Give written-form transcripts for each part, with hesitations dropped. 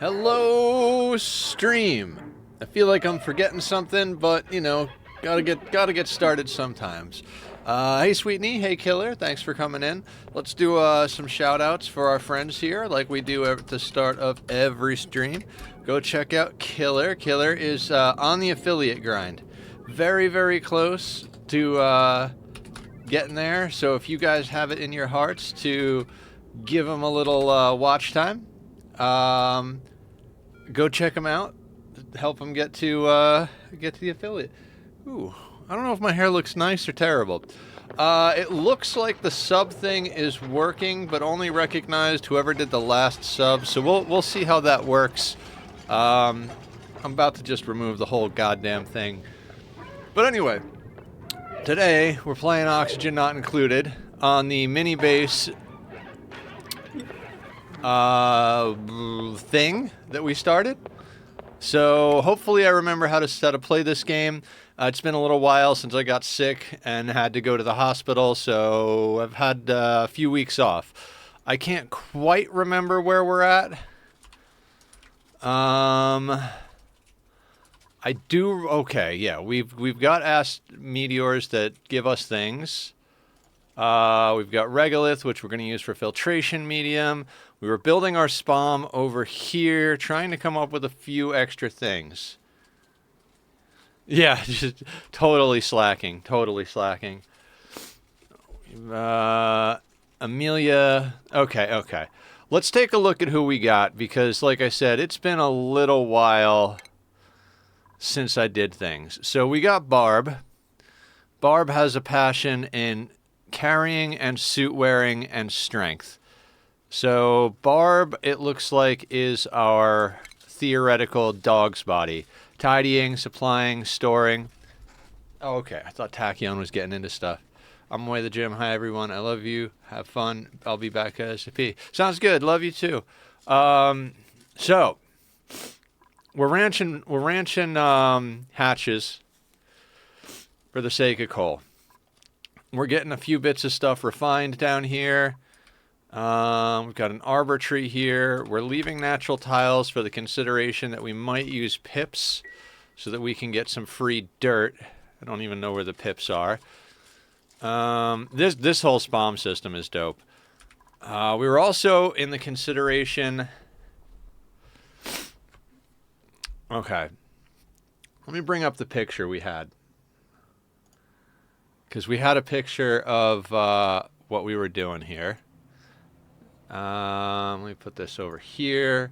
Hello, stream. I feel like I'm forgetting something, but you know, gotta get started sometimes. Hey, Sweetney. Hey, Killer. Thanks for coming in. Let's do some shout outs for our friends here, like we do at the start of every stream. Go check out Killer. Killer is on the affiliate grind. Very, very close to getting there. So if you guys have it in your hearts to give him a little watch time, go check him out. Help him get to the affiliate. Ooh, I don't know if my hair looks nice or terrible. It looks like the sub thing is working, but only recognized whoever did the last sub. So we'll see how that works. I'm about to just remove the whole goddamn thing. But anyway, today we're playing Oxygen Not Included on the MINIBASE thing that we started. So hopefully I remember how to play this game. It's been a little while since I got sick and had to go to the hospital, so I've had a few weeks off. I can't quite remember where we're at. I do. Okay, yeah, we've got meteors that give us things. We've got regolith, which we're going to use for filtration medium. We were building our spam over here, trying to come up with a few extra things. Yeah, just totally slacking. Amelia. Okay. Let's take a look at who we got, because like I said, it's been a little while since I did things. So we got Barb. Barb has a passion in carrying and suit wearing and strength. So Barb, it looks like, is our theoretical dog's body. Tidying, supplying, storing. Oh, okay. I thought Tachyon was getting into stuff. I'm away at the gym. Hi, everyone. I love you. Have fun. I'll be back at SCP. Sounds good. Love you, too. So, we're ranching hatches for the sake of coal. We're getting a few bits of stuff refined down here. We've got an arbor tree here. We're leaving natural tiles for the consideration that we might use pips so that we can get some free dirt. I don't even know where the pips are. This whole spam system is dope. We were also in the consideration... Okay. Let me bring up the picture we had. Because we had a picture of what we were doing here. Let me put this over here.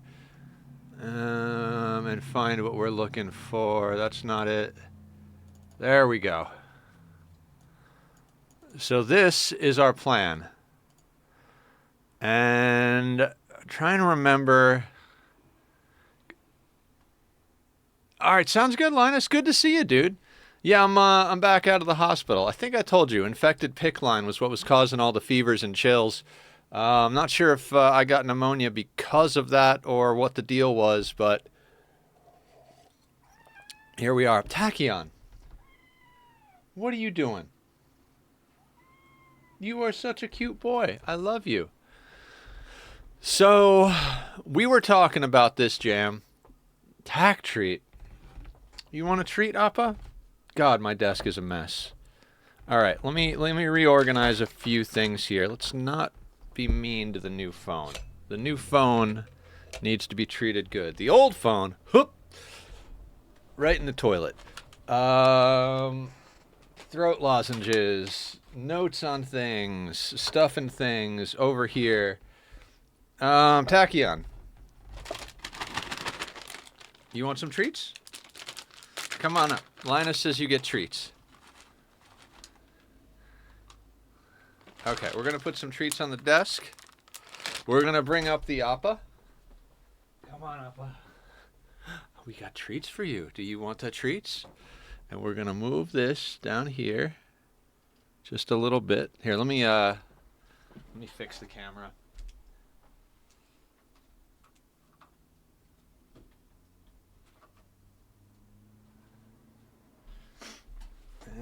And find what we're looking for. That's not it. There we go. So this is our plan. And I'm trying to remember. All right, sounds good, Linus. Good to see you, dude. Yeah, I'm back out of the hospital. I think I told you, infected PICC line was what was causing all the fevers and chills. I'm not sure if I got pneumonia because of that or what the deal was, but here we are. Tachyon, what are you doing? You are such a cute boy. I love you. So, we were talking about this jam. Tack treat. You want a treat, Appa? God, my desk is a mess. All right, let me reorganize a few things here. Let's not be mean to the new phone. The new phone needs to be treated good. The old phone, whoop, right in the toilet. Throat lozenges, notes on things, stuff and things over here. Tachyon, you want some treats? Come on up. Linus says you get treats. Okay, we're going to put some treats on the desk. We're going to bring up the Appa. Come on, Appa. We got treats for you. Do you want the treats? And we're going to move this down here just a little bit. Here, let me fix the camera.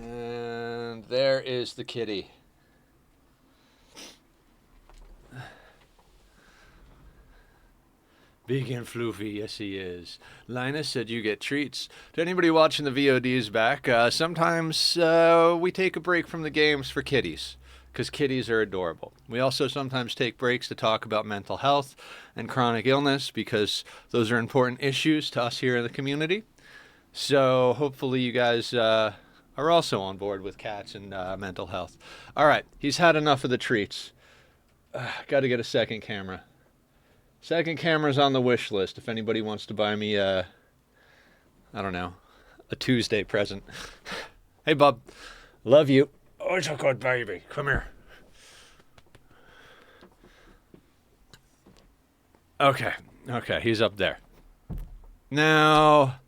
And there is the kitty. Big and floofy, yes he is. Linus said you get treats. To anybody watching the VODs back, sometimes we take a break from the games for kitties, because kitties are adorable. We also sometimes take breaks to talk about mental health and chronic illness, because those are important issues to us here in the community. So hopefully you guys are also on board with cats and mental health. All right, he's had enough of the treats. Got to get a second camera. Second camera's on the wish list if anybody wants to buy me I don't know, a Tuesday present. Hey, bub. Love you. Oh, it's a good baby. Come here. Okay. Okay, he's up there. Now,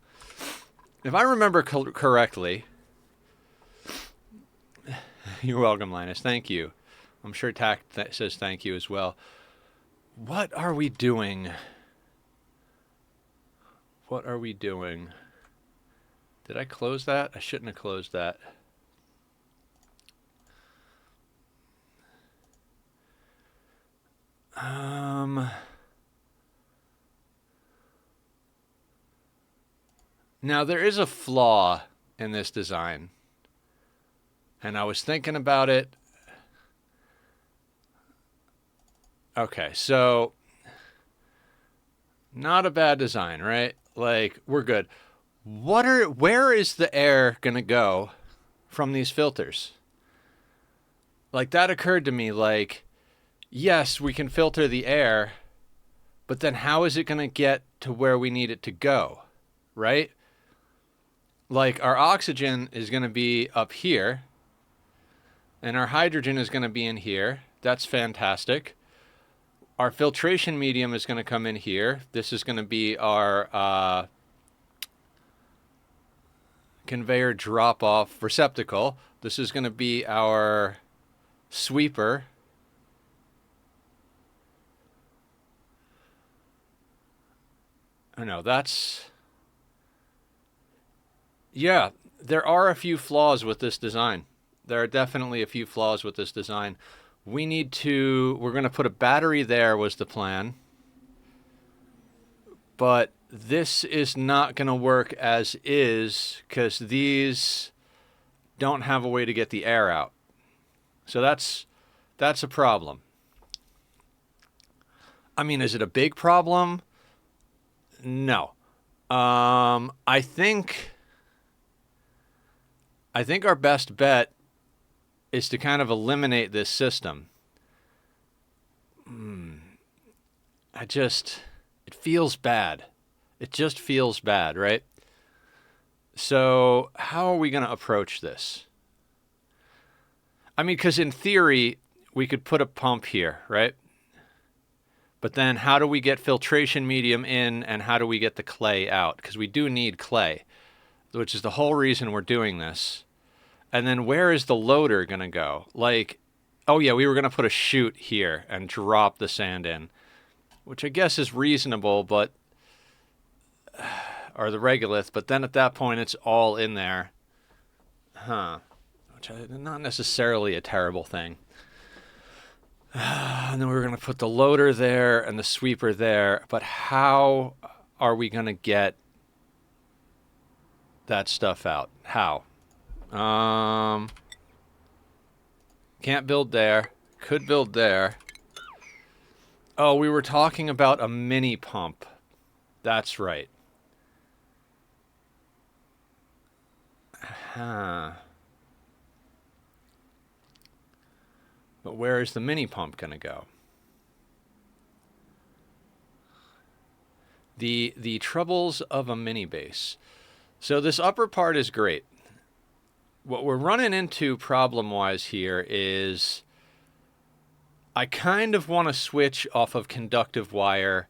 if I remember correctly... You're welcome, Linus. Thank you. I'm sure Tack says thank you as well. What are we doing? What are we doing? Did I close that? I shouldn't have closed that. Now there is a flaw in this design. And I was thinking about it. Okay, so not a bad design, right? Like, we're good. Where is the air gonna go from these filters? Like, that occurred to me, like, yes, we can filter the air, but then how is it gonna get to where we need it to go, right? Like, our oxygen is gonna be up here, and our hydrogen is gonna be in here. That's fantastic. Our filtration medium is going to come in here. This is going to be our conveyor drop-off receptacle. This is going to be our sweeper. I know, that's... Yeah, there are a few flaws with this design. There are definitely a few flaws with this design. We're going to put a battery there was the plan. But this is not going to work as is because these don't have a way to get the air out. So that's a problem. I mean, is it a big problem? No. I think our best bet is to kind of eliminate this system. It feels bad. It just feels bad, right? So how are we going to approach this? I mean, because in theory, we could put a pump here, right? But then how do we get filtration medium in and how do we get the clay out? Because we do need clay, which is the whole reason we're doing this. And then where is the loader going to go? Like, oh yeah, we were going to put a chute here and drop the sand in, which I guess is reasonable, but... or the regolith, but then at that point it's all in there. Which is not necessarily a terrible thing. And then we're going to put the loader there and the sweeper there, but how are we going to get that stuff out? How? Can't build there. Could build there. Oh, we were talking about a mini pump. That's right. But where is the mini pump going to go? The troubles of a mini base. So this upper part is great. What we're running into problem-wise here is I kind of want to switch off of conductive wire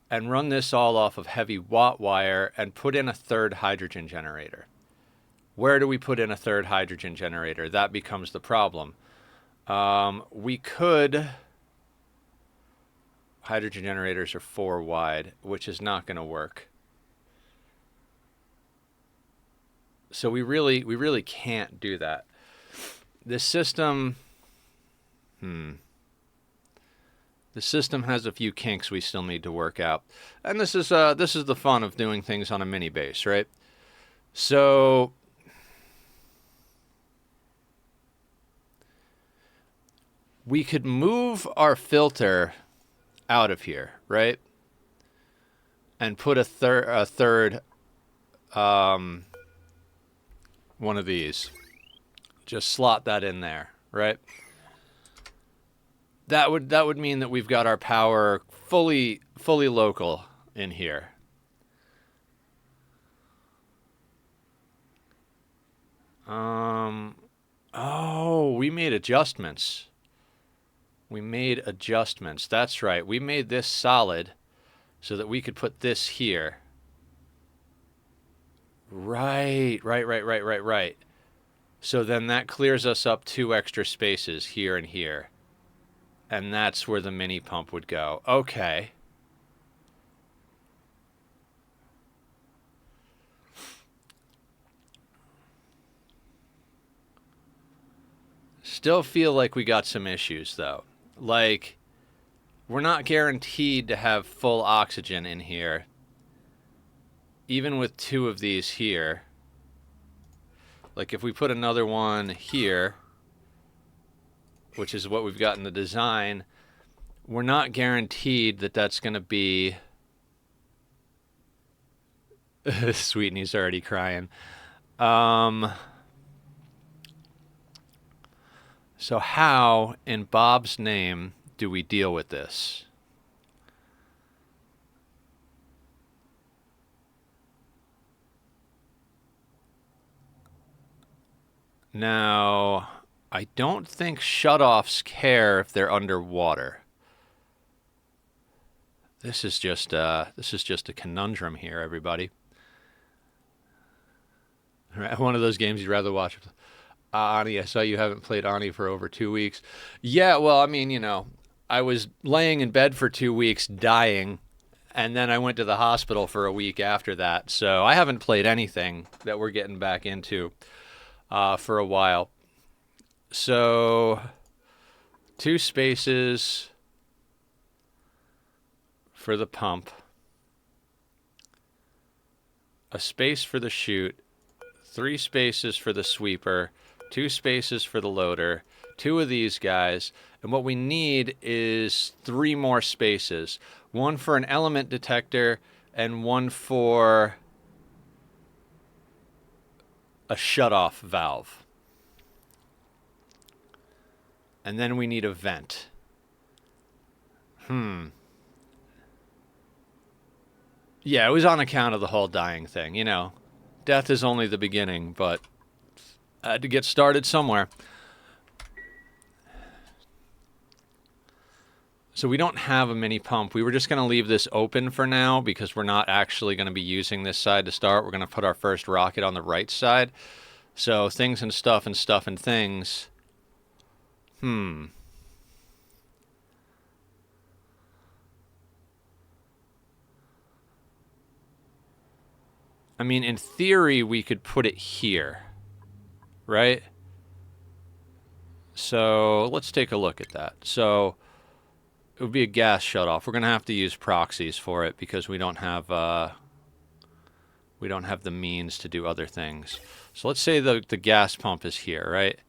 and run this all off of heavy watt wire and put in a third hydrogen generator. Where do we put in a third hydrogen generator? That becomes the problem. We could... Hydrogen generators are 4 wide, which is not going to work. So we really can't do that. This system... The system has a few kinks we still need to work out. And this is the fun of doing things on a mini base, right? So we could move our filter out of here, right? And put a third one of these. Just slot that in there, right? That would mean that we've got our power fully local in here. Oh, we made adjustments. That's right. We made this solid so that we could put this here. Right. So then that clears us up 2 extra spaces here and here. And that's where the mini pump would go. Okay. Still feel like we got some issues, though. Like, we're not guaranteed to have full oxygen in here. Even with 2 of these here. Like, if we put another one here, which is what we've got in the design, we're not guaranteed that that's going to be... Sweetney's already crying. So how, in Bob's name, do we deal with this? Now, I don't think shutoffs care if they're underwater. This is just a conundrum here, everybody. One of those games you'd rather watch. Ani, I saw you haven't played Ani for over 2 weeks. Yeah, well, I mean, you know, I was laying in bed for 2 weeks dying, and then I went to the hospital for a week after that. So I haven't played anything that we're getting back into for a while. So 2 spaces for the pump, a space for the chute, 3 spaces for the sweeper, 2 spaces for the loader, 2 of these guys, and what we need is 3 more spaces. 1 for an element detector and 1 for a shutoff valve. And then we need a vent. Yeah, it was on account of the whole dying thing, you know. Death is only the beginning, but I had to get started somewhere. So we don't have a mini pump. We were just going to leave this open for now because we're not actually going to be using this side to start. We're going to put our first rocket on the right side. So things and stuff and stuff and things. I mean, in theory, we could put it here, right? So let's take a look at that. So it would be a gas shutoff. We're going to have to use proxies for it because we don't have the means to do other things. So let's say the gas pump is here, right?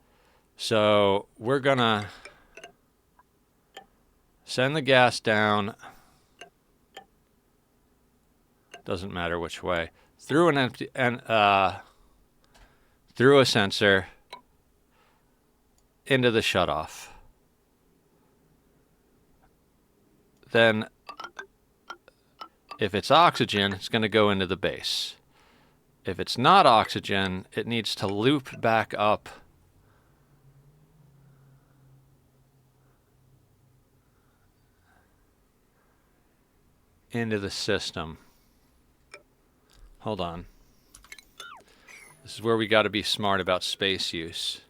So we're going to send the gas down. Doesn't matter which way. Through an empty through a sensor into the shutoff. Then if it's oxygen, it's going to go into the base. If it's not oxygen, it needs to loop back up into the system. Hold on. This is where we got to be smart about space use.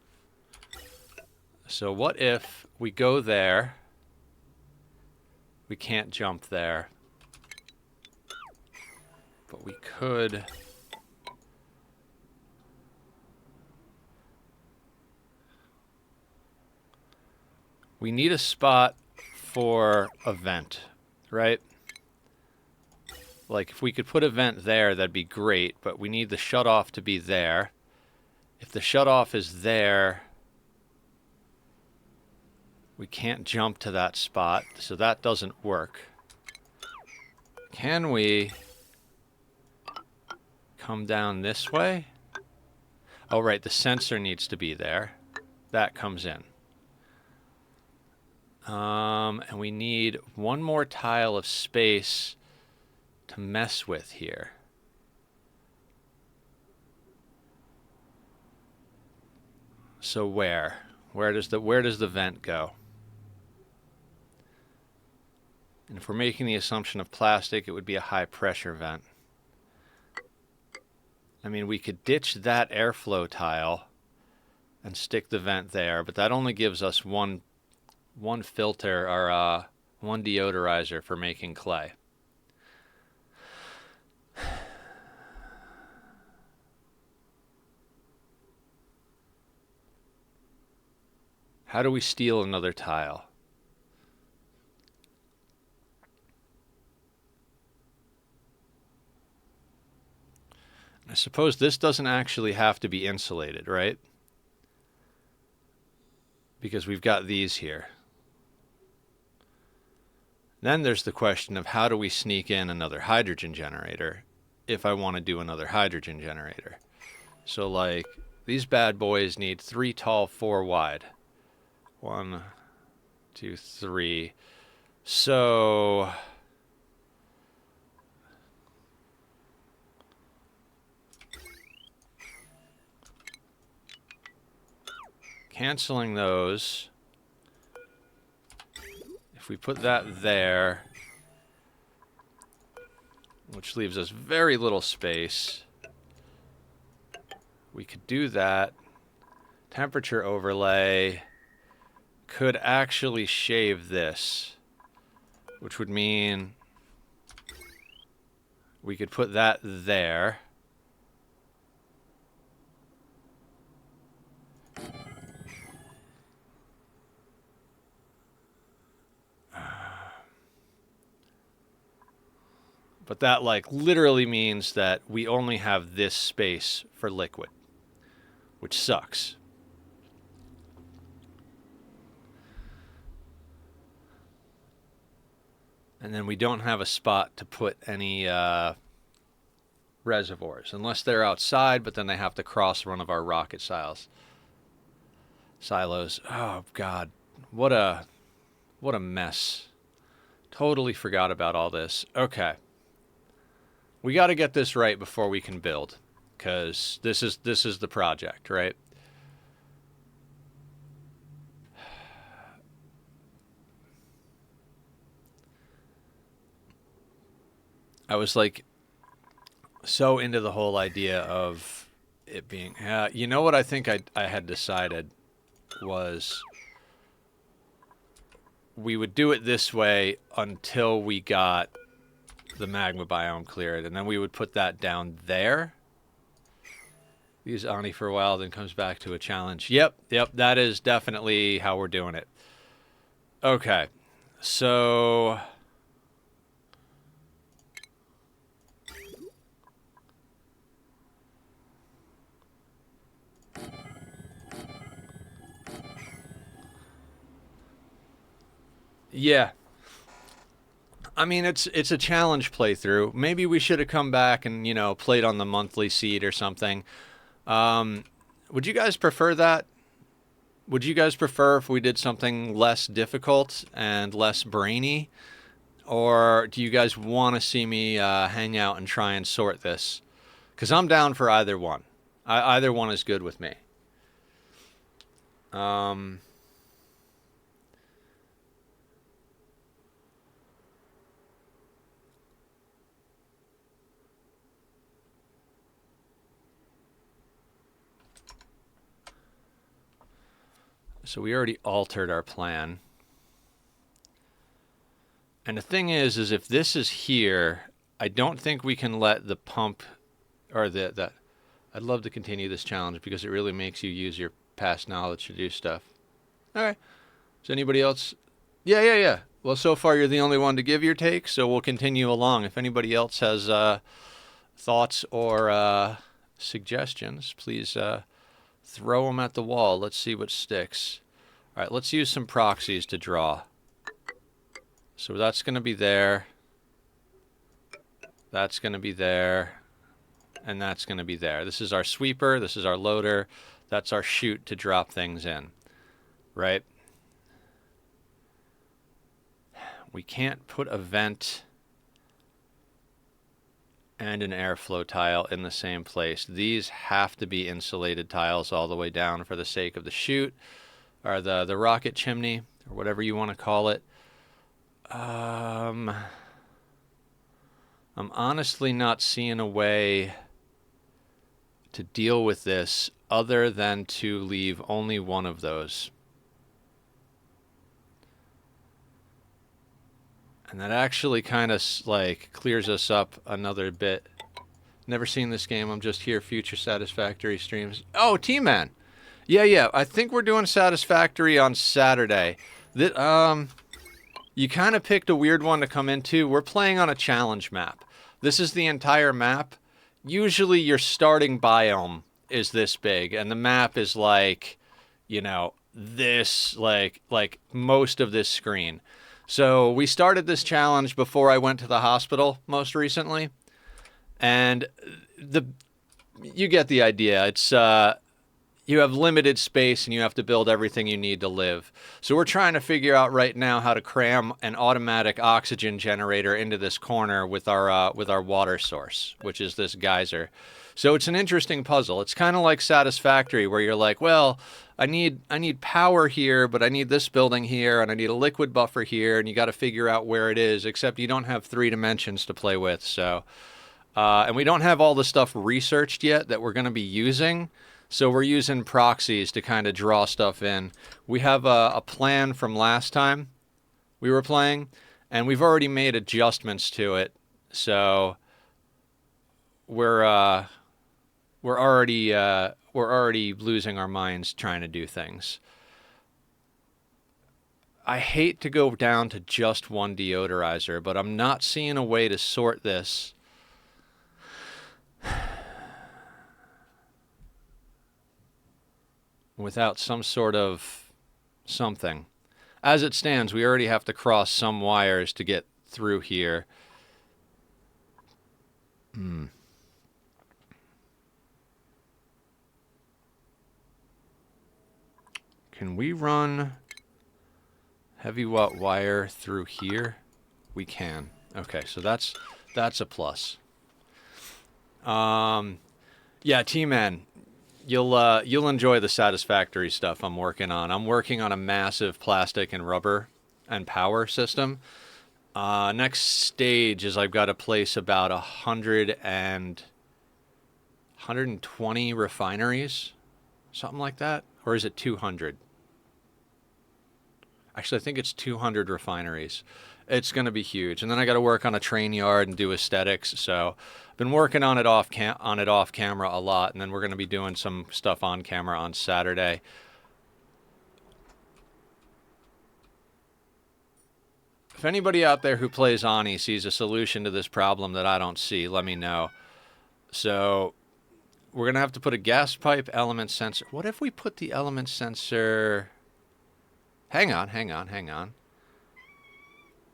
So what if we go there? We can't jump there. But we could... We need a spot for a vent, right? Like, if we could put a vent there, that'd be great, but we need the shutoff to be there. If the shutoff is there, we can't jump to that spot, so that doesn't work. Can we come down this way? Oh, right, the sensor needs to be there. That comes in. And we need one more tile of space to mess with here. So where? Where does the vent go? And if we're making the assumption of plastic, it would be a high pressure vent. I mean, we could ditch that airflow tile and stick the vent there, but that only gives us one filter, or one deodorizer for making clay. How do we steal another tile? I suppose this doesn't actually have to be insulated, right? Because we've got these here. Then there's the question of how do we sneak in another hydrogen generator if I want to do another hydrogen generator. So like these bad boys need 3 tall, 4 wide. 1, 2, 3. So canceling those. If we put that there, which leaves us very little space, we could do that. Temperature overlay could actually shave this, which would mean we could put that there. But that like literally means that we only have this space for liquid, which sucks. And then we don't have a spot to put any reservoirs, unless they're outside, but then they have to cross one of our rocket silos. Oh God, what a mess. Totally forgot about all this. Okay. We got to get this right before we can build, because this is the project, right? I was like so into the whole idea of it being, you know what I think I had decided was we would do it this way until we got the magma biome cleared, and then we would put that down there. Use Ani for a while, then comes back to a challenge. Yep, that is definitely how we're doing it. Okay, so yeah. I mean, it's a challenge playthrough. Maybe we should have come back and, you know, played on the monthly seed or something. Would you guys prefer that? Would you guys prefer if we did something less difficult and less brainy? Or do you guys want to see me hang out and try and sort this? Because I'm down for either one. Either one is good with me. So we already altered our plan. And the thing is if this is here, I don't think we can let the pump, or the I'd love to continue this challenge because it really makes you use your past knowledge to do stuff. All right. Is anybody else? Yeah. Well, so far you're the only one to give your take, so we'll continue along. If anybody else has thoughts or suggestions, please throw them at the wall. Let's see what sticks. All right, let's use some proxies to draw. So that's going to be there. That's going to be there. And that's going to be there. This is our sweeper. This is our loader. That's our chute to drop things in. Right? We can't put a vent and an airflow tile in the same place. These have to be insulated tiles all the way down for the sake of the chute, or the rocket chimney, or whatever you want to call it. I'm honestly not seeing a way to deal with this other than to leave only one of those. And that actually kind of like clears us up another bit. Never seen this game. I'm just here. Future Satisfactory streams. Oh, T-Man. Yeah. I think we're doing Satisfactory on Saturday. You kind of picked a weird one to come into. We're playing on a challenge map. This is the entire map. Usually your starting biome is this big, and the map is like, you know, this, like most of this screen. So we started this challenge before I went to the hospital most recently, and you get the idea. It's you have limited space and you have to build everything you need to live. So we're trying to figure out right now how to cram an automatic oxygen generator into this corner with our water source, which is this geyser. So it's an interesting puzzle. It's kind of like Satisfactory, where you're like, well, I need power here, but I need this building here, and I need a liquid buffer here, and you got to figure out where it is, except you don't have 3 dimensions to play with. So, and we don't have all the stuff researched yet that we're going to be using. So we're using proxies to kind of draw stuff in. We have a plan from last time we were playing, and we've already made adjustments to it. So we're already losing our minds trying to do things. I hate to go down to just one deodorizer, but I'm not seeing a way to sort this without some sort of something. As it stands, we already have to cross some wires to get through here. Can we run heavy watt wire through here? We can. Okay, so that's a plus. Yeah, T-Man, you'll enjoy the Satisfactory stuff I'm working on. I'm working on a massive plastic and rubber and power system. Next stage is I've got to place about 120 refineries, something like that, or is it 200? Actually, I think it's 200 refineries. It's going to be huge. And then I got to work on a train yard and do aesthetics. So I've been working on it off camera a lot, and then we're going to be doing some stuff on camera on Saturday. If anybody out there who plays Ani sees a solution to this problem that I don't see, let me know. So we're going to have to put a gas pipe element sensor. What if we put the element sensor... Hang on.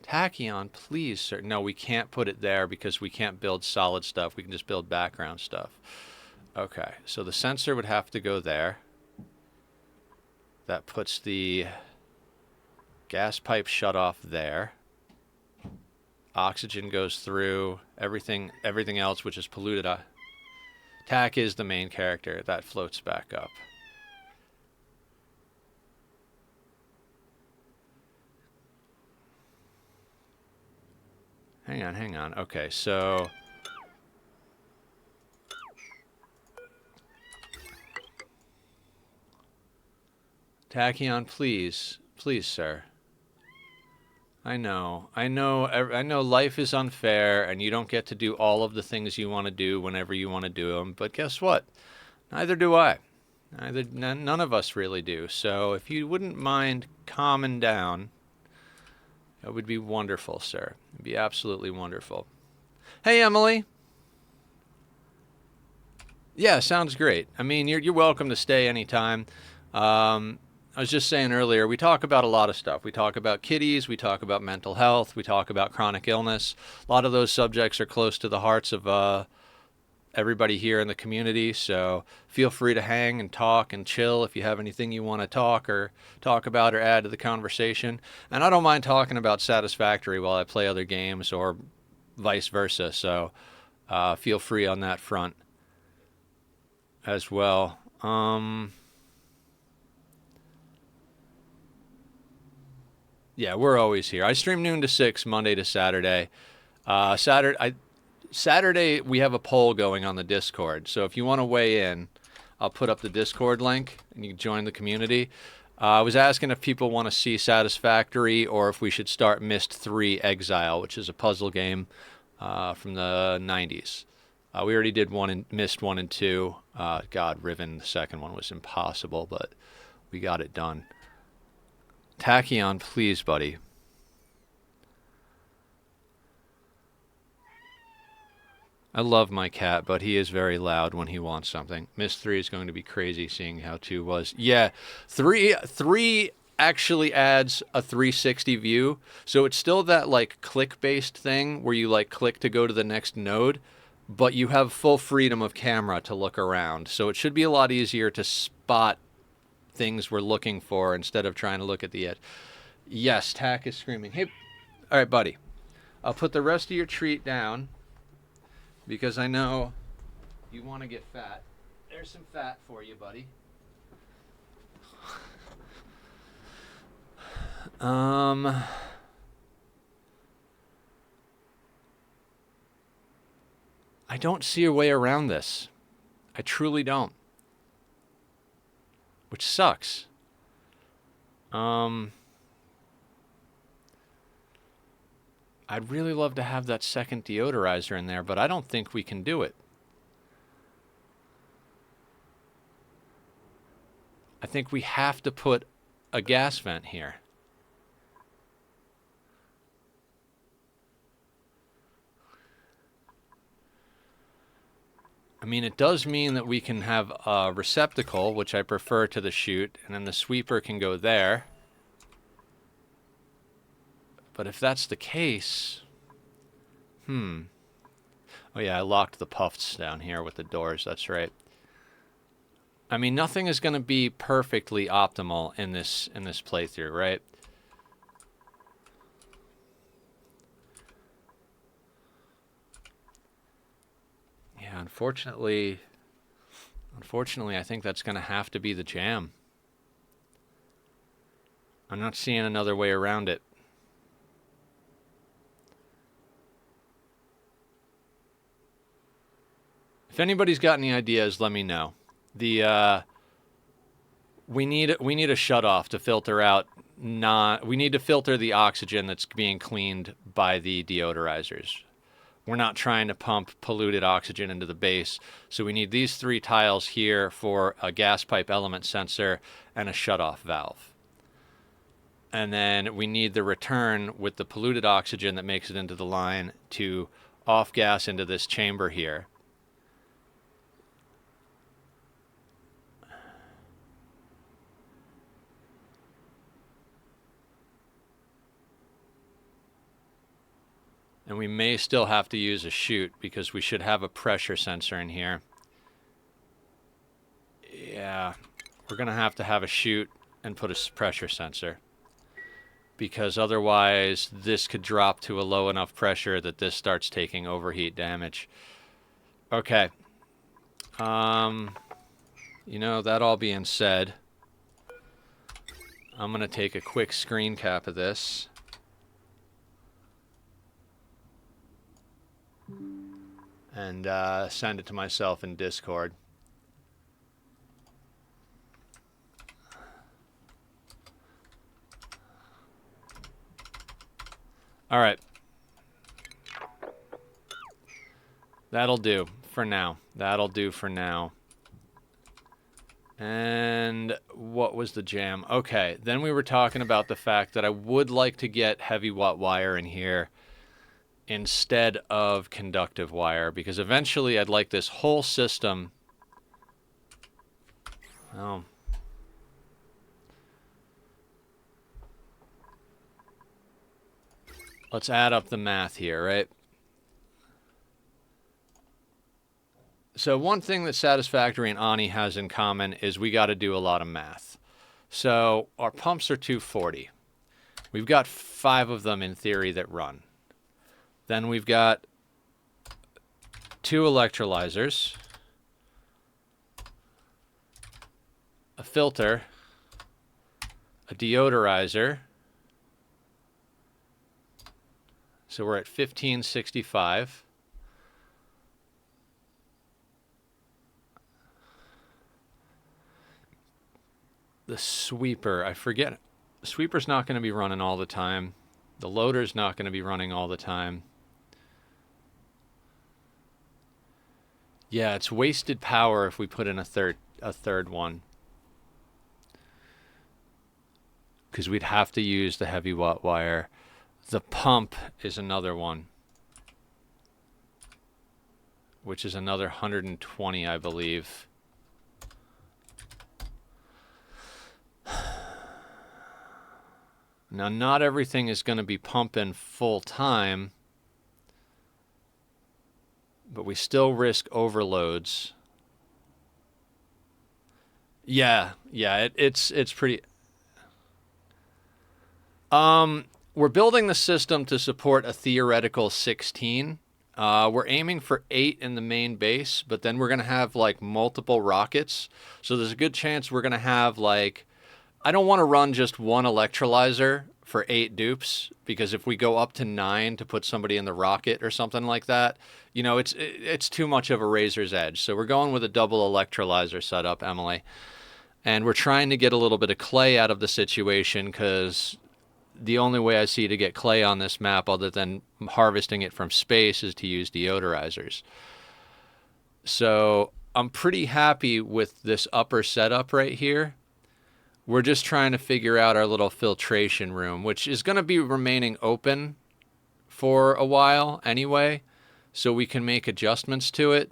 Tachyon, please, sir. No, we can't put it there because we can't build solid stuff. We can just build background stuff. Okay, so the sensor would have to go there. That puts the gas pipe shut off there. Oxygen goes through. Everything else which is polluted. Tach is the main character. That floats back up. Hang on. Okay, so... Tachyon, please. Please, sir. I know life is unfair, and you don't get to do all of the things you want to do whenever you want to do them, but guess what? Neither do I. None of us really do. So if you wouldn't mind calming down... That would be wonderful, sir. It'd be absolutely wonderful. Hey, Emily. Yeah, sounds great. I mean, you're welcome to stay anytime. I was just saying earlier, we talk about a lot of stuff. We talk about kitties, we talk about mental health, we talk about chronic illness. A lot of those subjects are close to the hearts of everybody here in the community, so feel free to hang and talk and chill if you have anything you want to talk about or add to the conversation. And I don't mind talking about Satisfactory while I play other games or vice versa, so feel free on that front as well. Yeah, we're always here. I stream noon to 6, Monday to Saturday. Saturday, we have a poll going on the Discord. So if you want to weigh in, I'll put up the Discord link and you can join the community. I was asking if people want to see Satisfactory or if we should start Myst 3 Exile, which is a puzzle game from the 90s. We already did Myst 1 and 2. God, Riven, the second one was impossible, but we got it done. Tachyon, please, buddy. I love my cat, but he is very loud when he wants something. Myst 3 is going to be crazy seeing how 2 was. Yeah, 3 actually adds a 360 view. So it's still that like click-based thing where you like click to go to the next node, but you have full freedom of camera to look around. So it should be a lot easier to spot things we're looking for instead of trying to look at the edge. Yes, Tack is screaming. Hey, all right, buddy. I'll put the rest of your treat down because I know you want to get fat. There's some fat for you, buddy. I don't see a way around this. I truly don't. Which sucks. I'd really love to have that second deodorizer in there, but I don't think we can do it. I think we have to put a gas vent here. I mean, it does mean that we can have a receptacle, which I prefer to the chute, and then the sweeper can go there. But if that's the case... Oh yeah, I locked the puffs down here with the doors, that's right. I mean, nothing is going to be perfectly optimal in this playthrough, right? Yeah, unfortunately, I think that's going to have to be the jam. I'm not seeing another way around it. If anybody's got any ideas, let me know. We need a shutoff to filter out we need to filter the oxygen that's being cleaned by the deodorizers. We're not trying to pump polluted oxygen into the base, so we need these 3 tiles here for a gas pipe element sensor and a shutoff valve. And then we need the return with the polluted oxygen that makes it into the line to off gas into this chamber here. And we may still have to use a chute because we should have a pressure sensor in here. Yeah, we're going to have a chute and put a pressure sensor. Because otherwise this could drop to a low enough pressure that this starts taking overheat damage. Okay. You know, that all being said, I'm going to take a quick screen cap of this. And send it to myself in Discord. All right. That'll do for now. And what was the jam? Okay, then we were talking about the fact that I would like to get heavy watt wire in here instead of conductive wire, because eventually I'd like this whole system. Oh. Let's add up the math here, right? So one thing that Satisfactory and Ani has in common is we got to do a lot of math. So our pumps are 240. We've got 5 of them in theory that run. Then we've got 2 electrolyzers, a filter, a deodorizer. So we're at 1565. The sweeper, I forget. The sweeper's not going to be running all the time. The loader's not going to be running all the time. Yeah, it's wasted power if we put in a third one. Because we'd have to use the heavy watt wire. The pump is another one, which is another 120, I believe. Now, not everything is going to be pumping full time, but we still risk overloads. Yeah, it's pretty. We're building the system to support a theoretical 16. We're aiming for 8 in the main base, but then we're going to have like multiple rockets. So there's a good chance we're going to have like, I don't want to run just one electrolyzer for 8 dupes, because if we go up to 9 to put somebody in the rocket or something like that, you know, it's too much of a razor's edge. So we're going with a double electrolyzer setup, Emily. And we're trying to get a little bit of clay out of the situation, because the only way I see to get clay on this map, other than harvesting it from space, is to use deodorizers. So I'm pretty happy with this upper setup right here. We're just trying to figure out our little filtration room, which is going to be remaining open for a while anyway, so we can make adjustments to it.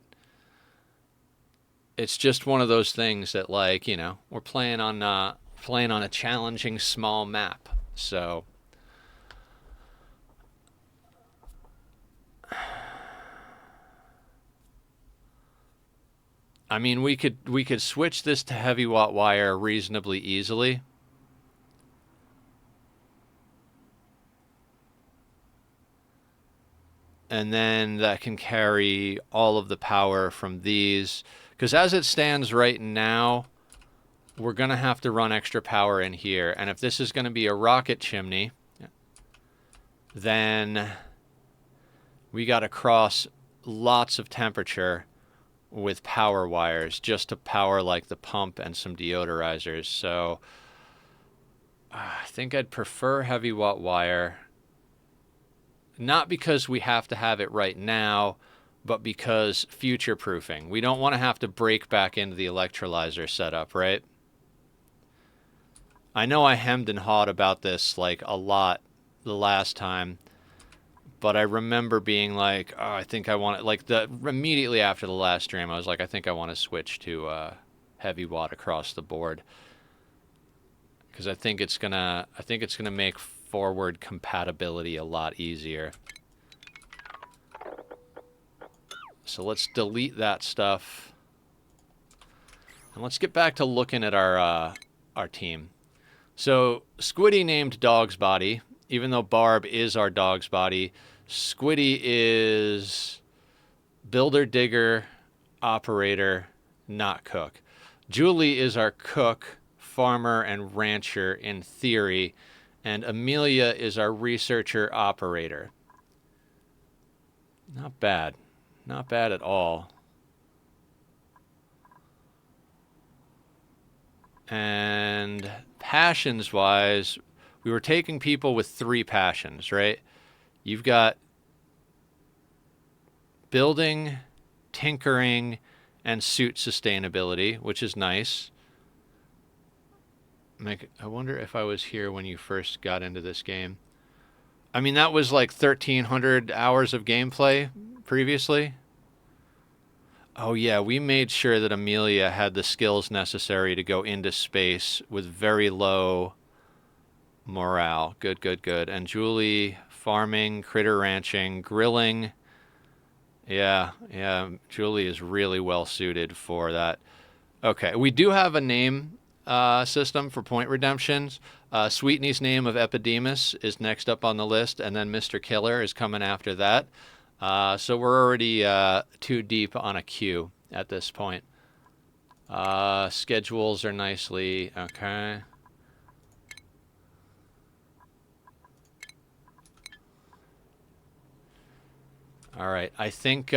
It's just one of those things that, like, you know, we're playing on a challenging small map. So I mean, we could switch this to heavy watt wire reasonably easily. And then that can carry all of the power from these, because as it stands right now, we're going to have to run extra power in here. And if this is going to be a rocket chimney, then we got to cross lots of temperature with power wires just to power like the pump and some deodorizers. So I think I'd prefer heavy watt wire. Not because we have to have it right now, but because future proofing. We don't want to have to break back into the electrolyzer setup, right? I know I hemmed and hawed about this like a lot the last time, but I remember being like, oh, I think I want it. Like immediately after the last stream, I was like, I think I want to switch to heavy watt across the board, because I think it's gonna make forward compatibility a lot easier. So let's delete that stuff, and let's get back to looking at our team. So Squiddy named Dog's Body, even though Barb is our Dog's Body. Squiddy is builder, digger, operator, not cook. Julie is our cook, farmer, and rancher in theory, and Amelia is our researcher, operator. Not bad. Not bad at all. And passions-wise, we were taking people with 3 passions, right? You've got building, tinkering, and suit sustainability, which is nice. I wonder if I was here when you first got into this game. I mean, that was like 1,300 hours of gameplay previously. Oh yeah, we made sure that Amelia had the skills necessary to go into space with very low morale. Good, good, good. And Julie, farming, critter ranching, grilling. Yeah, yeah, Julie is really well suited for that. Okay, we do have a name system for point redemptions. Sweetney's name of Epidemus is next up on the list, and then Mr. Killer is coming after that. So we're already too deep on a queue at this point. Schedules are nicely... Okay. All right, I think...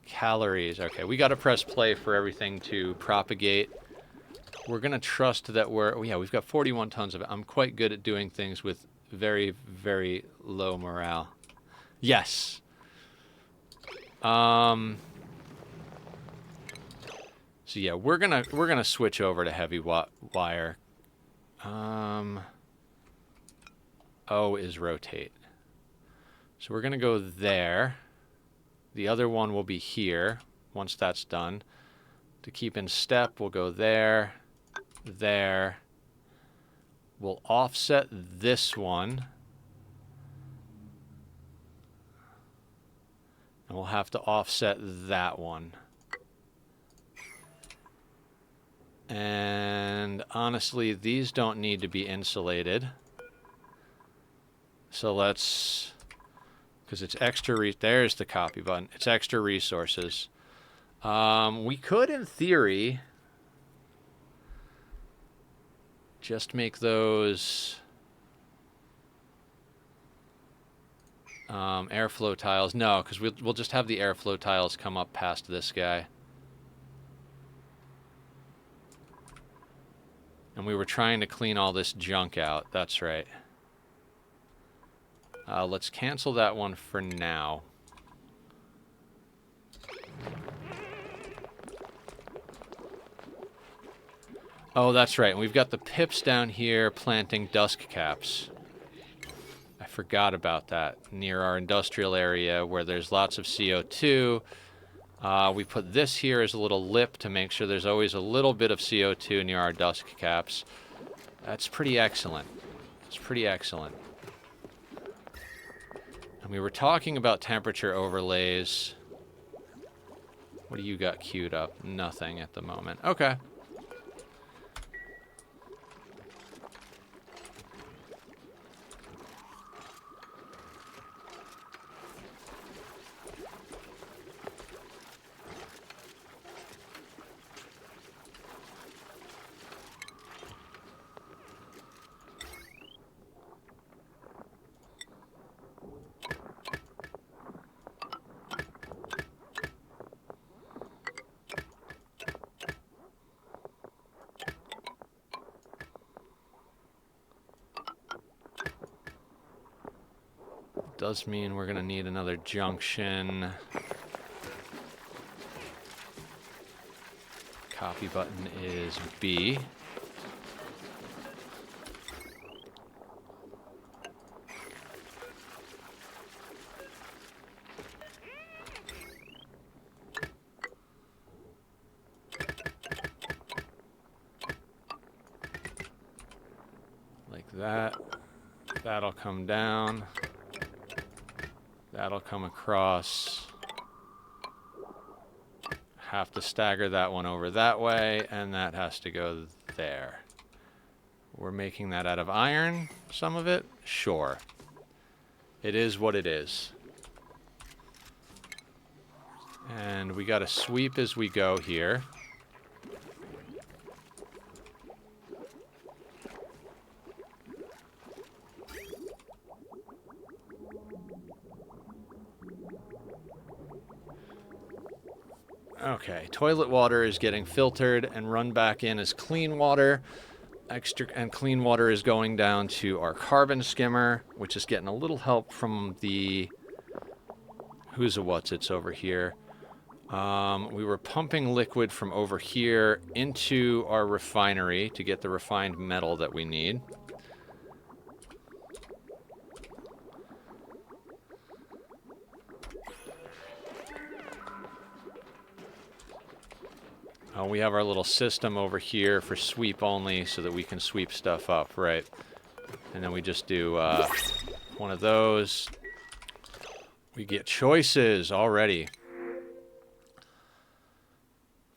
calories. Okay, we got to press play for everything to propagate. We're going to trust that we're... Oh, yeah, we've got 41 tons of it. I'm quite good at doing things with very, very low morale. Yes. So yeah, we're gonna switch over to heavy wire. O is rotate. So we're gonna go there. The other one will be here once that's done. To keep in step, we'll go there, there. We'll offset this one. And we'll have to offset that one. And honestly, these don't need to be insulated. So let's... Because it's extra... There's the copy button. It's extra resources. We could, in theory, just make those airflow tiles. No, because we'll just have the airflow tiles come up past this guy. And we were trying to clean all this junk out. That's right. Let's cancel that one for now. Oh, that's right. And we've got the pips down here planting dusk caps. I forgot about that. Near our industrial area where there's lots of CO2. We put this here as a little lip to make sure there's always a little bit of CO2 near our dusk caps. That's pretty excellent. It's pretty excellent. And we were talking about temperature overlays. What do you got queued up? Nothing at the moment. Okay. Does mean we're going to need another junction. Copy button is B. Like that. That'll come down. That'll come across. Have to stagger that one over that way, and that has to go there. We're making that out of iron, some of it? Sure. It is what it is. And we got to sweep as we go here. Okay, toilet water is getting filtered and run back in as clean water. And clean water is going down to our carbon skimmer, which is getting a little help from the who's a what's it's over here. We were pumping liquid from over here into our refinery to get the refined metal that we need. We have our little system over here for sweep only so that we can sweep stuff up, right? And then we just do one of those. We get choices already.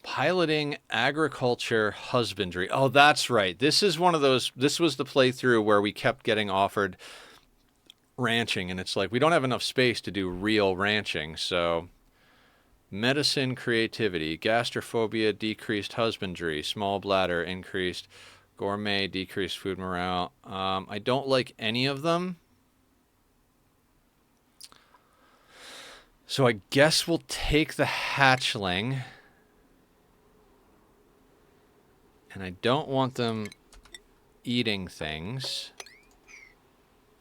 Piloting agriculture husbandry. Oh, that's right. This is one of those. This was the playthrough where we kept getting offered ranching, and it's like we don't have enough space to do real ranching, so... Medicine, creativity, gastrophobia, decreased husbandry, small bladder, increased gourmet, decreased food morale. I don't like any of them. So I guess we'll take the hatchling. And I don't want them eating things.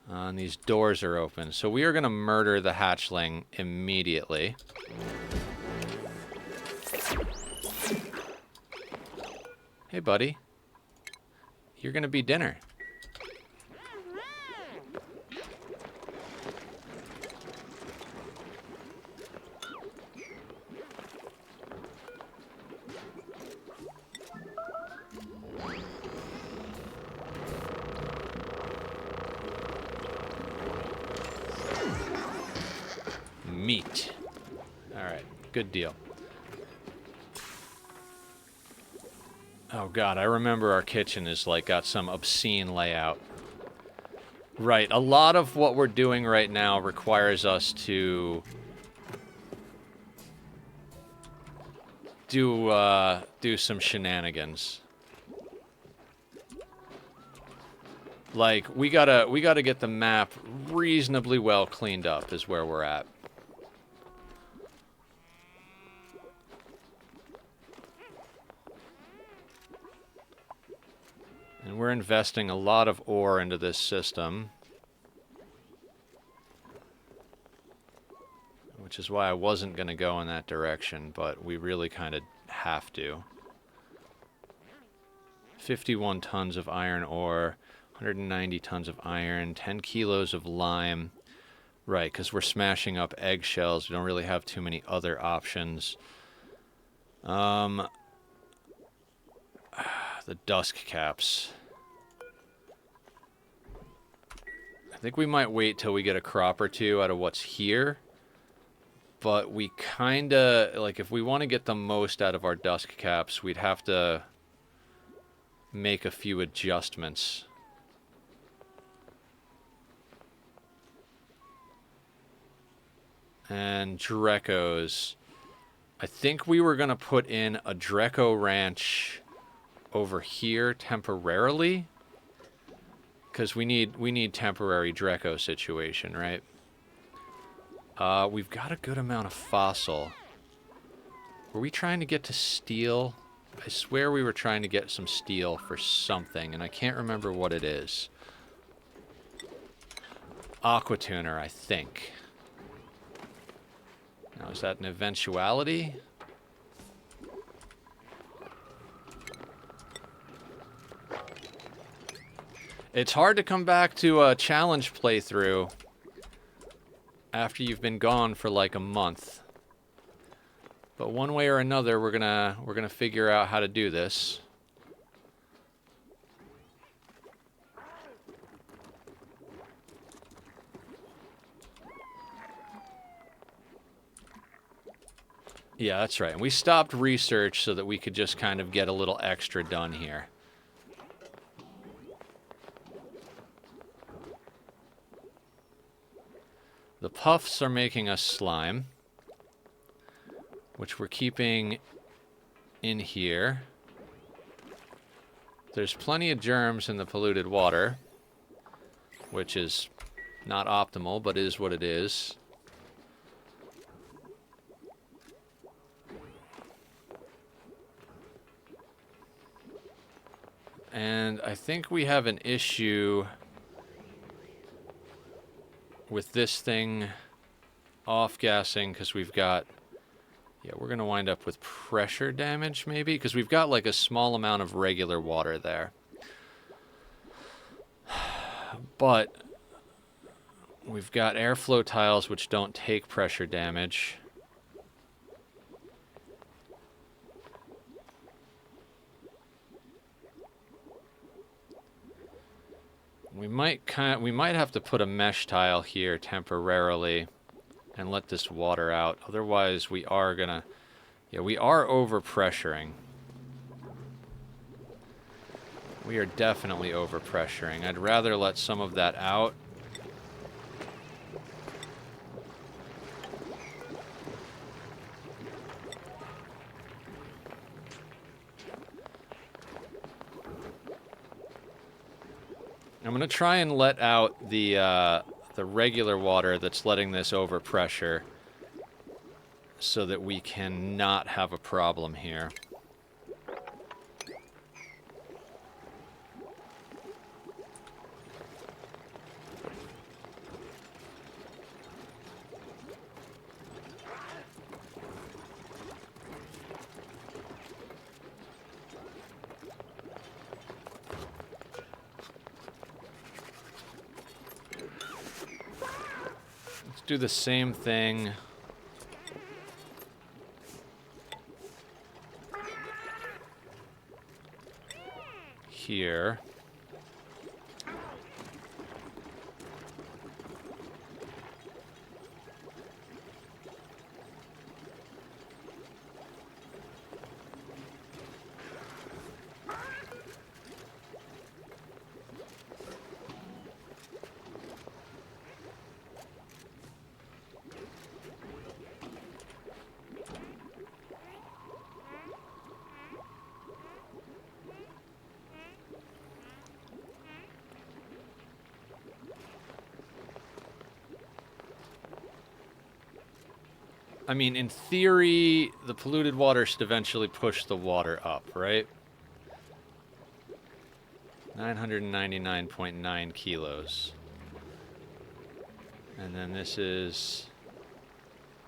And these doors are open. So we are going to murder the hatchling immediately. Hey, buddy. You're gonna be dinner. Meat. All right, good deal. Oh god, I remember our kitchen is like got some obscene layout. Right, a lot of what we're doing right now requires us to do some shenanigans. Like we gotta get the map reasonably well cleaned up is where we're at. And we're investing a lot of ore into this system. Which is why I wasn't going to go in that direction, but we really kind of have to. 51 tons of iron ore, 190 tons of iron, 10 kilos of lime. Right, because we're smashing up eggshells. We don't really have too many other options. The dusk caps. I think we might wait till we get a crop or two out of what's here. But we kind of, like, if we want to get the most out of our dusk caps, we'd have to make a few adjustments. And dreckos. I think we were going to put in a drecko ranch over here temporarily. Because we need temporary drecko situation, right? We've got a good amount of fossil. Were we trying to get to steel? I swear we were trying to get some steel for something, and I can't remember what it is. Aquatuner, I think. Now, is that an eventuality? It's hard to come back to a challenge playthrough after you've been gone for like a month. But one way or another, we're gonna figure out how to do this. Yeah, that's right. And we stopped research so that we could just kind of get a little extra done here. The puffs are making us slime, which we're keeping in here. There's plenty of germs in the polluted water, which is not optimal, but is what it is. And I think we have an issue with this thing off-gassing because we've got Yeah, we're going to wind up with pressure damage, maybe, because we've got like a small amount of regular water there. But we've got airflow tiles which don't take pressure damage. We might have to put a mesh tile here temporarily and let this water out. Otherwise, we are gonna, yeah, we are overpressuring. We are definitely overpressuring. I'd rather let some of that out. I'm going to try and let out the regular water that's letting this overpressure so that we can not have a problem here. Do the same thing here. I mean, in theory, the polluted water should eventually push the water up, right? 999.9 kilos. And then this is...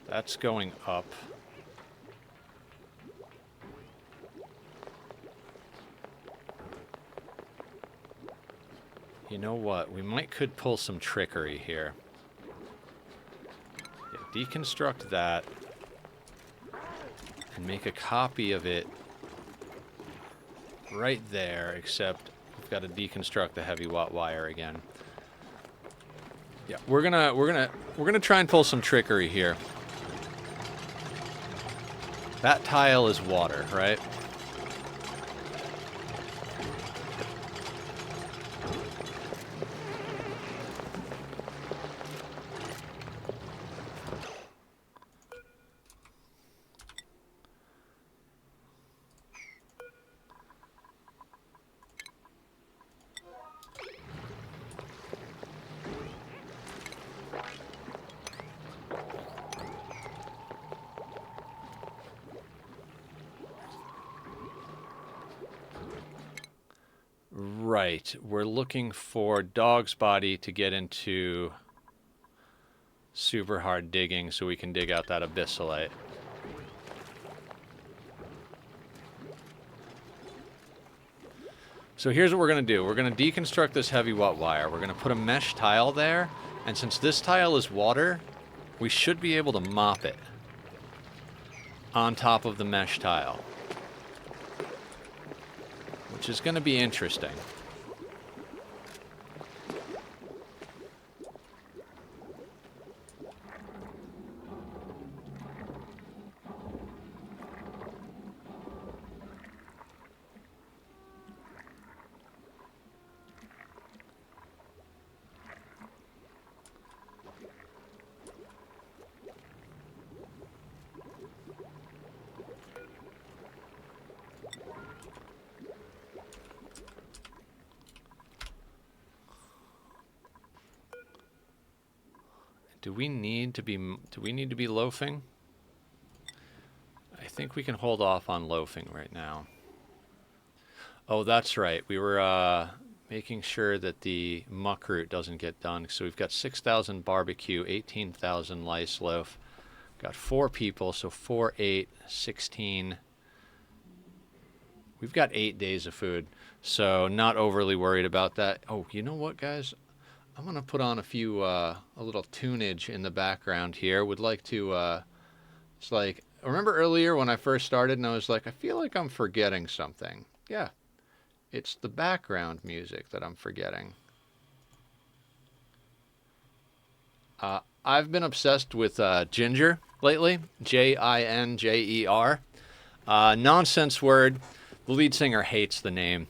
that's going up. You know what? We could pull some trickery here. Deconstruct that and make a copy of it right there, except we've got to deconstruct the heavy watt wire again. Yeah, we're gonna try and pull some trickery here. That tile is water, right? Right, we're looking for dog's body to get into super hard digging so we can dig out that abyssalite. So here's what we're going to do. We're going to deconstruct this heavy watt wire. We're going to put a mesh tile there, and since this tile is water, we should be able to mop it on top of the mesh tile, which is going to be interesting. Do we need to be loafing? I think we can hold off on loafing right now. Oh, that's right. We were making sure that the muck root doesn't get done. So we've got 6,000 barbecue, 18,000 lice loaf, Got 4 people, so 4, 8, 16. We've got 8 days of food, so not overly worried about that. Oh, you know what, guys? I'm going to put on a little tunage in the background here. Would like to, it's like, remember earlier when I first started and I was like, I feel like I'm forgetting something. Yeah, it's the background music that I'm forgetting. I've been obsessed with Ginger lately, Jinjer. Nonsense word. The lead singer hates the name.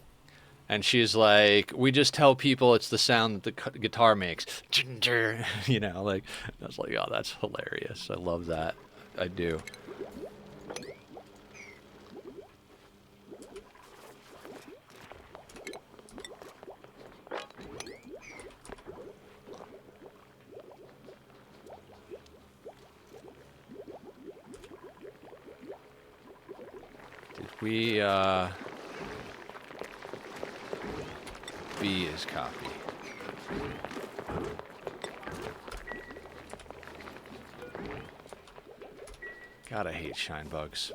And she's like, we just tell people it's the sound that the guitar makes. Ginger. You know, like, I was like, oh, that's hilarious. I love that. I do. We, B is copy. God, I hate shine bugs.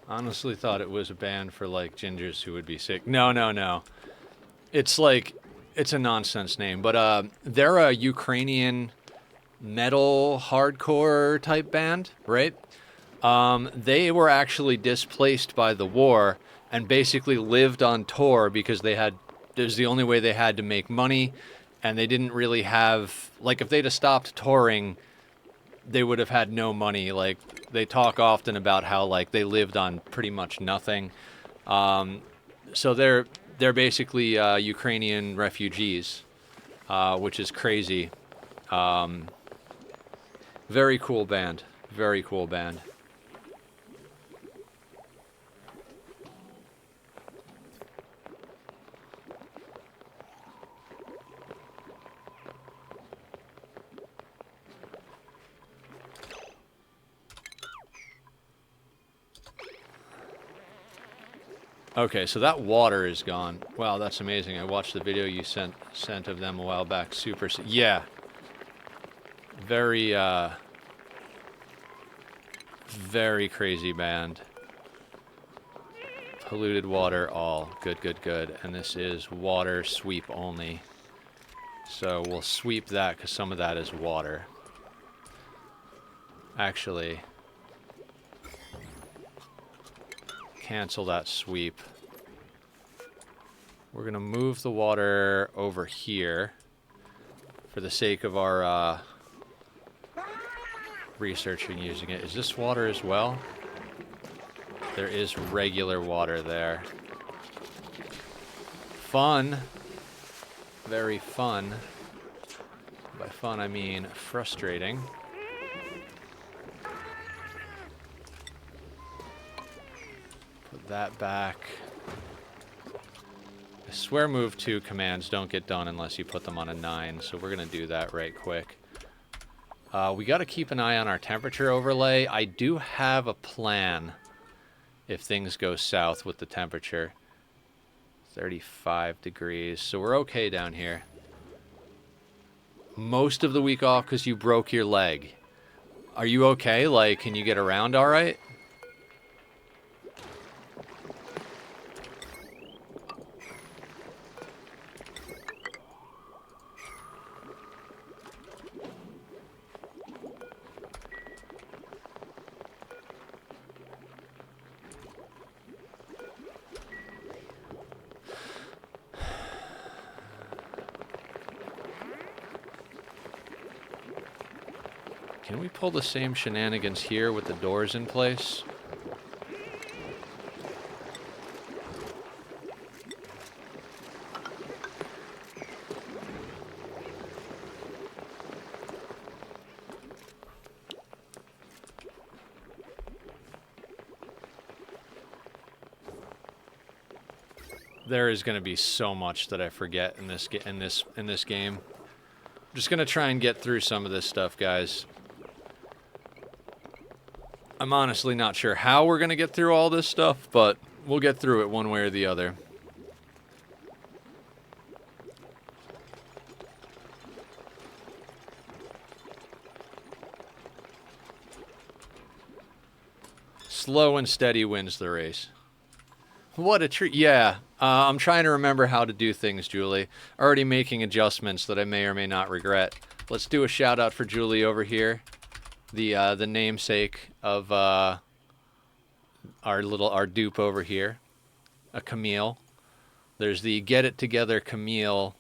Honestly thought it was a band for, like, gingers who would be sick. No. It's like, it's a nonsense name. But they're a Ukrainian metal hardcore type band, right? They were actually displaced by the war and basically lived on tour because it was the only way they had to make money. And they didn't really have, like, if they'd have stopped touring, they would have had no money. Like, they talk often about how, like, they lived on pretty much nothing. So they're basically Ukrainian refugees, which is crazy. Very cool band. Very cool band. Okay, so that water is gone. Wow, that's amazing. I watched the video you sent of them a while back. Super. Yeah. Very, very crazy band. Polluted water, all. Good. And this is water sweep only. So we'll sweep that because some of that is water. Actually, cancel that sweep. We're going to move the water over here for the sake of our researching using it. Is this water as well? There is regular water there. Fun. Very fun. By fun, I mean frustrating. Put that back. I swear move 2 commands don't get done unless you put them on a 9, so we're going to do that right quick. We got to keep an eye on our temperature overlay. I do have a plan if things go south with the temperature. 35 degrees, so we're okay down here. Most of the week off because you broke your leg. Are you okay? Like, can you get around all right? Can we pull the same shenanigans here with the doors in place? There is going to be so much that I forget in this game. I'm just going to try and get through some of this stuff, guys. I'm honestly not sure how we're going to get through all this stuff, but we'll get through it one way or the other. Slow and steady wins the race. What a treat. Yeah, I'm trying to remember how to do things, Julie. Already making adjustments that I may or may not regret. Let's do a shout out for Julie over here. The namesake of our dupe over here. A Camille. There's the Get It Together Camille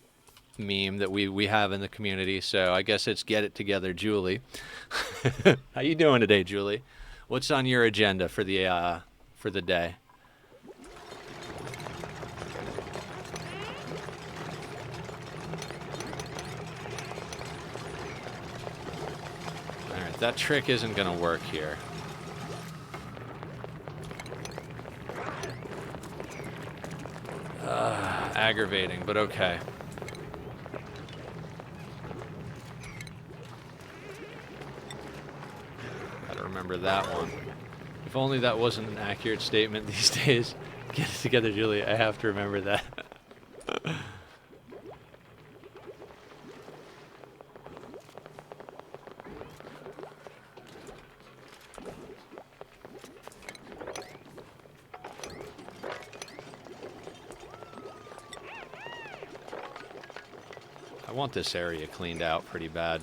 meme that we have in the community, so I guess it's Get It Together Julie. How you doing today, Julie? What's on your agenda for the day? All right, that trick isn't going to work here. Aggravating, but okay. Remember that one. If only that wasn't an accurate statement these days. Get it together, Julia. I have to remember that. I want this area cleaned out pretty bad.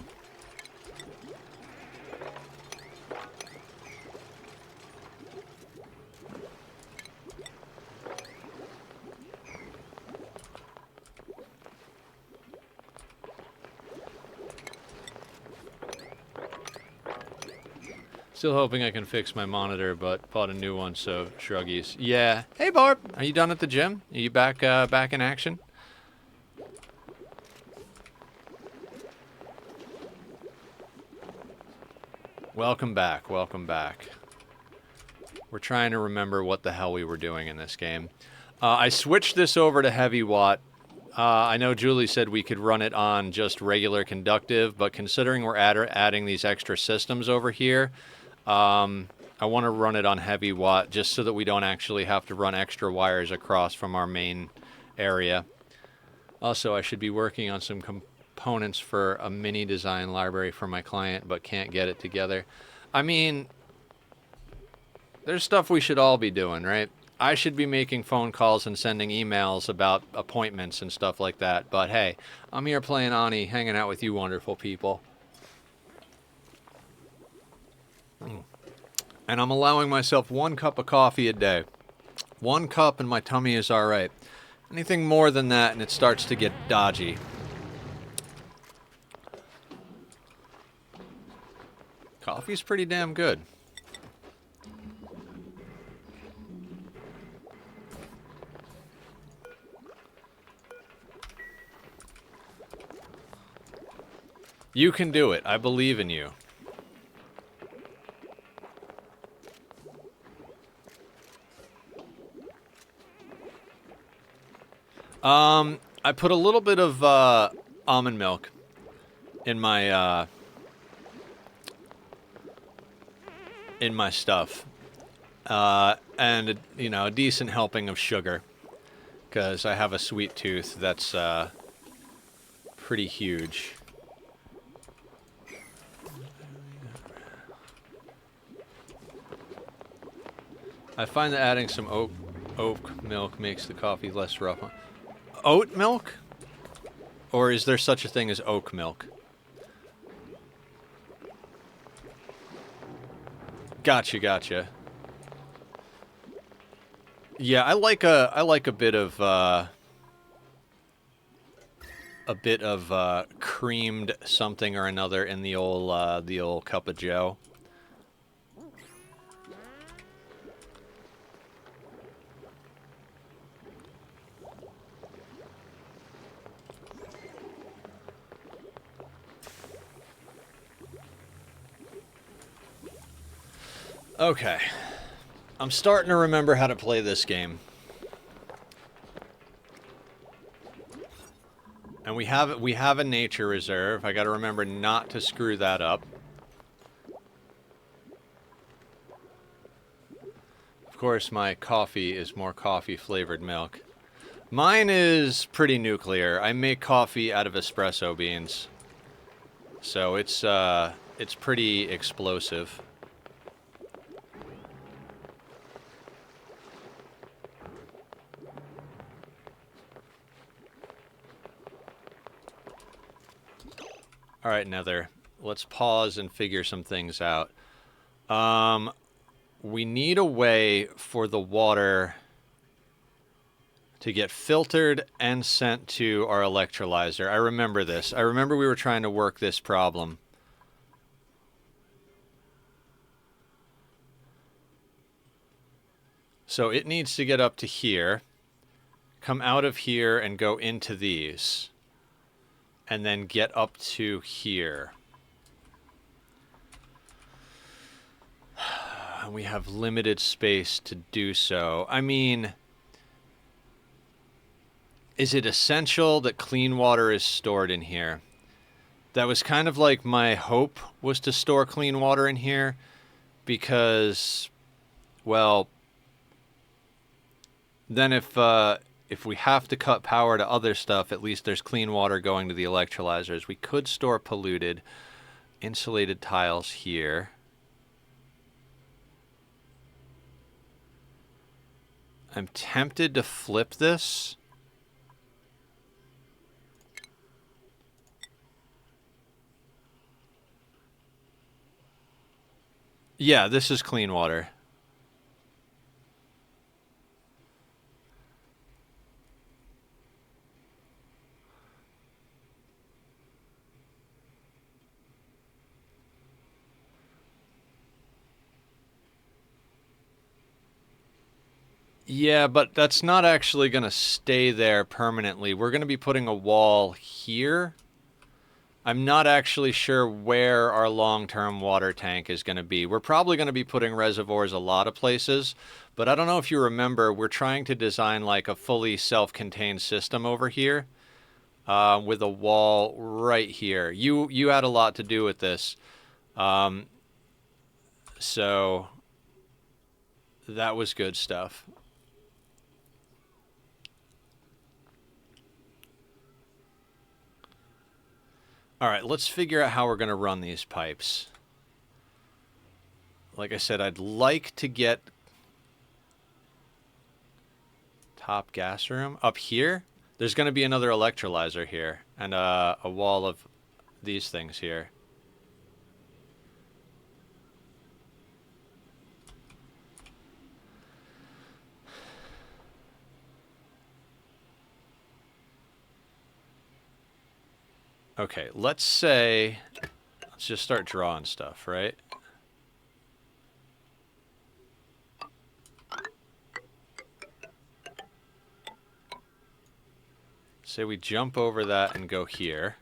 Still hoping I can fix my monitor, but bought a new one, so shruggies. Yeah. Hey, Barb. Are you done at the gym? Are you back in action? Welcome back. Welcome back. We're trying to remember what the hell we were doing in this game. I switched this over to heavy watt. I know Julie said we could run it on just regular conductive, but considering we're adding these extra systems over here, I want to run it on heavy watt just so that we don't actually have to run extra wires across from our main area. Also, I should be working on some components for a mini design library for my client, but can't get it together. I mean, there's stuff we should all be doing, right? I should be making phone calls and sending emails about appointments and stuff like that. But hey, I'm here playing Ani, hanging out with you wonderful people. And I'm allowing myself 1 cup of coffee a day. 1 cup and my tummy is all right. Anything more than that and it starts to get dodgy. Coffee's pretty damn good. You can do it. I believe in you. I put a little bit of almond milk in my stuff, and you know, a decent helping of sugar, because I have a sweet tooth that's pretty huge. I find that adding some oat milk makes the coffee less rough. Oat milk? Or is there such a thing as oat milk? Gotcha. Yeah, I like a bit of creamed something or another in the old cup of joe. Okay. I'm starting to remember how to play this game. And we have a nature reserve. I got to remember not to screw that up. Of course, my coffee is more coffee-flavored milk. Mine is pretty nuclear. I make coffee out of espresso beans. So it's pretty explosive. All right, Nether. Let's pause and figure some things out. We need a way for the water to get filtered and sent to our electrolyzer. I remember this. I remember we were trying to work this problem. So it needs to get up to here, come out of here and go into these, and then get up to here. We have limited space to do so. I mean, is it essential that clean water is stored in here? That was kind of like my hope, was to store clean water in here, because, well, then if we have to cut power to other stuff, at least there's clean water going to the electrolyzers. We could store polluted, insulated tiles here. I'm tempted to flip this. Yeah, this is clean water. Yeah, but that's not actually going to stay there permanently. We're going to be putting a wall here. I'm not actually sure where our long-term water tank is going to be. We're probably going to be putting reservoirs a lot of places, but I don't know if you remember, we're trying to design like a fully self-contained system over here with a wall right here. You had a lot to do with this. So that was good stuff. All right, let's figure out how we're going to run these pipes. Like I said, I'd like to get top gas room up here. There's going to be another electrolyzer here and a wall of these things here. Okay, let's say, let's just start drawing stuff, right? Say we jump over that and go here.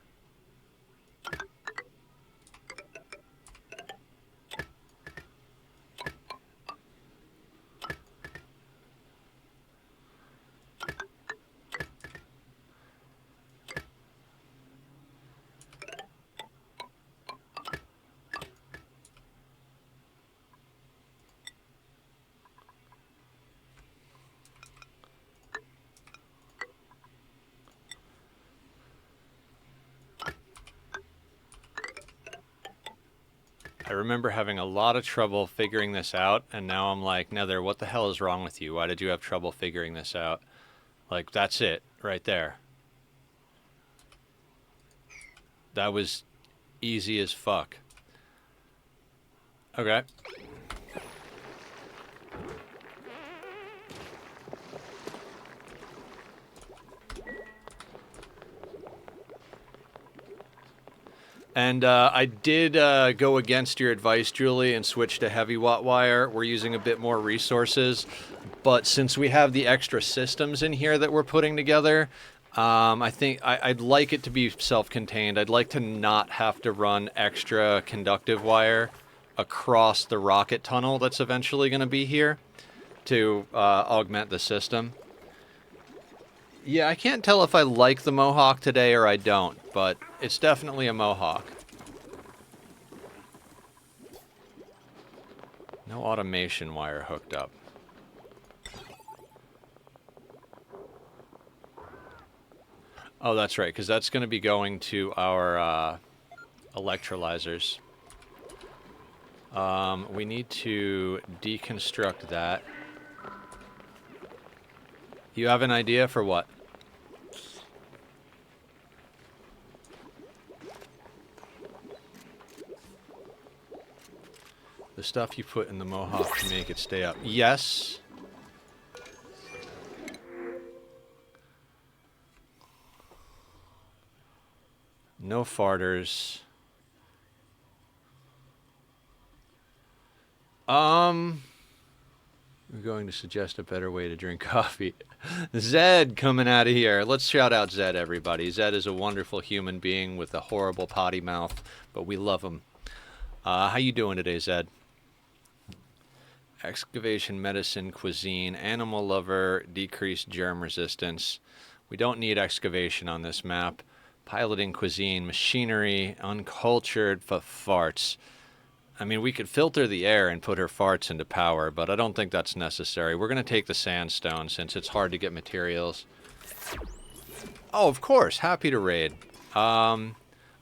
I remember having a lot of trouble figuring this out, and now I'm like, Nether, what the hell is wrong with you? Why did you have trouble figuring this out? Like, that's it, right there. That was easy as fuck. Okay. And I did go against your advice, Julie, and switch to heavy watt wire. We're using a bit more resources, but since we have the extra systems in here that we're putting together, I think I'd like it to be self-contained. I'd like to not have to run extra conductive wire across the rocket tunnel that's eventually going to be here to augment the system. Yeah, I can't tell if I like the mohawk today or I don't, but it's definitely a mohawk. No automation wire hooked up. Oh, that's right, because that's going to be going to our electrolyzers. We need to deconstruct that. You have an idea for what? The stuff you put in the mohawk to make it stay up. Yes. No farters. I'm going to suggest a better way to drink coffee. Zed coming out of here. Let's shout out Zed, everybody. Zed is a wonderful human being with a horrible potty mouth, but we love him. How you doing today, Zed? Excavation, medicine, cuisine, animal lover, decreased germ resistance. We don't need excavation on this map. Piloting, cuisine, machinery, uncultured, farts. I mean, we could filter the air and put her farts into power, but I don't think that's necessary. We're going to take the sandstone since it's hard to get materials. Oh, of course. Happy to raid. I'm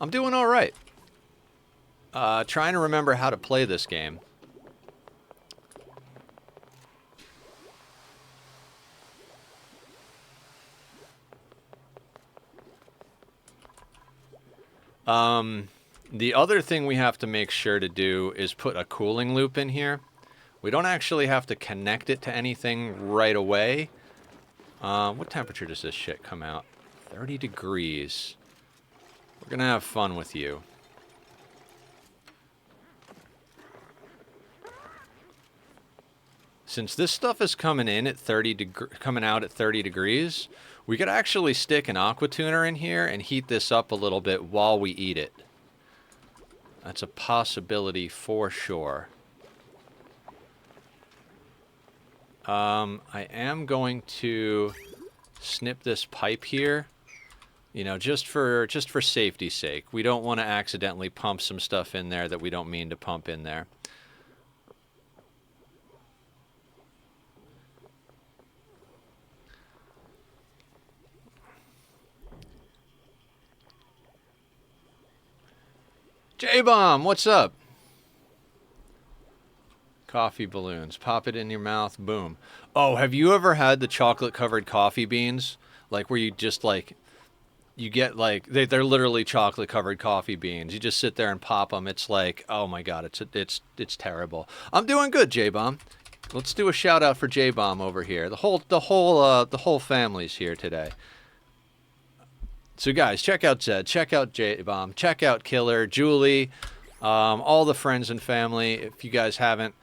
doing all right. Trying to remember how to play this game. The other thing we have to make sure to do is put a cooling loop in here. We don't actually have to connect it to anything right away. What temperature does this shit come out? 30 degrees. We're gonna have fun with you. Since this stuff is coming in at coming out at 30 degrees, we could actually stick an aqua tuner in here and heat this up a little bit while we eat it. That's a possibility for sure. I am going to snip this pipe here, you know, just for safety's sake. We don't want to accidentally pump some stuff in there that we don't mean to pump in there. J-Bomb, what's up? Coffee balloons. Pop it in your mouth. Boom. Oh, have you ever had the chocolate-covered coffee beans? Like, where you just, like, you get, like, they're literally chocolate-covered coffee beans. You just sit there and pop them. It's like, oh, my God, it's terrible. I'm doing good, J-Bomb. Let's do a shout-out for J-Bomb over here. The whole family's here today. So guys, check out Zed, check out J-Bomb, check out Killer, Julie, all the friends and family. If you guys haven't,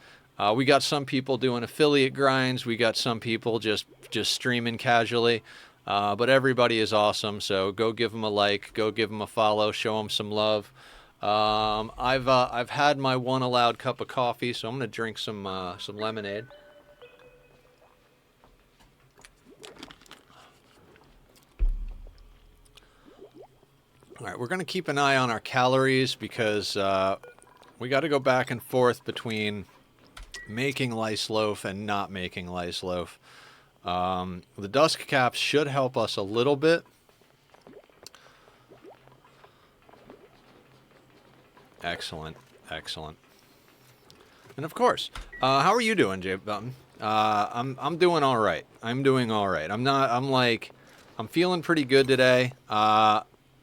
we got some people doing affiliate grinds. We got some people just streaming casually. But everybody is awesome. So go give them a like, go give them a follow, show them some love. I've had my one allowed cup of coffee, so I'm gonna drink some lemonade. All right, we're going to keep an eye on our calories because we got to go back and forth between making lice loaf and not making lice loaf. The dusk caps should help us a little bit. Excellent, excellent. And of course, how are you doing, Jay Button? I'm doing all right. I'm doing all right. I'm feeling pretty good today.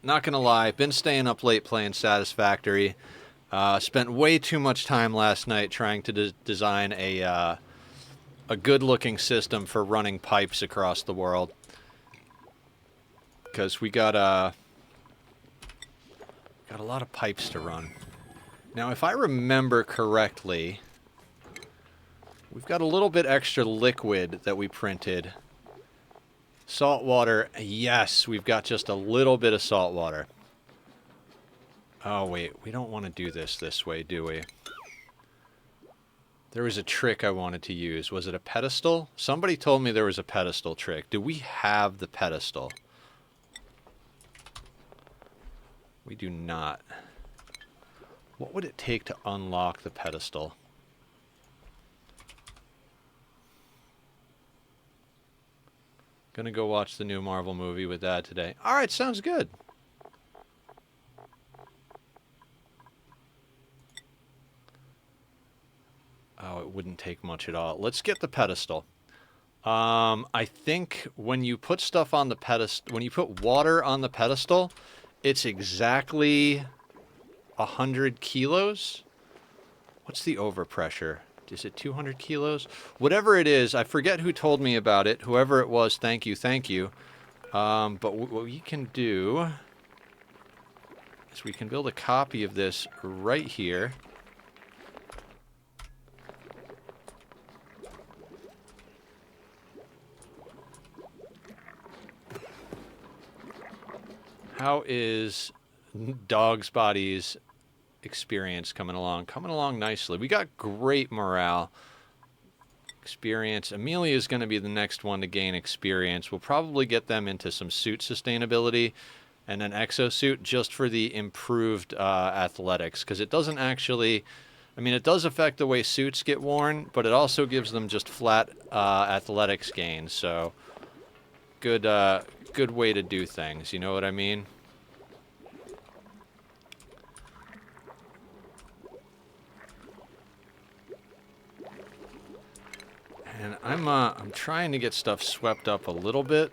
Not gonna lie, been staying up late playing Satisfactory. Spent way too much time last night trying to design a good-looking system for running pipes across the world. Because we got a lot of pipes to run. Now, if I remember correctly, we've got a little bit extra liquid that we printed. Salt water, yes, we've got just a little bit of salt water. Oh, wait, we don't want to do this way, do we? There was a trick I wanted to use. Was it a pedestal? Somebody told me there was a pedestal trick. Do we have the pedestal? We do not. What would it take to unlock the pedestal? Gonna go watch the new Marvel movie with Dad today. Alright, sounds good. Oh, it wouldn't take much at all. Let's get the pedestal. I think when you put stuff on the pedestal, when you put water on the pedestal, it's exactly 100 kilos. What's the overpressure? Is it 200 kilos? Whatever it is, I forget who told me about it. Whoever it was, thank you, thank you. But what we can do is we can build a copy of this right here. How is Dog's Body's experience coming along? Coming along nicely. We got great morale. Experience. Amelia is going to be the next one to gain experience. We'll probably get them into some suit sustainability and an exosuit just for the improved athletics, because it doesn't actually... I mean, it does affect the way suits get worn, but it also gives them just flat athletics gains, so good way to do things, you know what I mean? And I'm trying to get stuff swept up a little bit.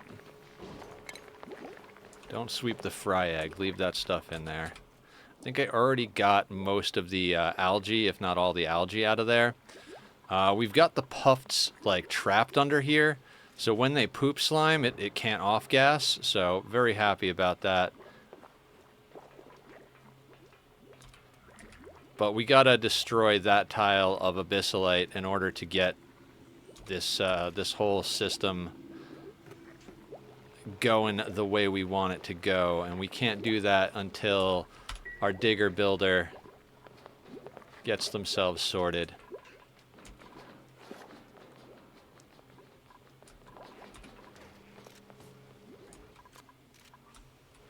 Don't sweep the fry egg, leave that stuff in there. I think I already got most of the algae, if not all the algae out of there. We've got the puffs like trapped under here, so when they poop slime, it can't off-gas, so very happy about that. But we gotta destroy that tile of abyssalite in order to get this this whole system going the way we want it to go, and we can't do that until our digger builder gets themselves sorted.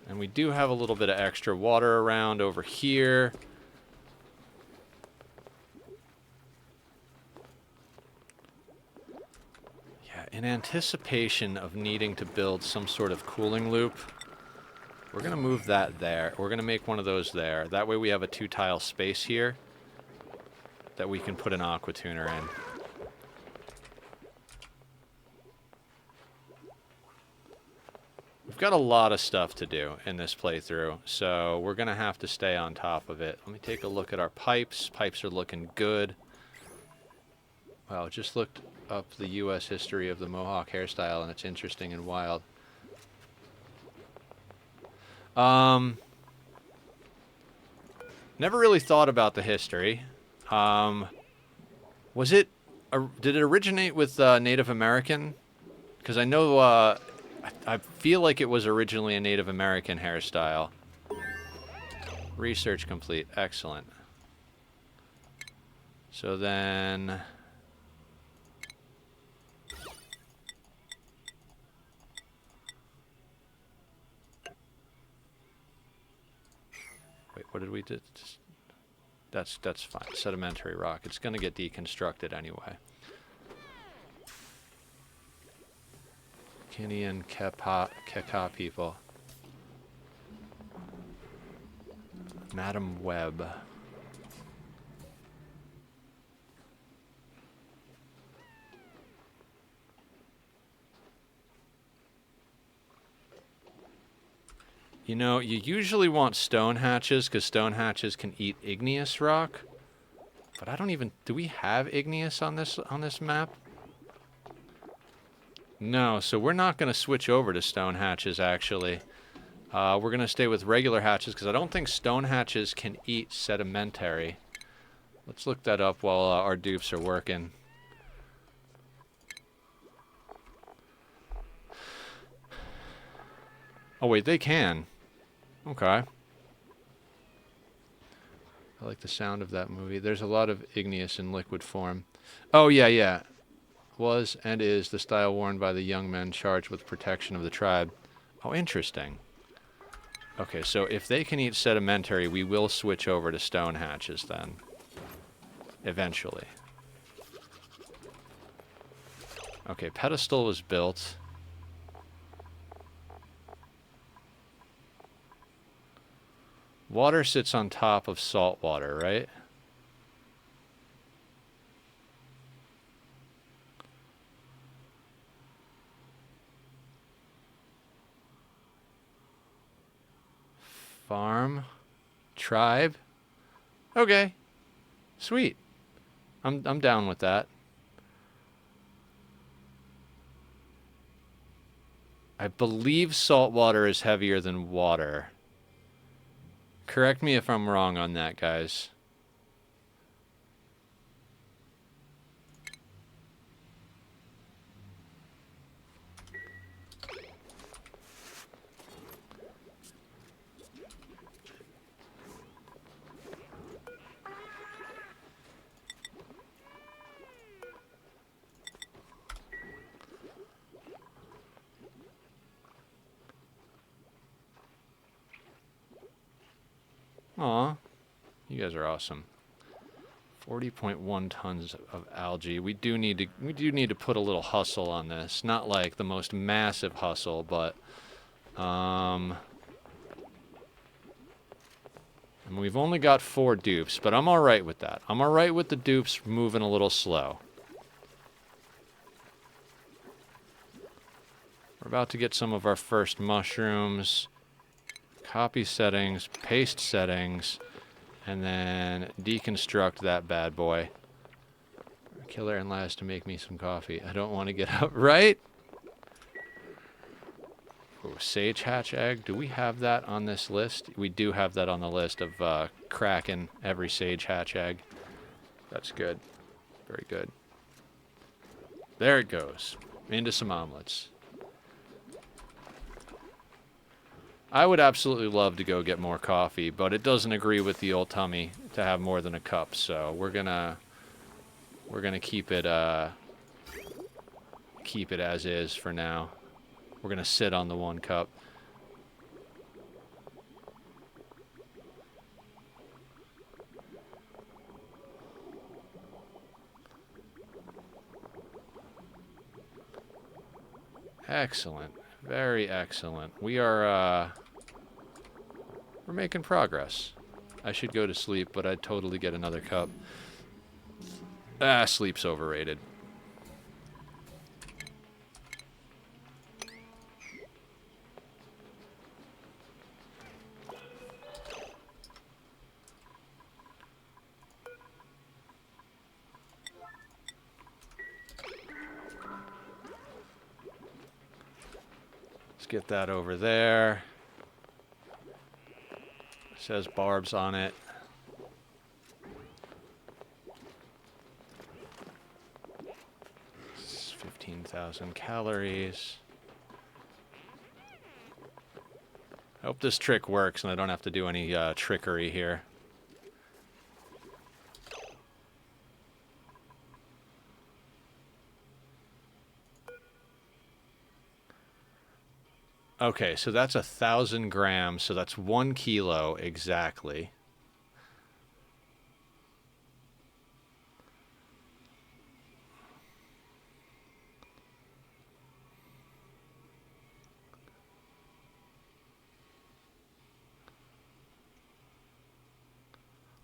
And we do have a little bit of extra water around over here. Yeah, in anticipation of needing to build some sort of cooling loop, we're going to move that there. We're going to make one of those there. That way we have a 2-tile space here that we can put an aqua tuner in. We've got a lot of stuff to do in this playthrough, so we're going to have to stay on top of it. Let me take a look at our pipes. Pipes are looking good. Wow, just looked up the U.S. history of the Mohawk hairstyle, and it's interesting and wild. Never really thought about the history. Was it... did it originate with Native American? Because I know... I feel like it was originally a Native American hairstyle. Research complete. Excellent. So then... Wait, what did we do? That's fine. Sedimentary rock. It's going to get deconstructed anyway. Kinian Keka people. Madam Webb. You know, you usually want stone hatches, because stone hatches can eat igneous rock. But I don't even... Do we have igneous on this map? No, so we're not going to switch over to stone hatches, actually. We're going to stay with regular hatches, because I don't think stone hatches can eat sedimentary. Let's look that up while our dupes are working. Oh, wait, they can. Okay. I like the sound of that movie. There's a lot of igneous in liquid form. Oh, yeah, yeah. Was and is the style worn by the young men charged with protection of the tribe. Oh, interesting. Okay, so if they can eat sedimentary, we will switch over to stone hatches then. Eventually. Okay, pedestal was built. Water sits on top of salt water, right? Farm. Tribe. Okay. Sweet. I'm down with that. I believe salt water is heavier than water. Correct me if I'm wrong on that, guys. Aw, you guys are awesome. 40.1 tons of algae. We do need to put a little hustle on this. Not like the most massive hustle, but and we've only got 4 dupes, but I'm all right with that. I'm all right with the dupes moving a little slow. We're about to get some of our first mushrooms. Copy settings, paste settings, and then deconstruct that bad boy. Killer and last to make me some coffee. I don't want to get out, right? Ooh, sage hatch egg. Do we have that on this list? We do have that on the list of cracking every sage hatch egg. That's good. Very good. There it goes. Into some omelets. I would absolutely love to go get more coffee, but it doesn't agree with the old tummy to have more than a cup, so we're gonna keep it as is for now. We're gonna sit on the 1 cup. Excellent. Very excellent. We are we're making progress. I should go to sleep, but I'd totally get another cup. Ah, sleep's overrated. Let's get that over there. It says barbs on it. It's 15,000 calories. I hope this trick works and I don't have to do any trickery here. Okay, so that's 1,000 grams, so that's 1 kilo exactly.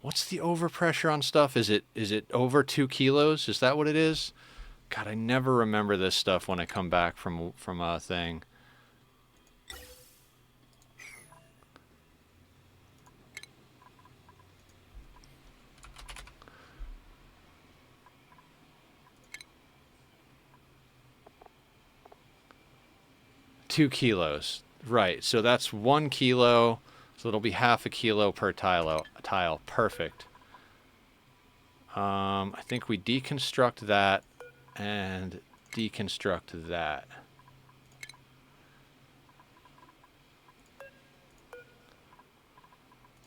What's the overpressure on stuff? Is it over 2 kilos? Is that what it is? God, I never remember this stuff when I come back from a thing. Two kilos. Right, so that's 1 kilo, so it'll be half a kilo per tile. Perfect. I think we deconstruct that and deconstruct that.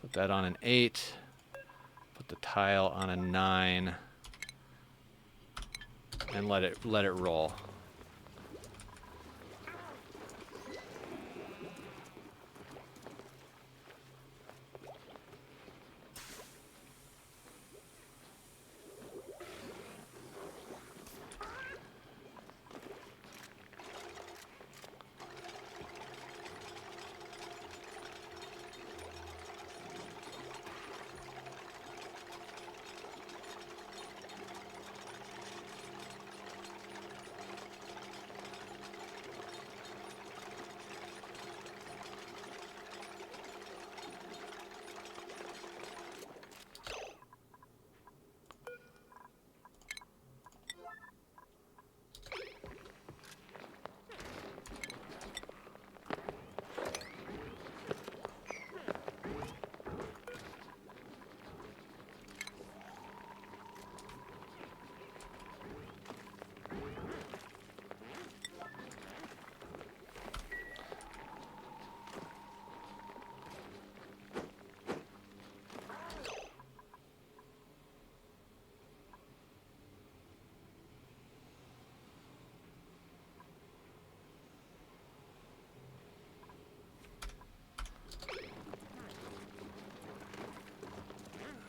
Put that on an 8. Put the tile on a 9 and let it roll.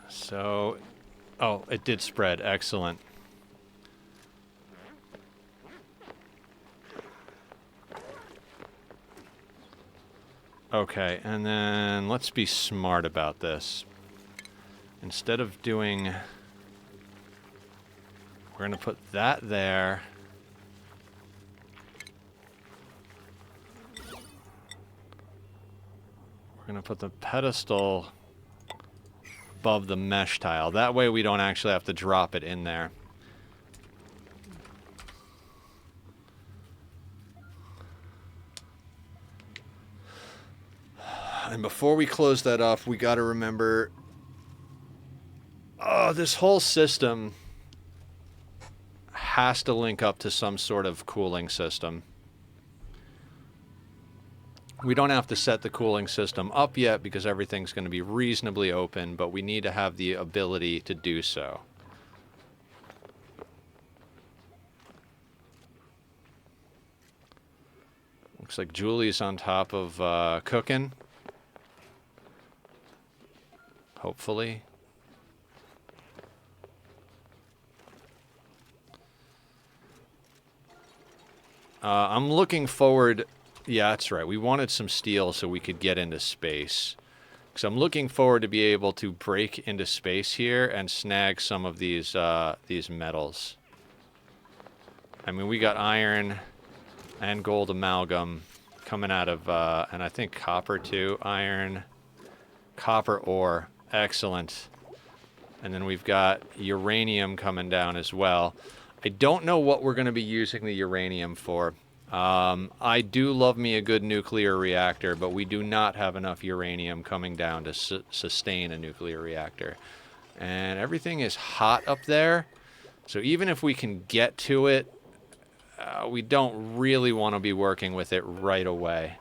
So, oh, it did spread. Excellent. Okay, and then let's be smart about this. Instead of doing... We're going to put that there. We're going to put the pedestal above the mesh tile. That way we don't actually have to drop it in there. And before we close that off, we got to remember, this whole system has to link up to some sort of cooling system. We don't have to set the cooling system up yet because everything's going to be reasonably open, but we need to have the ability to do so. Looks like Julie's on top of cooking. Hopefully. I'm looking forward... Yeah, that's right. We wanted some steel so we could get into space. So I'm looking forward to be able to break into space here and snag some of these metals. I mean, we got iron and gold amalgam coming out of, and I think copper too. Iron, copper ore. Excellent. And then we've got uranium coming down as well. I don't know what we're going to be using the uranium for. I do love me a good nuclear reactor, but we do not have enough uranium coming down to sustain a nuclear reactor. And everything is hot up there, so even if we can get to it, we don't really want to be working with it right away.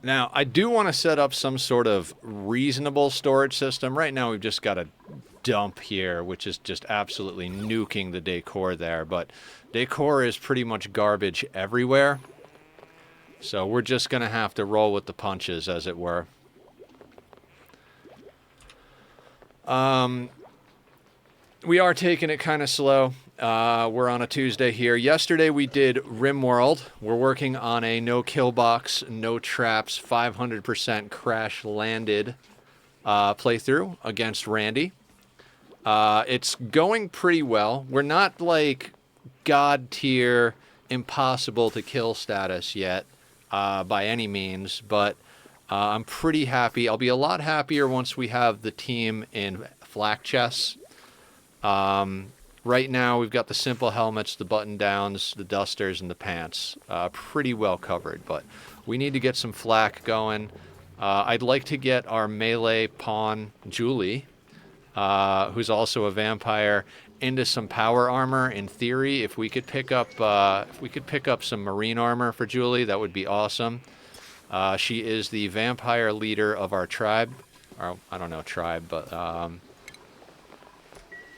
Now, I do want to set up some sort of reasonable storage system. Right now, we've just got a dump here, which is just absolutely nuking the decor there. But decor is pretty much garbage everywhere. So we're just going to have to roll with the punches, as it were. We are taking it kind of slow. We're on a Tuesday here. Yesterday we did RimWorld. We're working on a no-kill box, no traps, 500% crash landed playthrough against Randy. It's going pretty well. We're not like god tier, impossible to kill status yet by any means, but I'm pretty happy. I'll be a lot happier once we have the team in flak chests. Right now, we've got the simple helmets, the button downs, the dusters, and the pants. Pretty well covered, but we need to get some flak going. I'd like to get our melee pawn, Julie, who's also a vampire, into some power armor. In theory, if we could pick up some marine armor for Julie, that would be awesome. She is the vampire leader of our tribe, or I don't know tribe, but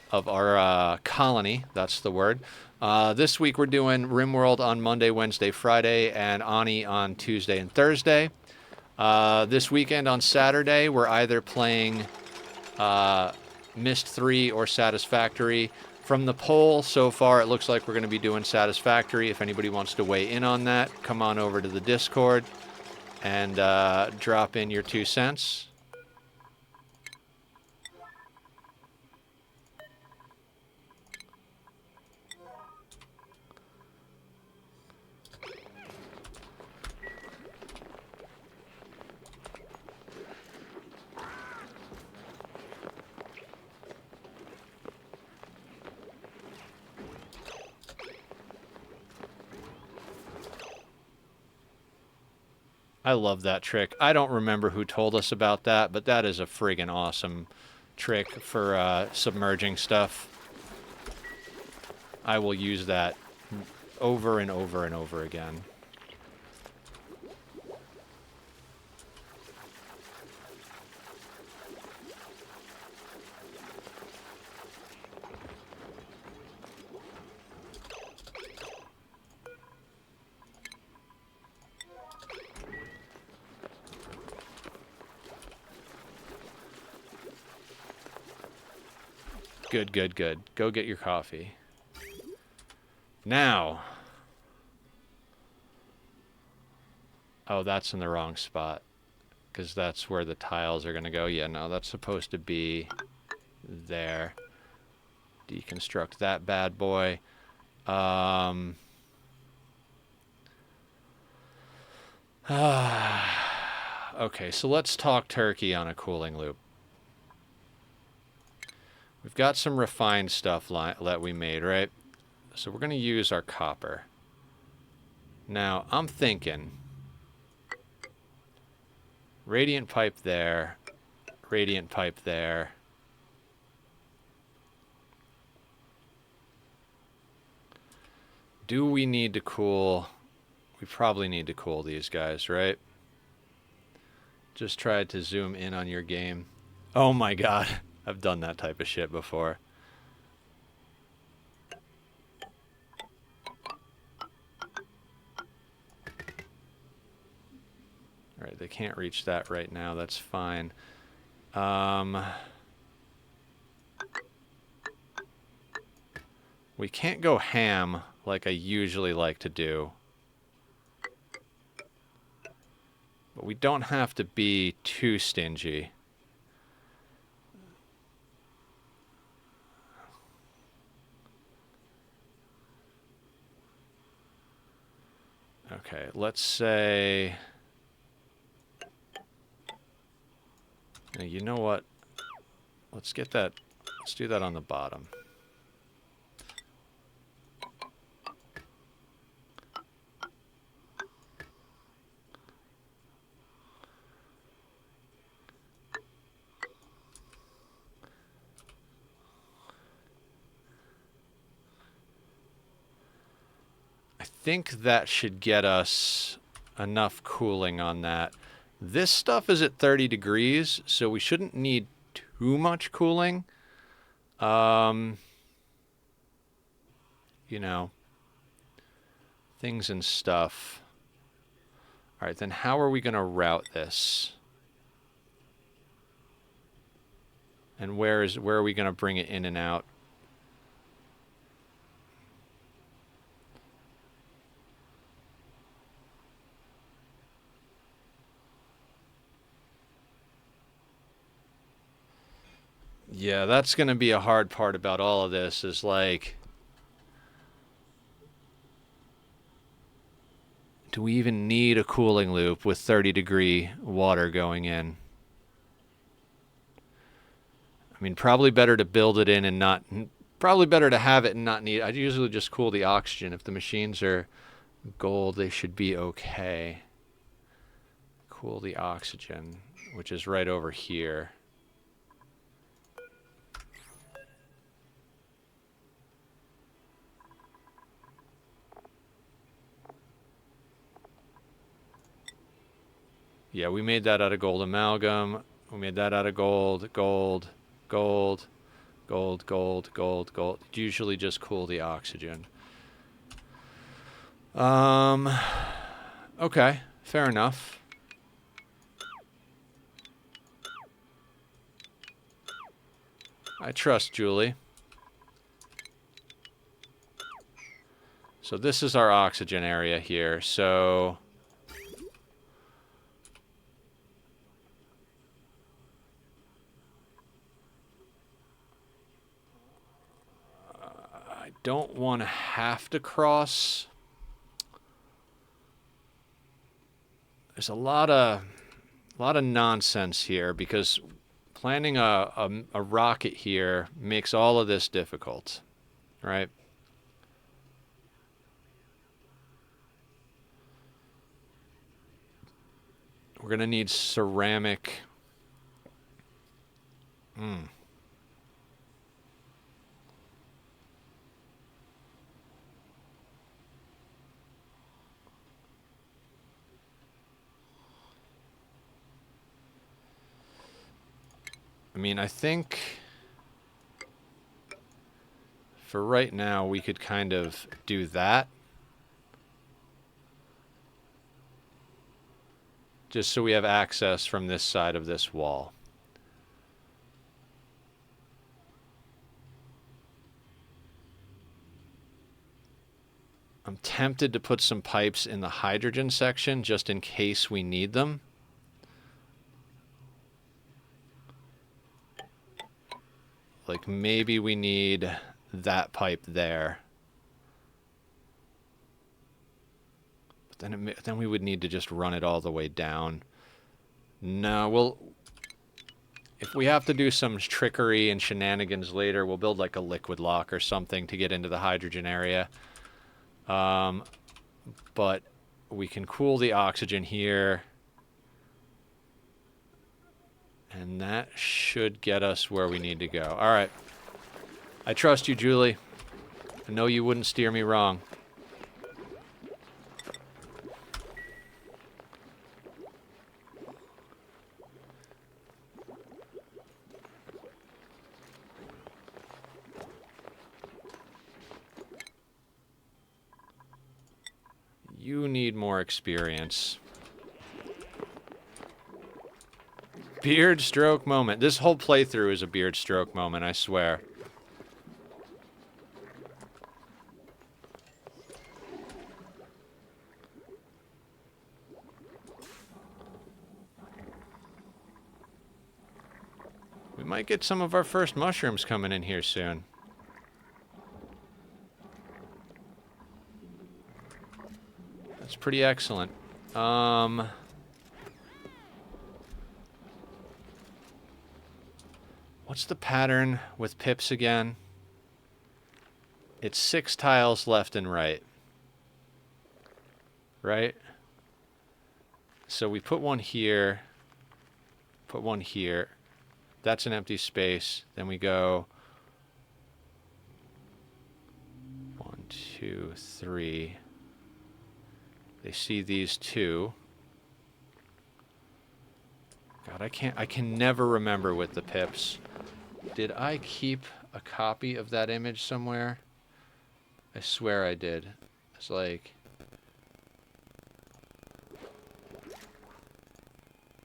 of our colony. That's the word. This week we're doing RimWorld on Monday, Wednesday, Friday, and Ani on Tuesday and Thursday. This weekend on Saturday we're either playing Myst 3 or Satisfactory. From the poll so far, it looks like we're going to be doing Satisfactory. If anybody wants to weigh in on that, come on over to the Discord and drop in your 2 cents. I love that trick. I don't remember who told us about that, but that is a friggin' awesome trick for submerging stuff. I will use that over and over and over again. Good, good, good. Go get your coffee. Now. Oh, that's in the wrong spot. Because that's where the tiles are going to go. Yeah, no, that's supposed to be there. Deconstruct that bad boy. Okay, so let's talk turkey on a cooling loop. We've got some refined stuff that we made, right? So we're going to use our copper. Now, I'm thinking radiant pipe there, radiant pipe there. Do we need to cool? We probably need to cool these guys, right? Just tried to zoom in on your game. Oh my god. I've done that type of shit before. Alright, they can't reach that right now. That's fine. We can't go ham like I usually like to do. But we don't have to be too stingy. Okay, let's say... You know what? Let's get that... Let's do that on the bottom. I think that should get us enough cooling on that. This stuff is at 30 degrees, so we shouldn't need too much cooling. You know, things and stuff. All right, then how are we going to route this? And where are we going to bring it in and out? Yeah, that's going to be a hard part about all of this is like, do we even need a cooling loop with 30-degree water going in? I mean, probably better to build it in and not Probably better to have it and not need. I usually just cool the oxygen. If the machines are gold, they should be okay. Cool the oxygen, which is right over here. Yeah, we made that out of gold amalgam. We made that out of gold, gold, gold, gold, gold, gold, gold. Usually just cool the oxygen. Okay, fair enough. I trust Julie. So this is our oxygen area here. So I don't want to have to cross. There's a lot of nonsense here because planning a rocket here makes all of this difficult, right? We're going to need ceramic. I mean, I think for right now we could kind of do that. Just so we have access from this side of this wall. I'm tempted to put some pipes in the hydrogen section just in case we need them. Like maybe we need that pipe there. But then we would need to just run it all the way down. No, if we have to do some trickery and shenanigans later, we'll build like a liquid lock or something to get into the hydrogen area. But we can cool the oxygen here. And that should get us where we need to go. All right. I trust you, Julie. I know you wouldn't steer me wrong. You need more experience. Beard stroke moment. This whole playthrough is a beard stroke moment, I swear. We might get some of our first mushrooms coming in here soon. That's pretty excellent. What's the pattern with pips again? It's 6 tiles left and right. Right? So we put one here. Put one here. That's an empty space. Then we go 1, 2, 3. They see these 2. God, I can never remember with the pips. Did I keep a copy of that image somewhere? I swear I did. It's like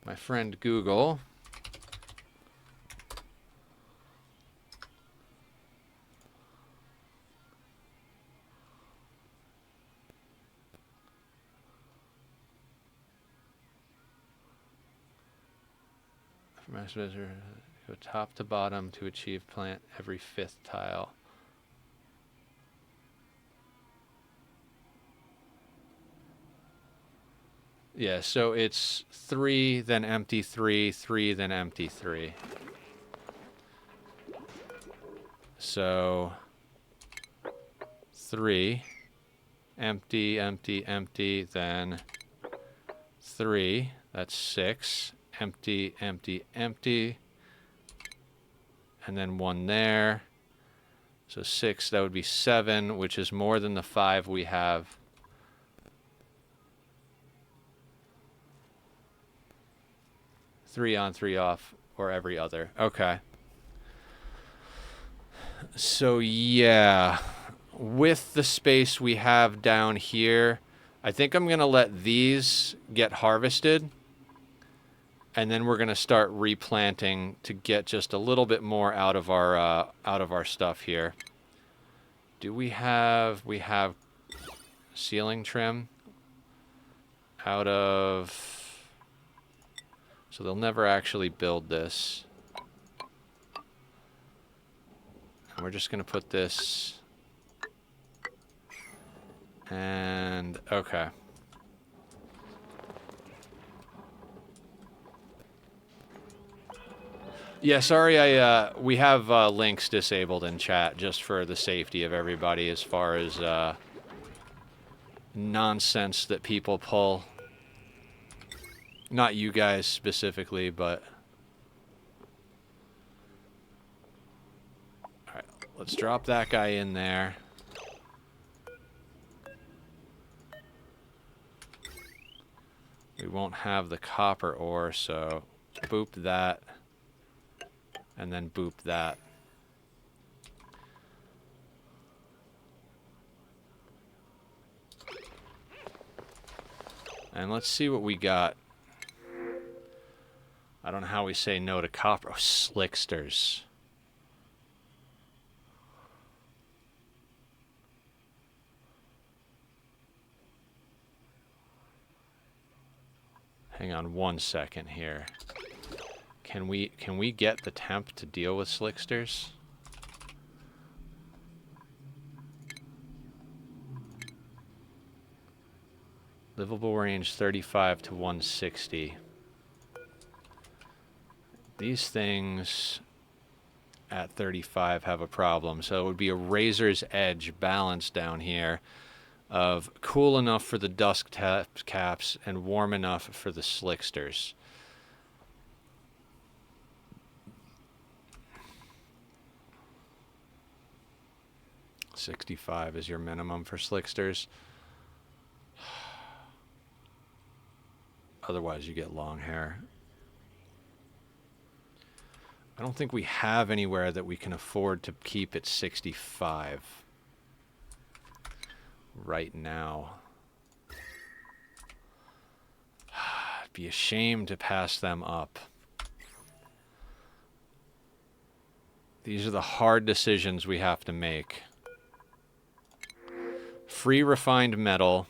my friend Google. Go top to bottom to achieve plant every 5th tile. Yeah, so it's 3, then empty 3, 3, then empty 3. So 3, empty, empty, empty, then 3, that's 6, empty, empty, empty, and then 1 there. So 6, that would be 7, which is more than the 5 we have. Three on, 3 off, or every other. Okay. So yeah, with the space we have down here, I think I'm gonna let these get harvested, and then we're gonna start replanting to get just a little bit more out of our stuff here. Do we have ceiling trim out of? So they'll never actually build this. And we're just going to put this. And, okay. Yeah, sorry, we have links disabled in chat just for the safety of everybody as far as nonsense that people pull. Not you guys specifically, but... Alright, let's drop that guy in there. We won't have the copper ore, so boop that. And then boop that. And let's see what we got. I don't know how we say no to copper. Oh, slicksters. Hang on 1 second here. Can we get the temp to deal with slicksters? Livable range 35 to 160. These things at 35 have a problem. So it would be a razor's edge balance down here of cool enough for the dusk caps and warm enough for the slicksters. $65 is your minimum for slicksters. Otherwise you get long hair. I don't think we have anywhere that we can afford to keep at 65 right now. It'd be a shame to pass them up. These are the hard decisions we have to make. Free refined metal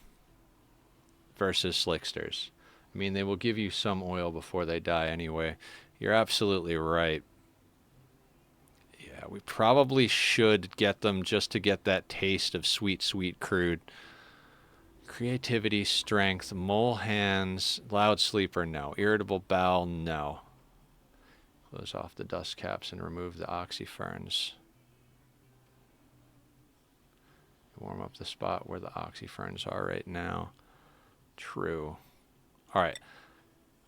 versus slicksters. I mean, they will give you some oil before they die anyway. You're absolutely right. Yeah, we probably should get them just to get that taste of sweet, sweet crude. Creativity, strength, mole hands, loud sleeper, no. Irritable bowel, no. Close off the dust caps and remove the oxyferns. Warm up the spot where the oxyferns are right now. True. All right.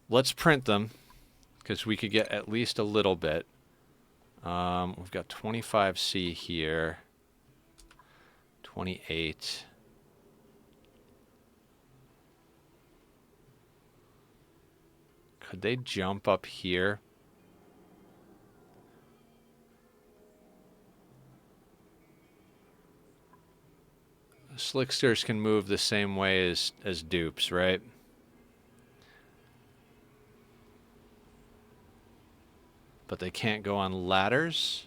Let's print them because we could get at least a little bit. We've got 25C here. 28. Could they jump up here? Slicksters can move the same way as dupes, right? But they can't go on ladders?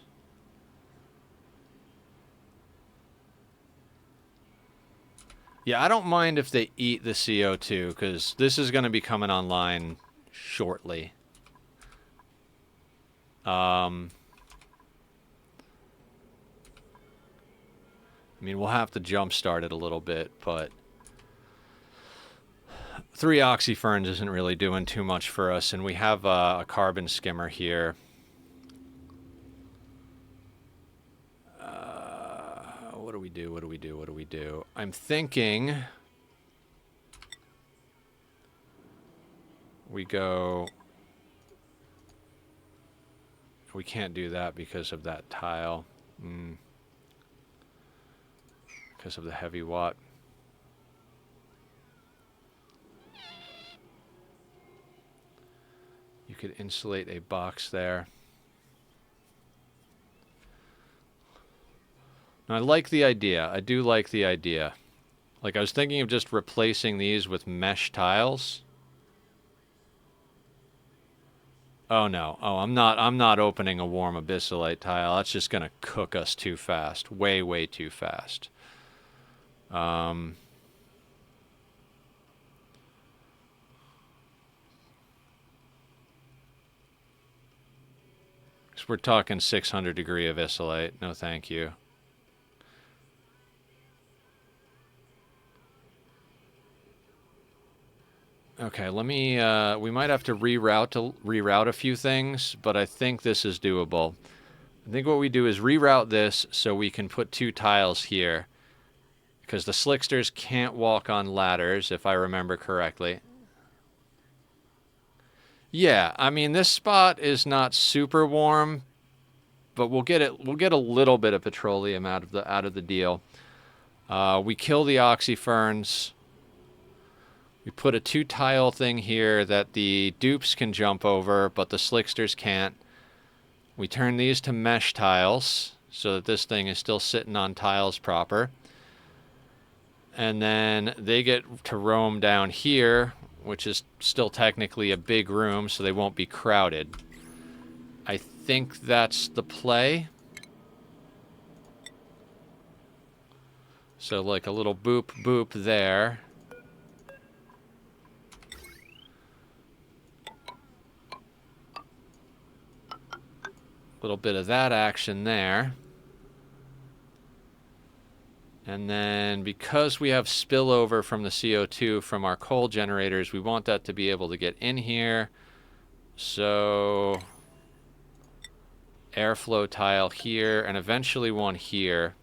Yeah, I don't mind if they eat the CO2, because this is going to be coming online shortly. I mean, we'll have to jumpstart it a little bit, but 3 oxyferns isn't really doing too much for us, and we have a carbon skimmer here. do we do? What do we do? What do we do? I'm thinking we go... We can't do that because of that tile. Because of the heavy watt. You could insulate a box there. Now, I like the idea. I do like the idea. Like, I was thinking of just replacing these with mesh tiles. Oh no. Oh, I'm not opening a warm abyssalite tile. That's just going to cook us too fast. Way, way too fast. So we're talking 600 degree abyssalite. No, thank you. Okay, let me, we might have to reroute a few things, but I think this is doable. I think what we do is reroute this so we can put 2 tiles here. Because the slicksters can't walk on ladders, if I remember correctly. Yeah, I mean, this spot is not super warm, but we'll get a little bit of petroleum out of the deal. We kill the oxyferns. We put a 2-tile thing here that the dupes can jump over, but the slicksters can't. We turn these to mesh tiles so that this thing is still sitting on tiles proper. And then they get to roam down here, which is still technically a big room, so they won't be crowded. I think that's the play. So like a little boop boop there. Little bit of that action there. And then because we have spillover from the CO2 from our coal generators, we want that to be able to get in here. So airflow tile here and eventually one here.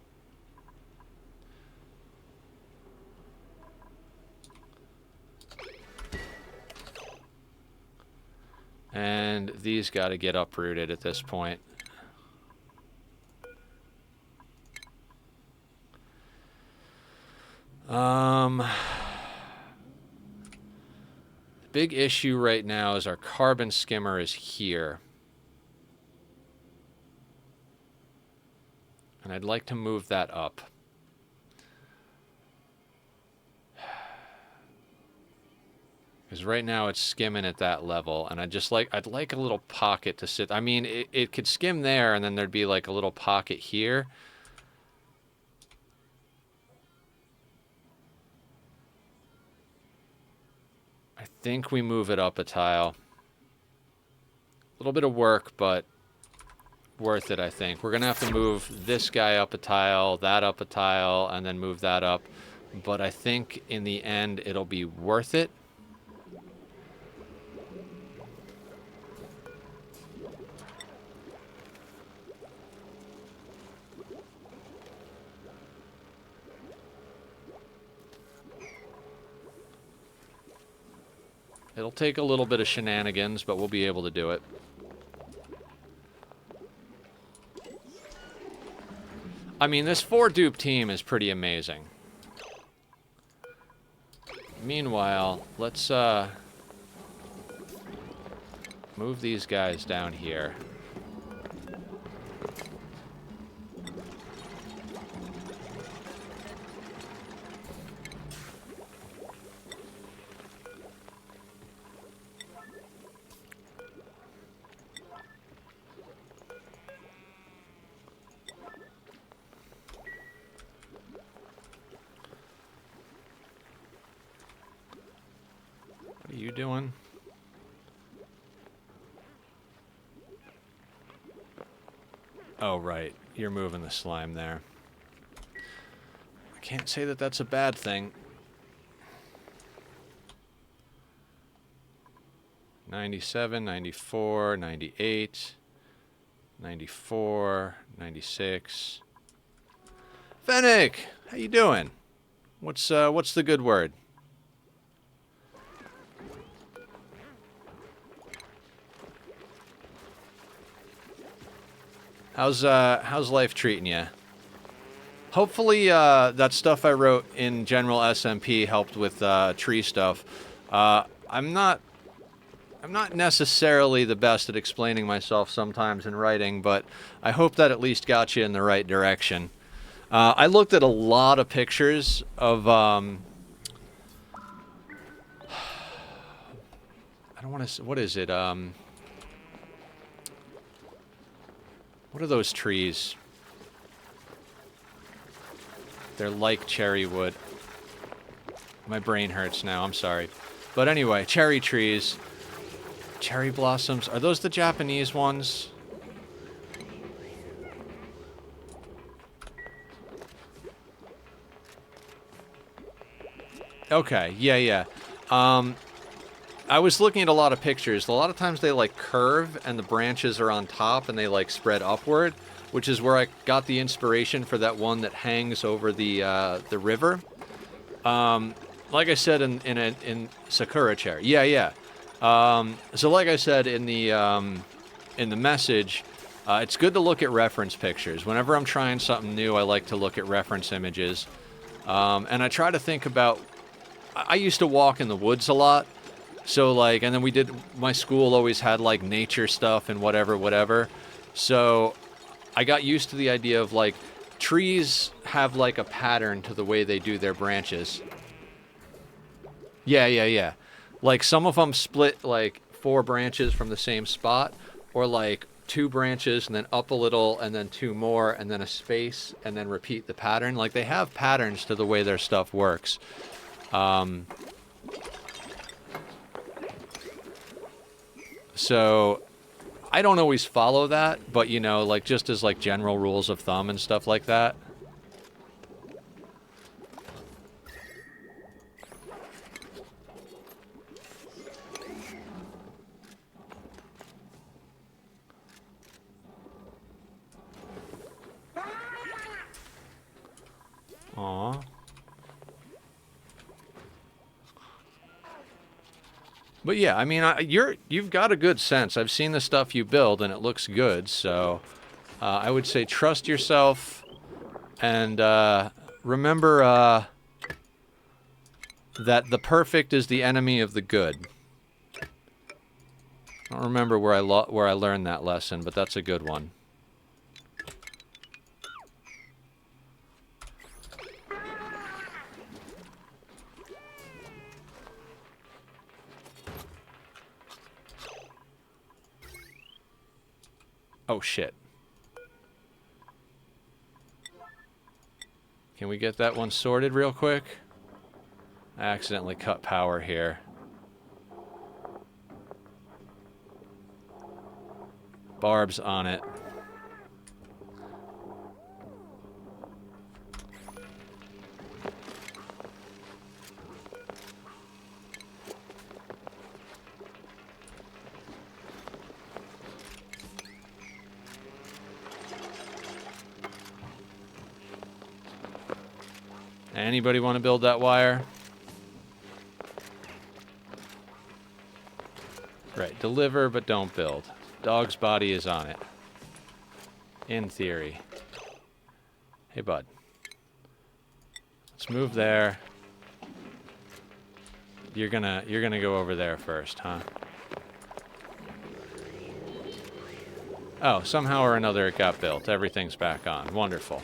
And these got to get uprooted at this point. The big issue right now is our carbon skimmer is here. And I'd like to move that up. Because right now it's skimming at that level, and I'd like a little pocket to sit. I mean, it could skim there, and then there'd be like a little pocket here. I think we move it up a tile. A little bit of work, but worth it, I think. We're gonna have to move this guy up a tile, that up a tile, and then move that up. But I think in the end, it'll be worth it. It'll take a little bit of shenanigans, but we'll be able to do it. I mean, this 4-dupe team is pretty amazing. Meanwhile, let's move these guys down here. What are you doing? Oh, right. You're moving the slime there. I can't say that that's a bad thing. 97, 94, 98, 94, 96. Fennec, how you doing? What's the good word? How's life treating you? Hopefully that stuff I wrote in general SMP helped with tree stuff. I'm not necessarily the best at explaining myself sometimes in writing, but I hope that at least got you in the right direction. I looked at a lot of pictures of I don't want to. What is it? What are those trees? They're like cherry wood. My brain hurts now, I'm sorry. But anyway, cherry trees. Cherry blossoms. Are those the Japanese ones? Okay, yeah. I was looking at a lot of pictures. A lot of times they like curve and the branches are on top and they like spread upward, which is where I got the inspiration for that one that hangs over the river. Like I said in Sakura Chair. Yeah. So like I said in the message, it's good to look at reference pictures. Whenever I'm trying something new, I like to look at reference images. And I try to think about... I used to walk in the woods a lot. So, like, and then my school always had, like, nature stuff and whatever. So, I got used to the idea of, like, trees have, like, a pattern to the way they do their branches. Yeah. Like, some of them split, like, 4 branches from the same spot, or, like, 2 branches and then up a little and then 2 more and then a space and then repeat the pattern. Like, they have patterns to the way their stuff works. So, I don't always follow that, but, you know, like, just as, like, general rules of thumb and stuff like that. Aww. But yeah, I mean, you've got a good sense. I've seen the stuff you build, and it looks good. So, I would say trust yourself, and remember that the perfect is the enemy of the good. I don't remember where I learned that lesson, but that's a good one. Oh, shit. Can we get that one sorted real quick? I accidentally cut power here. Barb's on it. Anybody want to build that wire? Right, deliver but don't build. Dog's body is on it. In theory. Hey, bud. Let's move there. You're gonna go over there first, huh? Oh, somehow or another it got built. Everything's back on. Wonderful.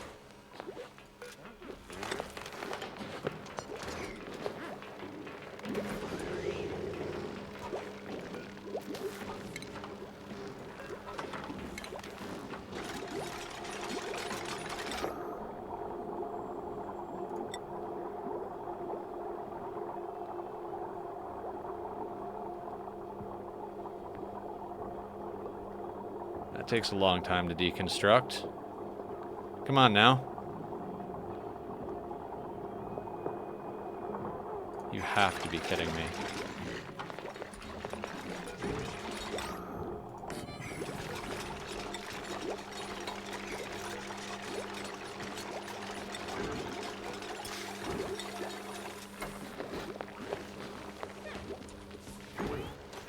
That takes a long time to deconstruct. Come on now. You have to be kidding me.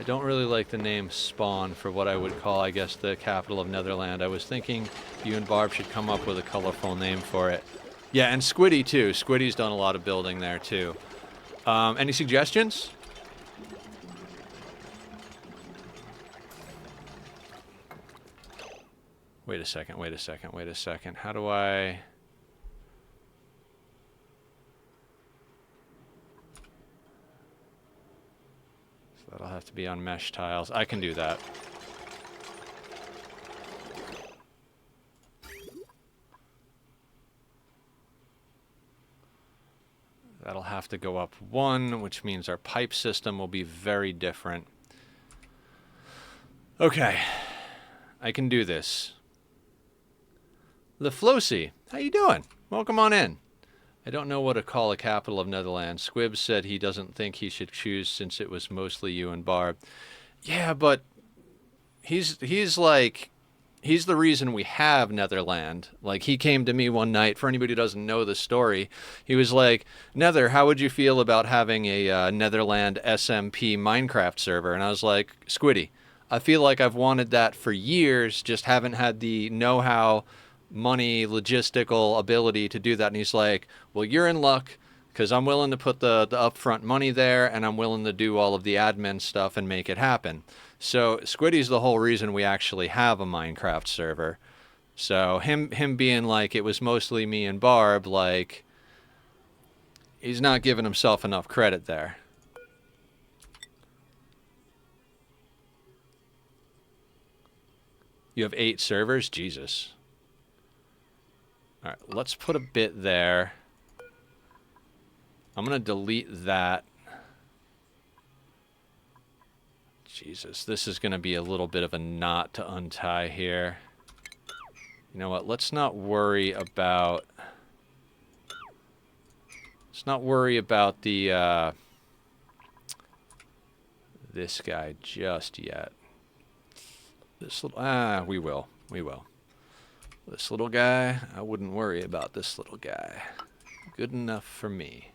I don't really like the name Spawn for what I would call, I guess, the capital of Netherland. I was thinking you and Barb should come up with a colorful name for it. Yeah, and Squiddy, too. Squiddy's done a lot of building there, too. Any suggestions? Wait a second, wait a second, wait a second. How do I... So that'll have to be on mesh tiles. I can do that. That'll have to go up 1, which means our pipe system will be very different. Okay. I can do this. LeFlosi, how you doing? Welcome on in. I don't know what to call a capital of Netherlands. Squibbs said he doesn't think he should choose since it was mostly you and Barb. Yeah, but he's like... He's the reason we have Netherland. Like, he came to me one night, for anybody who doesn't know the story, he was like, Nether, how would you feel about having a Netherland SMP Minecraft server? And I was like, Squiddy, I feel like I've wanted that for years, just haven't had the know-how, money, logistical ability to do that. And he's like, well, you're in luck, because I'm willing to put the upfront money there, and I'm willing to do all of the admin stuff and make it happen. So Squiddy's the whole reason we actually have a Minecraft server. So him being like, it was mostly me and Barb, like, he's not giving himself enough credit there. You have 8 servers? Jesus. All right, let's put a bit there. I'm going to delete that. Jesus, this is going to be a little bit of a knot to untie here. You know what? Let's not worry about... Let's not worry about the, this guy just yet. This little... we will. We will. This little guy, I wouldn't worry about this little guy. Good enough for me.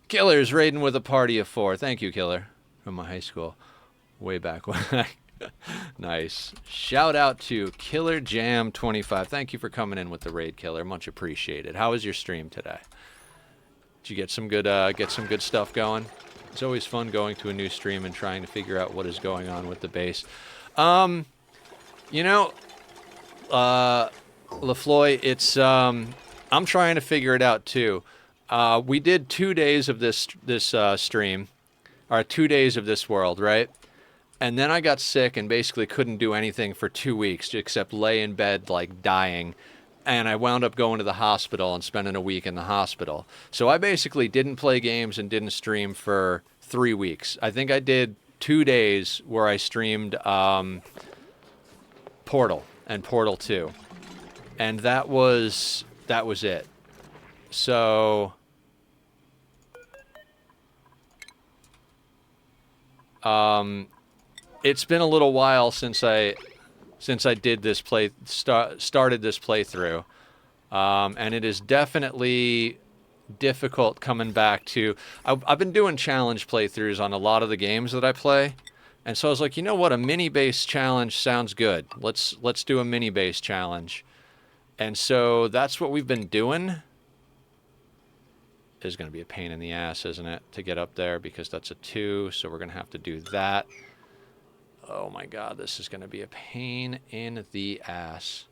Killer's raiding with a party of 4. Thank you, Killer. From my high school. Way back when. Nice. Shout out to Killer Jam 25. Thank you for coming in with the raid, Killer. Much appreciated. How was your stream today? Did you get some good stuff going? It's always fun going to a new stream and trying to figure out what is going on with the base. You know, LaFloy, it's I'm trying to figure it out too. We did 2 days of this stream, or 2 days of this world, right? And then I got sick and basically couldn't do anything for 2 weeks except lay in bed like dying. And I wound up going to the hospital and spending a week in the hospital. So I basically didn't play games and didn't stream for 3 weeks. I think I did 2 days where I streamed Portal and Portal 2. And that was it. So it's been a little while since I did this started this playthrough, and it is definitely difficult coming back to. I've been doing challenge playthroughs on a lot of the games that I play, and so I was like, you know what, a mini-base challenge sounds good. Let's do a mini-base challenge, and so that's what we've been doing. Is going to be a pain in the ass, isn't it, to get up there because that's a 2, so we're going to have to do that. Oh my god, this is going to be a pain in the ass.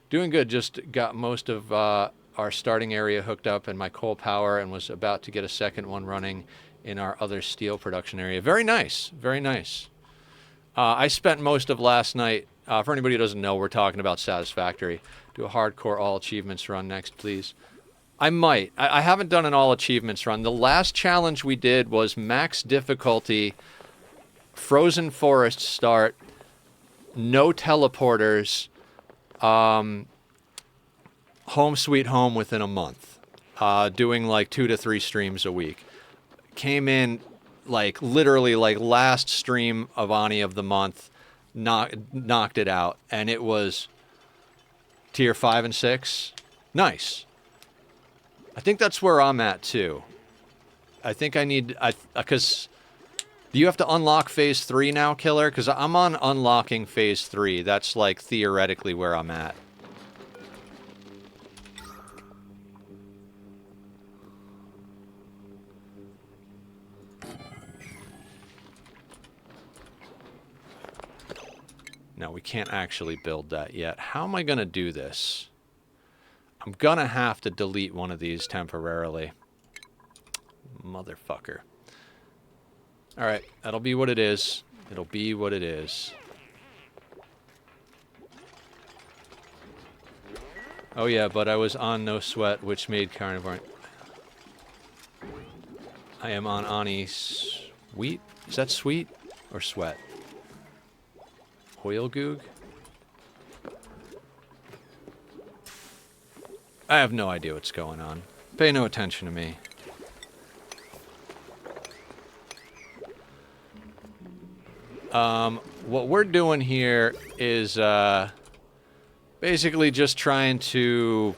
Doing good, just got most of our starting area hooked up and my coal power and was about to get a second one running in our other steel production area. Very nice, very nice. I spent most of last night, for anybody who doesn't know, we're talking about Satisfactory. Do a hardcore all achievements run next, please. I might. I haven't done an all achievements run. The last challenge we did was max difficulty, Frozen Forest start, no teleporters, home sweet home within a month, doing like 2 to 3 streams a week. Came in like literally like last stream of Ani of the month, knocked it out, and it was tier 5 and 6. Nice. I think that's where I'm at too. I think I need, because Do you have to unlock phase 3 now, Killer? Because I'm on unlocking phase 3. That's, like, theoretically where I'm at. No, we can't actually build that yet. How am I going to do this? I'm going to have to delete one of these temporarily. Motherfucker. Alright, that'll be what it is. It'll be what it is. Oh yeah, but I was on No Sweat, which made Carnivore. I am on Ani Sweet? Is that sweet or sweat? Oil goog? I have no idea what's going on. Pay no attention to me. What we're doing here is basically just trying to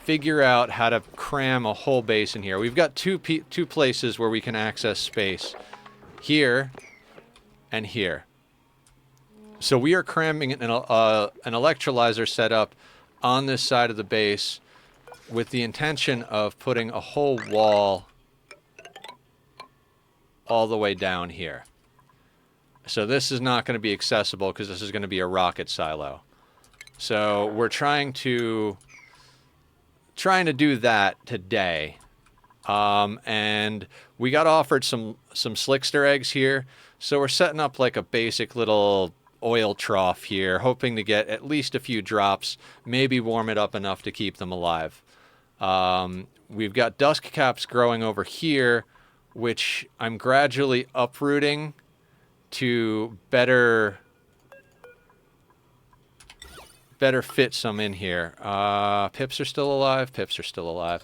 figure out how to cram a whole base in here. We've got two places where we can access space. Here and here. So we are cramming an electrolyzer setup on this side of the base with the intention of putting a whole wall all the way down here. So this is not going to be accessible because this is going to be a rocket silo. So we're trying to do that today. And we got offered some slickster eggs here. So we're setting up like a basic little oil trough here, hoping to get at least a few drops, maybe warm it up enough to keep them alive. We've got dusk caps growing over here, which I'm gradually uprooting to better fit some in here. Pips are still alive. Pips are still alive.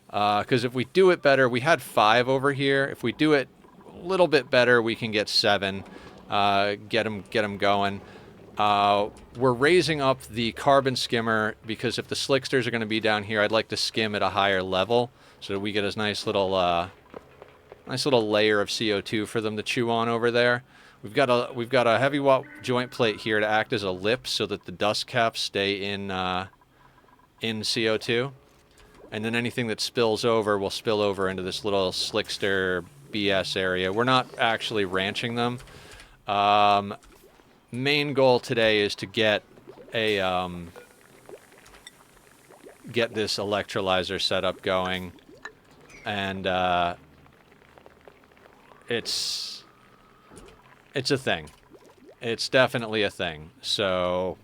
Because if we do it better, we had 5 over here. If we do it a little bit better, we can get 7. Get them going. We're raising up the carbon skimmer because if the slicksters are going to be down here, I'd like to skim at a higher level so that we get a nice little layer of CO2 for them to chew on over there. We've got a heavy watt joint plate here to act as a lip so that the dust caps stay in CO2, and then anything that spills over will spill over into this little slickster BS area. We're not actually ranching them. Main goal today is to get a get this electrolyzer setup going, and it's a thing. It's definitely a thing. So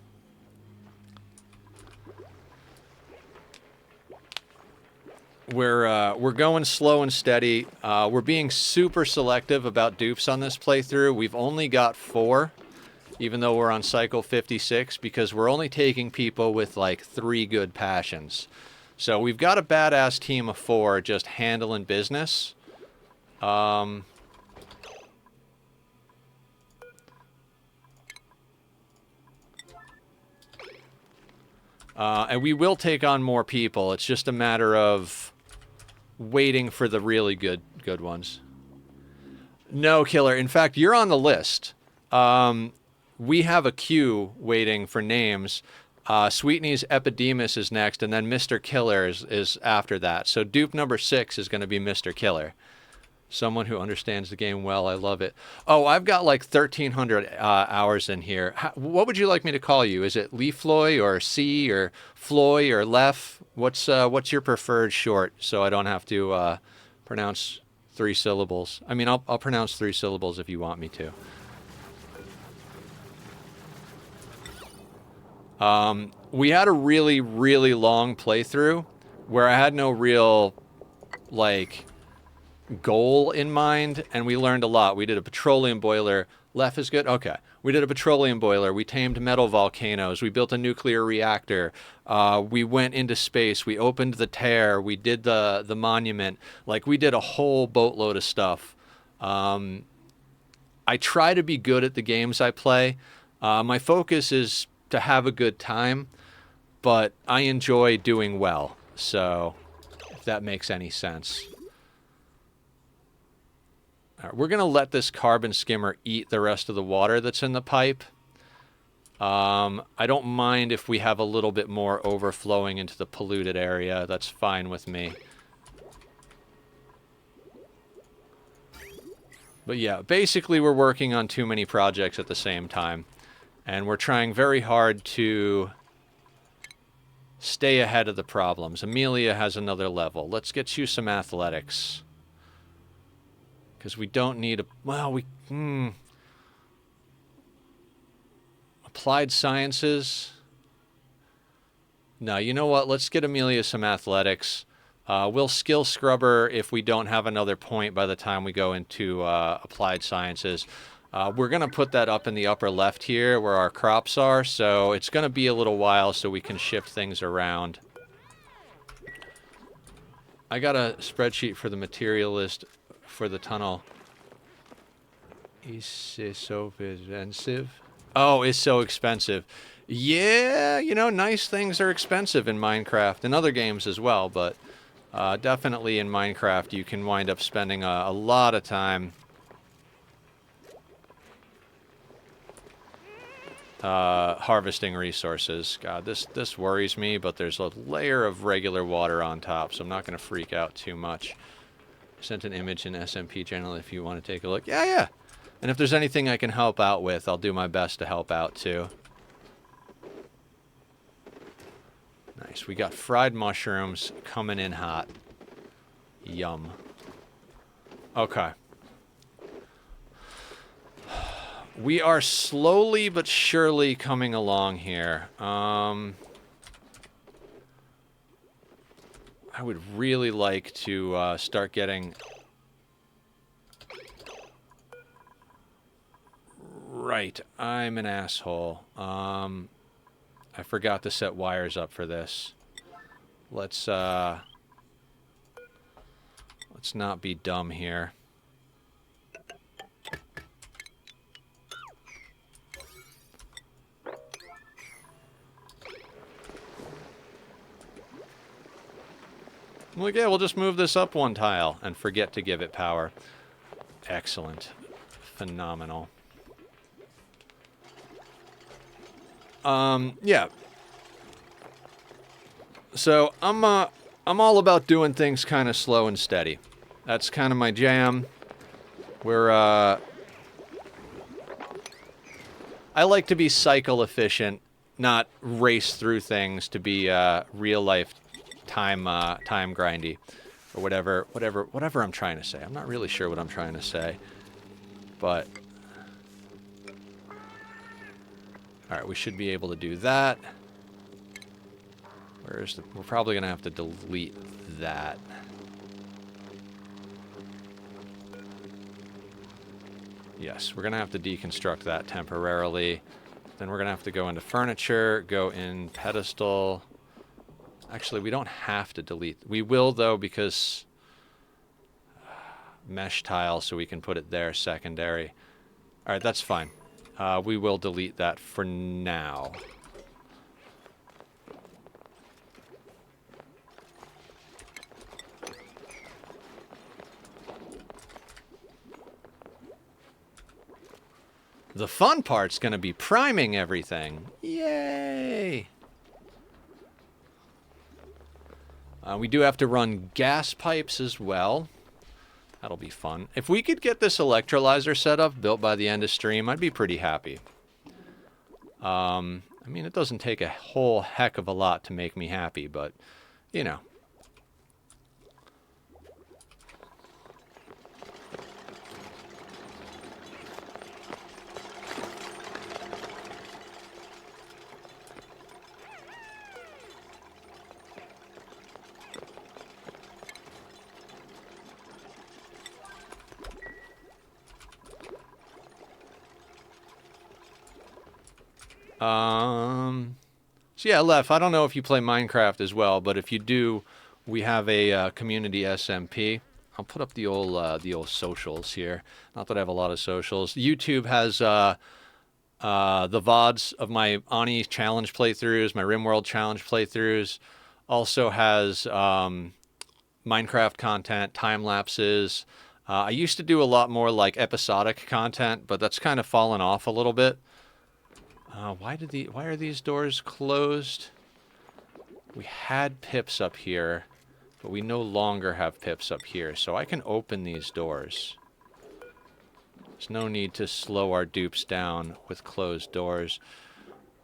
we're going slow and steady. We're being super selective about dupes on this playthrough. We've only got 4, even though we're on cycle 56, because we're only taking people with like 3 good passions. So we've got a badass team of 4 just handling business. And we will take on more people. It's just a matter of waiting for the really good ones. No, Killer. In fact, you're on the list. We have a queue waiting for names. Sweetney's Epidemus is next, and then Mr. Killer is after that. So dupe number 6 is going to be Mr. Killer. Someone who understands the game well. I love it. Oh, I've got like 1,300 hours in here. What would you like me to call you? Is it Leafloy or C or Floy or Lef? What's your preferred short so I don't have to pronounce 3 syllables? I mean, I'll pronounce 3 syllables if you want me to. We had a really, really long playthrough where I had no real, like, goal in mind, and we learned a lot. We did a petroleum boiler. Left is good? Okay. We did a petroleum boiler. We tamed metal volcanoes. We built a nuclear reactor. We went into space. We opened the tear. We did the monument. Like, we did a whole boatload of stuff. I try to be good at the games I play. My focus is to have a good time, but I enjoy doing well. So, if that makes any sense. All right, we're going to let this carbon skimmer eat the rest of the water that's in the pipe. I don't mind if we have a little bit more overflowing into the polluted area. That's fine with me. But yeah, basically we're working on too many projects at the same time. And we're trying very hard to stay ahead of the problems. Amelia has another level. Let's get you some athletics. Because we don't need a... Well, we... Applied sciences. No, you know what? Let's get Amelia some athletics. We'll skill scrubber if we don't have another point by the time we go into applied sciences. We're going to put that up in the upper left here where our crops are, so it's going to be a little while so we can shift things around. I got a spreadsheet for the material list for the tunnel. Is so expensive? Oh, it's so expensive. Yeah, you know, nice things are expensive in Minecraft and other games as well, but definitely in Minecraft you can wind up spending a lot of time harvesting resources. God, this worries me, but there's a layer of regular water on top, so I'm not going to freak out too much. Sent an image in SMP channel if you want to take a look. Yeah. And if there's anything I can help out with, I'll do my best to help out too. Nice. We got fried mushrooms coming in hot. Yum. Okay. We are slowly but surely coming along here. I would really like to start getting... Right, I'm an asshole. I forgot to set wires up for this. Let's not be dumb here. Well, yeah, we'll just move this up one tile and forget to give it power. Excellent. Phenomenal. Yeah. So I'm all about doing things kind of slow and steady. That's kind of my jam. I like to be cycle efficient, not race through things to be real life time grindy or whatever I'm trying to say. I'm not really sure what I'm trying to say, but. Alright, we should be able to do that. We're probably going to have to delete that. Yes, we're going to have to deconstruct that temporarily. Then we're going to have to go into furniture, go in pedestal. Actually, we don't have to delete. We will, though, because mesh tile, so we can put it there secondary. Alright, that's fine. We will delete that for now. The fun part's going to be priming everything. Yay! We do have to run gas pipes as well. That'll be fun. If we could get this electrolyzer set up, built by the end of stream, I'd be pretty happy. I mean, it doesn't take a whole heck of a lot to make me happy, but, you know. So yeah, Lef, I don't know if you play Minecraft as well, but if you do, we have a community SMP. I'll put up the old socials here. Not that I have a lot of socials. YouTube has the VODs of my Ani challenge playthroughs, my RimWorld challenge playthroughs. Also has Minecraft content, time lapses, I used to do a lot more like episodic content, but that's kind of fallen off a little bit. Why are these doors closed? We had pips up here, but we no longer have pips up here, so I can open these doors. There's no need to slow our dupes down with closed doors.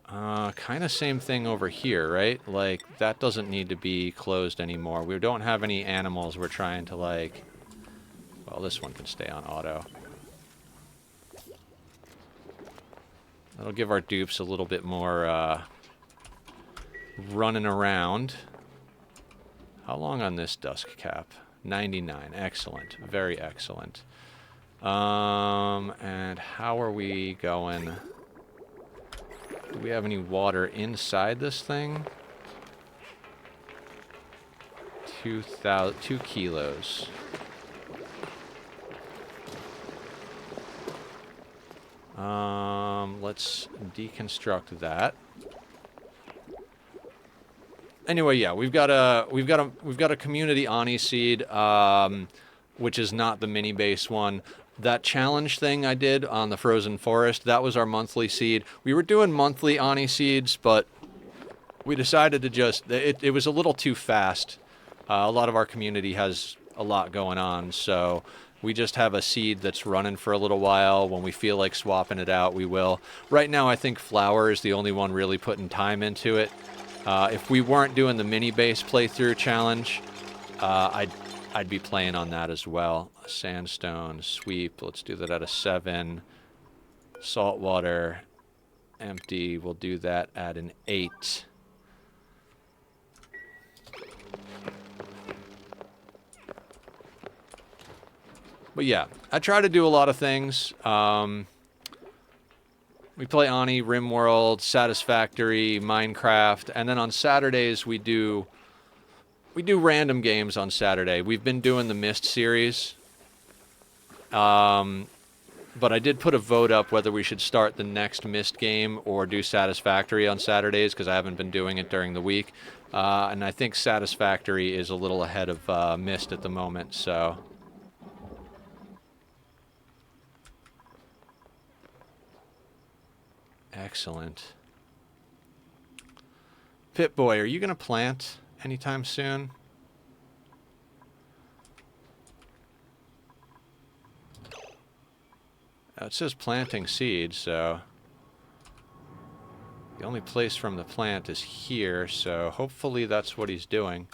Kind of same thing over here, right? Like, that doesn't need to be closed anymore. We don't have any animals we're trying to, like... Well, this one can stay on auto. That'll give our dupes a little bit more, running around. How long on this dusk cap? 99. Excellent. Very excellent. And how are we going? Do we have any water inside this thing? 2 kilos. Let's deconstruct that. Anyway, yeah, we've got a community Ani seed, which is not the MINIBASE one. That challenge thing I did on the Frozen Forest, that was our monthly seed. We were doing monthly Ani seeds, but we decided to just... It was a little too fast. A lot of our community has a lot going on, so we just have a seed that's running for a little while. When we feel like swapping it out, we will. Right now, I think Flower is the only one really putting time into it. If we weren't doing the MINIBASE playthrough challenge, I'd be playing on that as well. Sandstone, sweep, let's do that at a 7. Saltwater, empty, we'll do that at an 8. But yeah, I try to do a lot of things. We play Ani, RimWorld, Satisfactory, Minecraft, and then on Saturdays we do random games on Saturday. We've been doing the Myst series. But I did put a vote up whether we should start the next Myst game or do Satisfactory on Saturdays, because I haven't been doing it during the week. And I think Satisfactory is a little ahead of Myst at the moment, so... Excellent. Pip-Boy, are you going to plant anytime soon? It says planting seed, so... The only place from the plant is here, so hopefully that's what he's doing.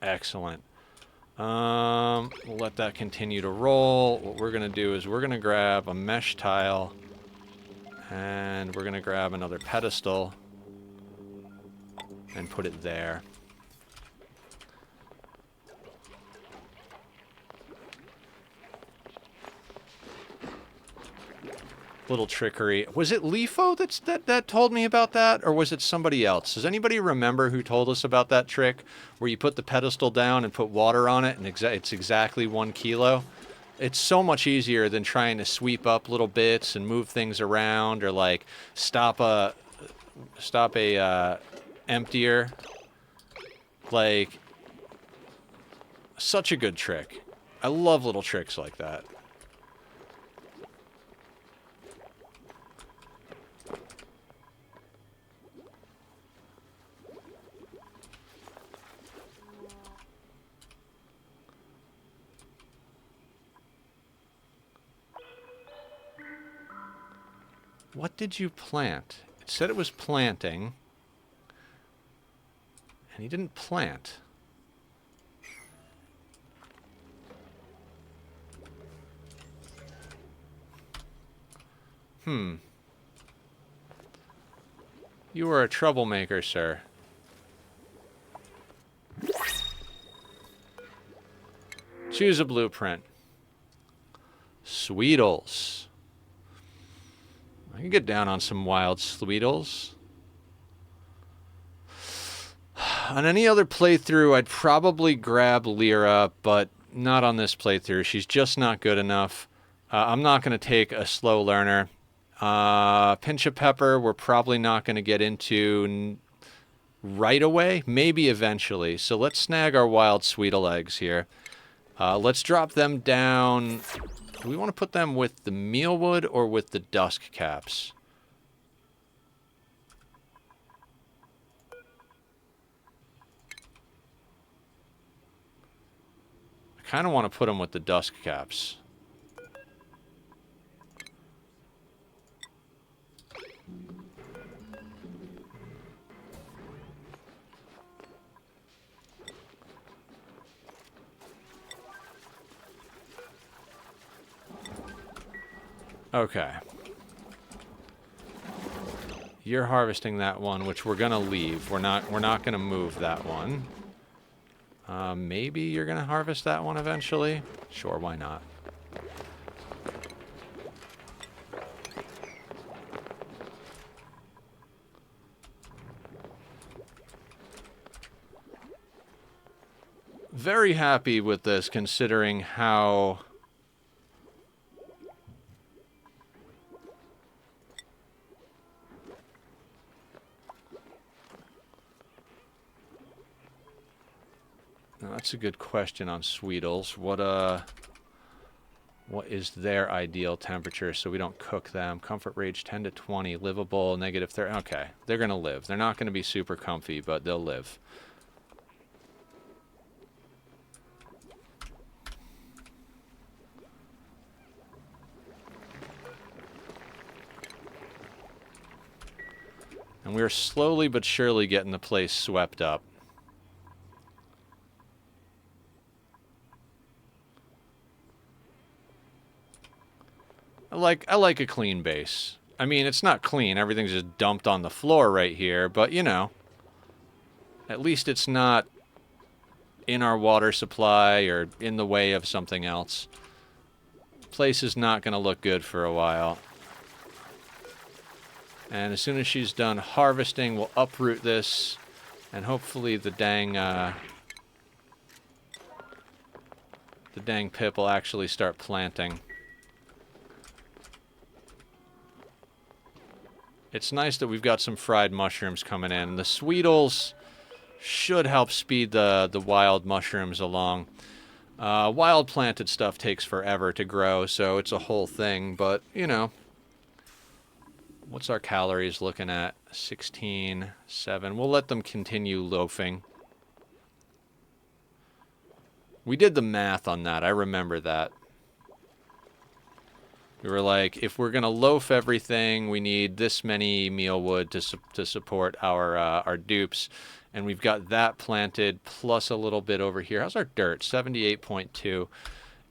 Excellent. We'll let that continue to roll. What we're going to do is we're going to grab a mesh tile, and we're going to grab another pedestal and put it there. Little trickery. Was it Lifo that told me about that, or was it somebody else? Does anybody remember who told us about that trick where you put the pedestal down and put water on it and it's exactly 1 kilo? It's so much easier than trying to sweep up little bits and move things around, or like stop a emptier. Like, such a good trick. I love little tricks like that. What did you plant? It said it was planting, and he didn't plant. You are a troublemaker, sir. Choose a blueprint. Sweetles. I can get down on some wild Sweetles. On any other playthrough, I'd probably grab Lyra, but Not on this playthrough. She's just not good enough. I'm not going to take a slow learner. Pinch of pepper, we're probably not going to get into right away. Maybe eventually. So let's snag our wild sweetle eggs here. Let's drop them down. Do we want to put them with the mealwood or with the dusk caps? I kind of want to put them with the dusk caps. Okay. You're harvesting that one, which we're gonna leave. We're not gonna move that one. Maybe you're gonna harvest that one eventually? Sure, why not? Very happy with this, considering how... Now, that's a good question on Sweetles. What is their ideal temperature so we don't cook them? Comfort range 10 to 20, livable, negative 30. Okay, they're going to live. They're not going to be super comfy, but they'll live. And we're slowly but surely getting the place swept up. I like a clean base. I mean, it's not clean. Everything's just dumped on the floor right here, but you know, at least it's not in our water supply or in the way of something else. Place is not going to look good for a while. And as soon as she's done harvesting, we'll uproot this, and hopefully the dang pip will actually start planting. It's nice that we've got some fried mushrooms coming in. The Sweetles should help speed the wild mushrooms along. Wild planted stuff takes forever to grow, so it's a whole thing, but, you know. What's our calories looking at? 16.7. We'll let them continue loafing. We did the math on that. I remember that. We were like, if we're going to loaf everything, we need this many mealwood to support our dupes. And we've got that planted plus a little bit over here. How's our dirt? 78.2.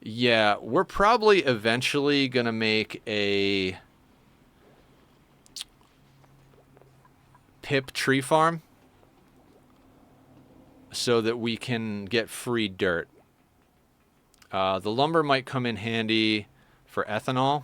Yeah, we're probably eventually going to make a pip tree farm so that we can get free dirt. The lumber might come in handy for ethanol.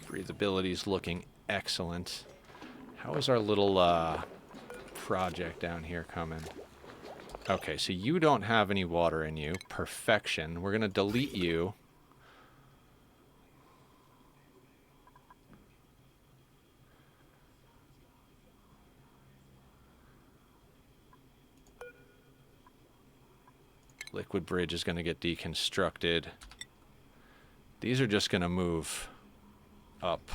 Breathability is looking excellent. How is our little project down here coming? Okay, so you don't have any water in you. Perfection. We're going to delete you. Liquid bridge is going to get deconstructed. These are just going to move up.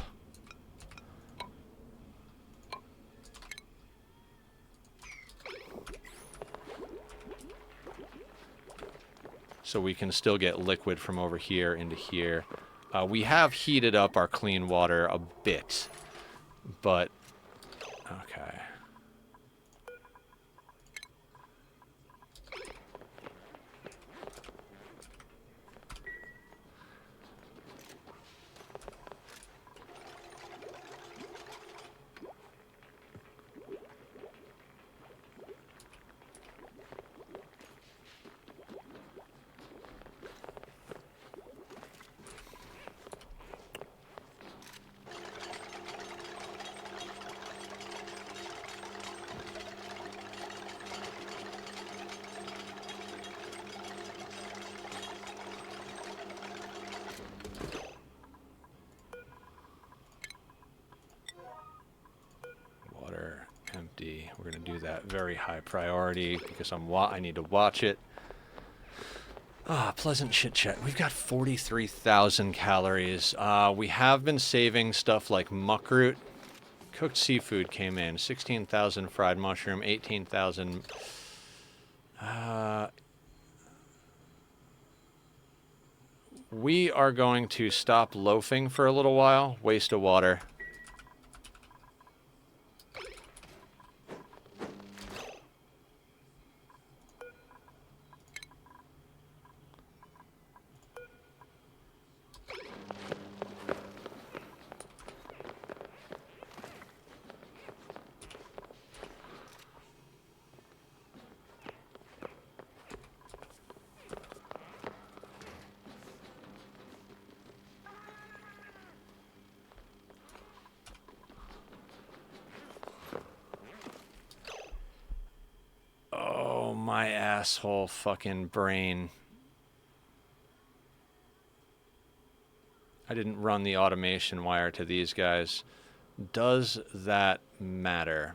So we can still get liquid from over here into here. We have heated up our clean water a bit, but okay. that. Very high priority because I need to watch it. Ah, pleasant chit chat. We've got 43,000 calories. We have been saving stuff like muckroot. Cooked seafood came in. 16,000 fried mushroom, 18,000. We are going to stop loafing for a little while. Waste of water. My asshole fucking brain. I didn't run the automation wire to these guys. Does that matter?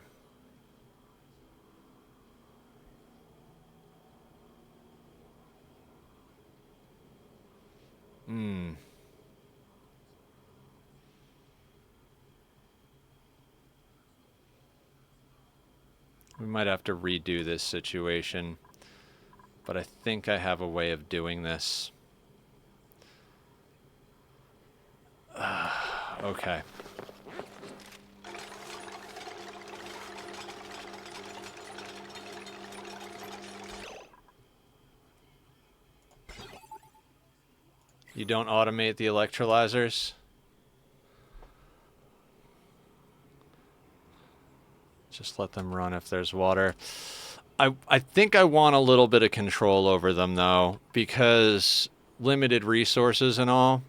We might have to redo this situation, but I think I have a way of doing this. Okay. You don't automate the electrolyzers? Just let them run if there's water. I think I want a little bit of control over them, though, because limited resources and all.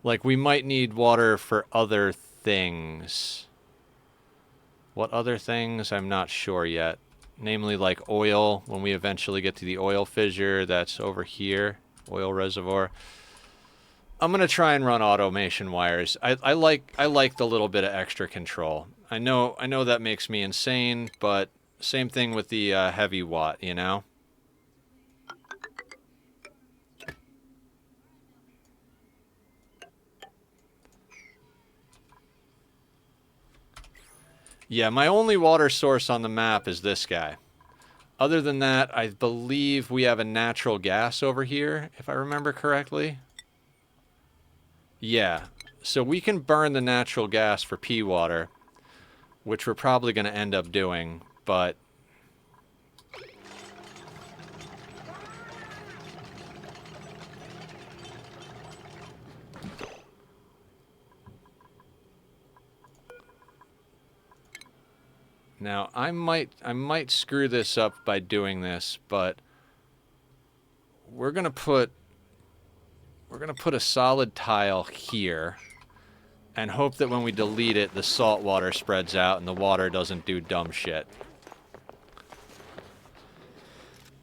Like, we might need water for other things. What other things? I'm not sure yet. Namely, like oil, when we eventually get to the oil fissure that's over here. Oil reservoir. I'm gonna try and run automation wires. I like the little bit of extra control. I know that makes me insane, but same thing with the heavy watt, you know? Yeah, my only water source on the map is this guy. Other than that, I believe we have a natural gas over here, if I remember correctly. Yeah, so we can burn the natural gas for pea water, which we're probably going to end up doing, but... Now, I might screw this up by doing this, but we're going to put a solid tile here and hope that when we delete it, the salt water spreads out and the water doesn't do dumb shit.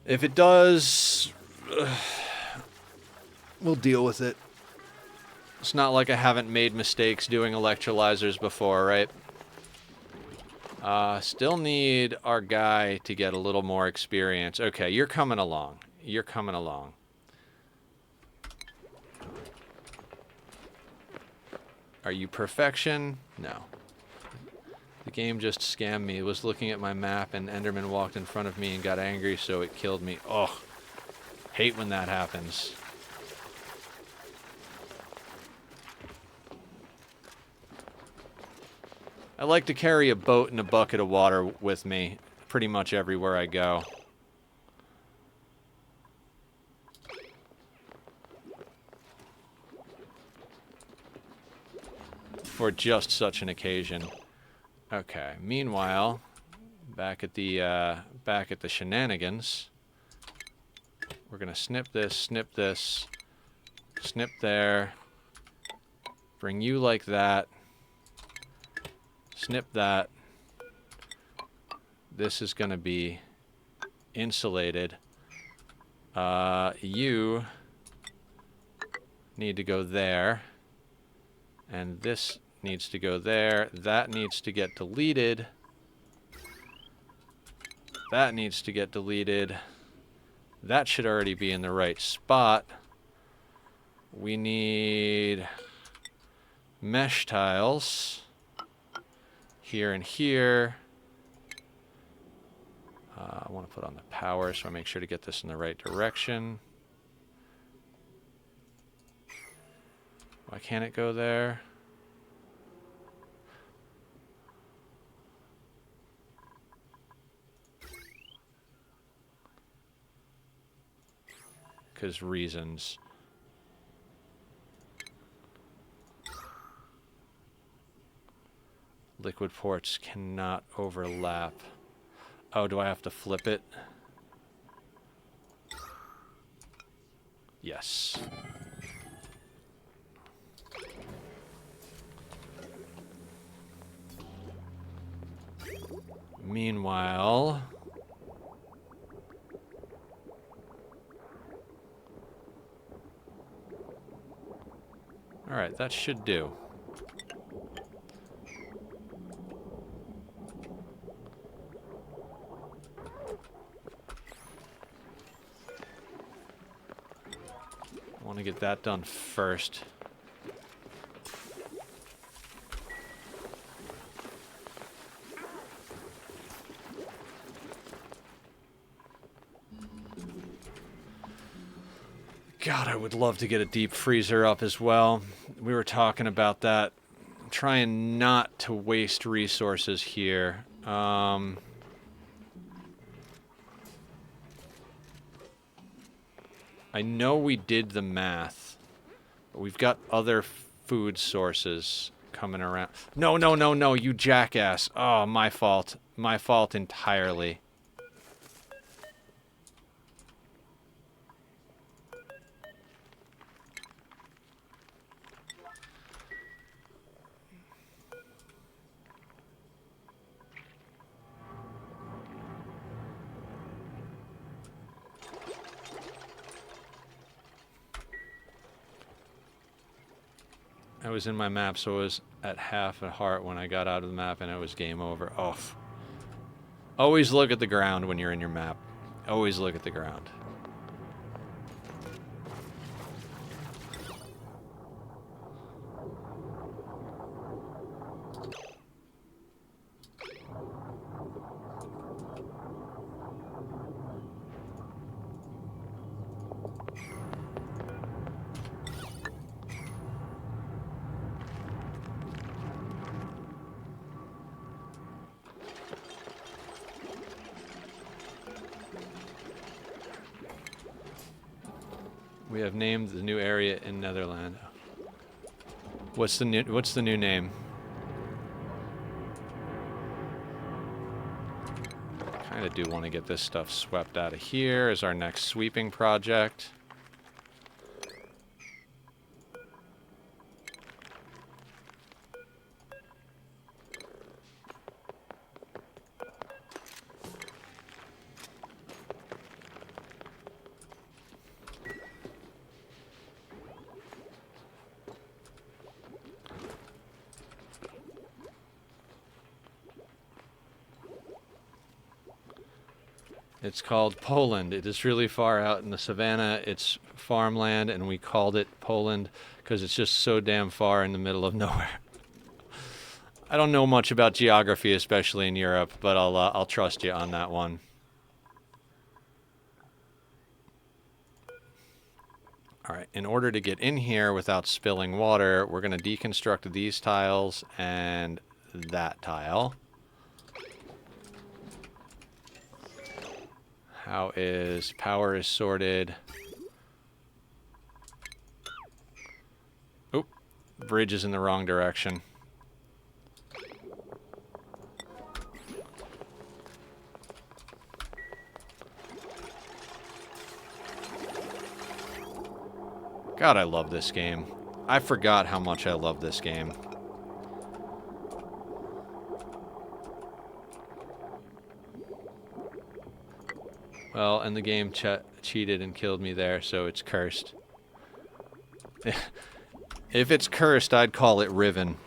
If it does, we'll deal with it. It's not like I haven't made mistakes doing electrolyzers before, right? Still need our guy to get a little more experience. Okay, you're coming along. You're coming along. Are you perfection? No. The game just scammed me. It was looking at my map and Enderman walked in front of me and got angry, so it killed me. Ugh. Hate when that happens. I like to carry a boat and a bucket of water with me pretty much everywhere I go. For just such an occasion. Okay, meanwhile, back at the shenanigans, we're gonna snip this, snip there, bring you like that. Snip that. This is going to be insulated. You need to go there. And this needs to go there. That needs to get deleted. That needs to get deleted. That should already be in the right spot. We need mesh tiles here and here. I want to put on the power, so I make sure to get this in the right direction. Why can't it go there? Because reasons. Liquid ports cannot overlap. Oh, do I have to flip it? Yes. Meanwhile... Alright, that should do. I want to get that done first. God, I would love to get a deep freezer up as well. We were talking about that. I'm trying not to waste resources here. I know we did the math, but we've got other food sources coming around. No, no, no, no, you jackass. Oh, my fault. My fault entirely. I was in my map, so it was at half a heart when I got out of the map, and it was game over. Oh. Always look at the ground when you're in your map. Always look at the ground. We have named the new area in Netherland. What's the new name? Kind of do want to get this stuff swept out of here as our next sweeping project. It's called Poland. It is really far out in the savannah. It's farmland, and we called it Poland because it's just so damn far in the middle of nowhere. I don't know much about geography, especially in Europe, but I'll trust you on that one. All right, in order to get in here without spilling water, we're going to deconstruct these tiles and that tile. How is power is sorted? Oop, bridge is in the wrong direction. God, I love this game. I forgot how much I love this game. Well, and the game cheated and killed me there, so it's cursed. If it's cursed, I'd call it Riven.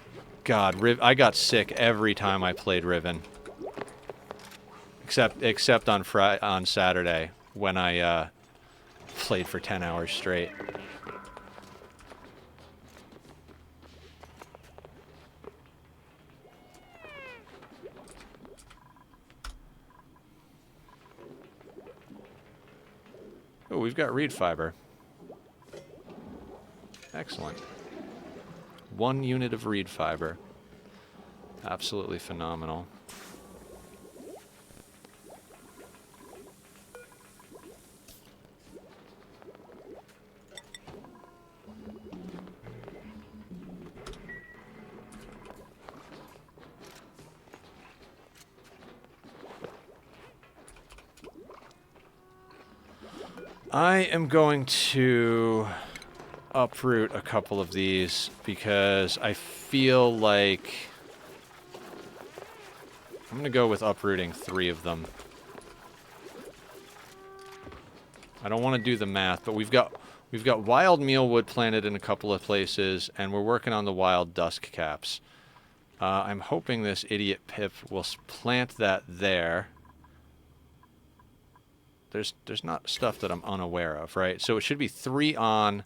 God, I got sick every time I played Riven. Except on Saturday when I played for 10 hours straight. Oh, we've got reed fiber. Excellent. 1 unit of reed fiber. Absolutely phenomenal. I am going to uproot a couple of these because I feel like I'm going to go with uprooting 3 of them. I don't want to do the math, but we've got wild mealwood planted in a couple of places, and we're working on the wild dusk caps. I'm hoping this idiot Pip will plant that there. There's not stuff that I'm unaware of, right? So it should be 3 on,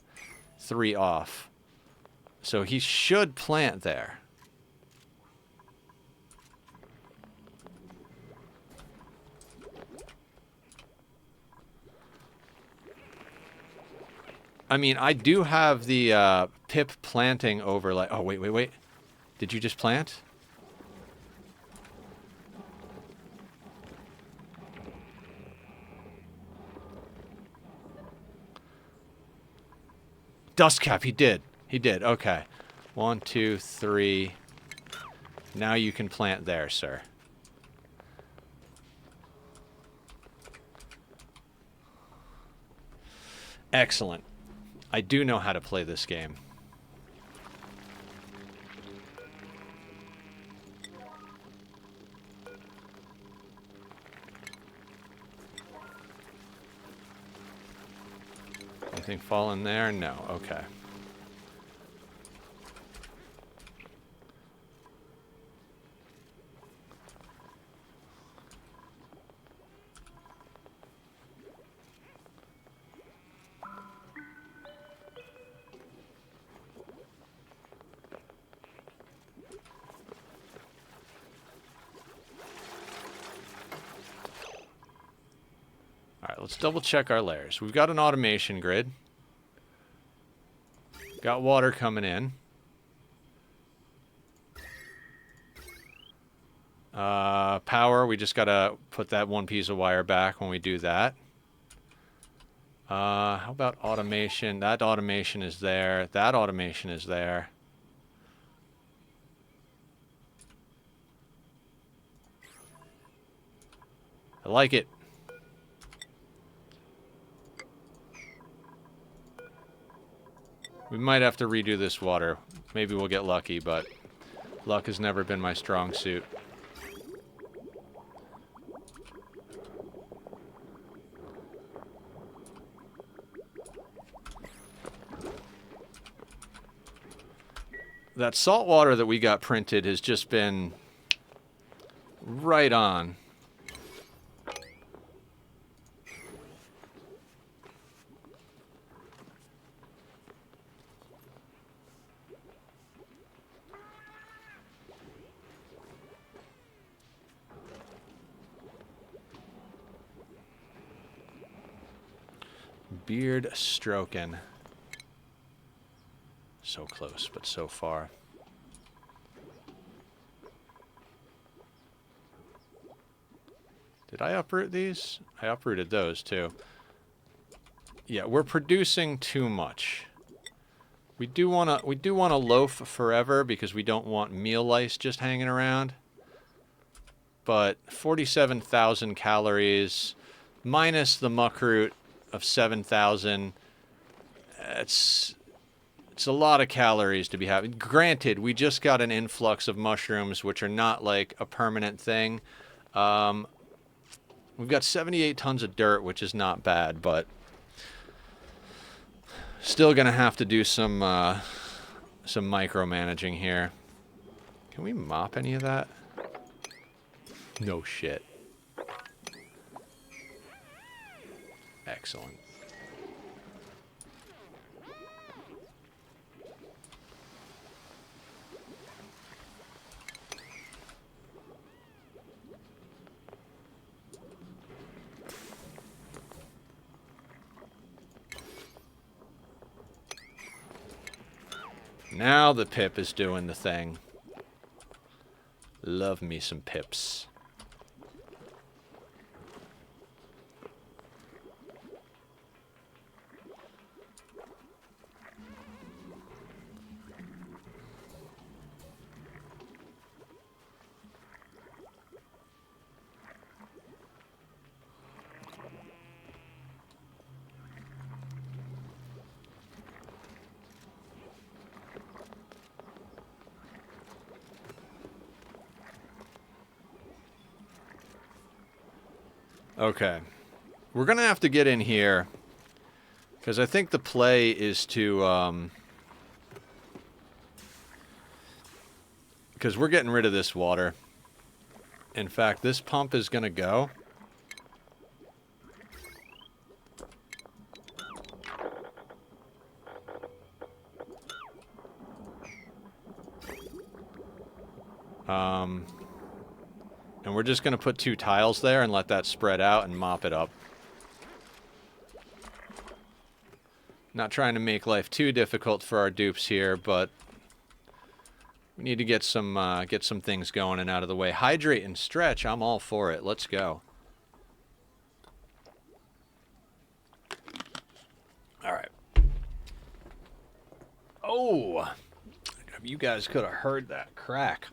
3 off. So he should plant there. I mean, I do have the Pip planting overlay. Oh, wait. Did you just plant? Dust cap, he did. He did, okay. 1, 2, 3. Now you can plant there, sir. Excellent. I do know how to play this game. Anything fall in there? No. Okay. Alright, let's double check our layers. We've got an automation grid. Got water coming in. Power, we just gotta put that 1 piece of wire back when we do that. How about automation? That automation is there. That automation is there. I like it. We might have to redo this water. Maybe we'll get lucky, but luck has never been my strong suit. That salt water that we got printed has just been right on. Beard stroking. So close, but so far. Did I uproot these? I uprooted those too. Yeah, we're producing too much. We do wanna loaf forever because we don't want meal lice just hanging around. But 47,000 calories minus the muckroot of 7,000. It's a lot of calories to be having. Granted, we just got an influx of mushrooms, which are not like a permanent thing. We've got 78 tons of dirt, which is not bad, but still gonna have to do some micromanaging here. Can we mop any of that? No shit. Excellent. Now the pip is doing the thing. Love me some pips. Okay. We're going to have to get in here, because I think the play is to, because we're getting rid of this water. In fact, this pump is going to go. And we're just going to put 2 tiles there and let that spread out and mop it up. Not trying to make life too difficult for our dupes here, but we need to get some things going and out of the way. Hydrate and stretch, I'm all for it. Let's go. All right. Oh, you guys could have heard that crack.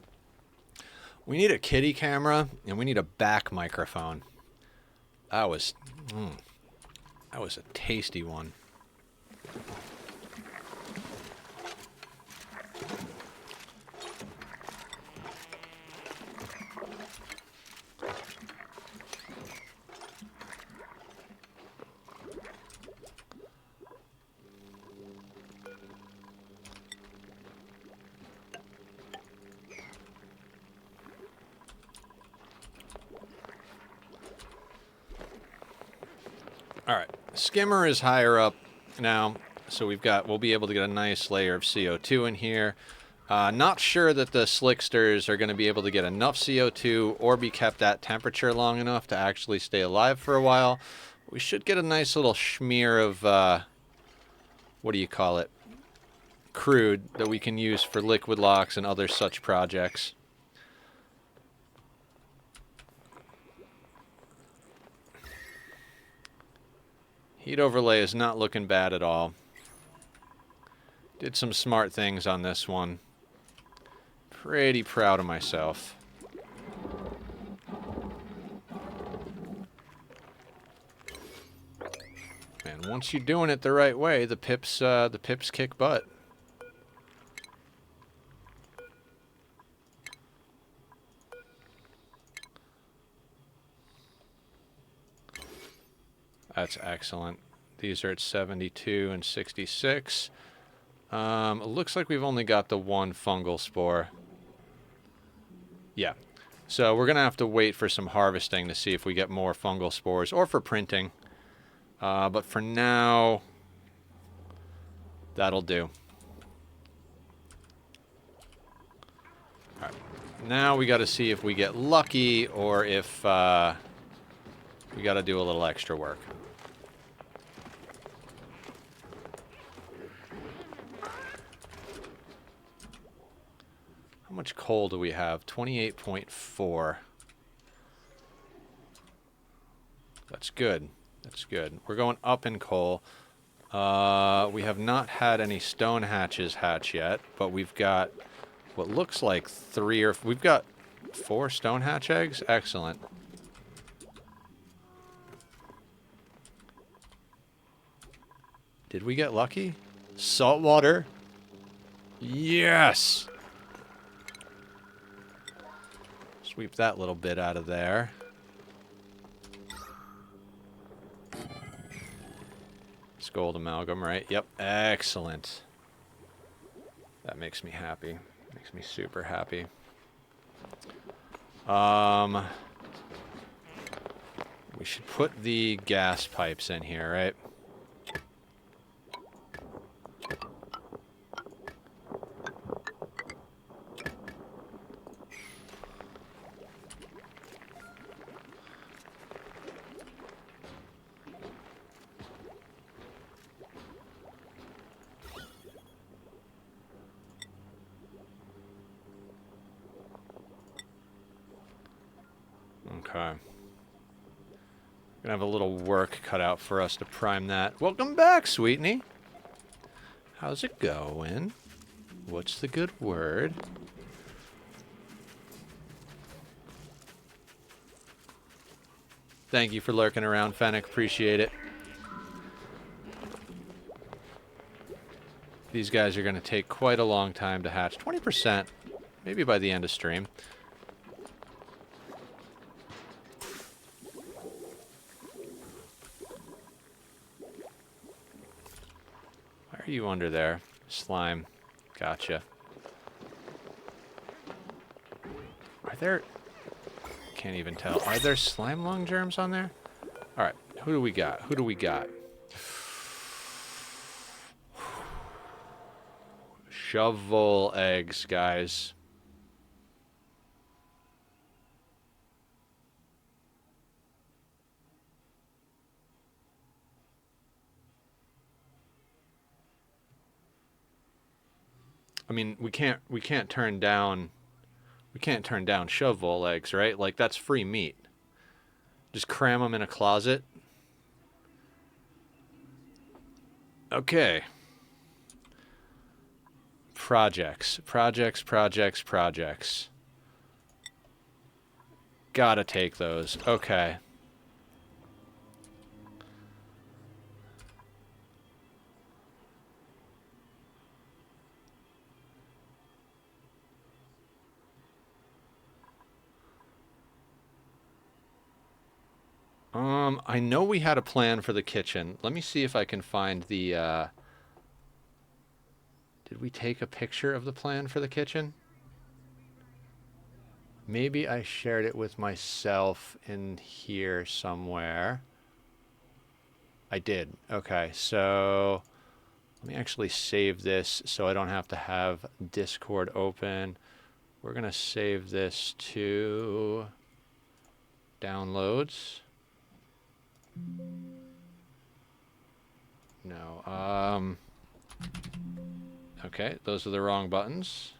We need a kitty camera, and we need a back microphone. That was a tasty one. All right, skimmer is higher up now, so we'll be able to get a nice layer of CO2 in here. Not sure that the slicksters are going to be able to get enough CO2 or be kept at temperature long enough to actually stay alive for a while. We should get a nice little smear of, what do you call it? Crude that we can use for liquid locks and other such projects. Heat overlay is not looking bad at all. Did some smart things on this one. Pretty proud of myself. And once you're doing it the right way, the pips kick butt. That's excellent. These are at 72 and 66. It looks like we've only got the 1 fungal spore. Yeah. So we're going to have to wait for some harvesting to see if we get more fungal spores or for printing. But for now, that'll do. All right. Now we got to see if we get lucky or if we got to do a little extra work. How much coal do we have? 28.4. That's good. That's good. We're going up in coal. We have not had any stone hatches hatch yet, but we've got what looks like 3 or... We've got 4 stone hatch eggs? Excellent. Did we get lucky? Saltwater? Yes! Sweep that little bit out of there. It's gold amalgam, right? Yep. Excellent. That makes me happy. Makes me super happy. We should put the gas pipes in here, right? Okay. Gonna have a little work cut out for us to prime that. Welcome back, Sweetney. How's it going? What's the good word? Thank you for lurking around, Fennec. Appreciate it. These guys are going to take quite a long time to hatch. 20%, maybe by the end of stream. Why are you under there? Slime. Gotcha. Are there... Can't even tell. Are there slime lung germs on there? Alright, who do we got? Who do we got? Shovel eggs, guys. I mean, we can't turn down shovel eggs, right? Like, that's free meat. Just cram them in a closet. Okay. Projects. Gotta take those. Okay. I know we had a plan for the kitchen. Let me see if I can find the, Did we take a picture of the plan for the kitchen? Maybe I shared it with myself in here somewhere. I did. Okay, so let me actually save this so I don't have to have Discord open. We're going to save this to downloads. No. Okay, those are the wrong buttons.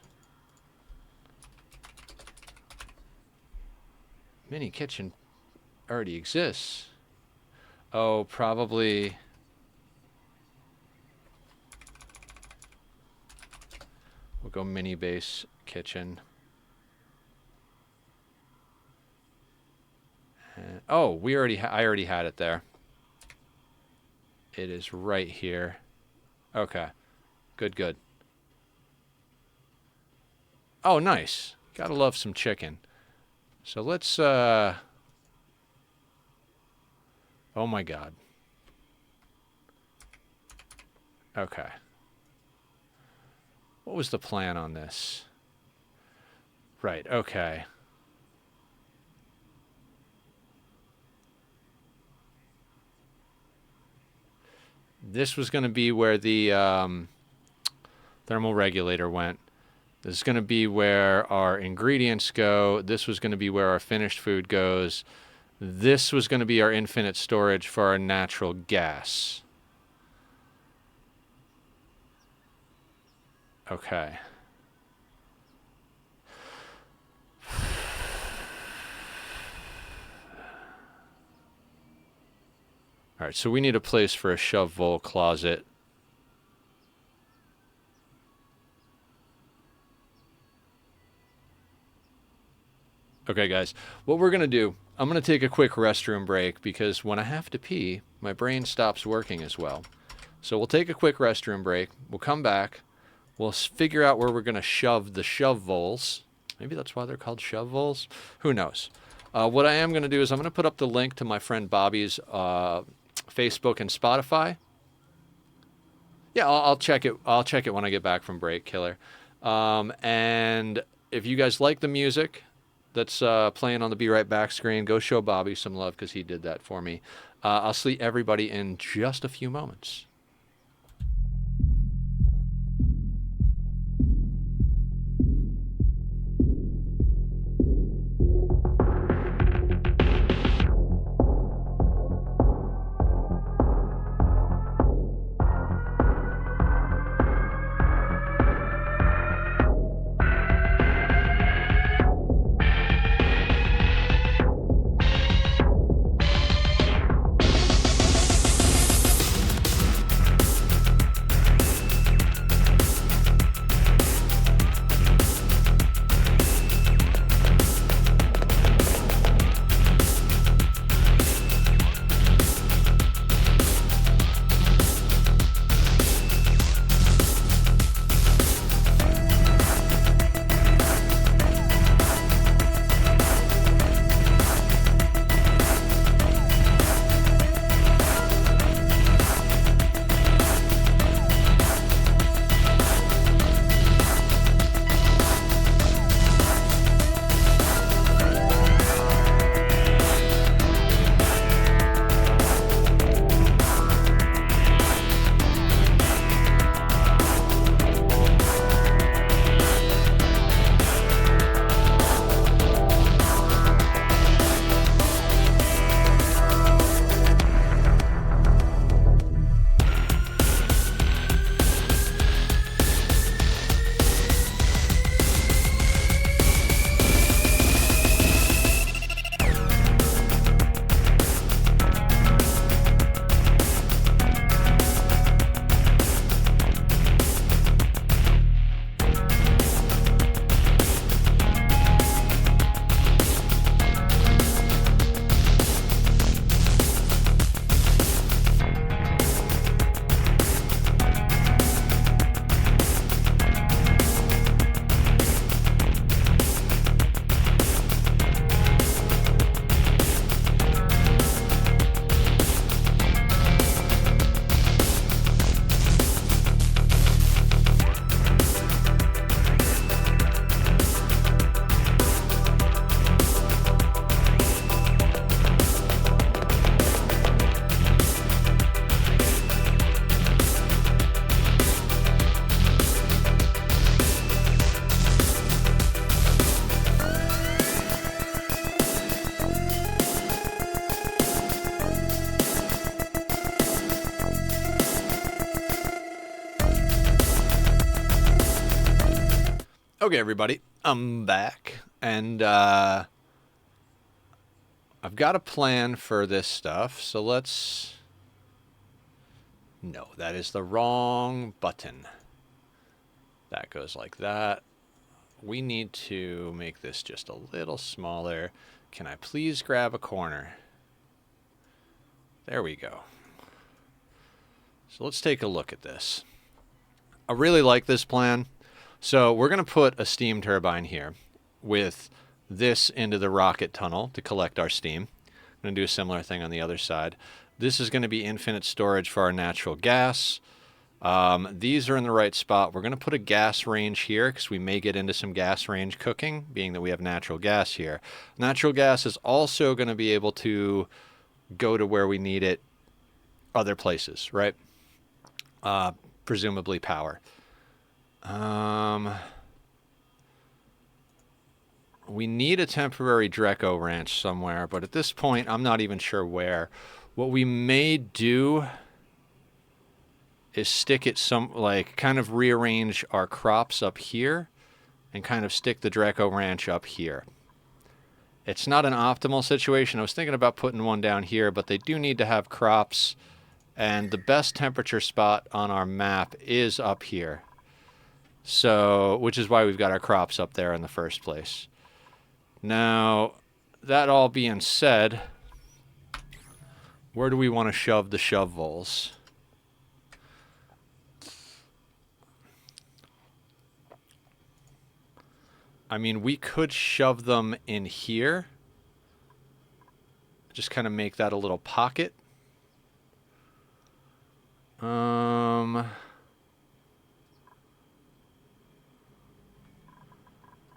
Mini kitchen already exists. Oh, probably. We'll go MINIBASE kitchen. And, oh, I already had it there. It is right here. Okay. Good. Oh, nice. Gotta love some chicken. So let's, oh my God. Okay. What was the plan on this? Right, okay. This was going to be where the thermal regulator went. This is going to be where our ingredients go. This was going to be where our finished food goes. This was going to be our infinite storage for our natural gas. Okay. All right, so we need a place for a shovel closet. Okay, guys, what we're going to do, I'm going to take a quick restroom break because when I have to pee, my brain stops working as well. So we'll take a quick restroom break. We'll come back. We'll figure out where we're going to shove the shovels. Maybe that's why they're called shovels. Who knows? What I am going to do is I'm going to put up the link to my friend Bobby's Facebook and Spotify. Yeah, I'll check it. I'll check it when I get back from break, Killer. And if you guys like the music, that's playing on the Be Right Back screen. Go show Bobby some love because he did that for me. I'll see everybody in just a few moments. Okay, everybody, I'm back, and I've got a plan for this stuff, so let's... No, that is the wrong button. That goes like that. We need to make this just a little smaller. Can I please grab a corner? There we go. So let's take a look at this. I really like this plan. So we're going to put a steam turbine here with this into the rocket tunnel to collect our steam. I'm going to do a similar thing on the other side. This is going to be infinite storage for our natural gas. These are in the right spot. We're going to put a gas range here because we may get into some gas range cooking, being that we have natural gas here. Natural gas is also going to be able to go to where we need it other places, right? Presumably power. We need a temporary Drecko ranch somewhere, but at this point, I'm not even sure where. What we may do is stick it kind of rearrange our crops up here and kind of stick the Drecko ranch up here. It's not an optimal situation. I was thinking about putting one down here, but they do need to have crops, and the best temperature spot on our map is up here. So, which is why we've got our crops up there in the first place. Now, that all being said, where do we want to shove the shovels? I mean, we could shove them in here. Just kind of make that a little pocket.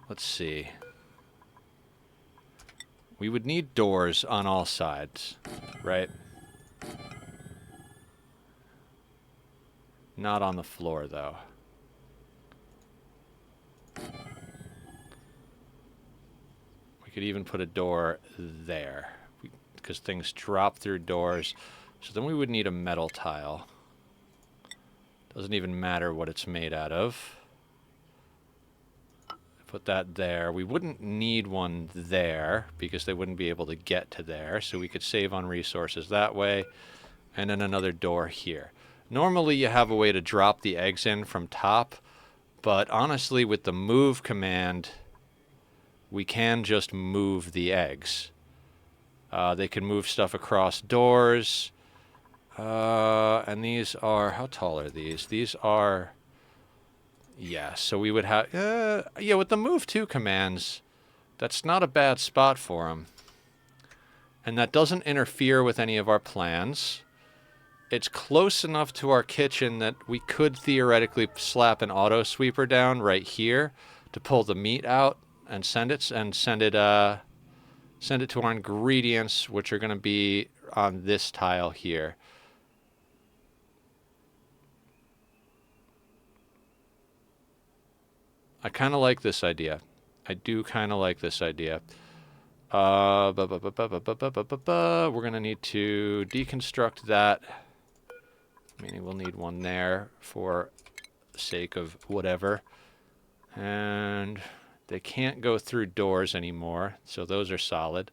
Let's see. We would need doors on all sides, right? Not on the floor, though. We could even put a door there, because things drop through doors. So then we would need a metal tile. Doesn't even matter what it's made out of. Put that there. We wouldn't need one there because they wouldn't be able to get to there. So we could save on resources that way. And then another door here. Normally you have a way to drop the eggs in from top. But honestly, with the move command, we can just move the eggs. They can move stuff across doors. And these are... How tall are these? These are... Yeah, so we would have... yeah, with the move to commands, that's not a bad spot for them. And that doesn't interfere with any of our plans. It's close enough to our kitchen that we could theoretically slap an auto sweeper down right here to pull the meat out and send it to our ingredients, which are going to be on this tile here. I kind of like this idea. I do kind of like this idea. We're going to need to deconstruct that. Meaning we'll need one there for the sake of whatever. And they can't go through doors anymore, so those are solid.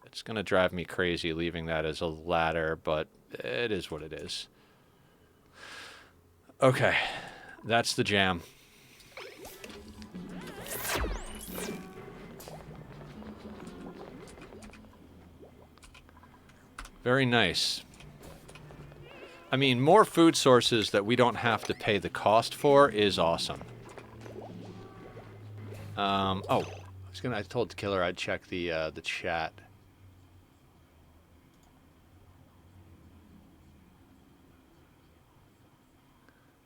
It's going to drive me crazy leaving that as a ladder, but it is what it is. Okay, that's the jam. Very nice. I mean, more food sources that we don't have to pay the cost for is awesome. Oh, I told the killer I'd check the chat.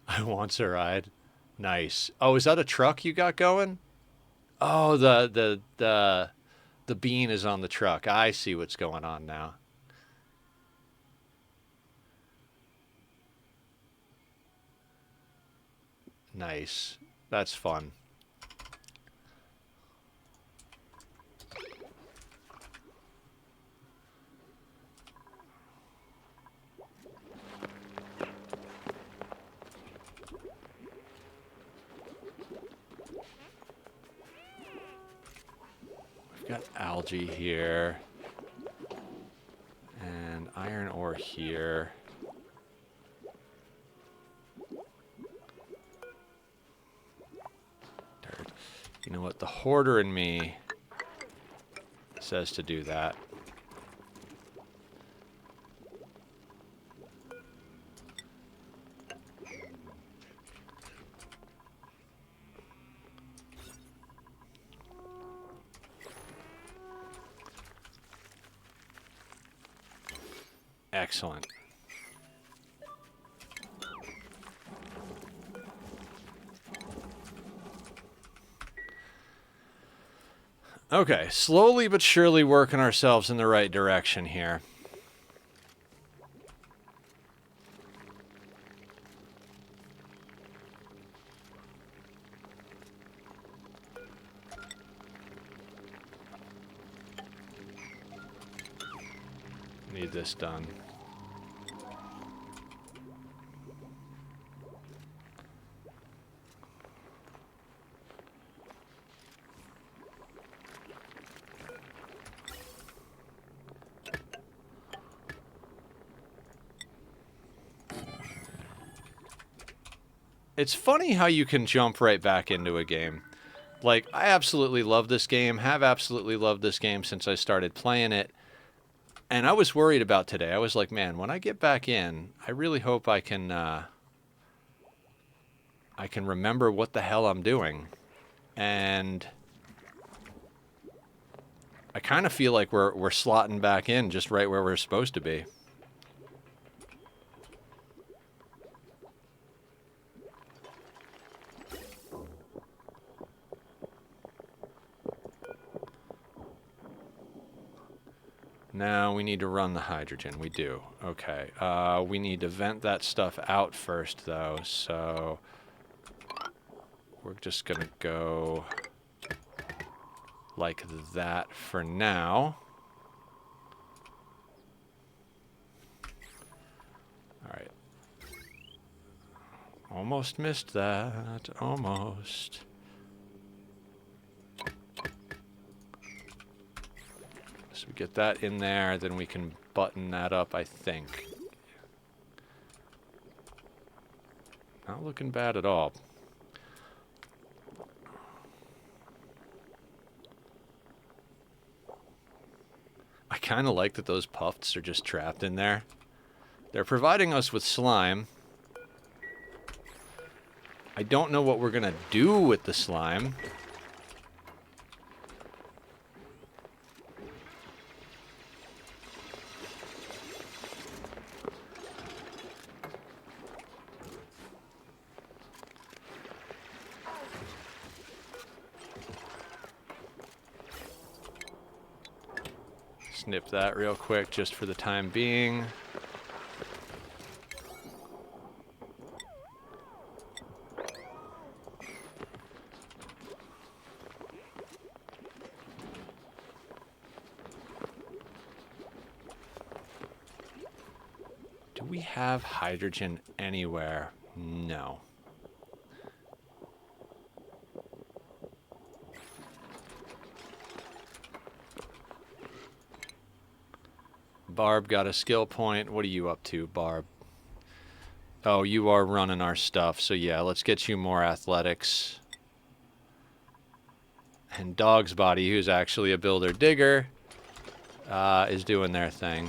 I want a ride. Nice. Oh, is that a truck you got going? Oh, the bean is on the truck. I see what's going on now. Nice. That's fun. We've got algae here. And iron ore here. You know what? The hoarder in me says to do that. Excellent. Okay, slowly but surely working ourselves in the right direction here. Need this done. It's funny how you can jump right back into a game. Like, I absolutely love this game, have absolutely loved this game since I started playing it. And I was worried about today. I was like, man, when I get back in, I really hope I can remember what the hell I'm doing. And I kind of feel like we're slotting back in just right where we're supposed to be. Now we need to run the hydrogen. We do. Okay. We need to vent that stuff out first, though. So we're just going to go like that for now. All right. Almost missed that. Almost. So we get that in there, then we can button that up, I think. Not looking bad at all. I kind of like that those puffs are just trapped in there. They're providing us with slime. I don't know what we're going to do with the slime. Snip that real quick just for the time being. Do we have hydrogen anywhere? No. Barb got a skill point. What are you up to, Barb? Oh, you are running our stuff. So yeah, let's get you more athletics. And Dog's Body, who's actually a builder digger, is doing their thing.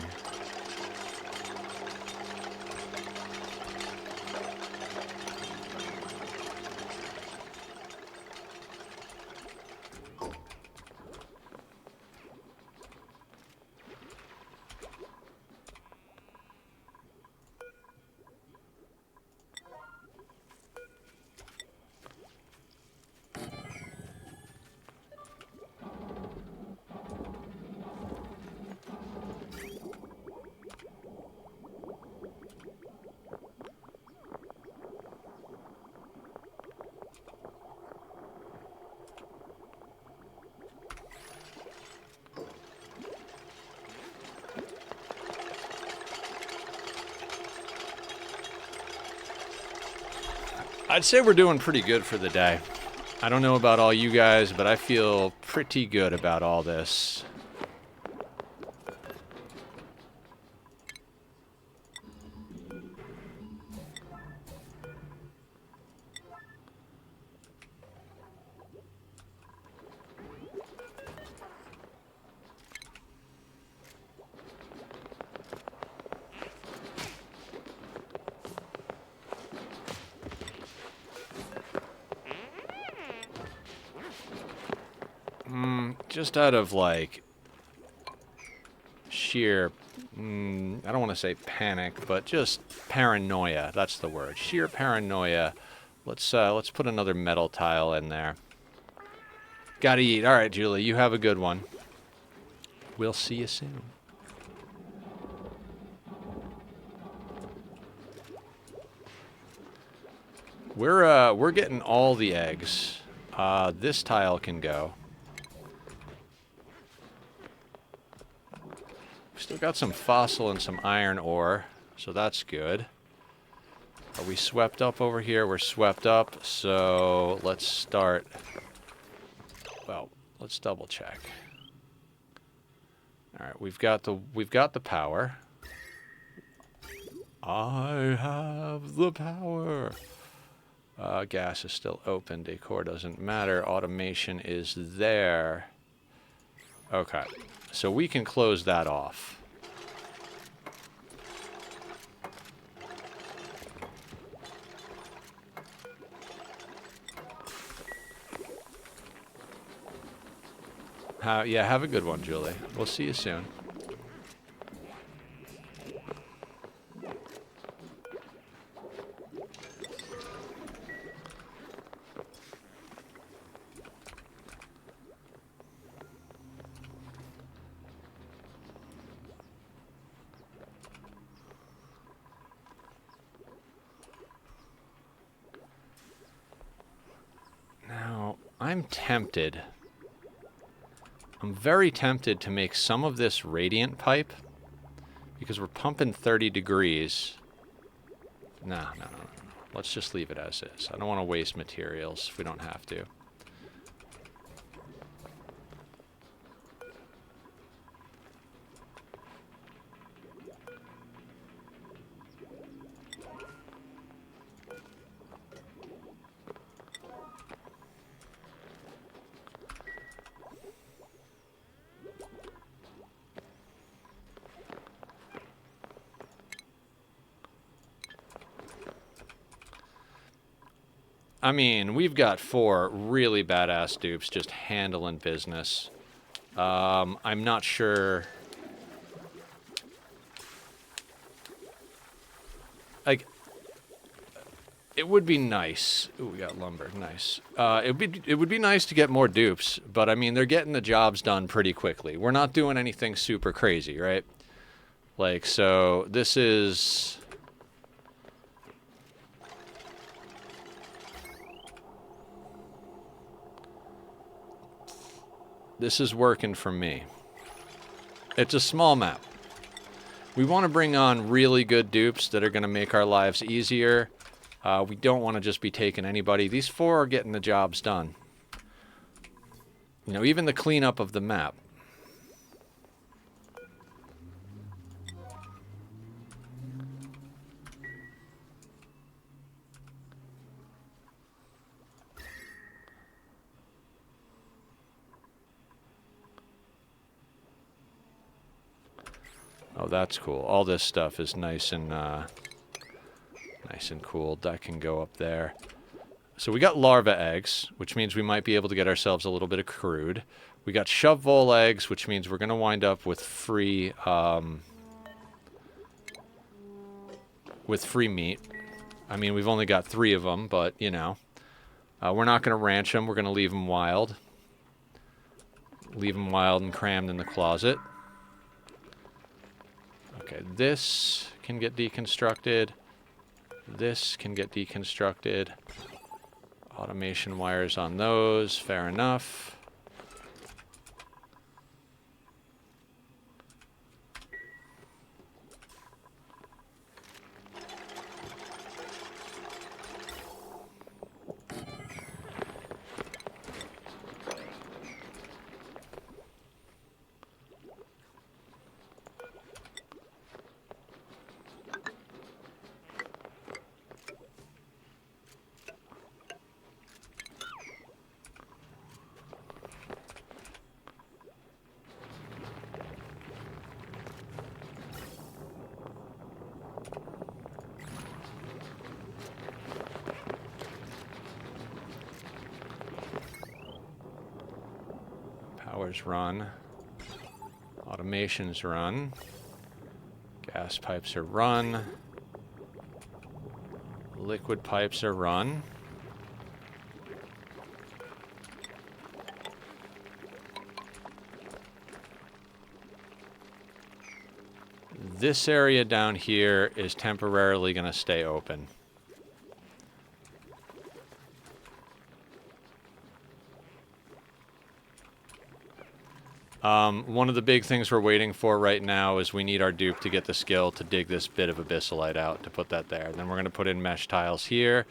I'd say we're doing pretty good for the day. I don't know about all you guys, but I feel pretty good about all this. Just out of, like, sheer, I don't want to say panic, but just paranoia. That's the word. Sheer paranoia. Let's put another metal tile in there. Gotta eat. All right, Julie, you have a good one. We'll see you soon. We're getting all the eggs. This tile can go. Still got some fossil and some iron ore, so that's good. Are we swept up over here? We're swept up, so let's start. Well, let's double check. All right, we've got the power. I have the power. Gas is still open. Decor doesn't matter. Automation is there. Okay. So we can close that off. Yeah, have a good one, Julie. We'll see you soon. I'm tempted. I'm very tempted to make some of this radiant pipe because we're pumping 30 degrees. No. Let's just leave it as is. I don't want to waste materials if we don't have to. I mean, we've got 4 really badass dupes just handling business. I'm not sure... Like, it would be nice... Ooh, we got lumber. Nice. It would be nice to get more dupes, but I mean, they're getting the jobs done pretty quickly. We're not doing anything super crazy, right? Like, so, this is... This is working for me. It's a small map. We want to bring on really good dupes that are going to make our lives easier. We don't want to just be taking anybody. These 4 are getting the jobs done. You know, even the cleanup of the map. Oh, that's cool. All this stuff is nice and cool. That can go up there. So we got larva eggs, which means we might be able to get ourselves a little bit of crude. We got shove vole eggs, which means we're going to wind up with free meat. I mean, we've only got 3 of them, but, you know. We're not going to ranch them. We're going to leave them wild. Leave them wild and crammed in the closet. Okay, this can get deconstructed. This can get deconstructed. Automation wires on those, fair enough. Powers run. Automations run. Gas pipes are run. Liquid pipes are run. This area down here is temporarily going to stay open. One of the big things we're waiting for right now is we need our dupe to get the skill to dig this bit of abyssalite out, to put that there. Then we're going to put in mesh tiles here.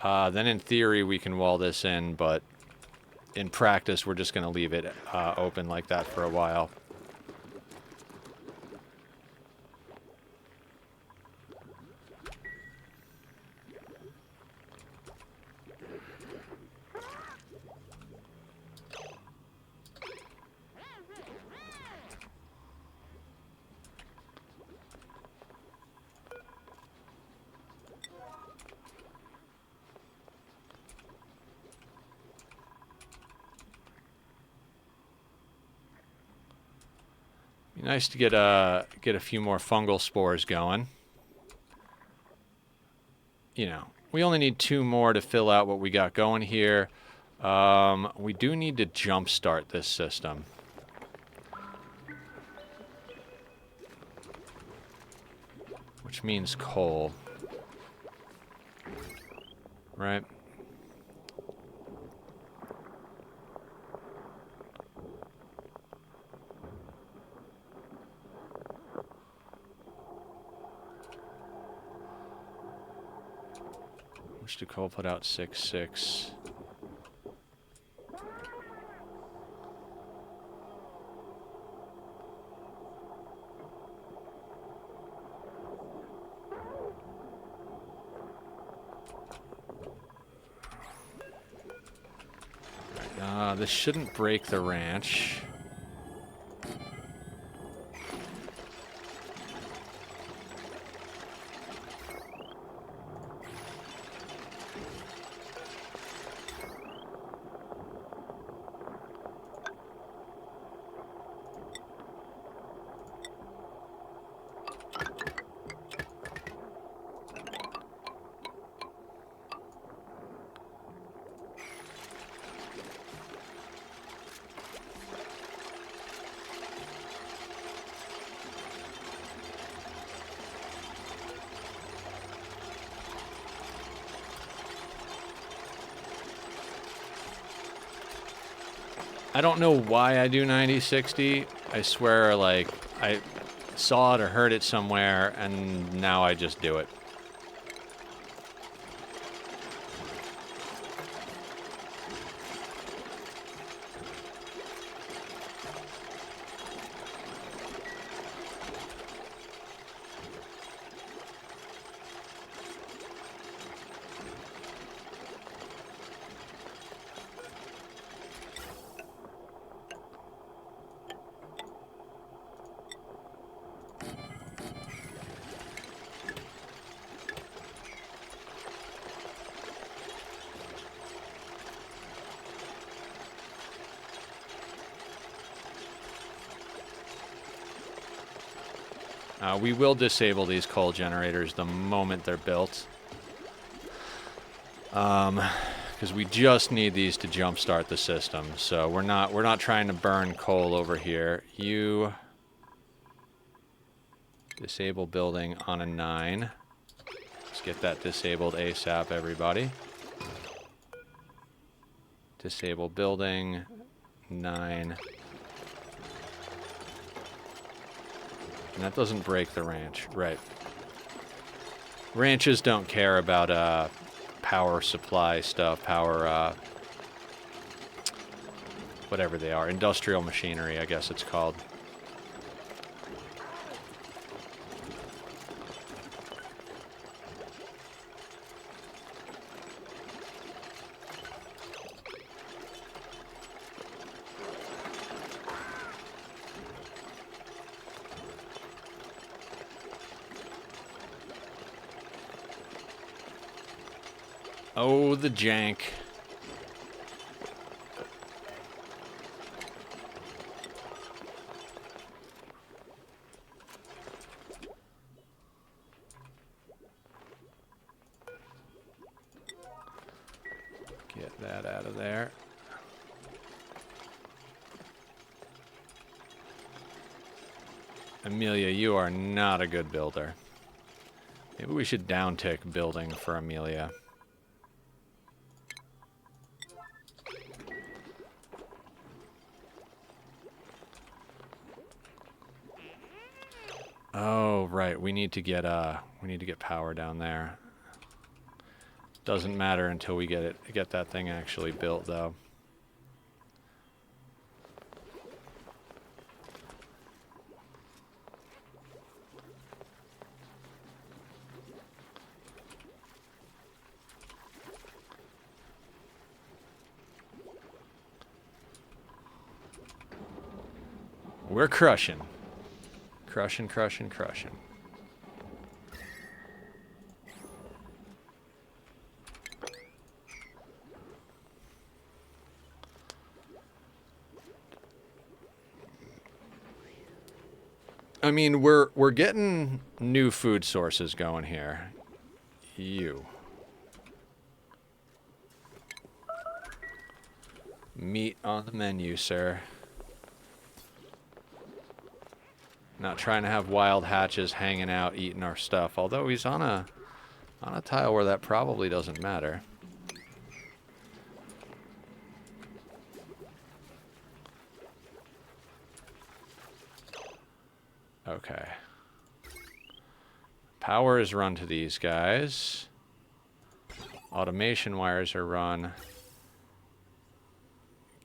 Then in theory we can wall this in, but in practice we're just going to leave it open like that for a while. Be nice to get a few more fungal spores going. You know, we only need 2 more to fill out what we got going here. We do need to jumpstart this system. Which means coal. Right? much do coal put out? 6. This shouldn't break the ranch. I don't know why I do 90-60. I swear, like, I saw it or heard it somewhere, and now I just do it. We will disable these coal generators the moment they're built. Because we just need these to jumpstart the system. So we're not trying to burn coal over here. You disable building on a 9. Let's get that disabled ASAP, everybody. Disable building 9. And that doesn't break the ranch, right? Ranches don't care about power supply stuff, whatever they are, industrial machinery, I guess it's called. Oh, the jank. Get that out of there. Amelia, you are not a good builder. Maybe we should downtick building for Amelia. Oh, right. We need to get power down there. Doesn't matter until we get that thing actually built, though. We're crushing. Crushing, crushing, crushing. I mean, we're getting new food sources going here. You. Meat on the menu, sir. Not trying to have wild hatches hanging out eating our stuff, although he's on a tile where that probably doesn't matter. Okay. Power is run to these guys. Automation wires are run.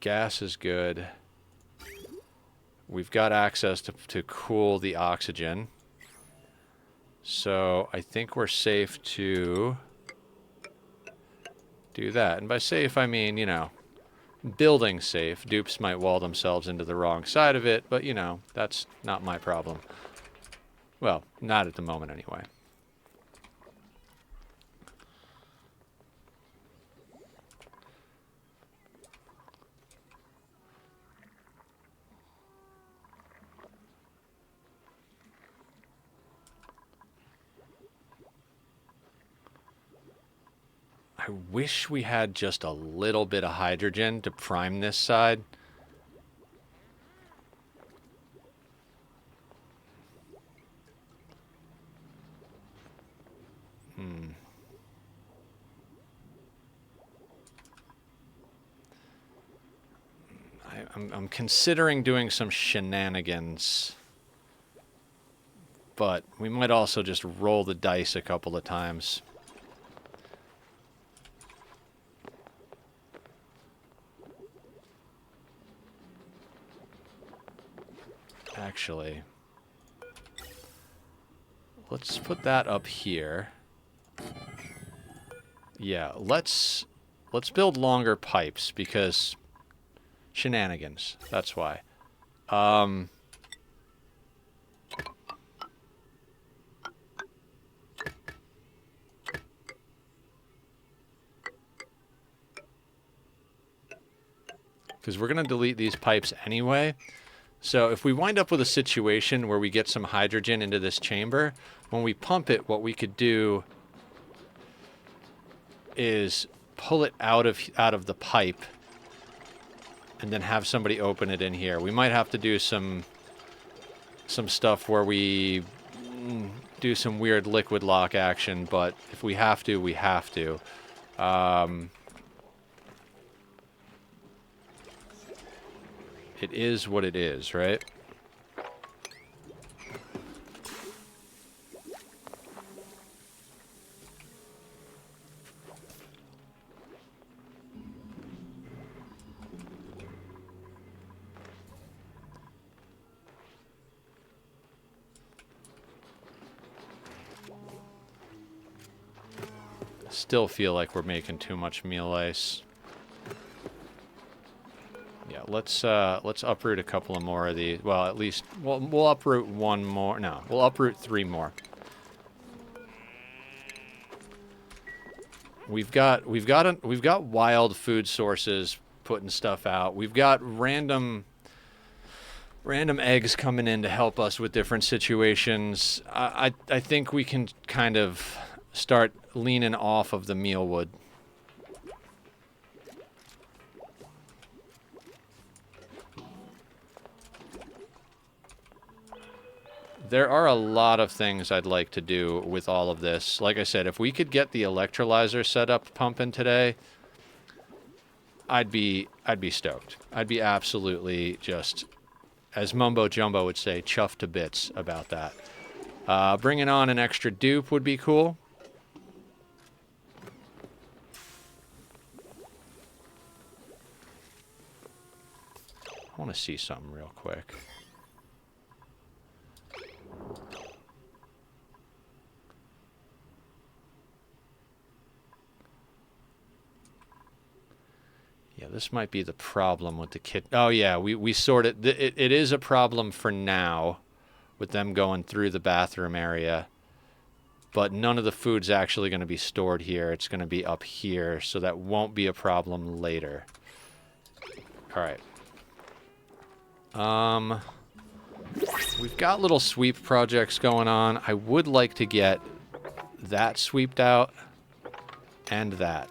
Gas is good. We've got access to cool the oxygen. So I think we're safe to do that. And by safe, I mean, you know, building safe. Dupes might wall themselves into the wrong side of it, but, you know, that's not my problem. Well, not at the moment anyway. I wish we had just a little bit of hydrogen to prime this side. I'm considering doing some shenanigans, but we might also just roll the dice a couple of times. Actually, let's put that up here. Yeah, let's build longer pipes because shenanigans. That's why. Because we're going to delete these pipes anyway. So if we wind up with a situation where we get some hydrogen into this chamber, when we pump it, what we could do is pull it out of the pipe and then have somebody open it in here. We might have to do some stuff where we do some weird liquid lock action, but if we have to, we have to. It is what it is, right? Still feel like we're making too much meal ice. Yeah, let's uproot a couple of more of these. Well, at least we'll uproot one more. No, we'll uproot 3 more. We've got wild food sources putting stuff out. We've got random eggs coming in to help us with different situations. I think we can kind of start leaning off of the mealwood. There are a lot of things I'd like to do with all of this. Like I said, if we could get the electrolyzer set up pumping today, I'd be stoked. I'd be absolutely just, as Mumbo Jumbo would say, chuffed to bits about that. Bringing on an extra dupe would be cool. I want to see something real quick. Yeah, this might be the problem with the kit. Oh, yeah, we sorted. It is a problem for now with them going through the bathroom area. But none of the food's actually going to be stored here. It's going to be up here, so that won't be a problem later. All right. We've got little sweep projects going on. I would like to get that sweeped out and that.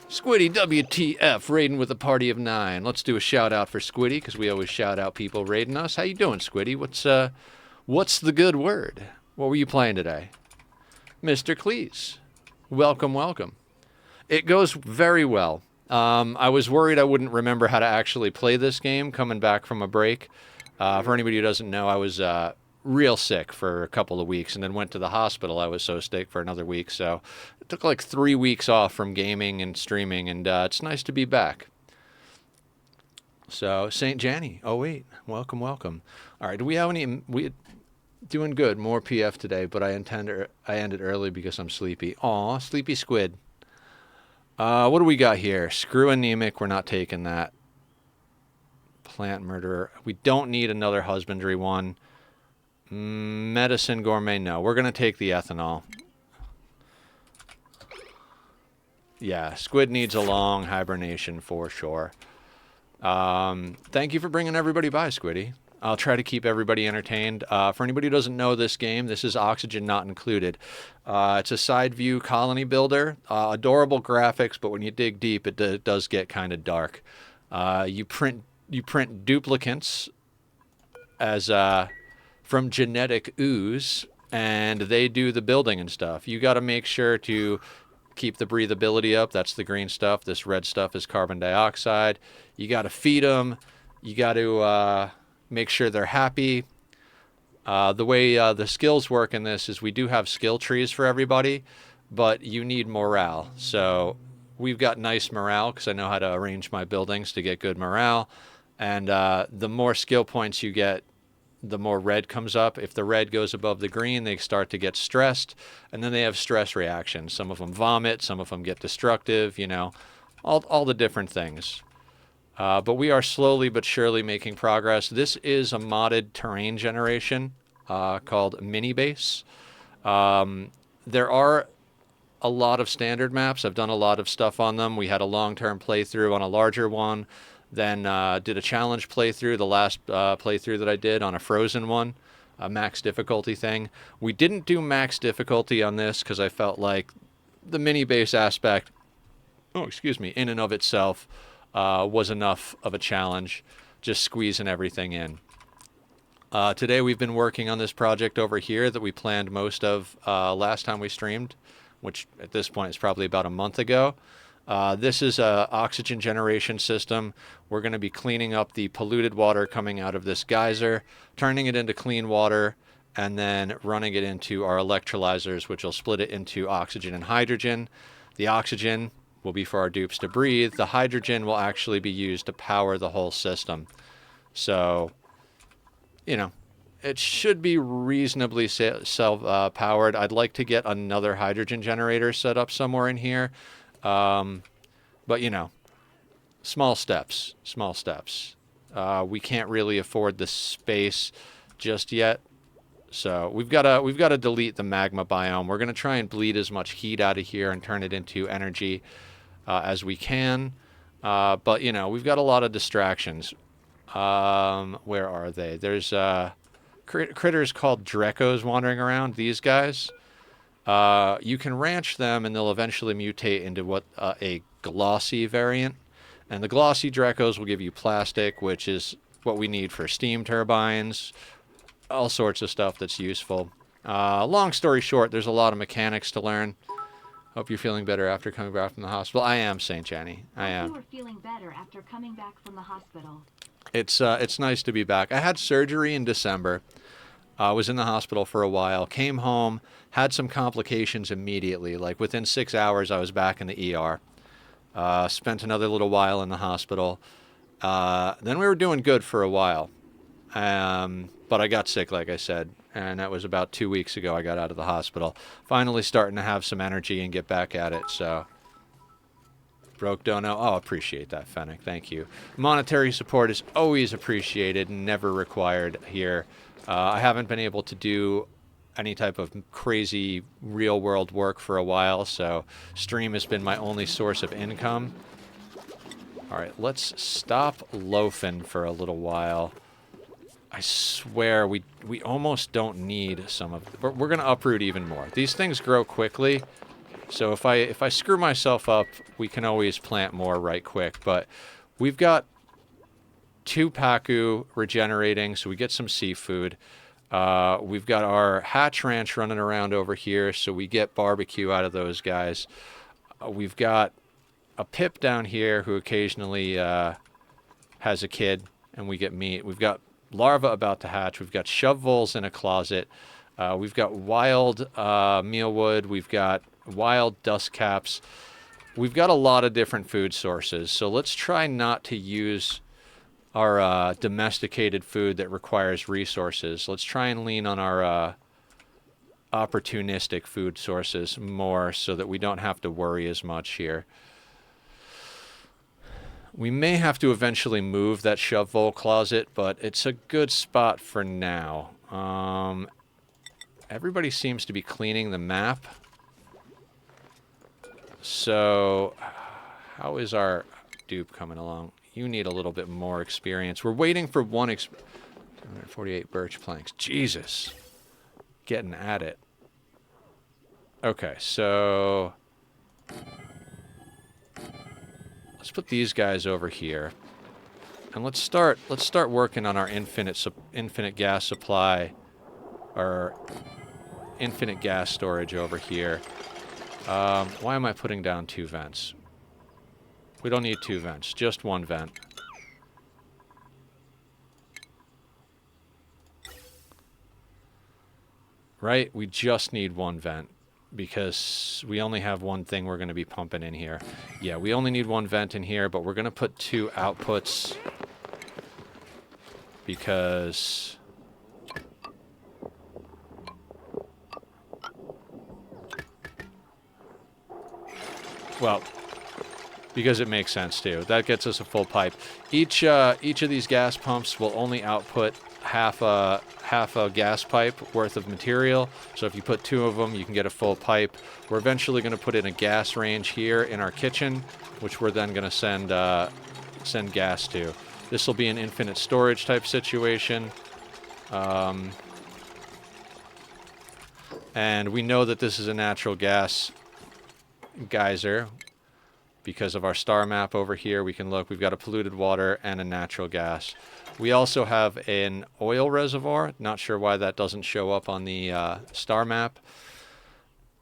Squiddy WTF raiding with a party of 9. Let's do a shout out for Squiddy because we always shout out people raiding us. How you doing, Squiddy? What's the good word? What were you playing today? Mr. Cleese. Welcome, welcome. It goes very well. I was worried I wouldn't remember how to actually play this game coming back from a break. For anybody who doesn't know, I was real sick for a couple of weeks and then went to the hospital. I was so sick for another week. So it took like 3 weeks off from gaming and streaming, and it's nice to be back. So St. Janny, oh wait, welcome, welcome. All right, do we have any? We doing good. More PF today, but I ended early because I'm sleepy. Aw, sleepy squid. What do we got here? Screw anemic. We're not taking that. Plant murderer. We don't need another husbandry one. Medicine gourmet. No, we're gonna take the ethanol. Yeah, squid needs a long hibernation for sure. Thank you for bringing everybody by, Squiddy. I'll try to keep everybody entertained. For anybody who doesn't know this game, this is Oxygen Not Included. It's a side view colony builder. Adorable graphics, but when you dig deep, it does get kind of dark. You print duplicates as from genetic ooze, and they do the building and stuff. You got to make sure to keep the breathability up. That's the green stuff. This red stuff is carbon dioxide. You got to feed them. You got to make sure they're happy. The way the skills work in this is we do have skill trees for everybody, but you need morale. So we've got nice morale because I know how to arrange my buildings to get good morale. And the more skill points you get, the more red comes up. If the red goes above the green, they start to get stressed, and then they have stress reactions. Some of them vomit, some of them get destructive, all the different things. But we are slowly but surely making progress. This is a modded terrain generation called MINIBASE. There are a lot of standard maps. I've done a lot of stuff on them. We had a long-term playthrough on a larger one. Then did a challenge playthrough, the last playthrough that I did on a frozen one, a max difficulty thing. We didn't do max difficulty on this because I felt like the mini-base aspect, in and of itself, was enough of a challenge, just squeezing everything in. Today we've been working on this project over here that we planned most of last time we streamed, which at this point is probably about a month ago. This is a oxygen generation system. We're going to be cleaning up the polluted water coming out of this geyser, turning it into clean water, and then running it into our electrolyzers, which will split it into oxygen and hydrogen. The oxygen will be for our dupes to breathe. The hydrogen will actually be used to power the whole system. So, it should be reasonably self-powered. I'd like to get another hydrogen generator set up somewhere in here. But small steps. We can't really afford the space just yet. So we've got to delete the magma biome. We're going to try and bleed as much heat out of here and turn it into energy as we can. But we've got a lot of distractions. Where are they? There's critters called dreckos wandering around. These guys. You can ranch them, and they'll eventually mutate into a glossy variant. And the glossy dreckos will give you plastic, which is what we need for steam turbines, all sorts of stuff that's useful. Long story short, there's a lot of mechanics to learn. Hope you're feeling better after coming back from the hospital. I am, St. Jenny. I am. You were feeling better after coming back from the hospital. It's nice to be back. I had surgery in December. I was in the hospital for a while, came home, had some complications immediately. Like within 6 hours, I was back in the ER. Spent another little while in the hospital. Then we were doing good for a while. But I got sick, like I said, and that was about 2 weeks ago I got out of the hospital. Finally starting to have some energy and get back at it, so... Broke dono. Oh, appreciate that, Fennec. Thank you. Monetary support is always appreciated and never required here. I haven't been able to do any type of crazy real-world work for a while, so stream has been my only source of income. All right, let's stop loafing for a little while. I swear we almost don't need some of... We're going to uproot even more. These things grow quickly, so if I screw myself up, we can always plant more right quick. But we've got 2 Pacu regenerating, so we get some seafood. We've got our hatch ranch running around over here, so we get barbecue out of those guys. We've got a Pip down here who occasionally has a kid, and we get meat. We've got larva about to hatch. We've got shove voles in a closet. We've got wild mealwood. We've got wild dust caps. We've got a lot of different food sources. So let's try not to use our domesticated food that requires resources. Let's try and lean on our opportunistic food sources more so that we don't have to worry as much here. We may have to eventually move that shove vole closet, but it's a good spot for now. Everybody seems to be cleaning the map. So, how is our dupe coming along? You need a little bit more experience. We're waiting for 148 birch planks. Jesus. Getting at it. Okay, so let's put these guys over here. And let's start working on our infinite gas supply, or infinite gas storage over here. Why am I putting down 2 vents? We don't need 2 vents, just 1 vent. Right? We just need 1 vent because we only have 1 thing we're going to be pumping in here. Yeah, we only need 1 vent in here, but we're going to put 2 outputs because because it makes sense too. That gets us a full pipe. Each of these gas pumps will only output half a gas pipe worth of material. So if you put 2 of them, you can get a full pipe. We're eventually going to put in a gas range here in our kitchen, which we're then going to send gas to. This will be an infinite storage type situation. And we know that this is a natural gas geyser because of our star map over here. We can look, we've got a polluted water and a natural gas. We also have an oil reservoir. Not sure why that doesn't show up on the star map.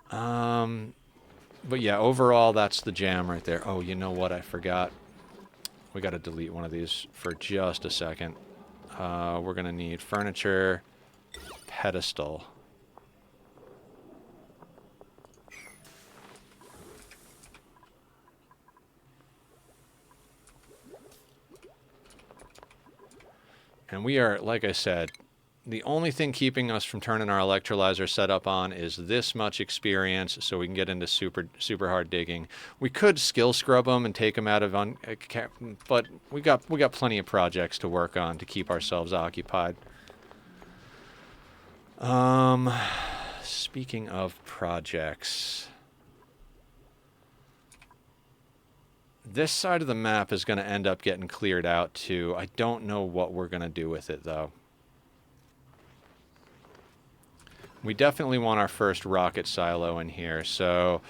But yeah, overall, that's the jam right there. Oh, you know what? I forgot. We got to delete one of these for just a second. We're going to need furniture, pedestal. And we are, like I said, the only thing keeping us from turning our electrolyzer setup on is this much experience, so we can get into super hard digging. We could skill scrub them and take them out of but we got plenty of projects to work on to keep ourselves occupied. Speaking of projects, this side of the map is going to end up getting cleared out too. I don't know what we're going to do with it though. We definitely want our first rocket silo in here, so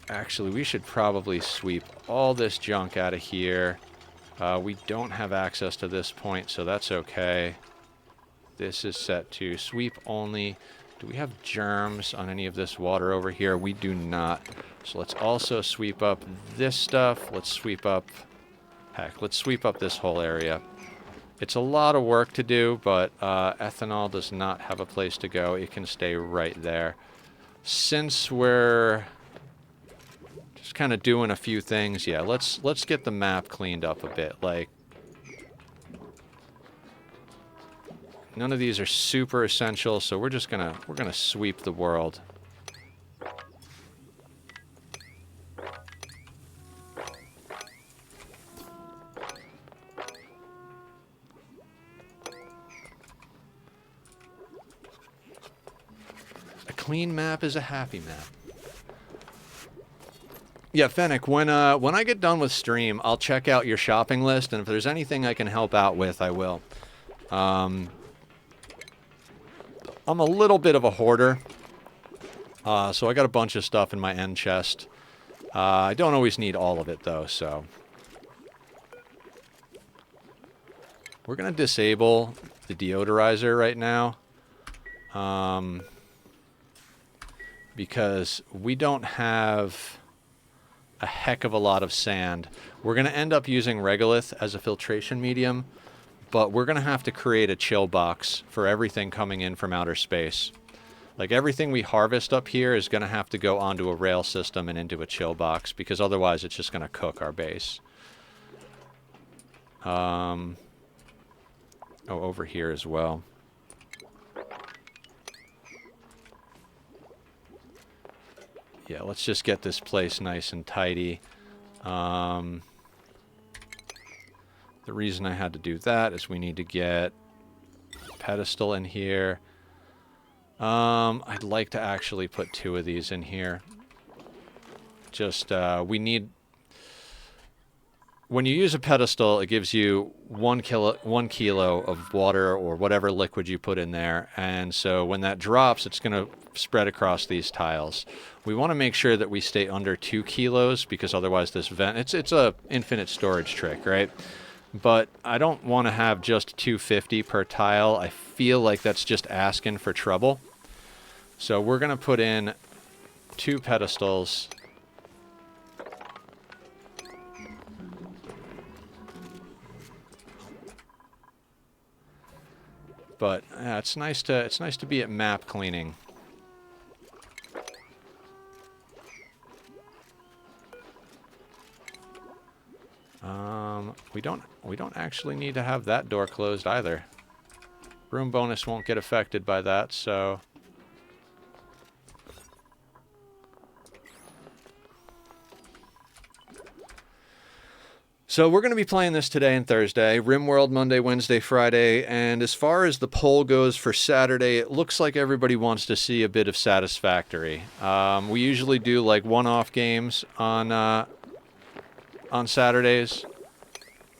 actually we should probably sweep all this junk out of here. We don't have access to this point, so that's okay. This is set to sweep only. Do we have germs on any of this water over here? We do not. So let's also sweep up this stuff. Let's sweep up this whole area. It's a lot of work to do, but ethanol does not have a place to go. It can stay right there. Since we're just kind of doing a few things, yeah, let's get the map cleaned up a bit. Like, none of these are super essential, so we're gonna sweep the world. A clean map is a happy map. Yeah, Fennec, when I get done with stream, I'll check out your shopping list, and if there's anything I can help out with, I will. I'm a little bit of a hoarder, so I got a bunch of stuff in my end chest. I don't always need all of it, though, so. We're going to disable the deodorizer right now, because we don't have a heck of a lot of sand. We're going to end up using regolith as a filtration medium, but we're going to have to create a chill box for everything coming in from outer space. Like everything we harvest up here is going to have to go onto a rail system and into a chill box, because otherwise it's just going to cook our base. Oh, over here as well. Yeah, let's just get this place nice and tidy. The reason I had to do that is we need to get a pedestal in here. I'd like to actually put 2 of these in here. Just, we need... When you use a pedestal, it gives you 1 kilo of water or whatever liquid you put in there. And so when that drops, it's going to spread across these tiles. We want to make sure that we stay under 2 kilos, because otherwise this vent... It's a infinite storage trick, right? But I don't want to have just 250 per tile. I feel like that's just asking for trouble. So we're going to put in 2 pedestals. But yeah, it's nice to be at map cleaning. We don't actually need to have that door closed either. Room bonus won't get affected by that, so... So we're going to be playing this today and Thursday, RimWorld Monday, Wednesday, Friday, and as far as the poll goes for Saturday, it looks like everybody wants to see a bit of Satisfactory. We usually do like one-off games on Saturdays,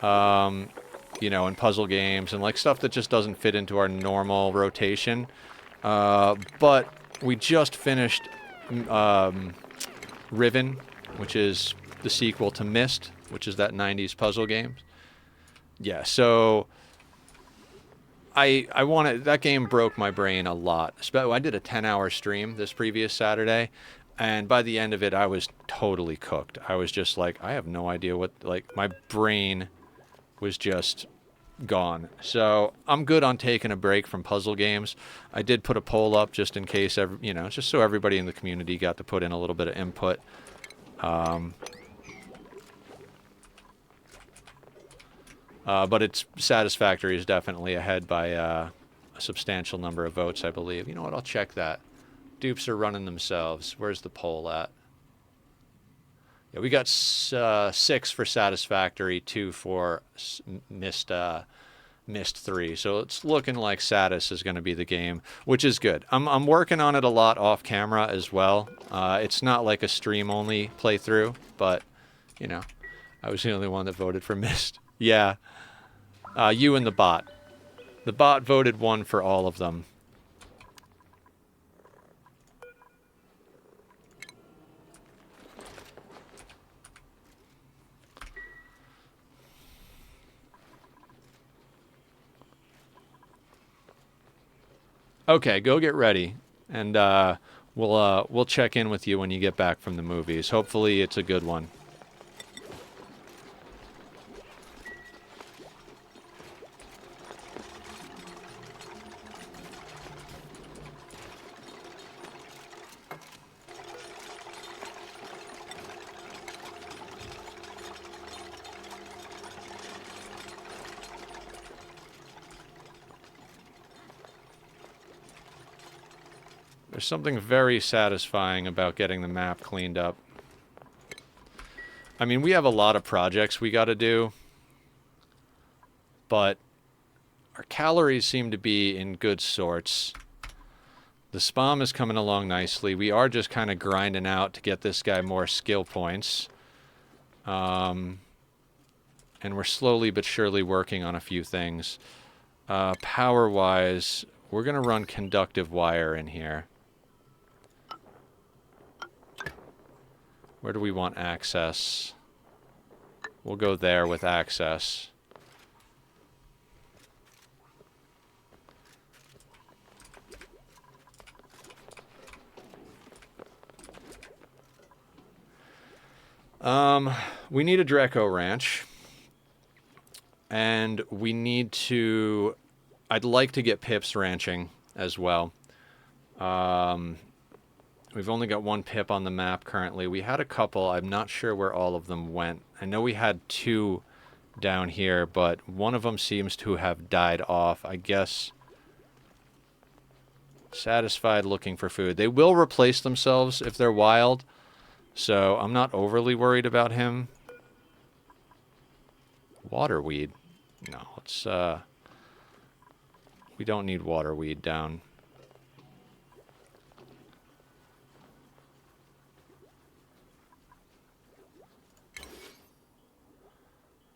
you know, and puzzle games and like stuff that just doesn't fit into our normal rotation. But we just finished Riven, which is the sequel to Myst, which is that 90s puzzle game. Yeah, so I wanted... That game broke my brain a lot. I did a 10-hour stream this previous Saturday, and by the end of it, I was totally cooked. I was just like, I have no idea what... Like, my brain was just gone. So I'm good on taking a break from puzzle games. I did put a poll up just in case, you know, just so everybody in the community got to put in a little bit of input. But it's Satisfactory is definitely ahead by a substantial number of votes, I believe. You know what? I'll check that. Dupes are running themselves. Where's the poll at? Yeah, we got 6 for Satisfactory, 2 for Myst 3. So it's looking like Satis is going to be the game, which is good. I'm working on it a lot off camera as well. It's not like a stream-only playthrough, but, you know, I was the only one that voted for Myst. Yeah. You and the bot. The bot voted 1 for all of them. Okay, go get ready, and we'll check in with you when you get back from the movies. Hopefully, it's a good one. There's something very satisfying about getting the map cleaned up. I mean, we have a lot of projects we got to do, but our calories seem to be in good sorts. The spam is coming along nicely. We are just kind of grinding out to get this guy more skill points. And we're slowly but surely working on a few things. Power-wise, we're going to run conductive wire in here. Where do we want access? We'll go there with access. We need a Drecko ranch. And we need to... I'd like to get Pips ranching as well. We've only got one Pip on the map currently. We had a couple. I'm not sure where all of them went. I know we had two down here, but one of them seems to have died off. I guess... Satisfied, looking for food. They will replace themselves if they're wild, so I'm not overly worried about him. Waterweed. No, let's, we don't need waterweed down.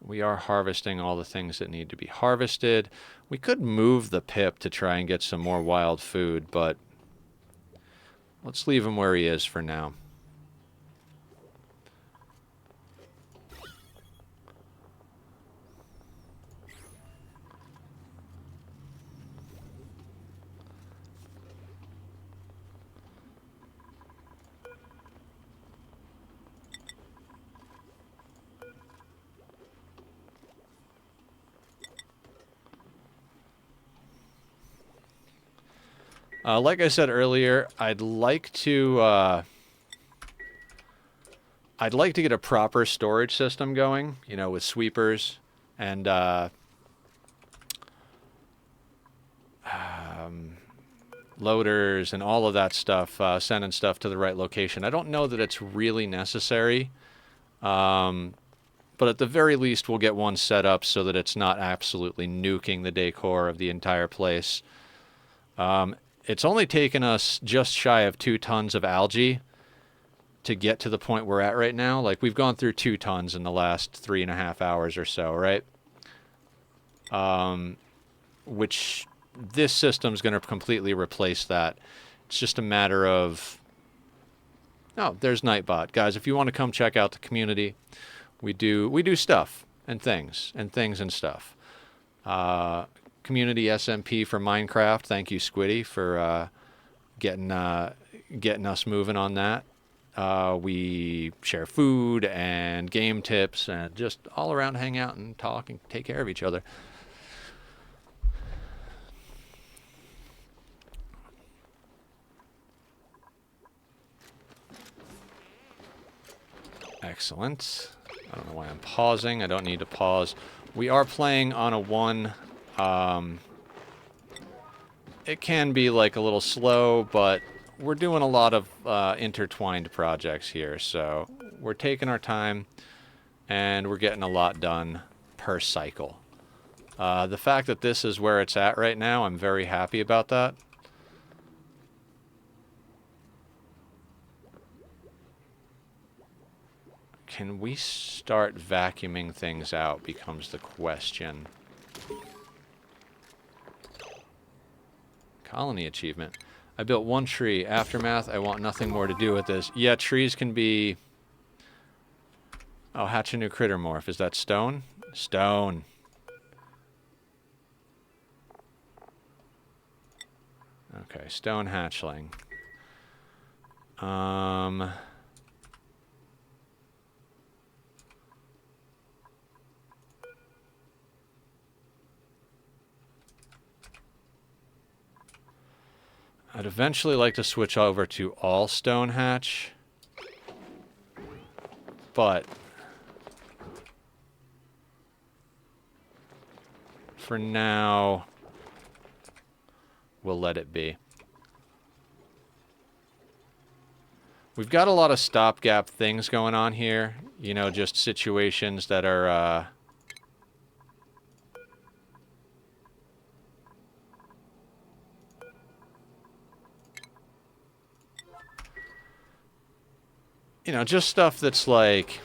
We are harvesting all the things that need to be harvested. We could move the Pip to try and get some more wild food, but let's leave him where he is for now. Like I said earlier, I'd like to get a proper storage system going, you know, with sweepers and loaders and all of that stuff, sending stuff to the right location. I don't know that it's really necessary, but at the very least we'll get one set up so that it's not absolutely nuking the decor of the entire place. It's only taken us just shy of 2 tons of algae to get to the point we're at right now. Like, we've gone through 2 tons in the last 3.5 hours or so, right? Which this system's going to completely replace that. It's just a matter of... Oh, there's Nightbot. Guys, if you want to come check out the community, we do stuff and things and stuff. Community SMP for Minecraft. Thank you, Squiddy, for getting us moving on that. We share food and game tips and just all around hang out and talk and take care of each other. Excellent. I don't know why I'm pausing. I don't need to pause. We are playing on a 1. It can be like a little slow, but we're doing a lot of intertwined projects here, so we're taking our time and we're getting a lot done per cycle. The fact that this is where it's at right now, I'm very happy about that. Can we start vacuuming things out becomes the question. Colony achievement. I built 1 tree. Aftermath, I want nothing more to do with this. Yeah, trees can be... Oh, hatch a new critter morph. Is that stone? Stone. Okay, stone hatchling. I'd eventually like to switch over to all stone hatch, but for now, we'll let it be. We've got a lot of stopgap things going on here, you know, just situations that are, you know, just stuff that's like,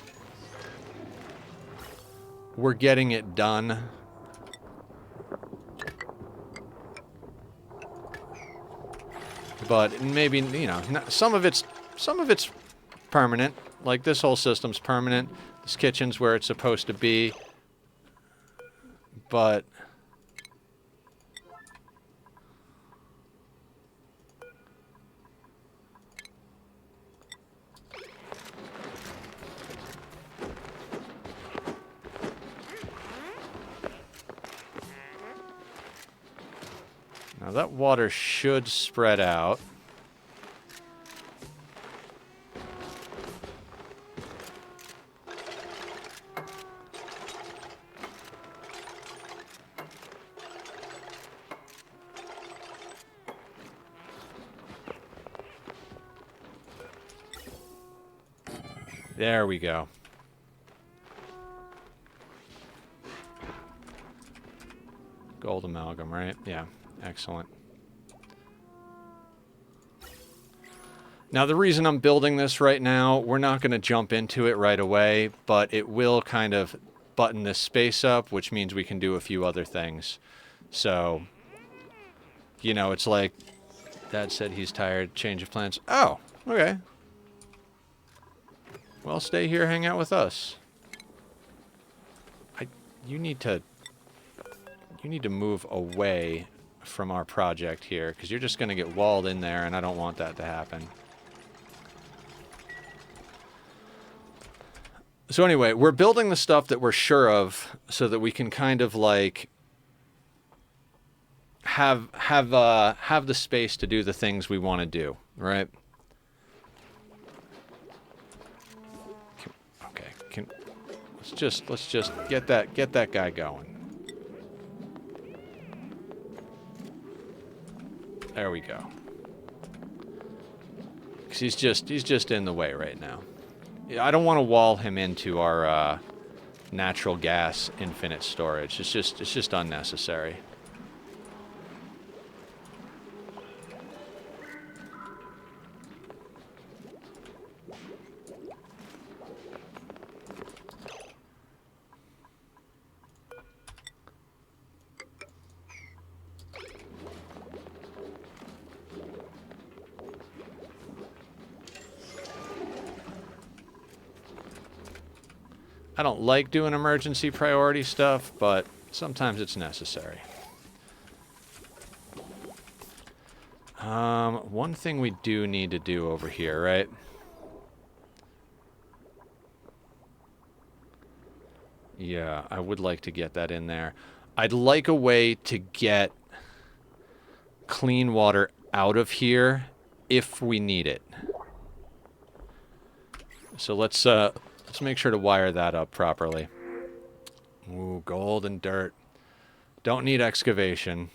we're getting it done. But maybe, you know, some of it's permanent. Like, this whole system's permanent. This kitchen's where it's supposed to be. But... Now that water should spread out. There we go. Gold amalgam, right? Yeah, excellent. Now, the reason I'm building this right now, we're not going to jump into it right away, but it will kind of button this space up, which means we can do a few other things. So, you know, it's like, Dad said he's tired, change of plans. Oh, okay. Well, stay here, hang out with us. You need to move away from our project here, because you're just going to get walled in there, and I don't want that to happen. So anyway, we're building the stuff that we're sure of so that we can kind of like have the space to do the things we want to do, right? Let's just get that guy going. There we go. 'Cause he's just in the way right now. Yeah, I don't want to wall him into our natural gas infinite storage. It's just unnecessary. I don't like doing emergency priority stuff, but sometimes it's necessary. One thing we do need to do over here, right? Yeah, I would like to get that in there. I'd like a way to get clean water out of here if we need it. So let's make sure to wire that up properly. Ooh, gold and dirt. Don't need excavation.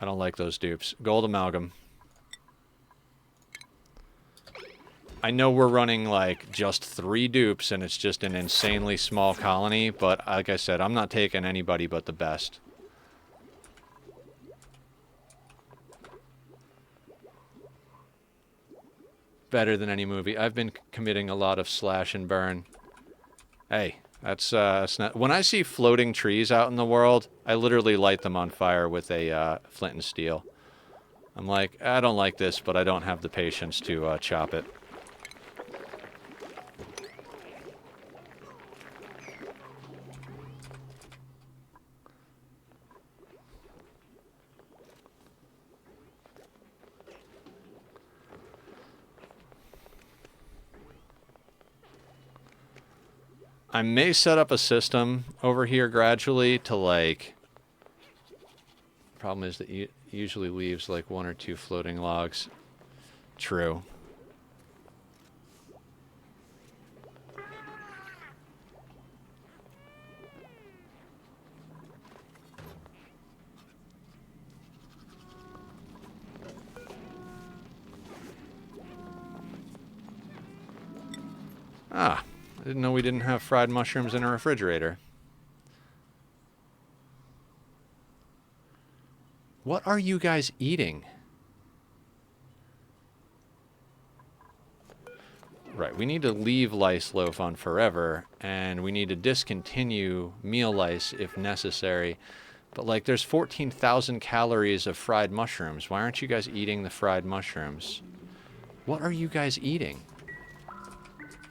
I don't like those dupes. Gold amalgam. I know we're running like just 3 dupes and it's just an insanely small colony, but like I said, I'm not taking anybody but the best. Better than any movie. I've been committing a lot of slash and burn. Hey, that's not... When I see floating trees out in the world, I literally light them on fire with a flint and steel. I'm like, I don't like this, but I don't have the patience to chop it. I may set up a system over here gradually to, like... Problem is that it usually leaves, like, 1 or 2 floating logs. True. Ah. I didn't know we didn't have fried mushrooms in a refrigerator. What are you guys eating? Right, we need to leave lice loaf on forever, and we need to discontinue meal lice if necessary. But, like, there's 14,000 calories of fried mushrooms. Why aren't you guys eating the fried mushrooms? What are you guys eating?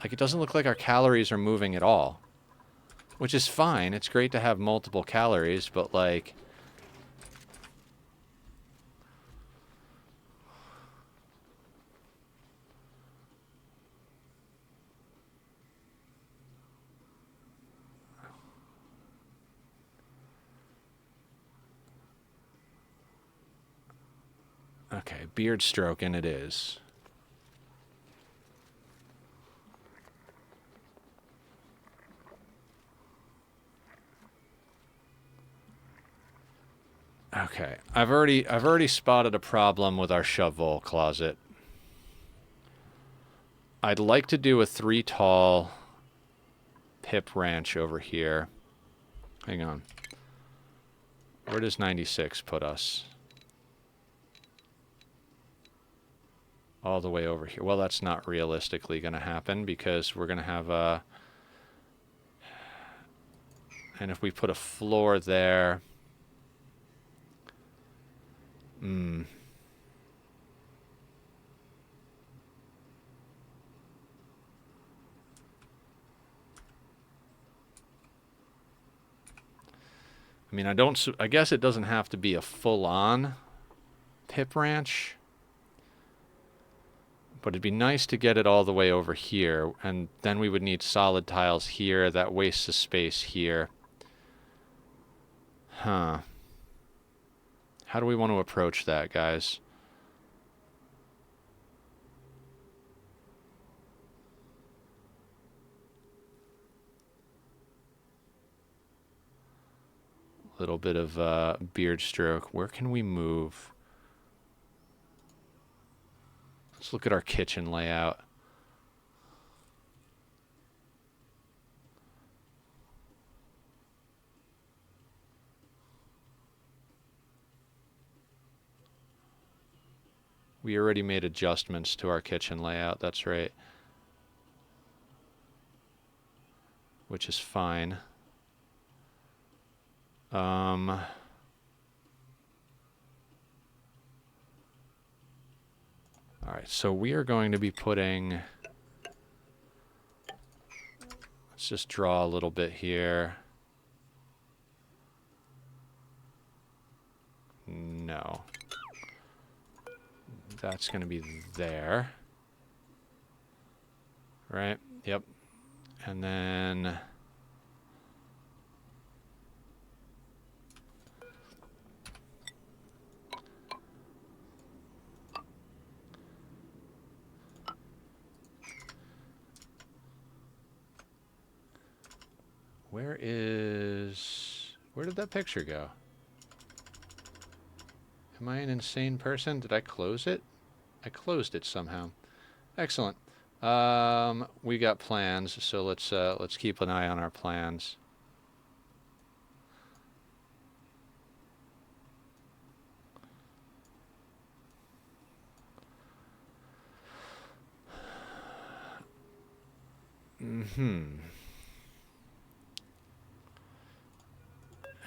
Like, it doesn't look like our calories are moving at all. Which is fine. It's great to have multiple calories, but, like... Okay, beard stroking it is. Okay, I've already spotted a problem with our shovel closet. I'd like to do a 3 tall pip ranch over here. Hang on. Where does 96 put us? All the way over here. Well, that's not realistically going to happen because we're going to have a... And if we put a floor there... I mean, I guess it doesn't have to be a full-on pip ranch. But it'd be nice to get it all the way over here. And then we would need solid tiles here. That wastes the space here. Huh. How do we want to approach that, guys? Little bit of beard stroke. Where can we move? Let's look at our kitchen layout. We already made adjustments to our kitchen layout, that's right. Which is fine. Alright, so we are going to be putting... Let's just draw a little bit here. No. That's going to be there. Right? Yep. And then... Where did that picture go? Am I an insane person? Did I close it? I closed it somehow. Excellent. We got plans, so let's keep an eye on our plans.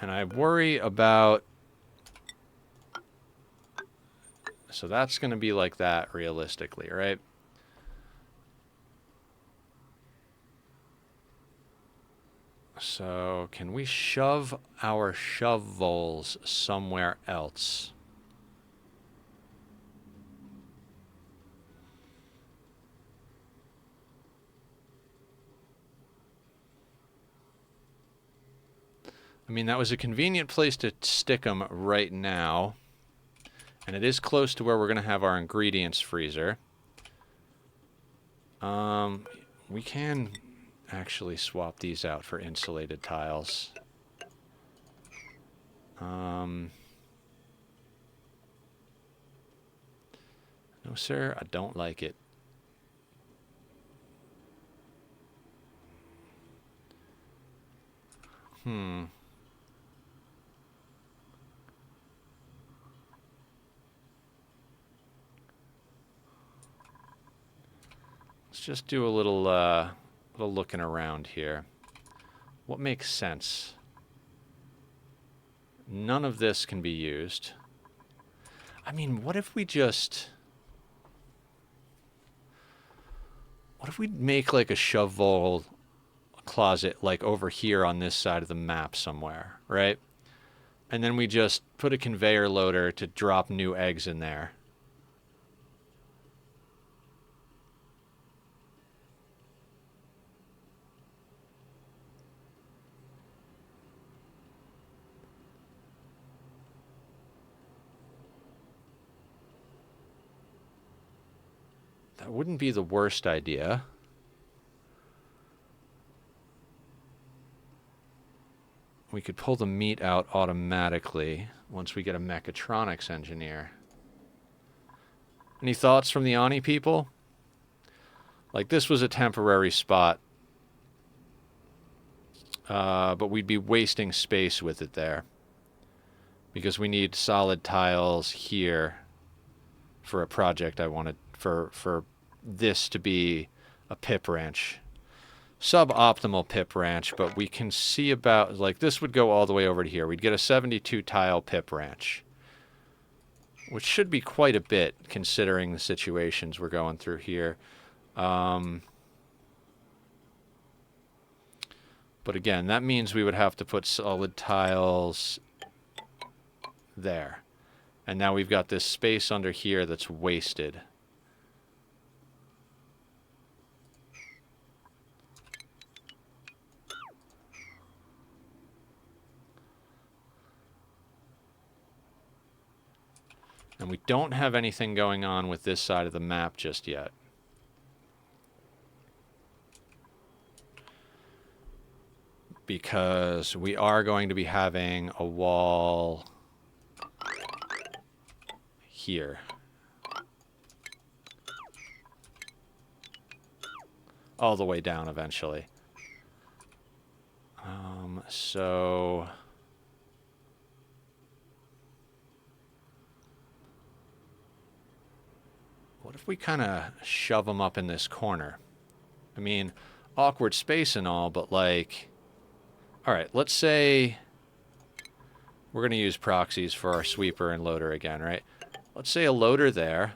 And I worry about... So that's going to be like that realistically, right? So can we shove our shovels somewhere else? I mean, that was a convenient place to stick them right now. And it is close to where we're going to have our ingredients freezer. We can actually swap these out for insulated tiles. No, sir, I don't like it. Let's just do a little looking around here. What makes sense? None of this can be used. I mean, what if we just... What if we make like a shovel closet like over here on this side of the map somewhere, right? And then we just put a conveyor loader to drop new eggs in there. That wouldn't be the worst idea. We could pull the meat out automatically once we get a mechatronics engineer. Any thoughts from the Ani people? Like, this was a temporary spot. But we'd be wasting space with it there. Because we need solid tiles here for a project I wanted for this to be a pip ranch. Suboptimal pip ranch, but we can see about, like, this would go all the way over to here. We'd get a 72 tile pip ranch, which should be quite a bit considering the situations we're going through here. But again, that means we would have to put solid tiles there. And now we've got this space under here that's wasted. And we don't have anything going on with this side of the map just yet. Because we are going to be having a wall here. All the way down eventually. So... what if we kind of shove them up in this corner? I mean, awkward space and all, but like... alright, let's say... we're going to use proxies for our sweeper and loader again, right? Let's say a loader there.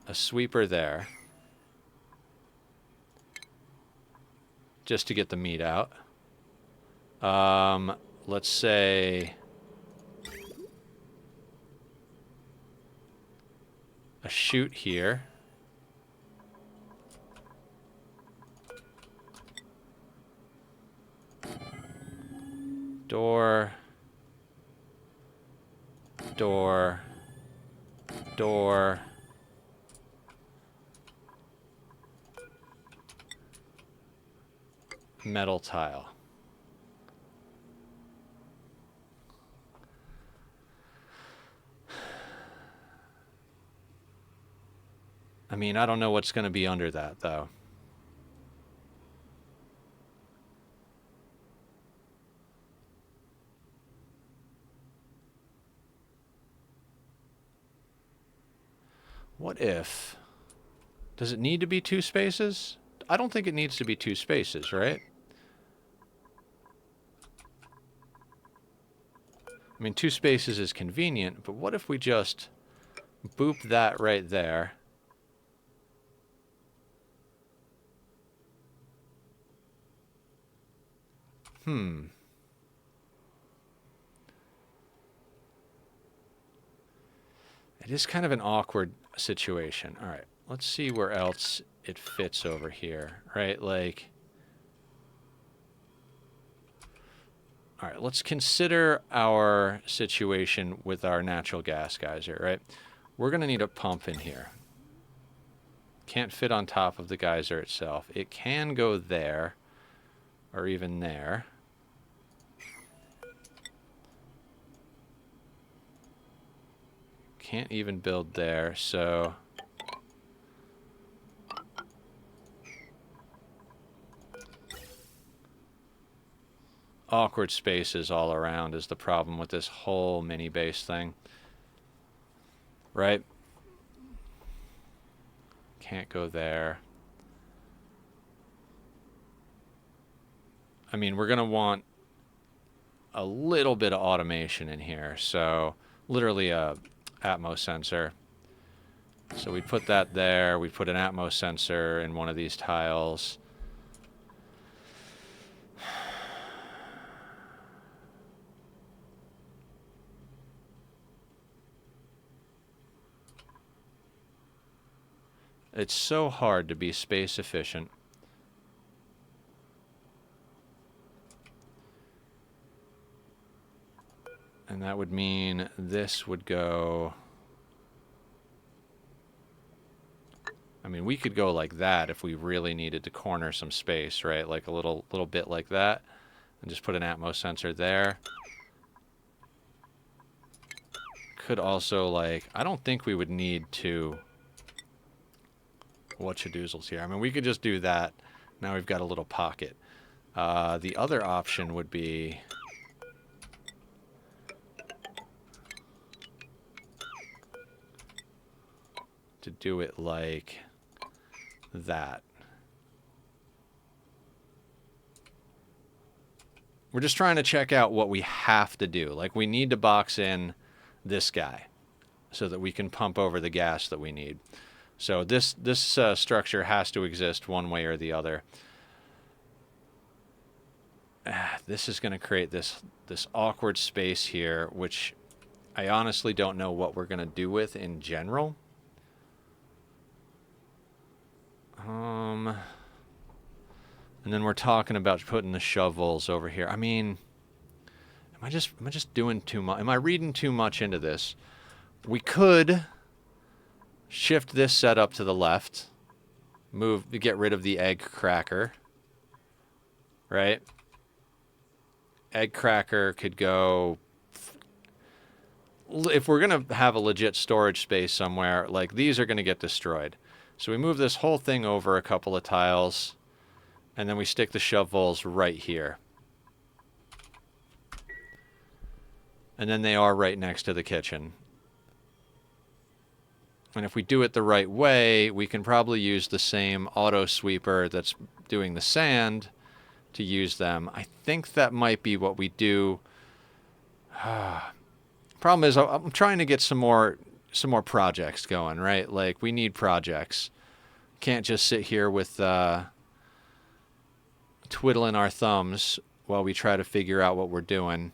A sweeper there. Just to get the meat out. Let's say... a chute here. Door. Door. Door. Metal tile. I mean, I don't know what's going to be under that, though. What if... does it need to be 2 spaces? I don't think it needs to be 2 spaces, right? I mean, 2 spaces is convenient, but what if we just boop that right there? It is kind of an awkward situation. All right, let's see where else it fits over here, right? Like, all right, let's consider our situation with our natural gas geyser, right? We're going to need a pump in here. Can't fit on top of the geyser itself. It can go there, or even there. Can't even build there, so... awkward spaces all around is the problem with this whole mini base thing. Right? Can't go there. I mean, we're going to want a little bit of automation in here, so literally a Atmos sensor. So we put that there. We put an Atmos sensor in one of these tiles. It's so hard to be space efficient. And that would mean this would go I mean, we could go like that if we really needed to corner some space, right? Like a little bit like that. And just put an Atmos sensor there. Could also, like, I don't think we would need to whatchadoozles here. I mean, we could just do that. Now we've got a little pocket. The other option would be to do it like that. We're just trying to check out what we have to do. Like, we need to box in this guy so that we can pump over the gas that we need. So this structure has to exist one way or the other. This is going to create this awkward space here, which I honestly don't know what we're going to do with in general. And then we're talking about putting the shovels over here. I mean, am I just doing too much? Am I reading too much into this? We could shift this setup to the left, get rid of the egg cracker, right? Egg cracker could go. If we're going to have a legit storage space somewhere, like, these are going to get destroyed. So we move this whole thing over a couple of tiles, and then we stick the shovels right here. And then they are right next to the kitchen. And if we do it the right way, we can probably use the same auto sweeper that's doing the sand to use them. I think that might be what we do. Problem is, I'm trying to get some more projects going, right? Like, we need projects. Can't just sit here with twiddling our thumbs while we try to figure out what we're doing.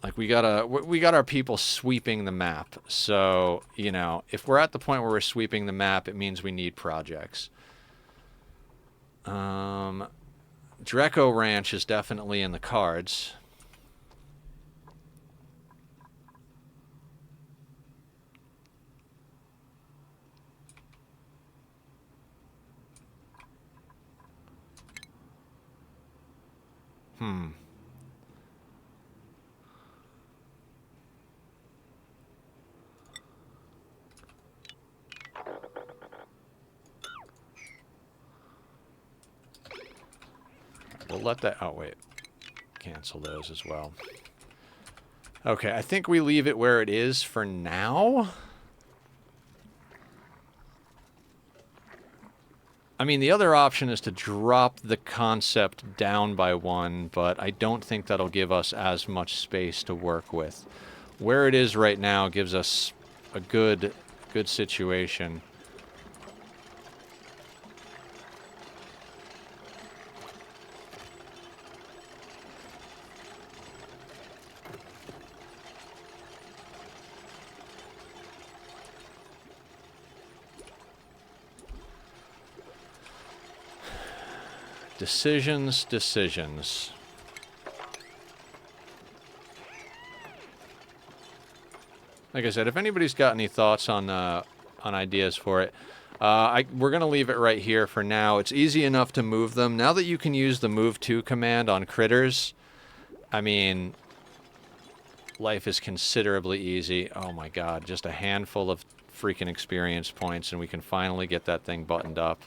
Like, we got our people sweeping the map. So, you know, if we're at the point where we're sweeping the map, it means we need projects. Drecko Ranch is definitely in the cards. We'll let that... Oh, wait. Cancel those as well. Okay, I think we leave it where it is for now. I mean, the other option is to drop the concept down by one, but I don't think that'll give us as much space to work with. Where it is right now gives us a good situation. Decisions. Like I said, if anybody's got any thoughts on ideas for it, we're going to leave it right here for now. It's easy enough to move them. Now that you can use the move to command on critters, I mean, life is considerably easy. Oh my god, just a handful of freaking experience points and we can finally get that thing buttoned up.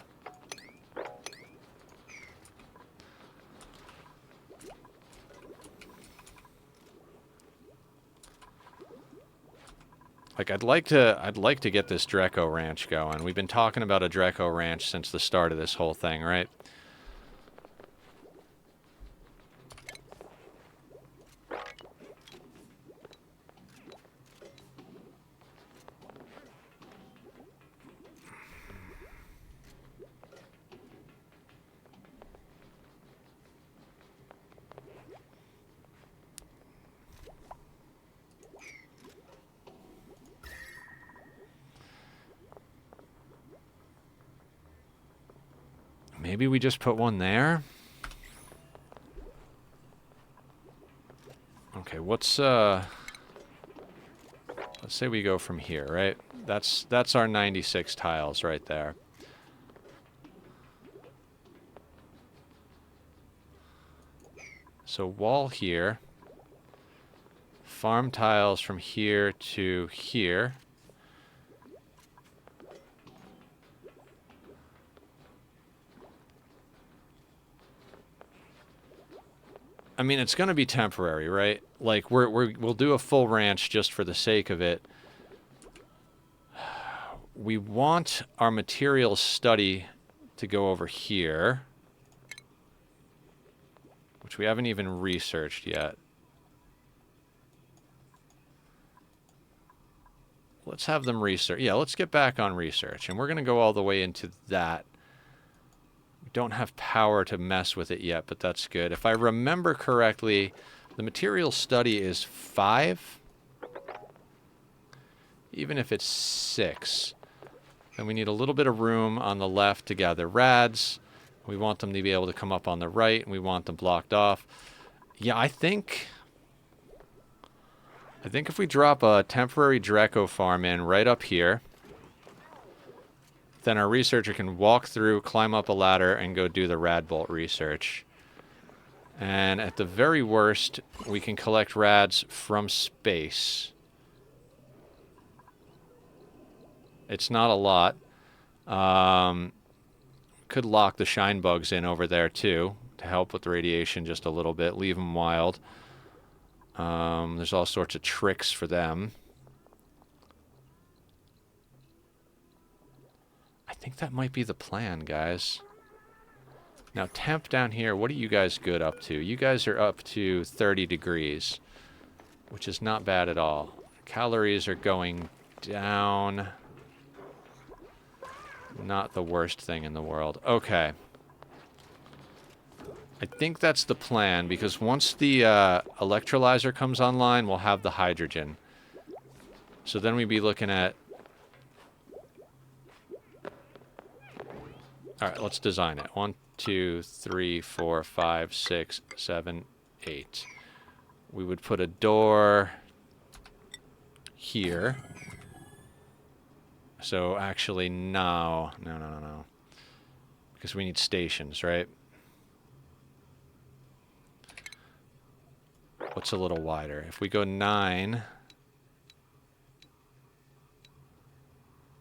Like, I'd like to get this Drecko Ranch going. We've been talking about a Drecko Ranch since the start of this whole thing, right? Maybe we just put one there? Okay, let's say we go from here, right? That's our 96 tiles right there. So wall here. Farm tiles from here to here. I mean, it's going to be temporary, right? Like, we'll do a full ranch just for the sake of it. We want our materials study to go over here, which we haven't even researched yet. Let's have them research. Yeah, let's get back on research. And we're going to go all the way into that. We don't have power to mess with it yet, but that's good. If I remember correctly, the material study is 5. Even if it's 6. Then we need a little bit of room on the left to gather rads. We want them to be able to come up on the right, and we want them blocked off. Yeah, I think if we drop a temporary Drecko farm in right up here, then our researcher can walk through, climb up a ladder, and go do the rad bolt research. And at the very worst, we can collect rads from space. It's not a lot. Could lock the shine bugs in over there too to help with the radiation just a little bit. Leave them wild. There's all sorts of tricks for them. I think that might be the plan, guys. Now, temp down here, what are you guys good up to? You guys are up to 30 degrees, which is not bad at all. Calories are going down. Not the worst thing in the world. Okay. I think that's the plan, because once the electrolyzer comes online, we'll have the hydrogen. So then we'd be looking at... Alright, let's design it. 1, 2, 3, 4, 5, 6, 7, 8. We would put a door here. So actually, no. No. Because we need stations, right? What's a little wider? If we go 9,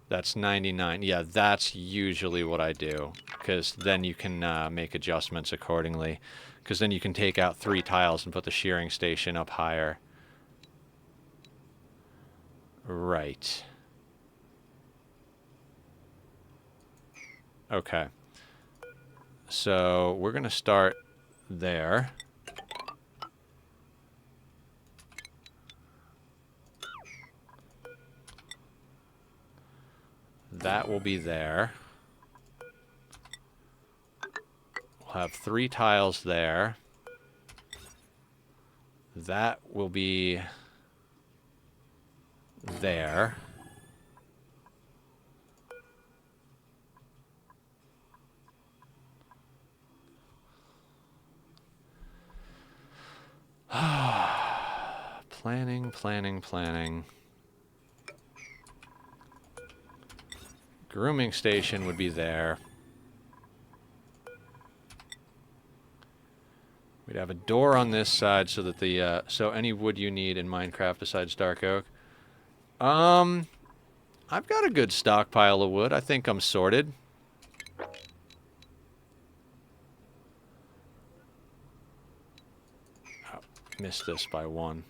that's 99. Yeah, that's usually what I do. Because then you can make adjustments accordingly. Because then you can take out 3 tiles and put the shearing station up higher. Right. Okay. So we're going to start there. That will be there. We'll have 3 tiles there. That will be there. Planning. Grooming station would be there. We'd have a door on this side so that the so any wood you need in Minecraft besides dark oak. I've got a good stockpile of wood. I think I'm sorted. Oh, missed this by 1.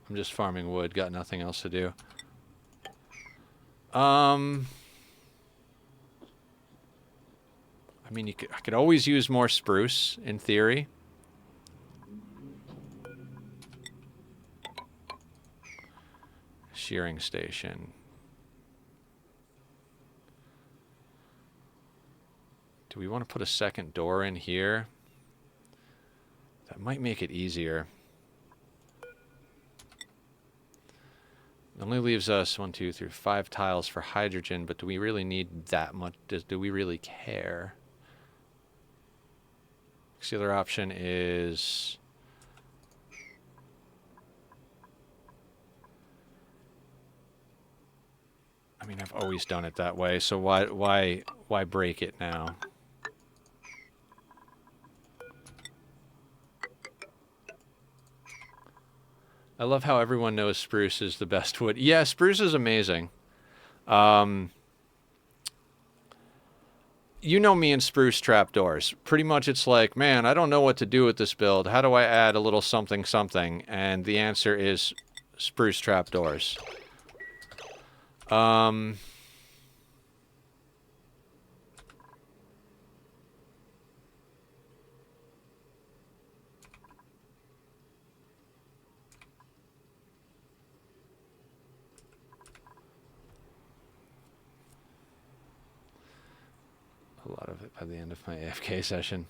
I'm just farming wood, got nothing else to do. I mean, I could always use more spruce, in theory. Shearing station. Do we want to put a second door in here? That might make it easier. It only leaves us 1, 2, 3, 5 tiles for hydrogen, but do we really need that much? Do we really care? The other option is... mean, I've always done it that way, so why break it now? I love how everyone knows spruce is the best wood. Yeah, spruce is amazing. You know me and spruce trapdoors. Pretty much it's like, man, I don't know what to do with this build. How do I add a little something something? And the answer is spruce trapdoors. A lot of it by the end of my AFK session.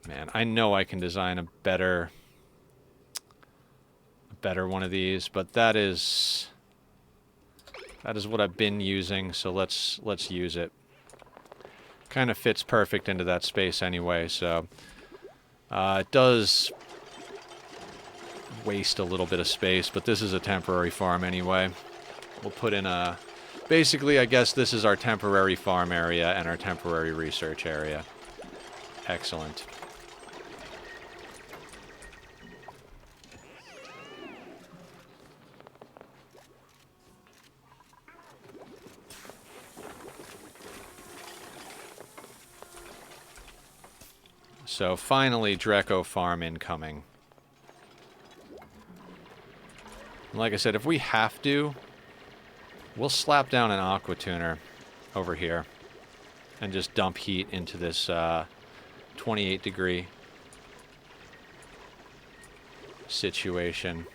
Man, I know I can design a better one of these, but that is what I've been using, so let's use it. Kind of fits perfect into that space anyway, so it does waste a little bit of space, but this is a temporary farm anyway. We'll put in a... Basically, I guess this is our temporary farm area and our temporary research area. Excellent. So finally, Drecko farm incoming. And like I said, if we have to, we'll slap down an aqua tuner over here and just dump heat into this 28 degree situation.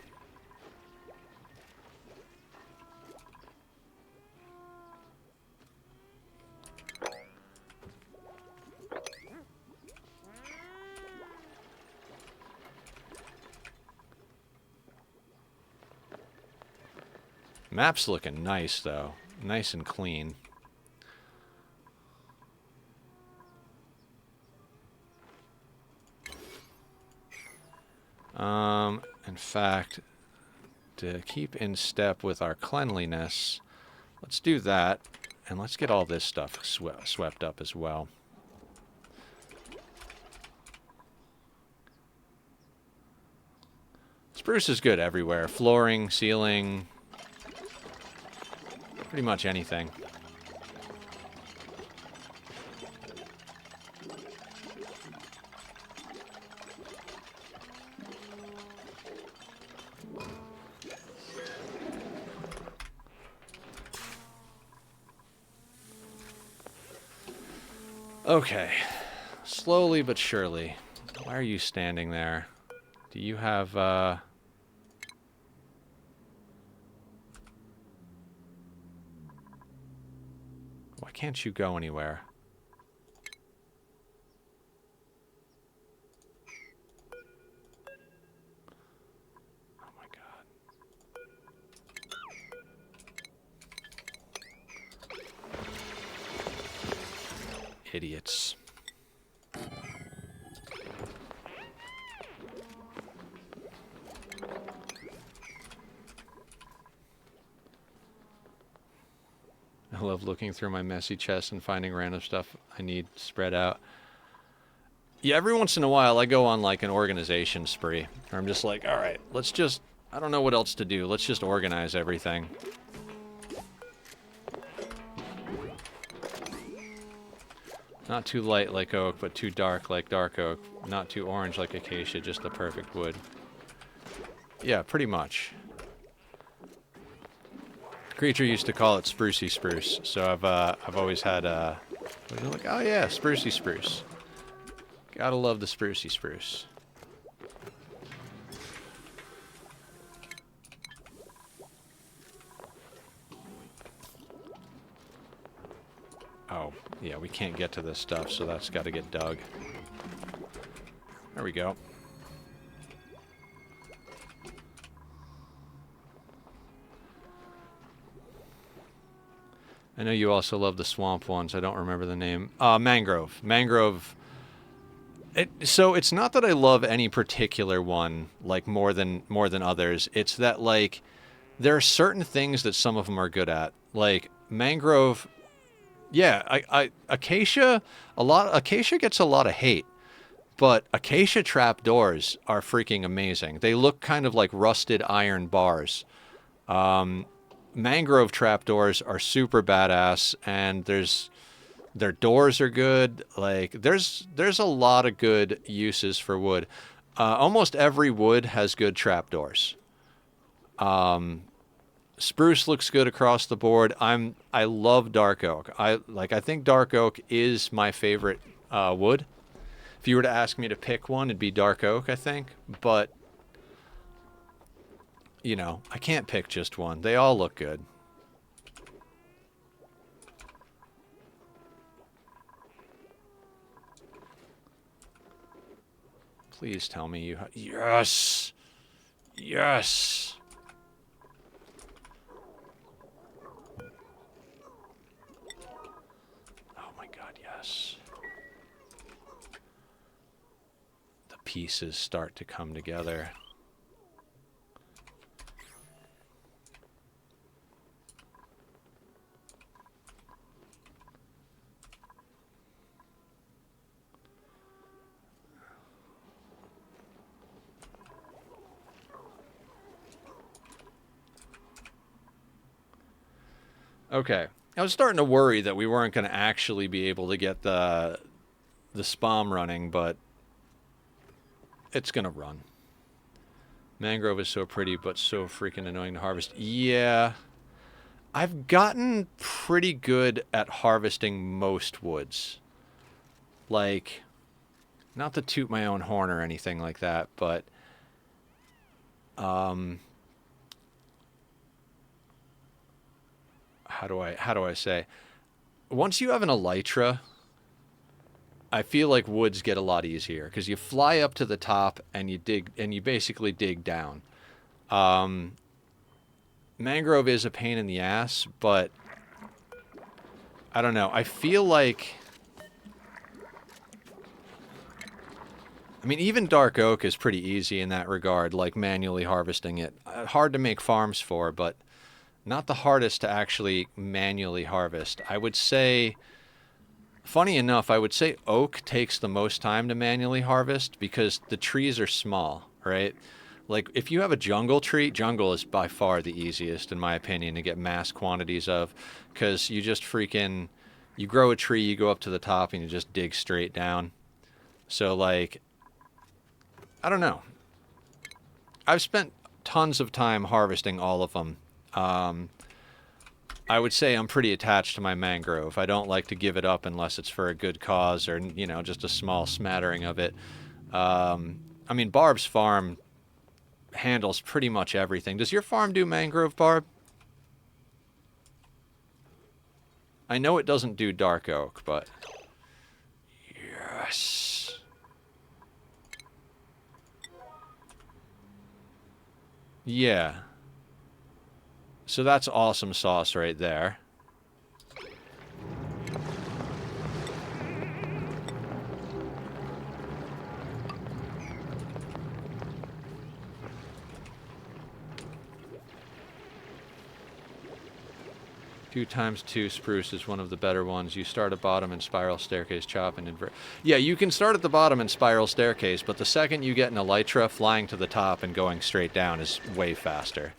Map's looking nice, though. Nice and clean. In fact, to keep in step with our cleanliness, let's do that, and let's get all this stuff swept up as well. Spruce is good everywhere. Flooring, ceiling... pretty much anything. Okay. Slowly but surely. Why are you standing there? Do you have, Why can't you go anywhere? Oh my god. Idiots. I love looking through my messy chest and finding random stuff I need spread out. Yeah, every once in a while I go on like an organization spree. Where I'm just like, alright, let's just... I don't know what else to do. Let's just organize everything. Not too light like oak, but too dark like dark oak. Not too orange like acacia, just the perfect wood. Yeah, pretty much. Creature used to call it sprucey spruce, so I've always had like, oh yeah, sprucey spruce. Gotta love the sprucey spruce. Oh, yeah, we can't get to this stuff, so that's got to get dug. There we go. I know you also love the swamp ones. I don't remember the name. Mangrove. Mangrove. So it's not that I love any particular one like more than others. It's that like there are certain things that some of them are good at. Like mangrove. Yeah, acacia. Acacia gets a lot of hate. But acacia trapdoors are freaking amazing. They look kind of like rusted iron bars. Mangrove trapdoors are super badass, and their doors are good. Like there's a lot of good uses for wood. Almost every wood has good trapdoors. Spruce looks good across the board. I love dark oak. I think dark oak is my favorite wood. If you were to ask me to pick one, it'd be dark oak, I think. But, you know, I can't pick just one. They all look good. Please tell me you... Yes! Yes! Oh my god, yes. Pieces start to come together. Okay. I was starting to worry that we weren't going to actually be able to get the spam running, but it's going to run. Mangrove is so pretty, but so freaking annoying to harvest. Yeah. I've gotten pretty good at harvesting most woods. Like, not to toot my own horn or anything like that, but... how do I say? Once you have an elytra... I feel like woods get a lot easier because you fly up to the top and you basically dig down. Mangrove is a pain in the ass, but I don't know. I feel like, I mean, even dark oak is pretty easy in that regard, like manually harvesting it. Hard to make farms for, but not the hardest to actually manually harvest. I would say, funny enough, I would say oak takes the most time to manually harvest because the trees are small, right? Like, if you have a jungle tree, jungle is by far the easiest, in my opinion, to get mass quantities of, because you just freaking, you grow a tree, you go up to the top, and you just dig straight down. So, like, I don't know. I've spent tons of time harvesting all of them. I would say I'm pretty attached to my mangrove. I don't like to give it up unless it's for a good cause or, you know, just a small smattering of it. I mean, Barb's farm handles pretty much everything. Does your farm do mangrove, Barb? I know it doesn't do dark oak, but... Yes! Yeah. So that's awesome sauce right there. Two times two spruce is one of the better ones. You start at bottom and spiral staircase chop and invert. Yeah, you can start at the bottom and spiral staircase, but the second you get an elytra, flying to the top and going straight down is way faster.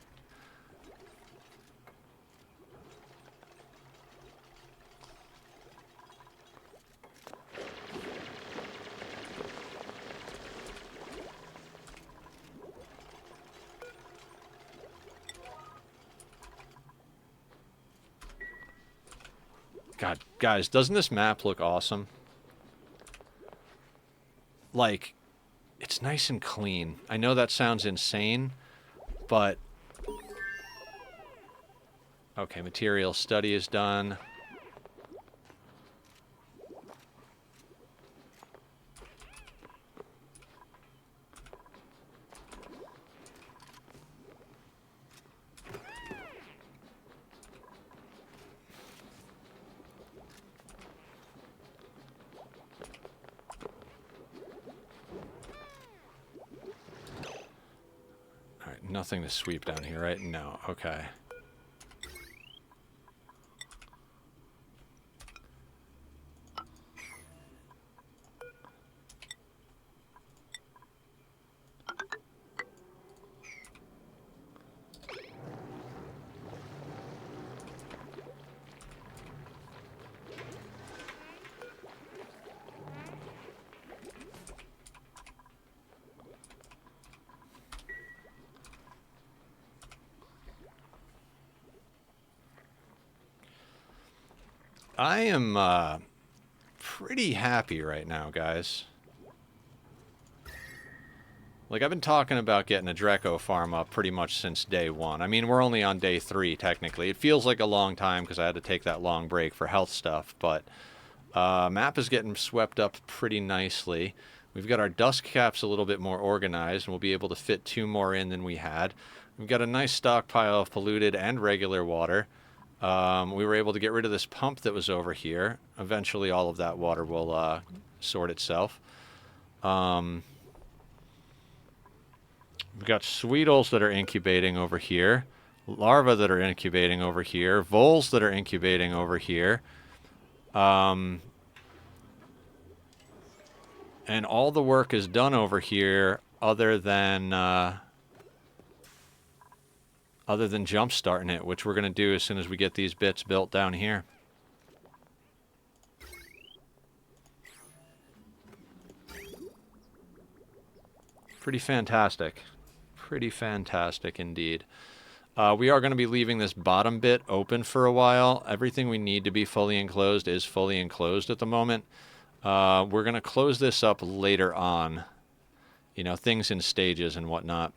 God, guys, doesn't this map look awesome? Like, it's nice and clean. I know that sounds insane, but... Okay, material study is done. Alright, nothing to sweep down here, right? No, okay. I am pretty happy right now, guys. Like, I've been talking about getting a Drecko farm up pretty much since day one. I mean, we're only on day 3, technically. It feels like a long time because I had to take that long break for health stuff, but map is getting swept up pretty nicely. We've got our dust caps a little bit more organized, and we'll be able to fit 2 more in than we had. We've got a nice stockpile of polluted and regular water. We were able to get rid of this pump that was over here. Eventually, all of that water will sort itself. We've got Sweetles that are incubating over here. Larvae that are incubating over here. Voles that are incubating over here. And all the work is done over here other than jump starting it, which we're going to do as soon as we get these bits built down here. Pretty fantastic. Pretty fantastic indeed. We are going to be leaving this bottom bit open for a while. Everything we need to be fully enclosed is fully enclosed at the moment. We're going to close this up later on. You know, things in stages and whatnot.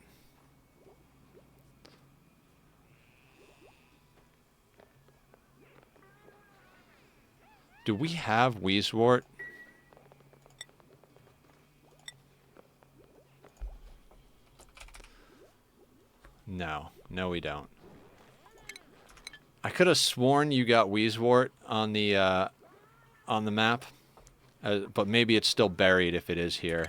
Do we have Wheezewort? No. No, we don't. I could have sworn you got Wheezewort on the map. But maybe it's still buried if it is here.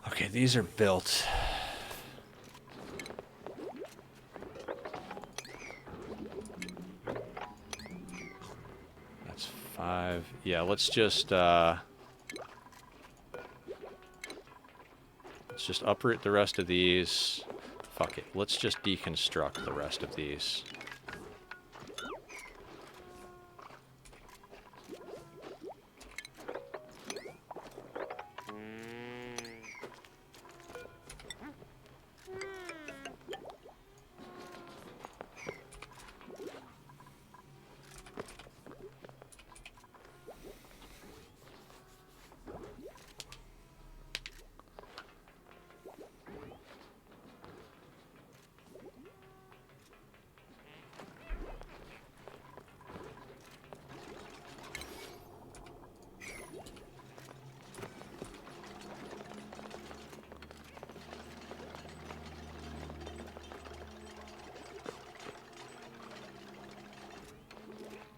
Okay, these are built. That's 5. Yeah, let's just uproot the rest of these. Fuck it. Let's just deconstruct the rest of these.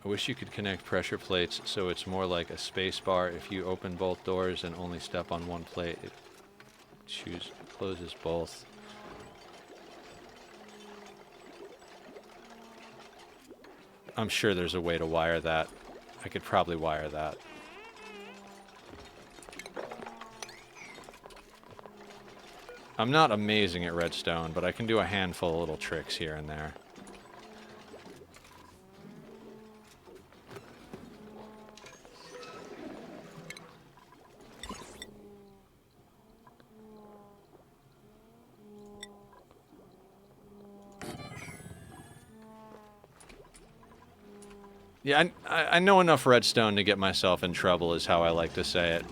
I wish you could connect pressure plates so it's more like a space bar. If you open both doors and only step on one plate, it closes both. I'm sure there's a way to wire that. I could probably wire that. I'm not amazing at redstone, but I can do a handful of little tricks here and there. Yeah, I know enough redstone to get myself in trouble is how I like to say it.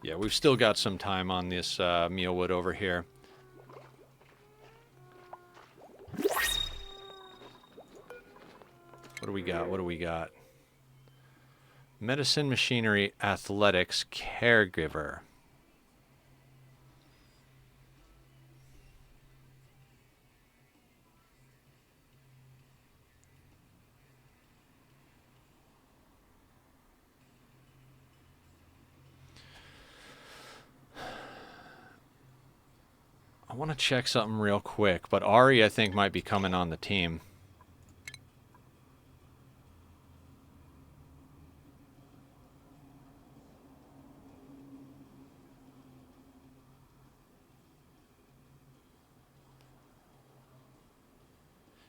Yeah, we've still got some time on this mealwood over here. What do we got? What do we got? Medicine, machinery, athletics, caregiver. I want to check something real quick, but Ari, I think, might be coming on the team.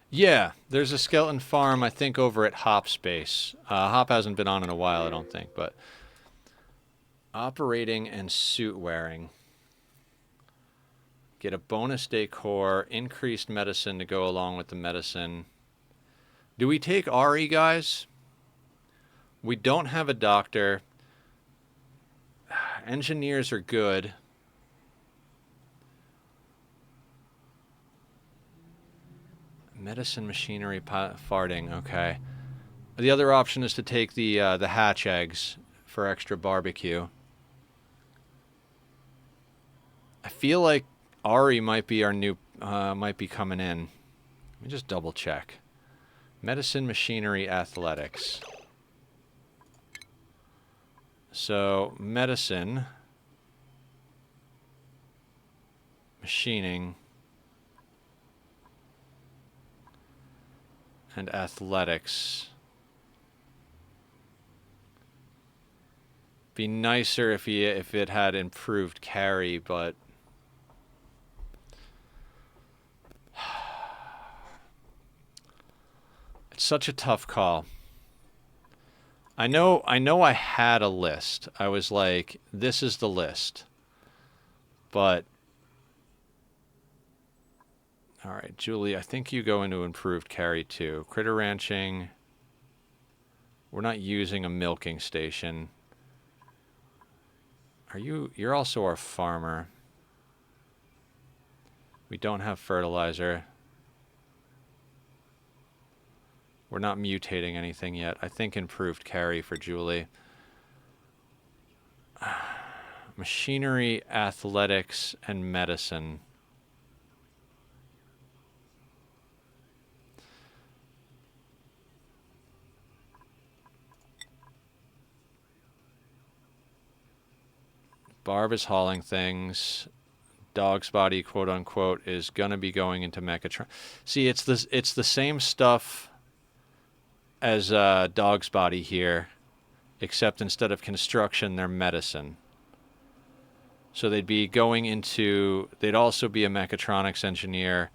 Yeah, there's a skeleton farm, I think, over at Hop Space. Hop hasn't been on in a while, I don't think, but... Operating and suit wearing. Get a bonus decor, increased medicine to go along with the medicine. Do we take Ari, guys? We don't have a doctor. Engineers are good. Medicine, machinery, farting. Okay. The other option is to take the hatch eggs for extra barbecue. I feel like Ari might be our new, might be coming in. Let me just double check. Medicine, machinery, athletics. So, medicine, machining, and athletics. Be nicer if it had improved carry, but it's such a tough call. I know I had a list. I was like, this is the list. But all right, Julie, I think you go into improved carry too. Critter ranching. We're not using a milking station. You're also our farmer. We don't have fertilizer. We're not mutating anything yet. I think improved carry for Julie. Machinery, athletics, and medicine. Barb is hauling things. Dog's body, quote unquote, is gonna be going into Mechatron. See, it's the same stuff as Dog's body here, except instead of construction, they're medicine. So they'd be going into. They'd also be a mechatronics engineer,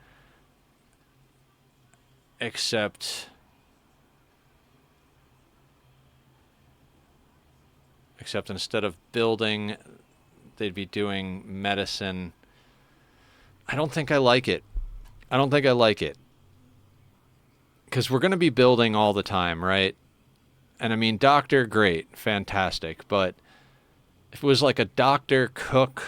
except instead of building, they'd be doing medicine. I don't think I like it. I don't think I like it. Because we're going to be building all the time, right? And I mean, doctor, great, fantastic. But if it was like a doctor, cook,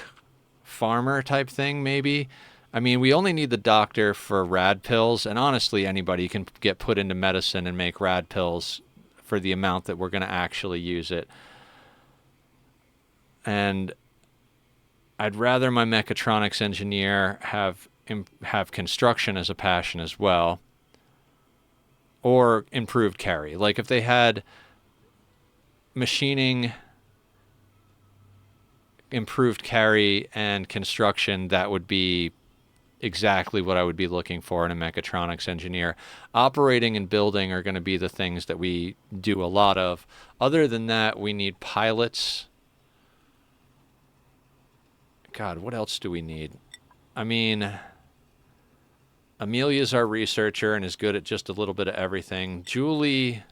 farmer type thing, maybe. I mean, we only need the doctor for rad pills. And honestly, anybody can get put into medicine and make rad pills for the amount that we're going to actually use it. And I'd rather my mechatronics engineer have construction as a passion as well, or improved carry. Like if they had machining, improved carry, and construction, that would be exactly what I would be looking for in a mechatronics engineer. Operating and building are going to be the things that we do a lot of. Other than that, we need pilots. God, what else do we need? I mean, Amelia's our researcher and is good at just a little bit of everything. Julie,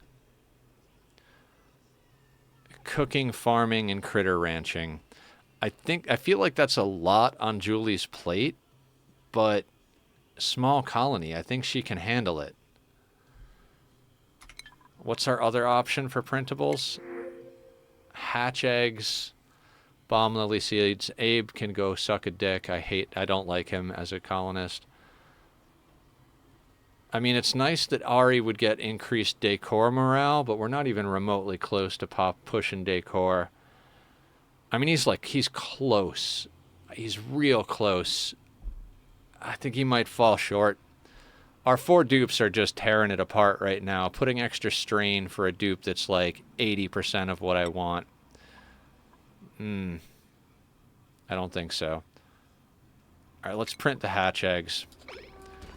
cooking, farming, and critter ranching. I feel like that's a lot on Julie's plate, but small colony. I think she can handle it. What's our other option for printables? Hatch eggs, Bomb lily seeds. Abe can go suck a dick. I don't like him as a colonist. I mean, it's nice that Ari would get increased decor morale, but we're not even remotely close to pushing decor. I mean, he's close. He's real close. I think he might fall short. Our 4 dupes are just tearing it apart right now, putting extra strain for a dupe that's like 80% of what I want. I don't think so. All right, let's print the hatch eggs.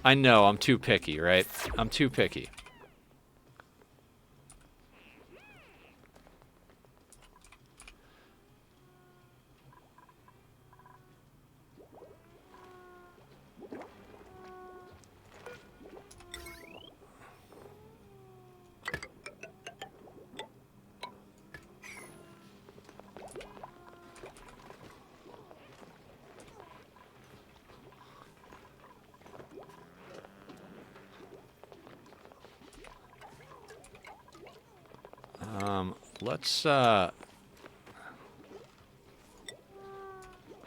I know, I'm too picky, right? I'm too picky.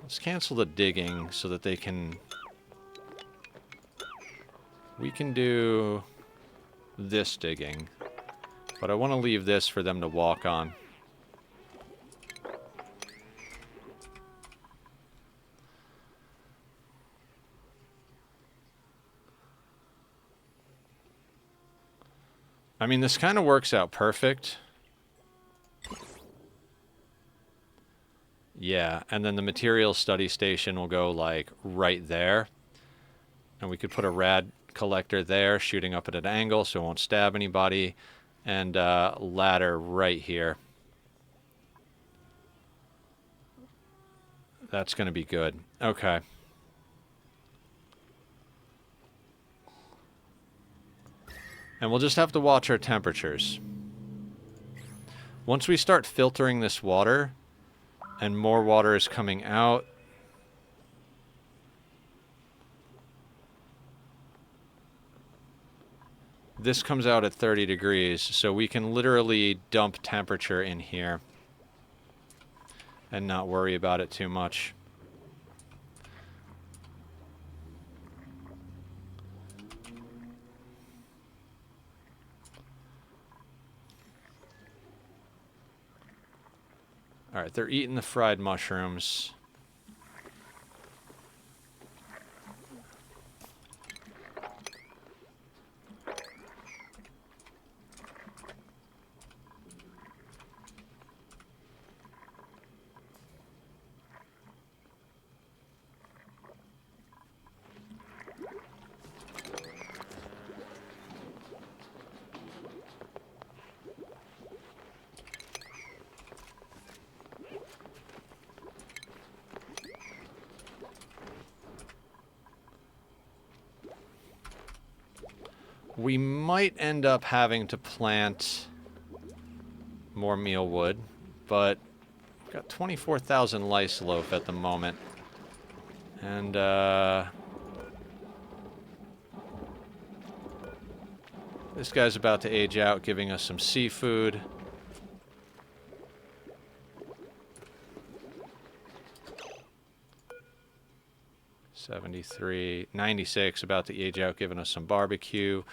Let's cancel the digging so that they can... We can do this digging, but I want to leave this for them to walk on. I mean, this kind of works out perfect. Yeah, and then the material study station will go, like, right there. And we could put a rad collector there, shooting up at an angle so it won't stab anybody. And ladder right here. That's going to be good. Okay. And we'll just have to watch our temperatures. Once we start filtering this water... and more water is coming out. This comes out at 30 degrees, so we can literally dump temperature in here and not worry about it too much. All right, they're eating the fried mushrooms. We might end up having to plant more mealwood, but we've got 24,000 lice loaf at the moment. And, this guy's about to age out, giving us some seafood. $73, $96, about to age out, giving us some barbecue.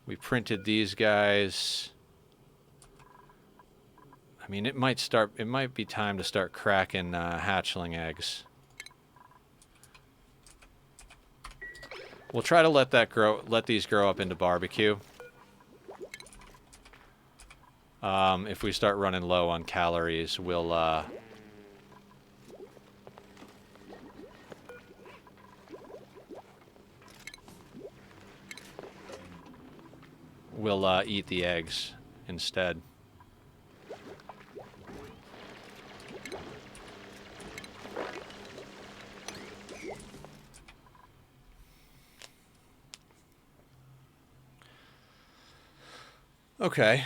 We printed these guys. I mean, it might be time to start cracking hatchling eggs. We'll try to let these grow up into barbecue. If we start running low on calories, we'll eat the eggs instead. Okay.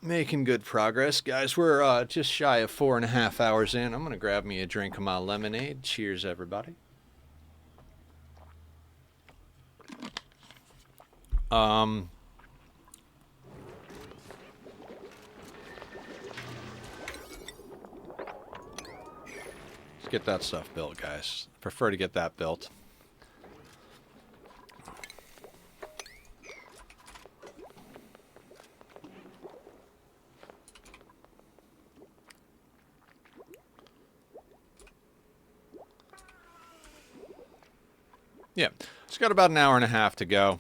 Making good progress, guys. We're just shy of 4.5 hours in. I'm going to grab me a drink of my lemonade. Cheers, everybody. get that stuff built, guys. Prefer to get that built. Yeah, it's got about an hour and a half to go.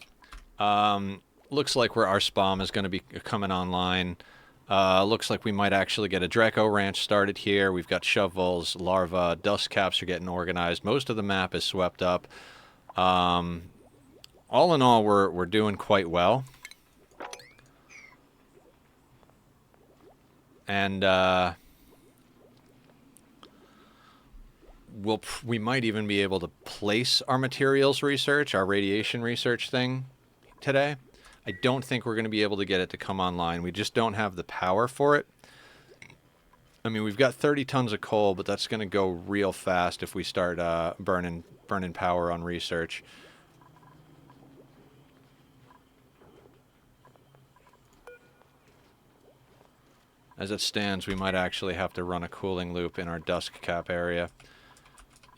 Looks like our spawn is going to be coming online. Looks like we might actually get a Drecko ranch started here. We've got shovels, larvae, dust caps are getting organized. Most of the map is swept up. All in all, we're doing quite well. And we might even be able to place our materials research, our radiation research thing today. I don't think we're going to be able to get it to come online. We just don't have the power for it. I mean, we've got 30 tons of coal, but that's going to go real fast if we start burning power on research. As it stands, we might actually have to run a cooling loop in our dust cap area.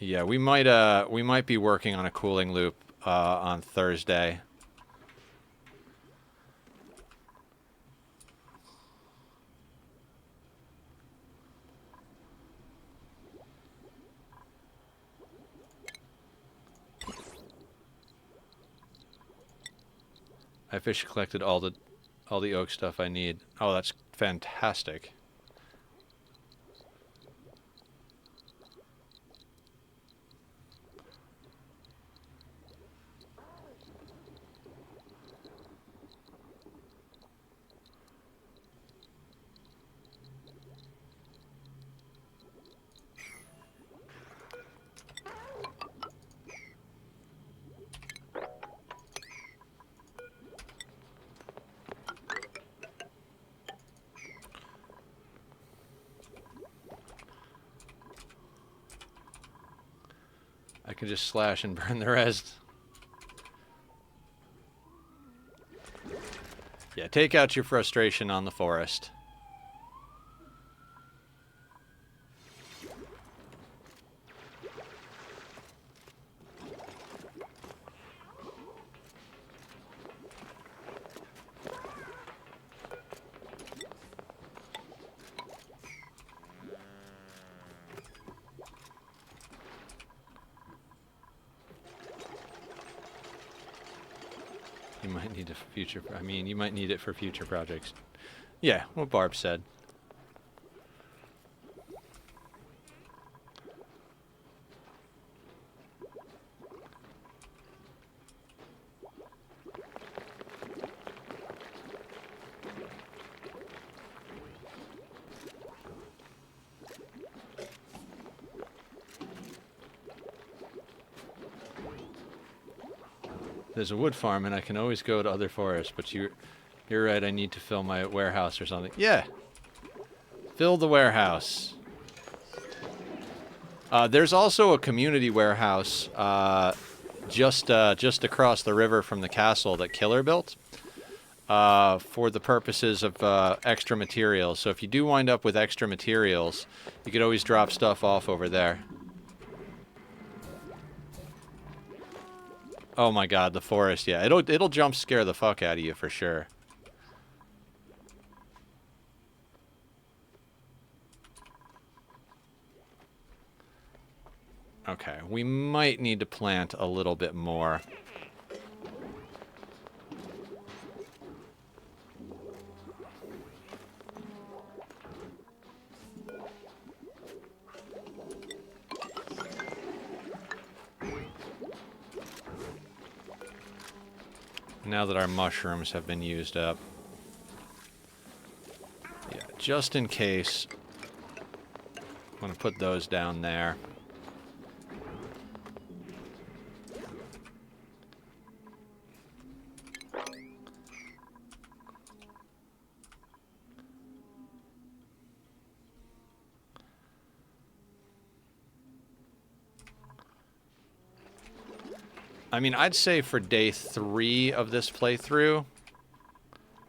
Yeah, we might be working on a cooling loop on Thursday. I officially collected all the oak stuff I need. Oh, that's fantastic. I can just slash and burn the rest. Yeah, take out your frustration on the forest. You might need a future... I mean, you might need it for future projects. Yeah, what Barb said. There's a wood farm, and I can always go to other forests, but you're right, I need to fill my warehouse or something. Yeah! Fill the warehouse. There's also a community warehouse just across the river from the castle that Killer built for the purposes of extra materials. So if you do wind up with extra materials, you could always drop stuff off over there. Oh my god, the forest, yeah. It'll jump scare the fuck out of you for sure. Okay, we might need to plant a little bit more. Now that our mushrooms have been used up. Yeah, just in case. I'm going to put those down there. I mean, I'd say for day 3 of this playthrough,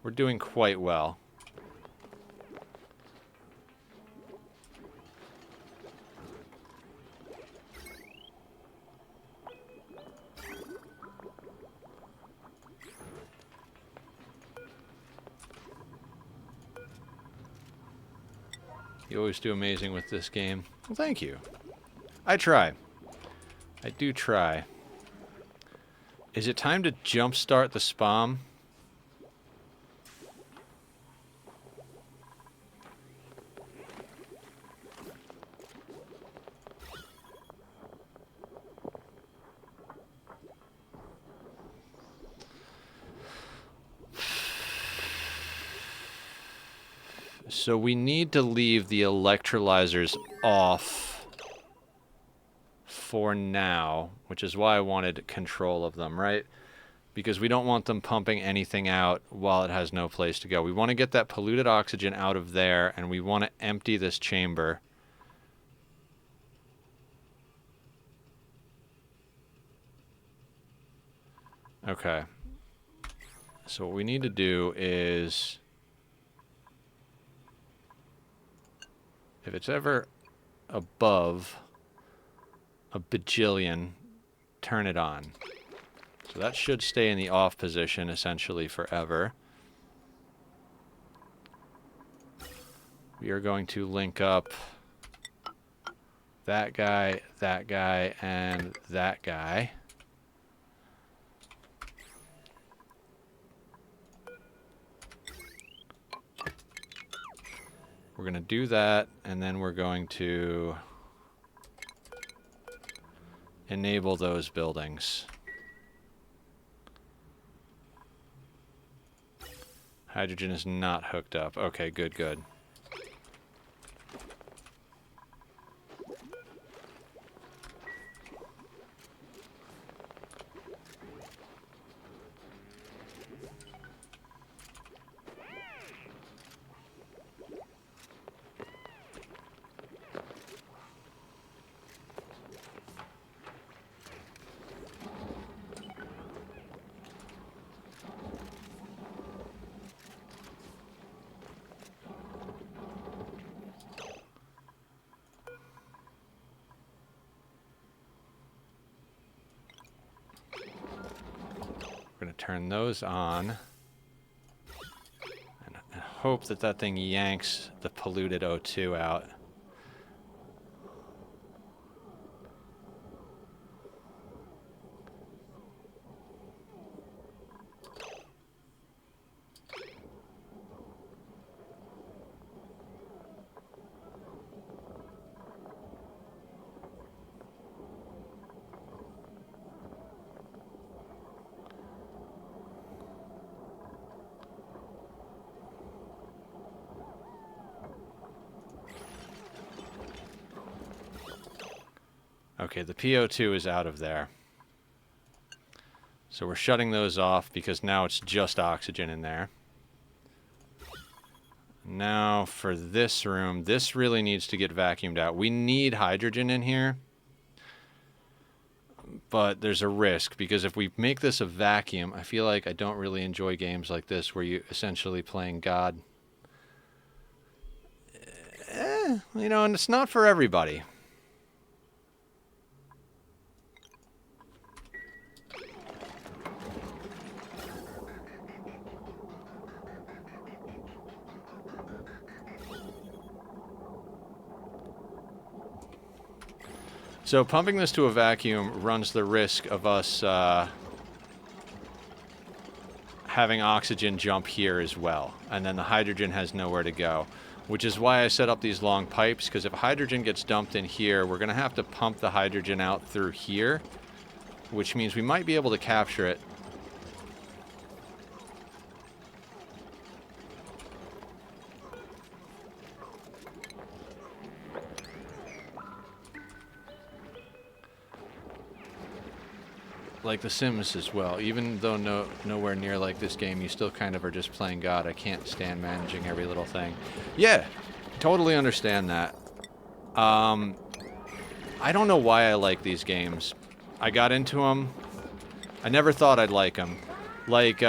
we're doing quite well. You always do amazing with this game. Well, thank you. I try. I do try. Is it time to jumpstart the spam? So we need to leave the electrolyzers off for now, which is why I wanted control of them, right? Because we don't want them pumping anything out while it has no place to go. We want to get that polluted oxygen out of there, and we want to empty this chamber. Okay. So what we need to do is, if it's ever above a bajillion, turn it on. So that should stay in the off position essentially forever. We are going to link up that guy, and that guy. We're going to do that, and then we're going to enable those buildings. Hydrogen is not hooked up. Okay, good, good. We're going to turn those on and hope that that thing yanks the polluted O2 out. Okay, the PO2 is out of there. So we're shutting those off because now it's just oxygen in there. Now for this room, this really needs to get vacuumed out. We need hydrogen in here, but there's a risk because if we make this a vacuum, I feel like I don't really enjoy games like this where you're essentially playing God. You know, and it's not for everybody. So pumping this to a vacuum runs the risk of us having oxygen jump here as well. And then the hydrogen has nowhere to go. Which is why I set up these long pipes, because if hydrogen gets dumped in here, we're going to have to pump the hydrogen out through here. Which means we might be able to capture it. Like The Sims as well. Even though nowhere near like this game, you still kind of are just playing God. I can't stand managing every little thing. Yeah, totally understand that. I don't know why I like these games. I got into them. I never thought I'd like them. Like,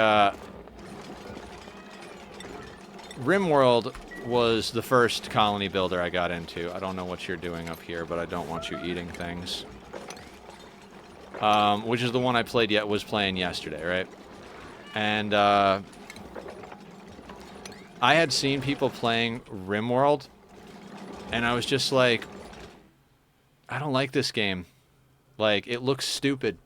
RimWorld was the first colony builder I got into. I don't know what you're doing up here, but I don't want you eating things. Which is the one I was playing yesterday, right? And I had seen people playing RimWorld, And I was just like, I don't like this game. Like, it looks stupid.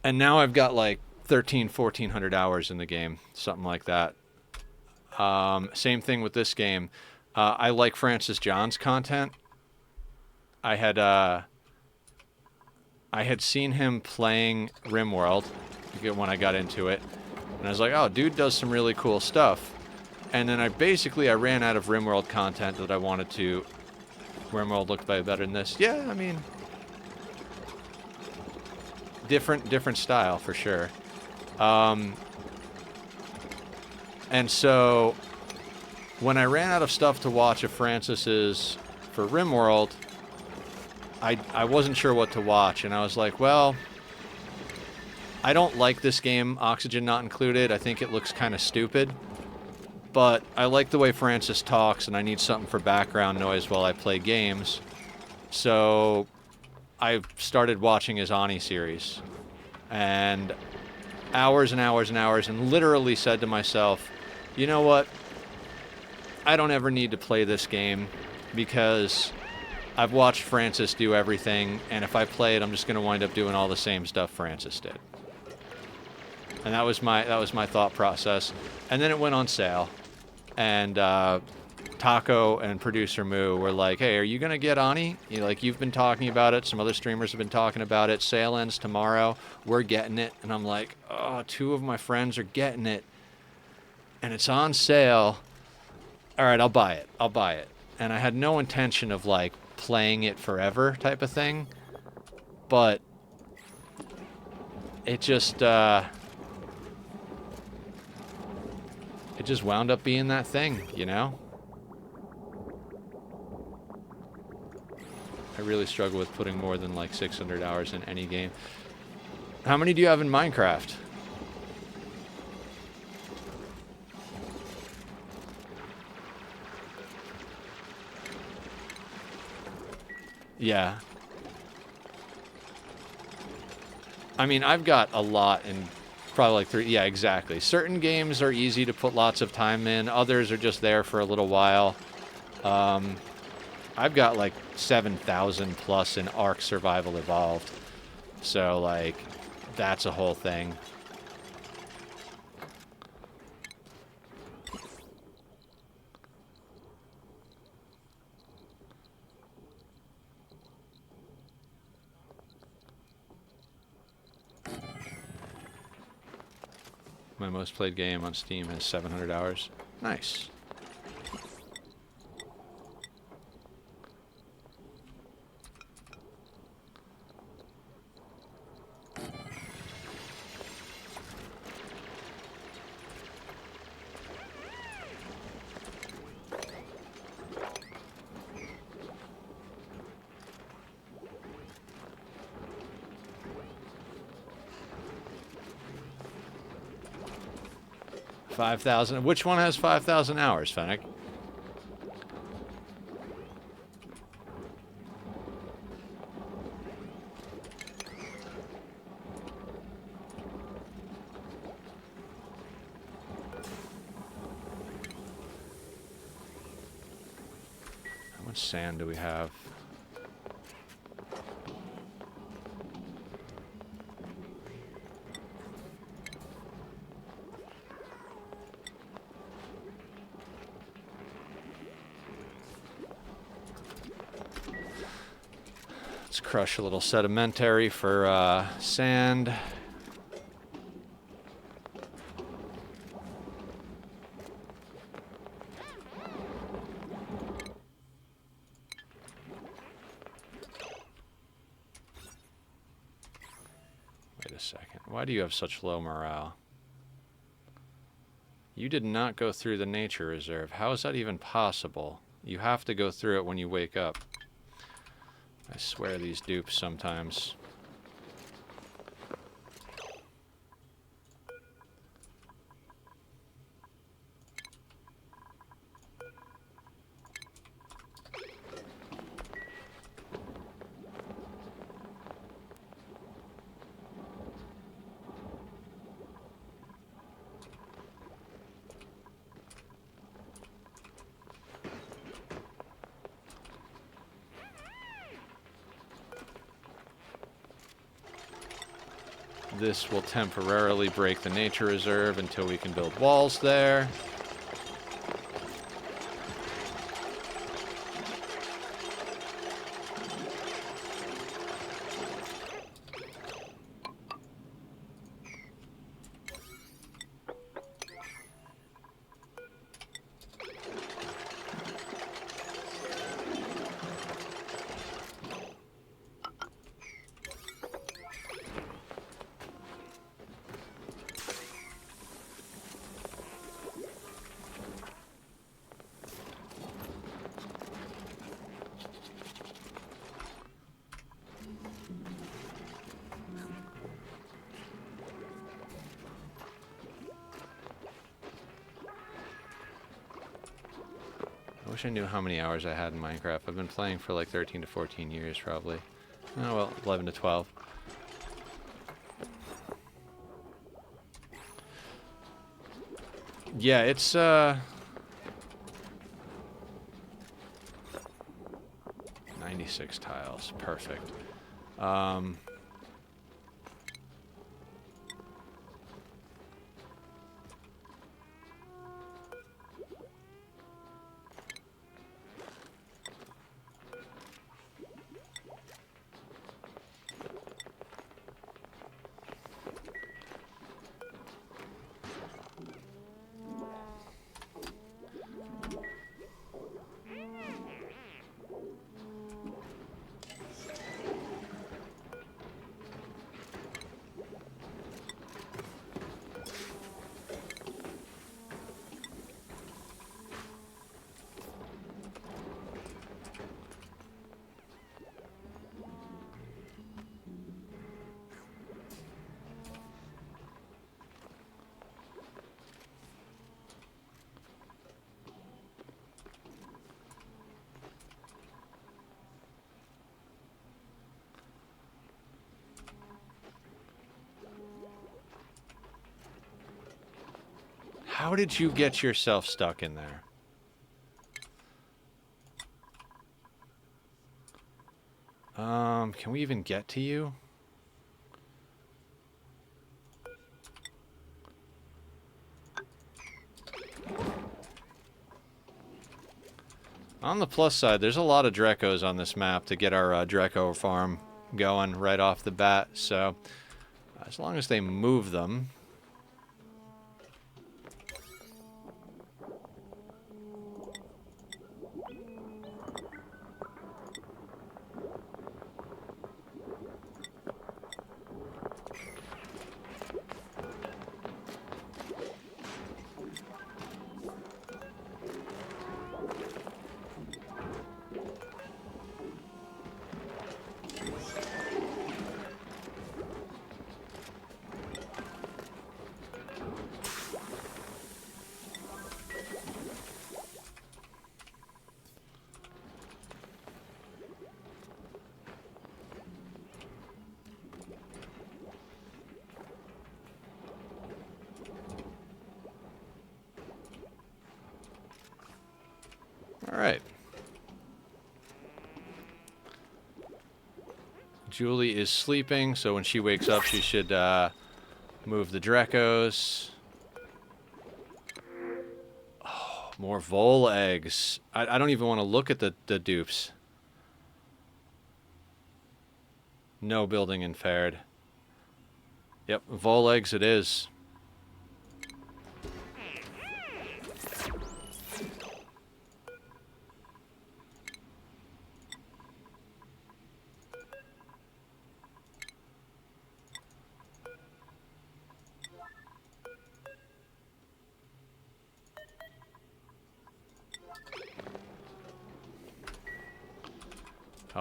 And now I've got like 1,400 hours in the game, something like that. Same thing with this game. I like Francis John's content. I had seen him playing RimWorld when I got into it, and I was like, oh, dude does some really cool stuff. And then I ran out of RimWorld content that I wanted to. RimWorld looked way better than this. Yeah, I mean, different style for sure. And so when I ran out of stuff to watch of Francis's for RimWorld, I wasn't sure what to watch, and I was like, well, I don't like this game, Oxygen Not Included. I think it looks kind of stupid, but I like the way Francis talks, and I need something for background noise while I play games. So I started watching his Ani series, and hours and hours and hours, and literally said to myself, you know what? I don't ever need to play this game because I've watched Francis do everything, and if I play it, I'm just going to wind up doing all the same stuff Francis did. And that was my thought process. And then it went on sale, and Taco and producer Moo were like, "Hey, are you going to get Ani? You've been talking about it. Some other streamers have been talking about it. Sale ends tomorrow. We're getting it." And I'm like, "Oh, 2 of my friends are getting it, and it's on sale. All right, I'll buy it." And I had no intention of like playing it forever type of thing, but it just wound up being that thing, you know? I really struggle with putting more than like 600 hours in any game. How many do you have in Minecraft? Yeah. I mean, I've got a lot in probably like 3. Yeah, exactly. Certain games are easy to put lots of time in. Others are just there for a little while. I've got like 7,000 plus in Ark Survival Evolved. So, like, that's a whole thing. My most played game on Steam has 700 hours. Nice. $5,000. Which one has 5,000 hours, Fennec? How much sand do we have? Crush a little sedimentary for sand. Wait a second. Why do you have such low morale? You did not go through the nature reserve. How is that even possible? You have to go through it when you wake up. I swear these dupes sometimes. This will temporarily break the nature reserve until we can build walls there. I wish I knew how many hours I had in Minecraft. I've been playing for like 13 to 14 years, probably. Oh, well, 11 to 12. Yeah, it's, 96 tiles. Perfect. How did you get yourself stuck in there? Can we even get to you? On the plus side, there's a lot of dreckos on this map to get our drecko farm going right off the bat, so as long as they move them. Alright. Julie is sleeping, so when she wakes up, she should move the dreckos. Oh, more vole eggs. I don't even want to look at the dupes. No building impaired. Yep, vole eggs it is.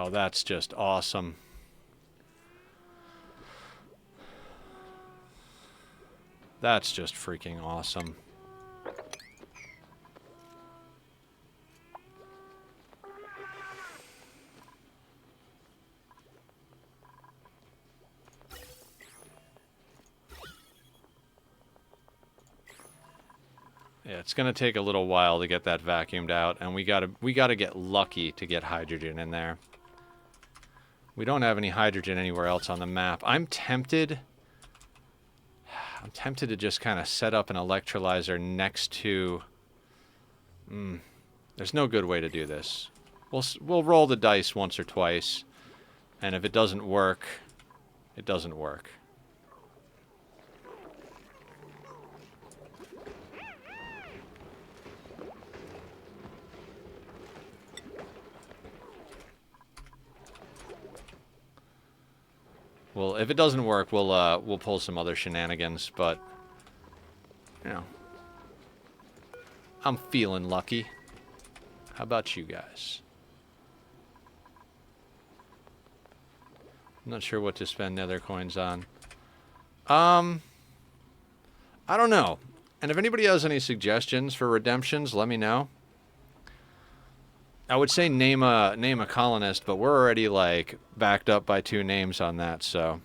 Oh, that's just awesome. That's just freaking awesome. Yeah, it's gonna take a little while to get that vacuumed out, and we gotta get lucky to get hydrogen in there. We don't have any hydrogen anywhere else on the map. I'm tempted I'm tempted to just kind of set up an electrolyzer next to... There's no good way to do this. We'll roll the dice once or twice, and if it doesn't work, it doesn't work. Well, if it doesn't work, we'll pull some other shenanigans, but you know, I'm feeling lucky. How about you guys? I'm not sure what to spend nether coins on. I don't know. And if anybody has any suggestions for redemptions, let me know. I would say name a colonist, but we're already like backed up by 2 names on that, so.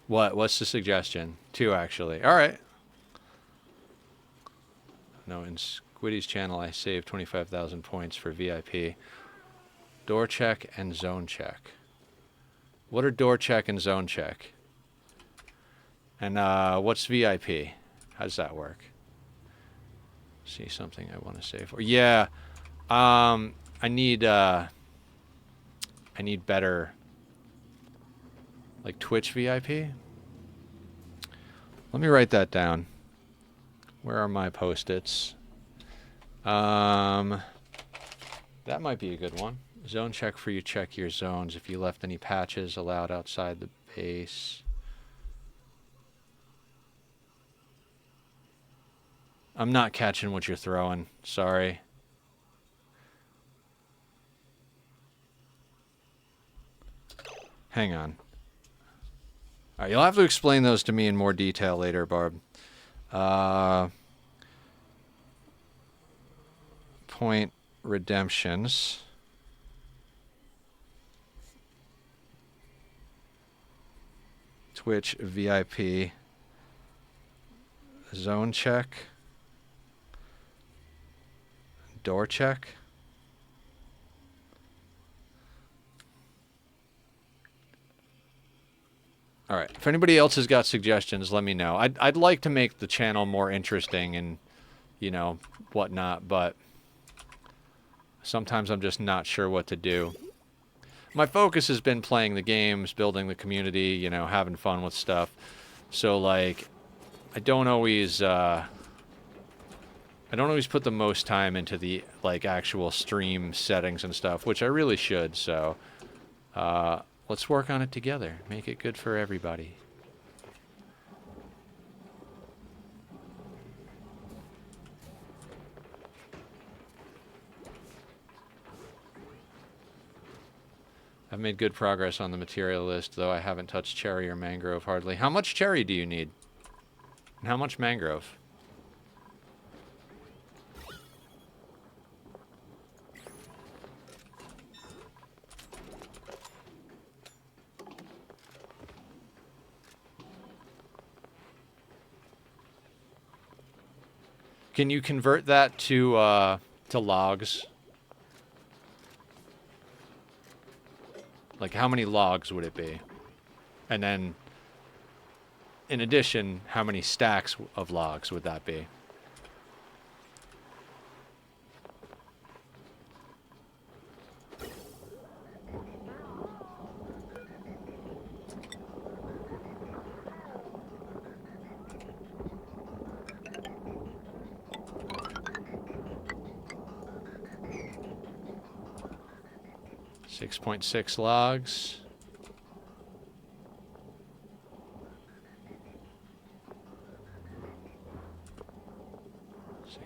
What's the suggestion? 2 actually. All right. No, in Squiddy's channel I saved 25,000 points for VIP. Door check and zone check. What are door check and zone check? And what's VIP? How does that work? See something I want to save for. Yeah. I need better like Twitch VIP. Let me write that down. Where are my post-its? That might be a good one. Zone check for you check your zones if you left any patches allowed outside the base. I'm not catching what you're throwing. Sorry. Hang on. All right, you'll have to explain those to me in more detail later, Barb. Point redemptions. Twitch VIP. Zone check. Door check. All right. If anybody else has got suggestions, let me know. I'd like to make the channel more interesting and, you know, whatnot, but sometimes I'm just not sure what to do. My focus has been playing the games, building the community, you know, having fun with stuff. So, like, I don't always put the most time into the, like, actual stream settings and stuff, which I really should, so let's work on it together. Make it good for everybody. I've made good progress on the material list, though I haven't touched cherry or mangrove hardly. How much cherry do you need? And how much mangrove? Can you convert that to logs? Like, how many logs would it be? And then, in addition, how many stacks of logs would that be? .6 logs.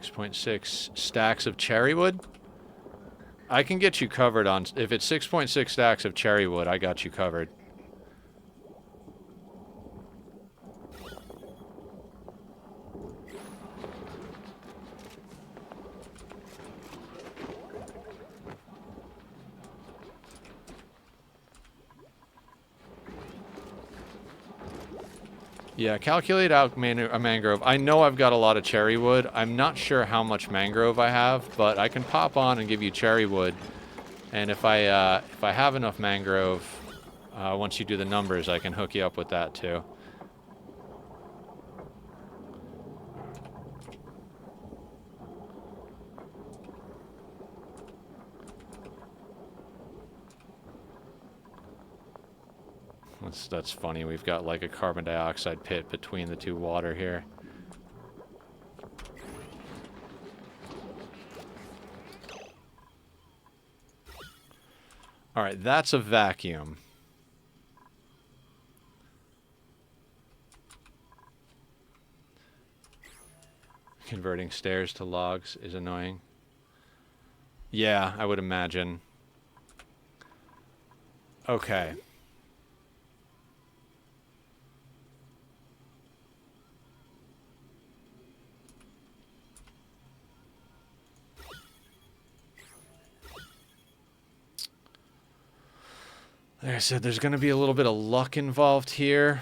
6.6 stacks of cherry wood. I can get you covered on, if it's 6.6 stacks of cherry wood, I got you covered. Yeah, calculate out a mangrove. I know I've got a lot of cherry wood. I'm not sure how much mangrove I have, but I can pop on and give you cherry wood. And if I have enough mangrove, once you do the numbers, I can hook you up with that too. That's funny. We've got like a carbon dioxide pit between the two water here. All right, that's a vacuum. Converting stairs to logs is annoying. Yeah, I would imagine. Okay. Like I said, there's going to be a little bit of luck involved here.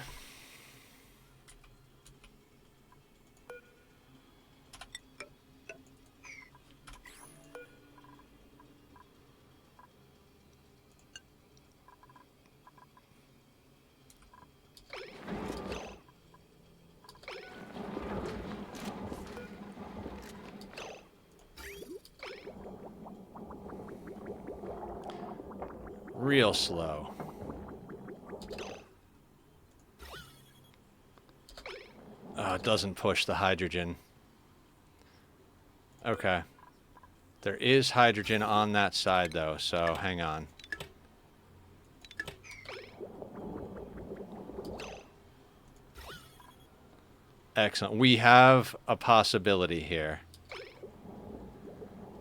Real slow. It doesn't push the hydrogen. Okay. There is hydrogen on that side, though, so hang on. Excellent. We have a possibility here.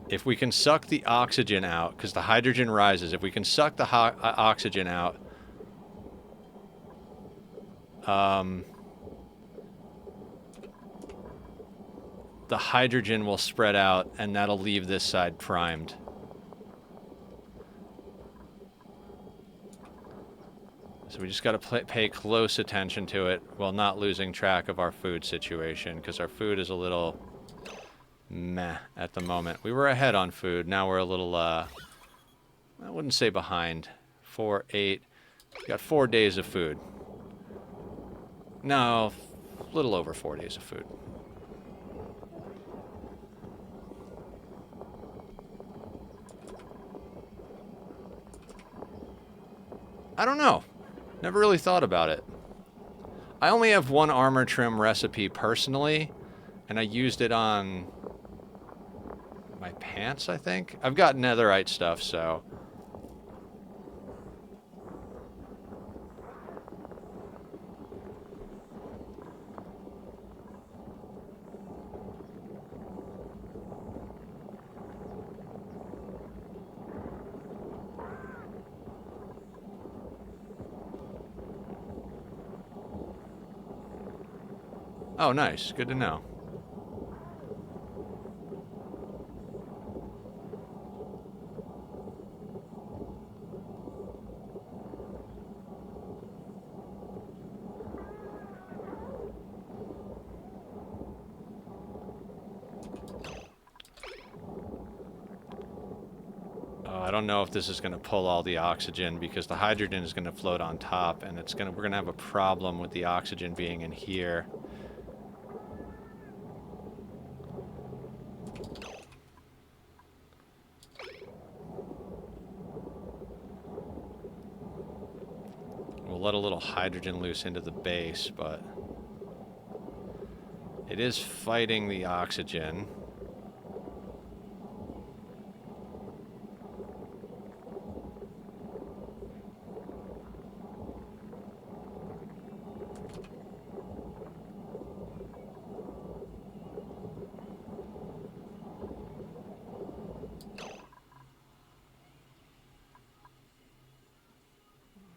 If we can suck the oxygen out, because the hydrogen rises, if we can suck the oxygen out, the hydrogen will spread out, and that'll leave this side primed. So we just got to pay close attention to it while not losing track of our food situation, because our food is a little meh at the moment. We were ahead on food. Now we're a little, I wouldn't say behind. 4, 8. We got 4 days of food. No, a little over 4 days of food. I don't know. Never really thought about it. I only have one armor trim recipe personally, and I used it on my pants, I think. I've got netherite stuff, so... Oh, nice. Good to know. I don't know if this is going to pull all the oxygen because the hydrogen is going to float on top, and we're going to have a problem with the oxygen being in here. We'll let a little hydrogen loose into the base, but it is fighting the oxygen.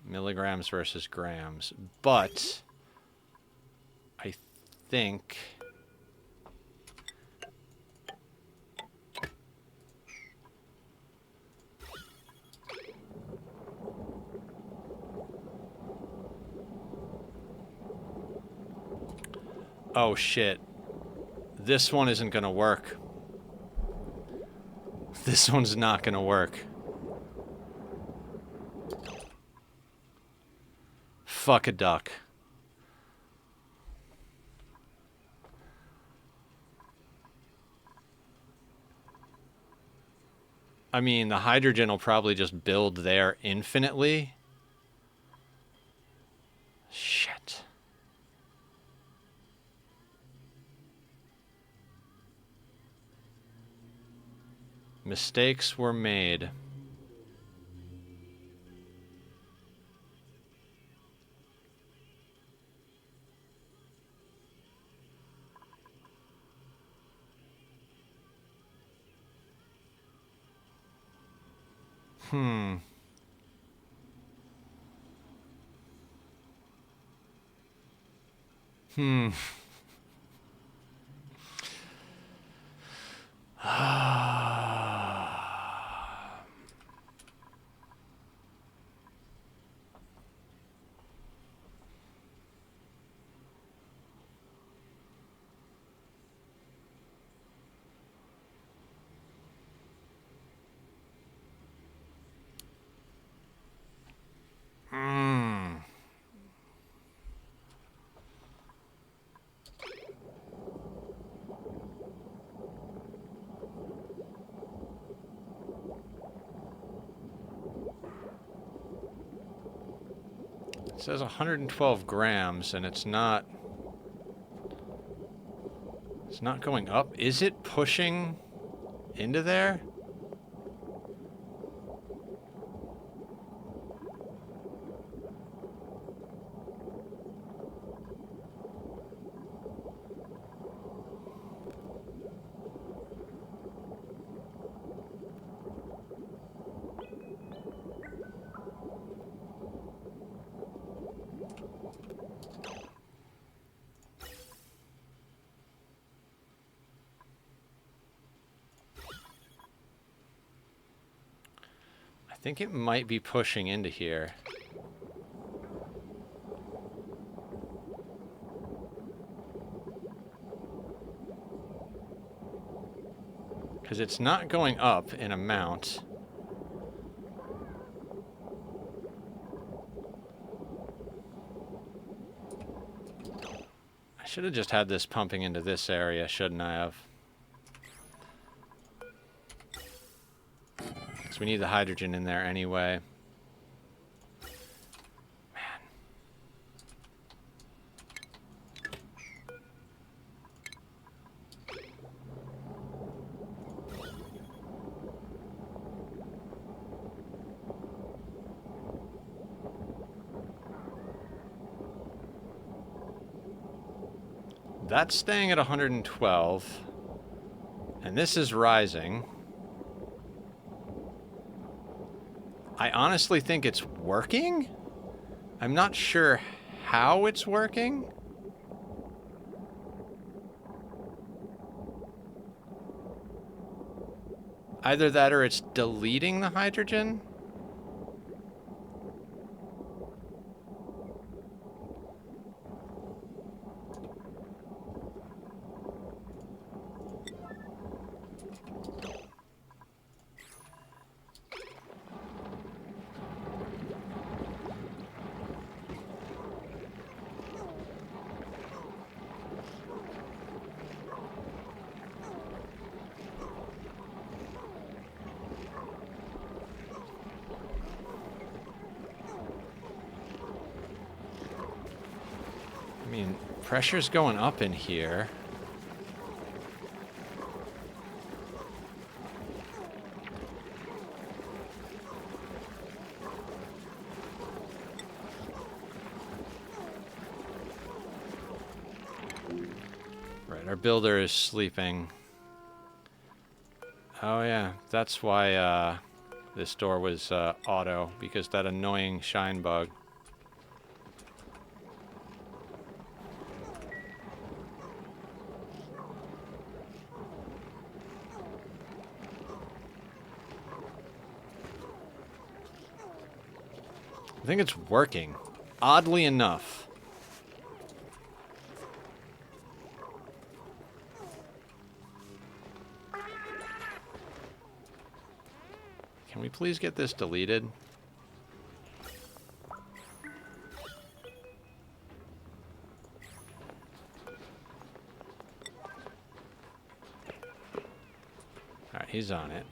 Milligrams versus grams, but I think Oh, shit. This one isn't gonna work. This one's not gonna work. Fuck a duck. I mean, the hydrogen will probably just build there infinitely. Shit. Mistakes were made. Hmm. Hmm. Hmm. It says 112 grams, and it's not going up. Is it pushing into there? I think it might be pushing into here. Because it's not going up in amount. I should have just had this pumping into this area, shouldn't I have? Because we need the hydrogen in there anyway. Man. That's staying at 112. And this is rising. I honestly think it's working? I'm not sure how it's working. Either that or it's deleting the hydrogen. I mean, pressure's going up in here. Right, our builder is sleeping. Oh yeah, that's why this door was auto, because that annoying shine bug. I think it's working, oddly enough. Can we please get this deleted? Alright, he's on it.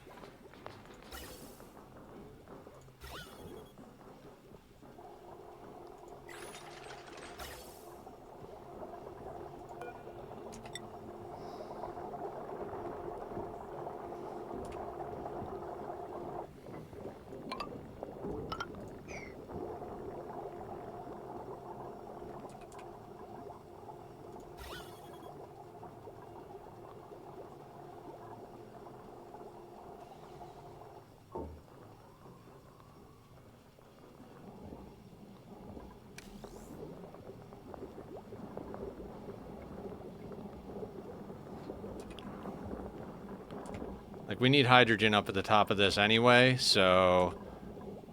Like, we need hydrogen up at the top of this anyway, so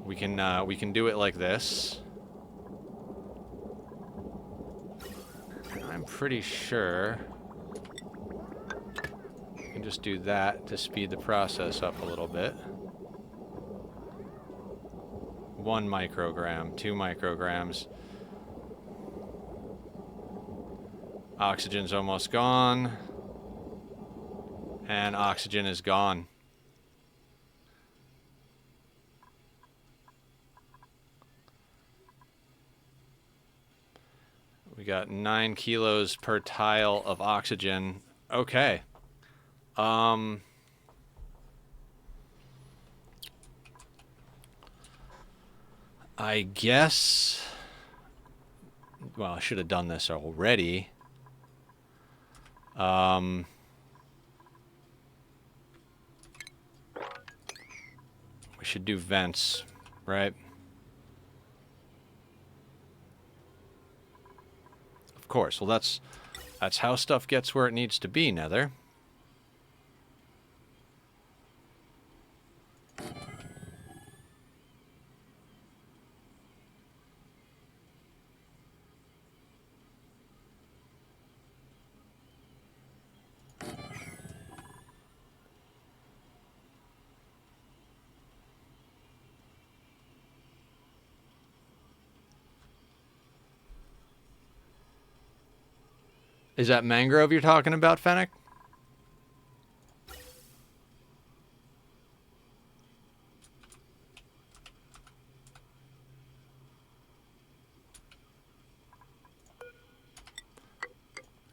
we can do it like this. I'm pretty sure we can just do that to speed the process up a little bit. 1 microgram, 2 micrograms. Oxygen's almost gone. And oxygen is gone. We got 9 kilos per tile of oxygen. Okay. I guess... Well, I should have done this already. We should do vents, right? Of course. Well, that's how stuff gets where it needs to be, Nether. Is that mangrove you're talking about, Fennec?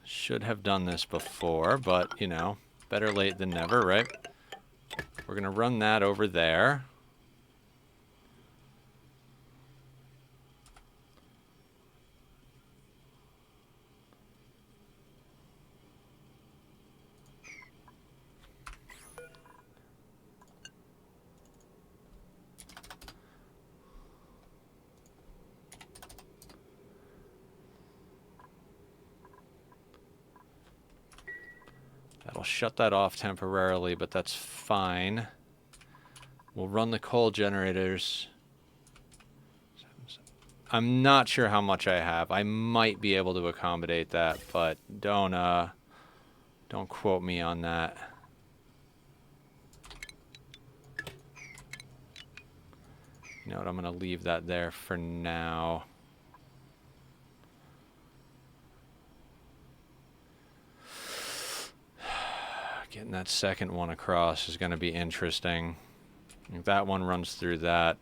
Should have done this before, but, you know, better late than never, right? We're going to run that over there. That'll shut that off temporarily, but that's fine. We'll run the coal generators. I'm not sure how much I have. I might be able to accommodate that, but don't quote me on that. You know what, I'm going to leave that there for now. Getting that second one across is going to be interesting. If that one runs through that.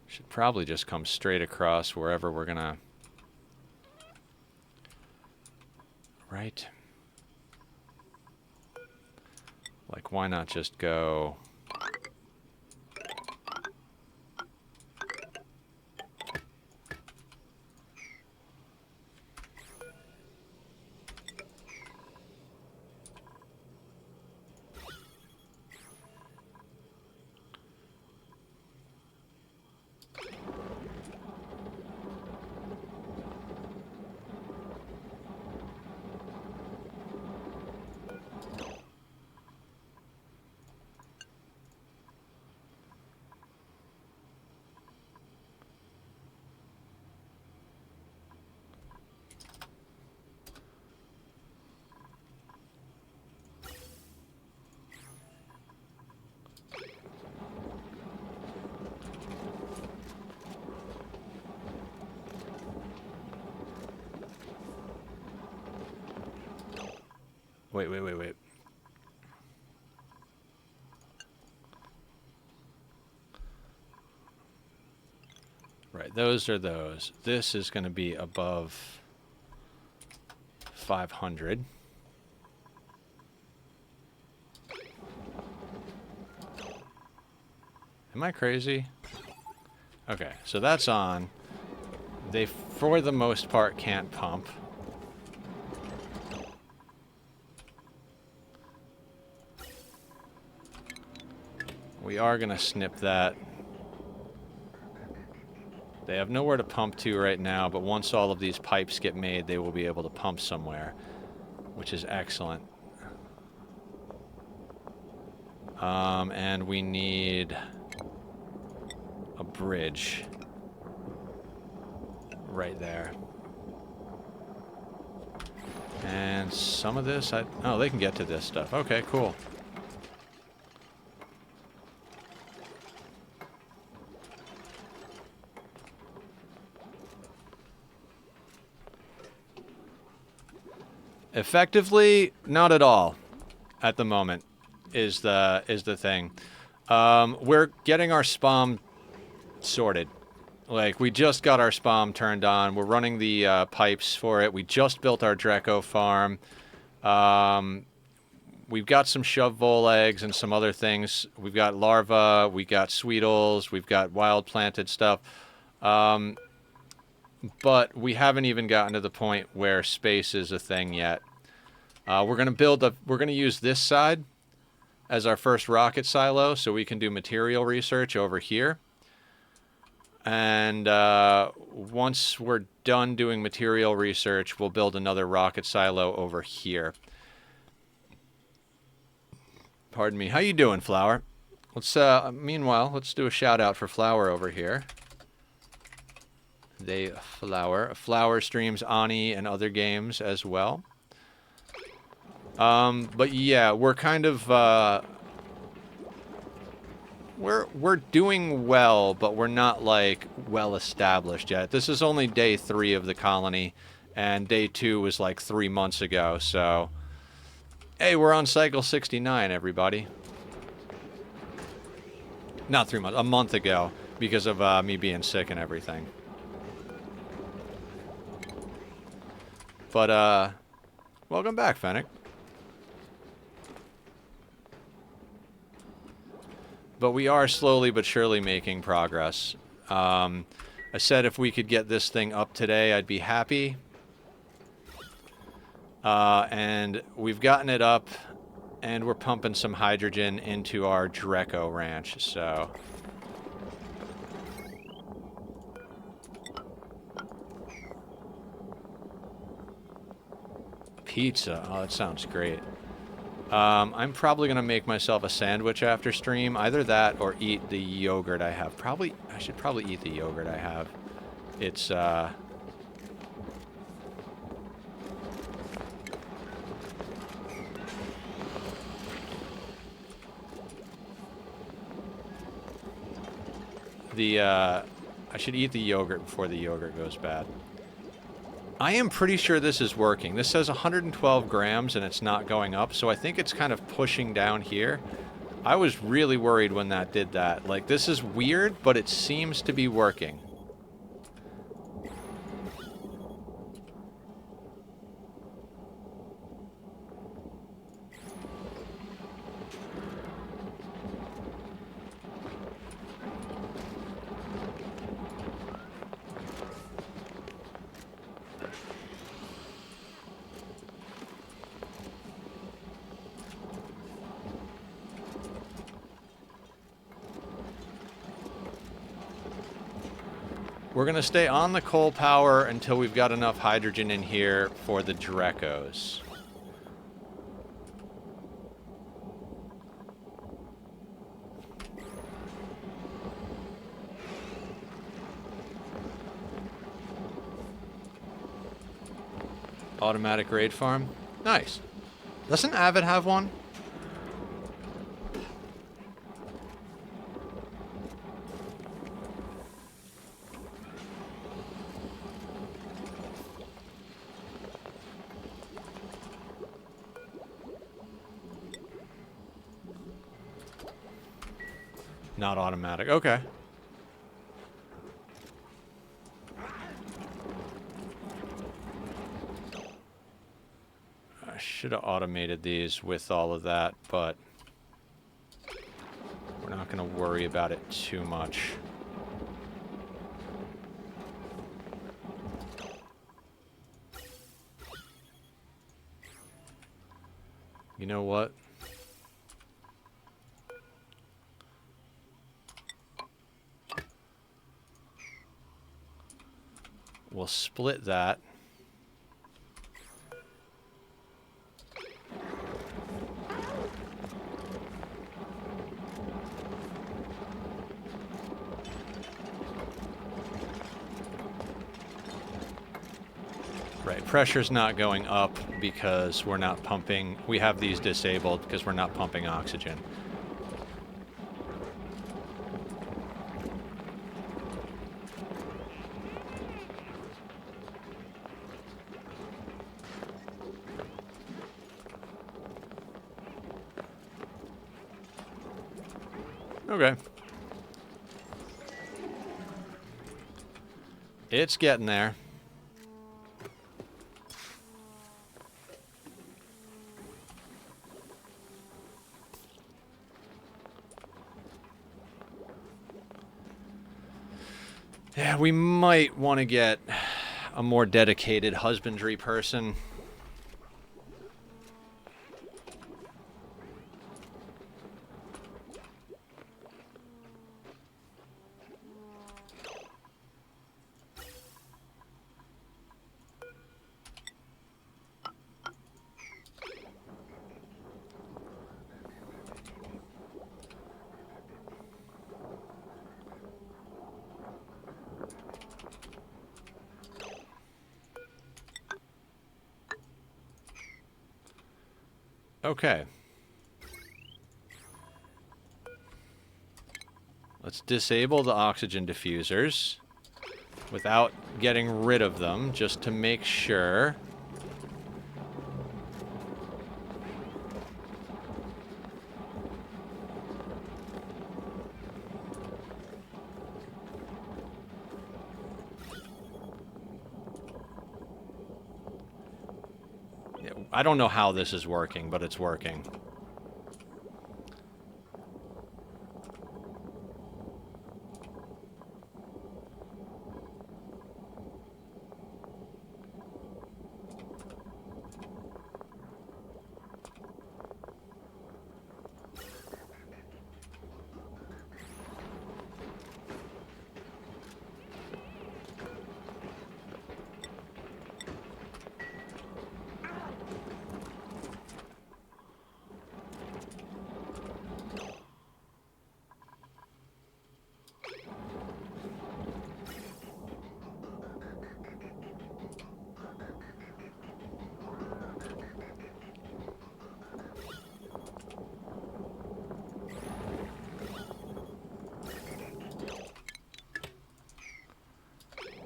Should probably just come straight across wherever we're going to... Right? Like, why not just go... Wait, wait, wait, wait. Right, those are those. This is going to be above 500. Am I crazy? Okay, so that's on. They, for the most part, can't pump. We are going to snip that. They have nowhere to pump to right now, but once all of these pipes get made, they will be able to pump somewhere, which is excellent. And we need a bridge right there. And some of this, oh, they can get to this stuff. Okay, cool. Effectively, not at all at the moment is the thing. We're getting our spam sorted. Like, we just got our spam turned on. We're running the pipes for it. We just built our Drecko farm. We've got some shove vole eggs and some other things. We've got larvae. We got sweetles. We've got wild planted stuff. But we haven't even gotten to the point where space is a thing yet. We're gonna use this side as our first rocket silo, so we can do material research over here. And once we're done doing material research, we'll build another rocket silo over here. Pardon me. How you doing, Flower? Let's meanwhile, let's do a shout out for Flower over here. Flower streams Ani and other games as well. But yeah, we're kind of we're doing well, but we're not like well established yet. This is only day 3 of the colony, and day 2 was like 3 months ago. So, hey, we're on cycle 69, everybody. Not 3 months, a month ago, because of me being sick and everything. But, welcome back, Fennec. But we are slowly but surely making progress. I said if we could get this thing up today, I'd be happy. And we've gotten it up, and we're pumping some hydrogen into our Drecko ranch, so... Pizza. Oh, that sounds great. I'm probably going to make myself a sandwich after stream. Either that or eat the yogurt I have. I should probably eat the yogurt I have. It's, I should eat the yogurt before the yogurt goes bad. I am pretty sure this is working. This says 112 grams and it's not going up, so I think it's kind of pushing down here. I was really worried when that did that. Like, this is weird, but it seems to be working. We're going to stay on the coal power until we've got enough hydrogen in here for the dreckos. Automatic raid farm. Nice. Doesn't Avid have one? Not automatic. Okay. I should have automated these with all of that, but we're not going to worry about it too much. You know what? We'll split that. Right, pressure's not going up because we're not pumping. We have these disabled because we're not pumping oxygen. Okay. It's getting there. Yeah, we might want to get a more dedicated husbandry person. Okay. Let's disable the oxygen diffusers without getting rid of them, just to make sure. Yeah, I don't know how this is working, but it's working.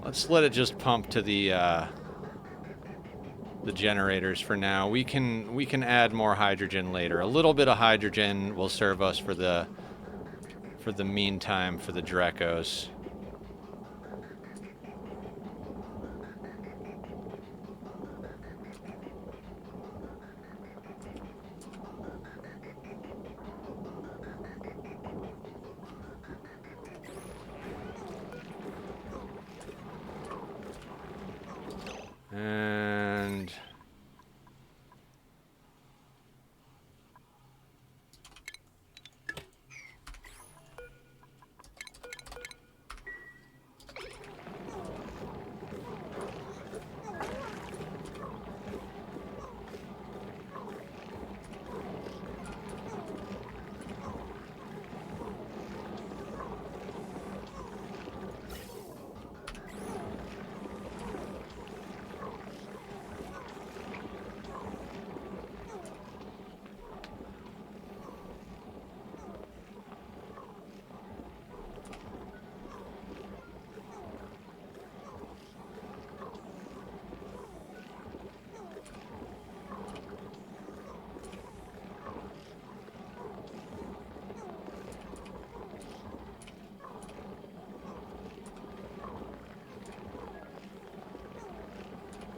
Let's let it just pump to the generators for now. We can add more hydrogen later. A little bit of hydrogen will serve us for the meantime for the dreckos. And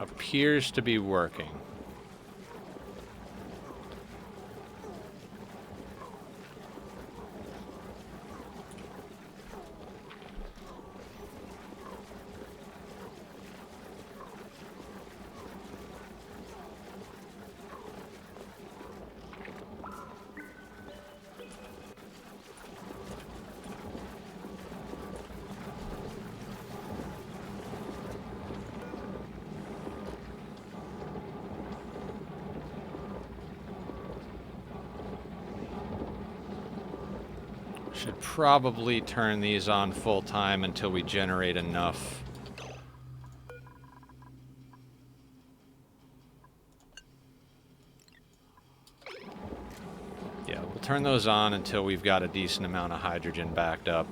appears to be working. Should probably turn these on full time until we generate enough. Yeah, we'll turn those on until we've got a decent amount of hydrogen backed up.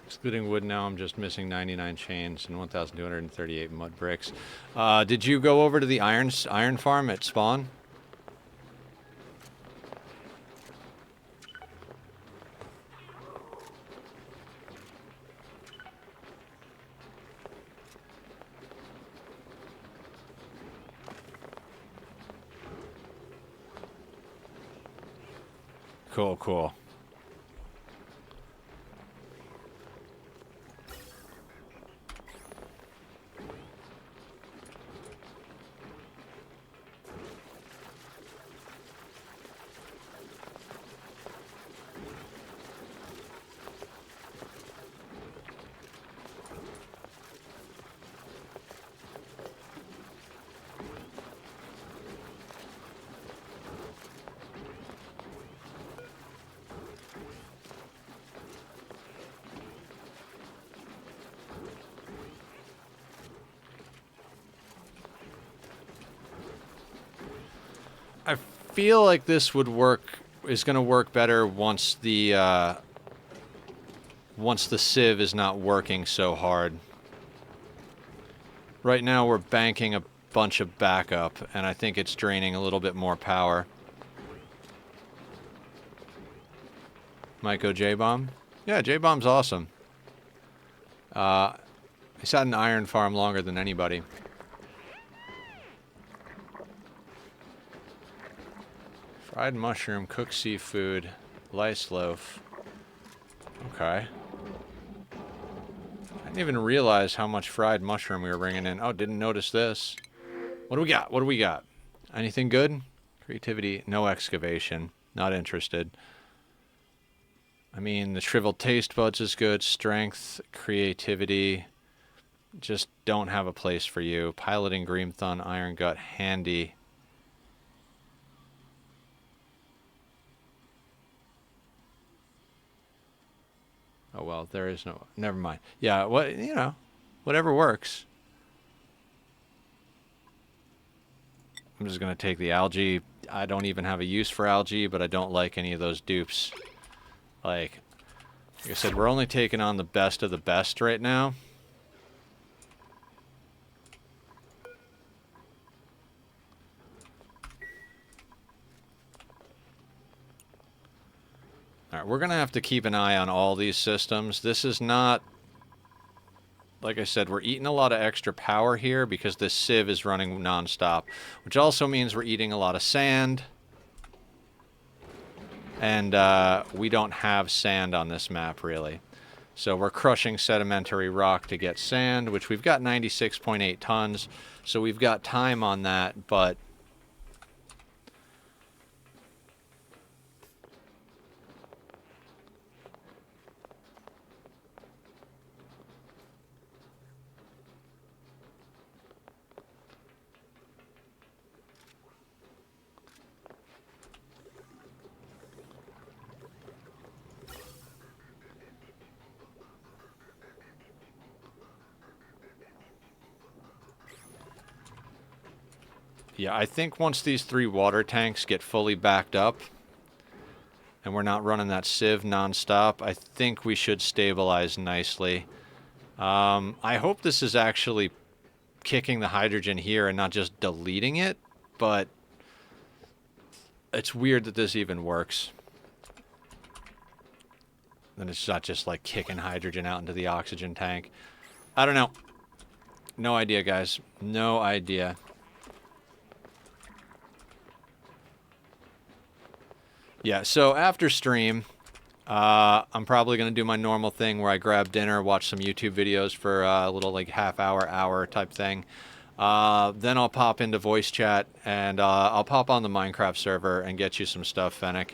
Excluding wood now, I'm just missing 99 chains and 1,238 mud bricks. Did you go over to the iron farm at spawn? Cool, cool. I feel like this would work, is going to work better once the sieve is not working so hard. Right now we're banking a bunch of backup, and I think it's draining a little bit more power. Might go J-Bomb? Yeah, J-Bomb's awesome. He's had an iron farm longer than anybody. Fried mushroom, cooked seafood, lice loaf. Okay. I didn't even realize how much fried mushroom we were bringing in. Oh, didn't notice this. What do we got? What do we got? Anything good? Creativity, no excavation. Not interested. I mean, the shriveled taste buds is good. Strength, creativity. Just don't have a place for you. Piloting, green thumb, iron gut, handy. Oh, well, there is no... Never mind. Yeah, what, you know, whatever works. I'm just going to take the algae. I don't even have a use for algae, but I don't like any of those dupes. Like I said, we're only taking on the best of the best right now. Alright, we're going to have to keep an eye on all these systems. This is not... Like I said, we're eating a lot of extra power here because this sieve is running non-stop. Which also means we're eating a lot of sand. And we don't have sand on this map, really. So we're crushing sedimentary rock to get sand, which we've got 96.8 tons. So we've got time on that, but... yeah, I think once these 3 water tanks get fully backed up, and we're not running that sieve nonstop, I think we should stabilize nicely. I hope this is actually kicking the hydrogen here and not just deleting it, but it's weird that this even works. And it's not just like kicking hydrogen out into the oxygen tank. I don't know. No idea, guys. No idea. Yeah, so after stream, I'm probably going to do my normal thing where I grab dinner, watch some YouTube videos for a little like hour type thing. Then I'll pop into voice chat, and I'll pop on the Minecraft server and get you some stuff, Fennec,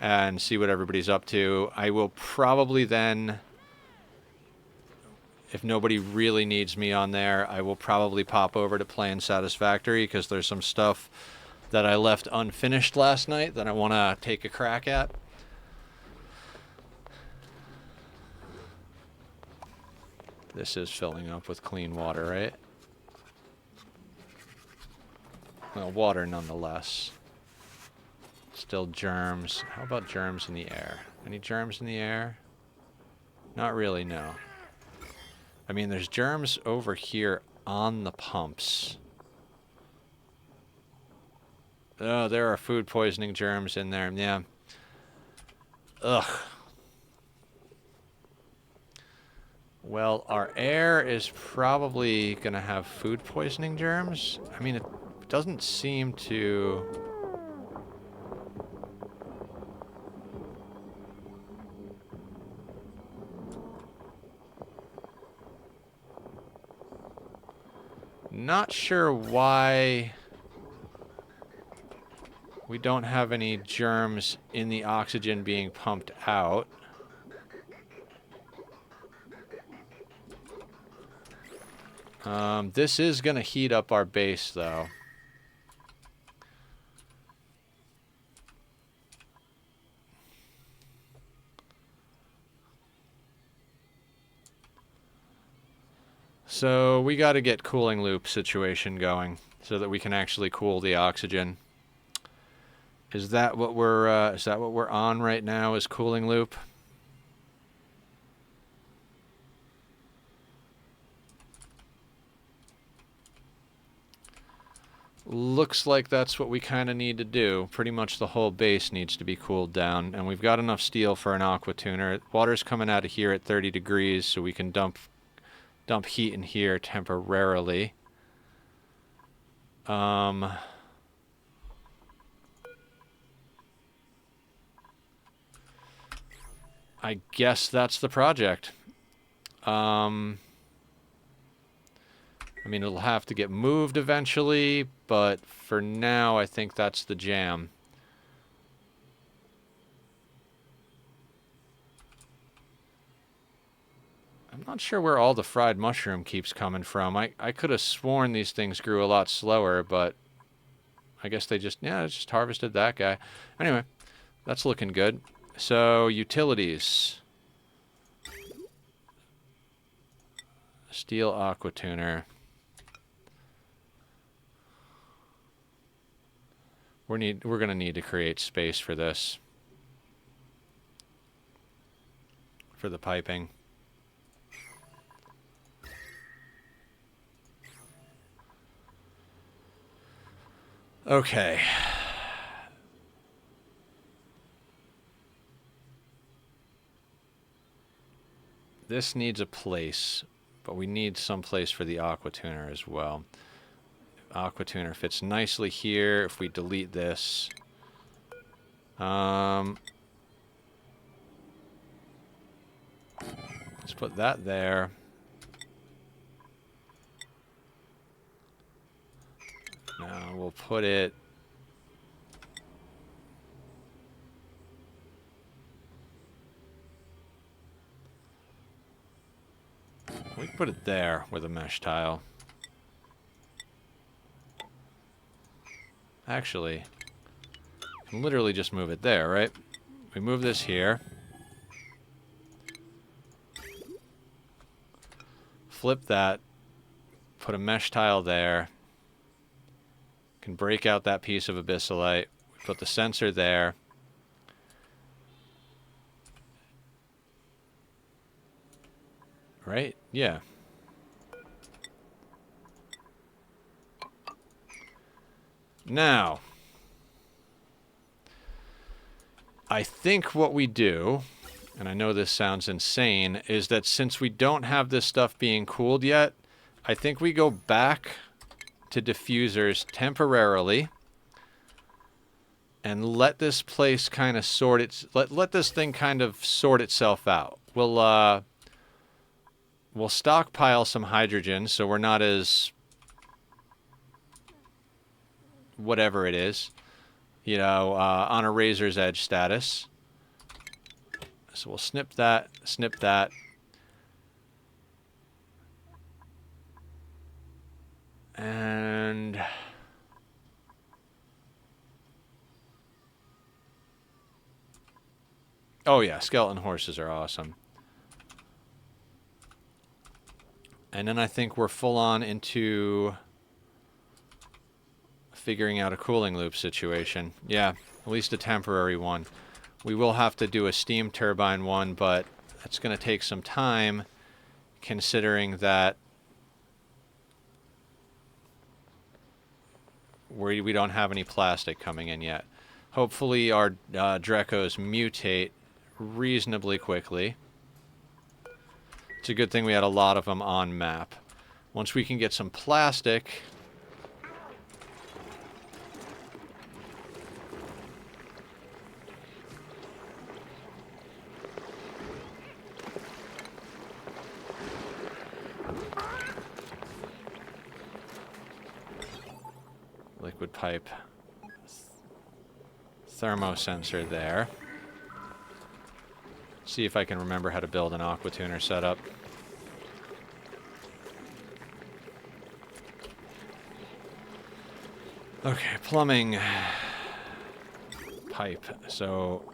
and see what everybody's up to. I will probably then, if nobody really needs me on there, I will probably pop over to playing Satisfactory, because there's some stuff that I left unfinished last night that I want to take a crack at. This is filling up with clean water, right? Well, water nonetheless. Still germs. How about germs in the air? Any germs in the air? Not really, no. I mean, there's germs over here on the pumps. Oh, there are food poisoning germs in there. Yeah. Ugh. Well, our air is probably going to have food poisoning germs. I mean, it doesn't seem to... Not sure why... we don't have any germs in the oxygen being pumped out. This is going to heat up our base, though. So we got to get cooling loop situation going so that we can actually cool the oxygen. Is that what we're on right now, is cooling loop? Looks like that's what we kind of need to do. Pretty much the whole base needs to be cooled down, and we've got enough steel for an aqua tuner. Water's coming out of here at 30 degrees, so we can dump heat in here temporarily. I guess that's the project. I mean, it'll have to get moved eventually, but for now, I think that's the jam. I'm not sure where all the fried mushroom keeps coming from. I could have sworn these things grew a lot slower, but I guess they just, yeah, just harvested that guy. Anyway, that's looking good. So, utilities. Steel aqua tuner. We're going to need to create space for this. For the piping. Okay. This needs a place, but we need some place for the aqua tuner as well. Aqua tuner fits nicely here. If we delete this, Let's put that there. Now we'll put it... We can put it there with a mesh tile. Actually, I can literally just move it there, right? We move this here. Flip that. Put a mesh tile there. Can break out that piece of abyssalite. Put the sensor there. Right? Yeah. Now, I think what we do, and I know this sounds insane, is that since we don't have this stuff being cooled yet, I think we go back to diffusers temporarily and let this place kind of sort its... Let this thing kind of sort itself out. We'll stockpile some hydrogen so we're not as... whatever it is, you know, on a razor's edge status. So we'll snip that, snip that. And... oh yeah, skeleton horses are awesome. And then I think we're full on into figuring out a cooling loop situation. Yeah, at least a temporary one. We will have to do a steam turbine one, but that's going to take some time considering that we don't have any plastic coming in yet. Hopefully our dreckos mutate reasonably quickly. It's a good thing we had a lot of them on map. Once we can get some plastic... liquid pipe thermosensor there. See if I can remember how to build an aqua tuner setup. Okay, plumbing pipe. So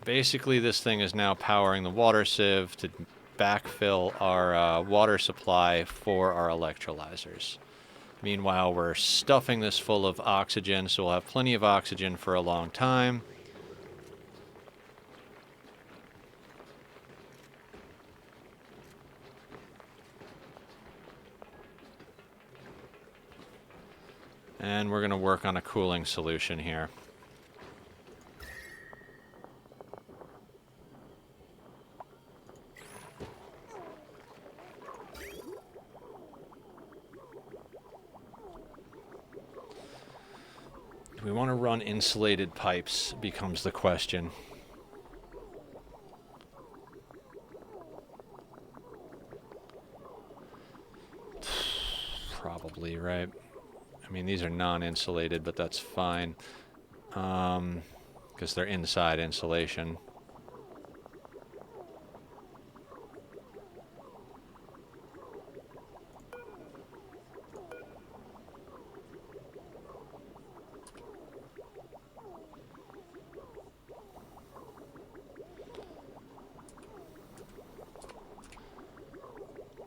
basically, this thing is now powering the water sieve to backfill our water supply for our electrolyzers. Meanwhile, we're stuffing this full of oxygen, so we'll have plenty of oxygen for a long time. And we're going to work on a cooling solution here. Do we want to run insulated pipes becomes the question. Probably, right? I mean, these are non-insulated, but that's fine. Because they're inside insulation.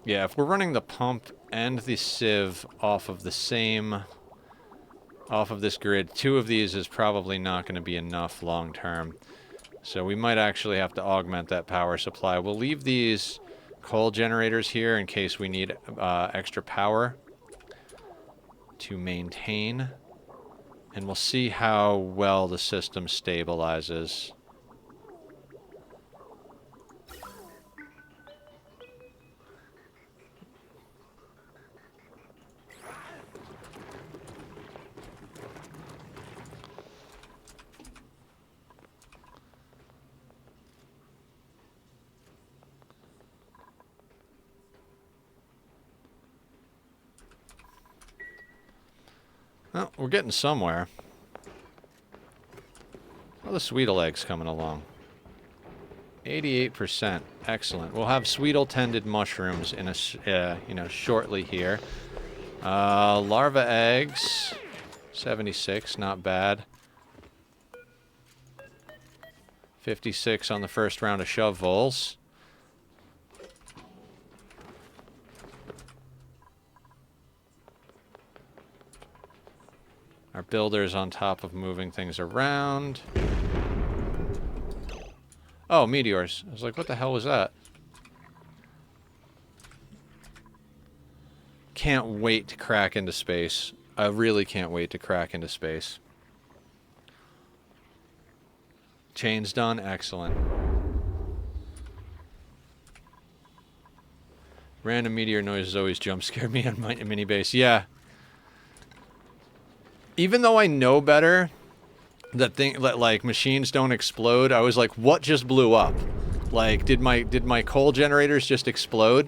Yeah, if we're running the pump and the sieve off of the same, off of this grid, two of these is probably not going to be enough long term. So we might actually have to augment that power supply. We'll leave these coal generators here in case we need extra power to maintain. And we'll see how well the system stabilizes. Well, we're getting somewhere. Oh, the Sweetle egg's coming along. 88%. Excellent. We'll have Sweetle-tended mushrooms in a, shortly here. Larva eggs, 76, not bad. 56 on the first round of shove voles. Our builder's on top of moving things around. Oh, meteors. I was like, what the hell was that? Can't wait to crack into space. I really can't wait to crack into space. Chain's done. Excellent. Random meteor noises always jump scare me on my MINIBASE. Yeah. Even though I know better that like machines don't explode, I was like, what just blew up? Like, did my coal generators just explode?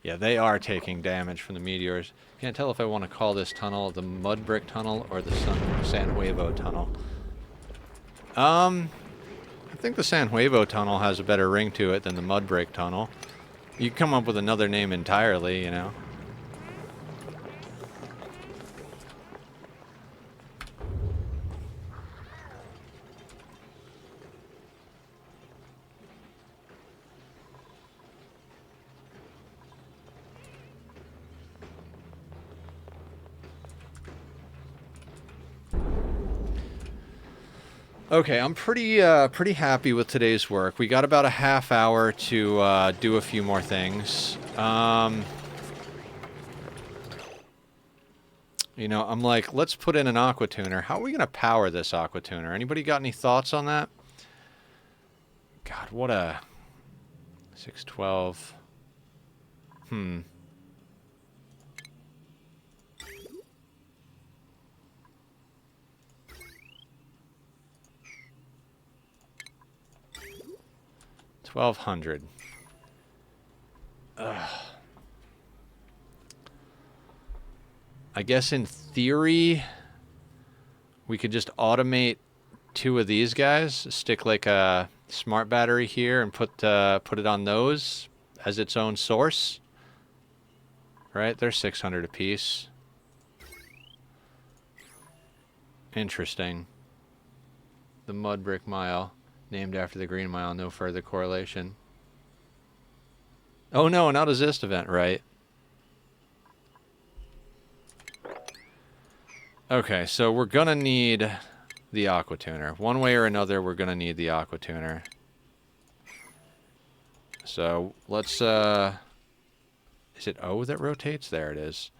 Yeah, they are taking damage from the meteors. Can't tell if I want to call this tunnel the Mud Brick Tunnel or the San Huevo Tunnel. I think the San Huevo Tunnel has a better ring to it than the Mud Brick Tunnel. You can come up with another name entirely, you know. Okay, I'm pretty happy with today's work. We got about a half hour to do a few more things. You know, I'm like, let's put in an aqua tuner. How are we gonna power this aqua tuner? Anybody got any thoughts on that? God, what a 612. 1200. I guess in theory, we could just automate 2 of these guys, stick like a smart battery here and put it on those as its own source. Right? They're 600 apiece. Interesting. The Mud Brick Mile. Named after the Green Mile, no further correlation. Oh no, not a Zist event, right? Okay, so we're gonna need the aqua tuner. One way or another, we're gonna need the aqua tuner. So let's is it O that rotates? There it is.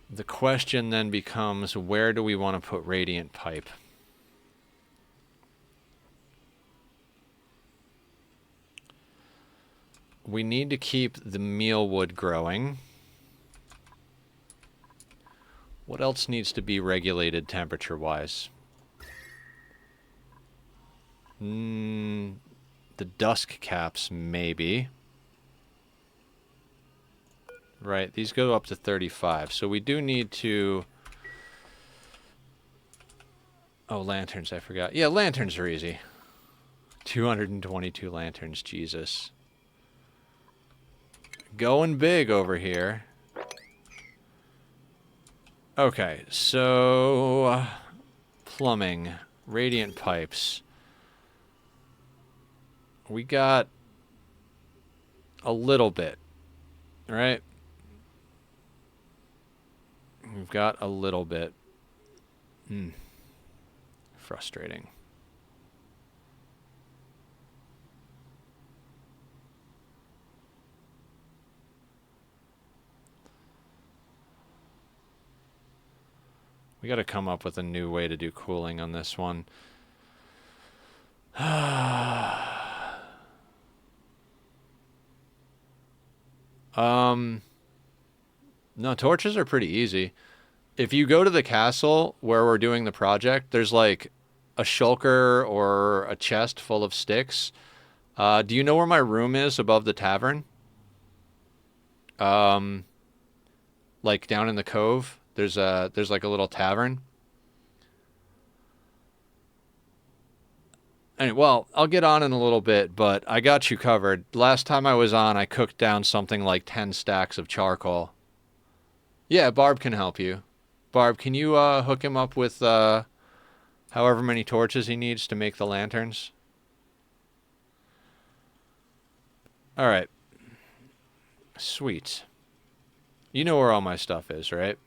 The question then becomes, where do we want to put radiant pipe? We need to keep the mealwood growing. What else needs to be regulated temperature-wise? The dusk caps, maybe. Right, these go up to 35, so we do need to Oh, lanterns, I forgot. Yeah, lanterns are easy. 222 lanterns, Jesus. Going big over here. Okay, so... plumbing. Radiant pipes. We got... a little bit. Right? We've got a little bit. Frustrating. We got to come up with a new way to do cooling on this one. No, torches are pretty easy. If you go to the castle where we're doing the project, there's like a shulker or a chest full of sticks. Do you know where my room is above the tavern? Like down in the cove, there's like a little tavern. And well, I'll get on in a little bit, but I got you covered. Last time I was on, I cooked down something like 10 stacks of charcoal. Yeah, Barb can help you. Barb, can you hook him up with however many torches he needs to make the lanterns? All right. Sweet. You know where all my stuff is, right?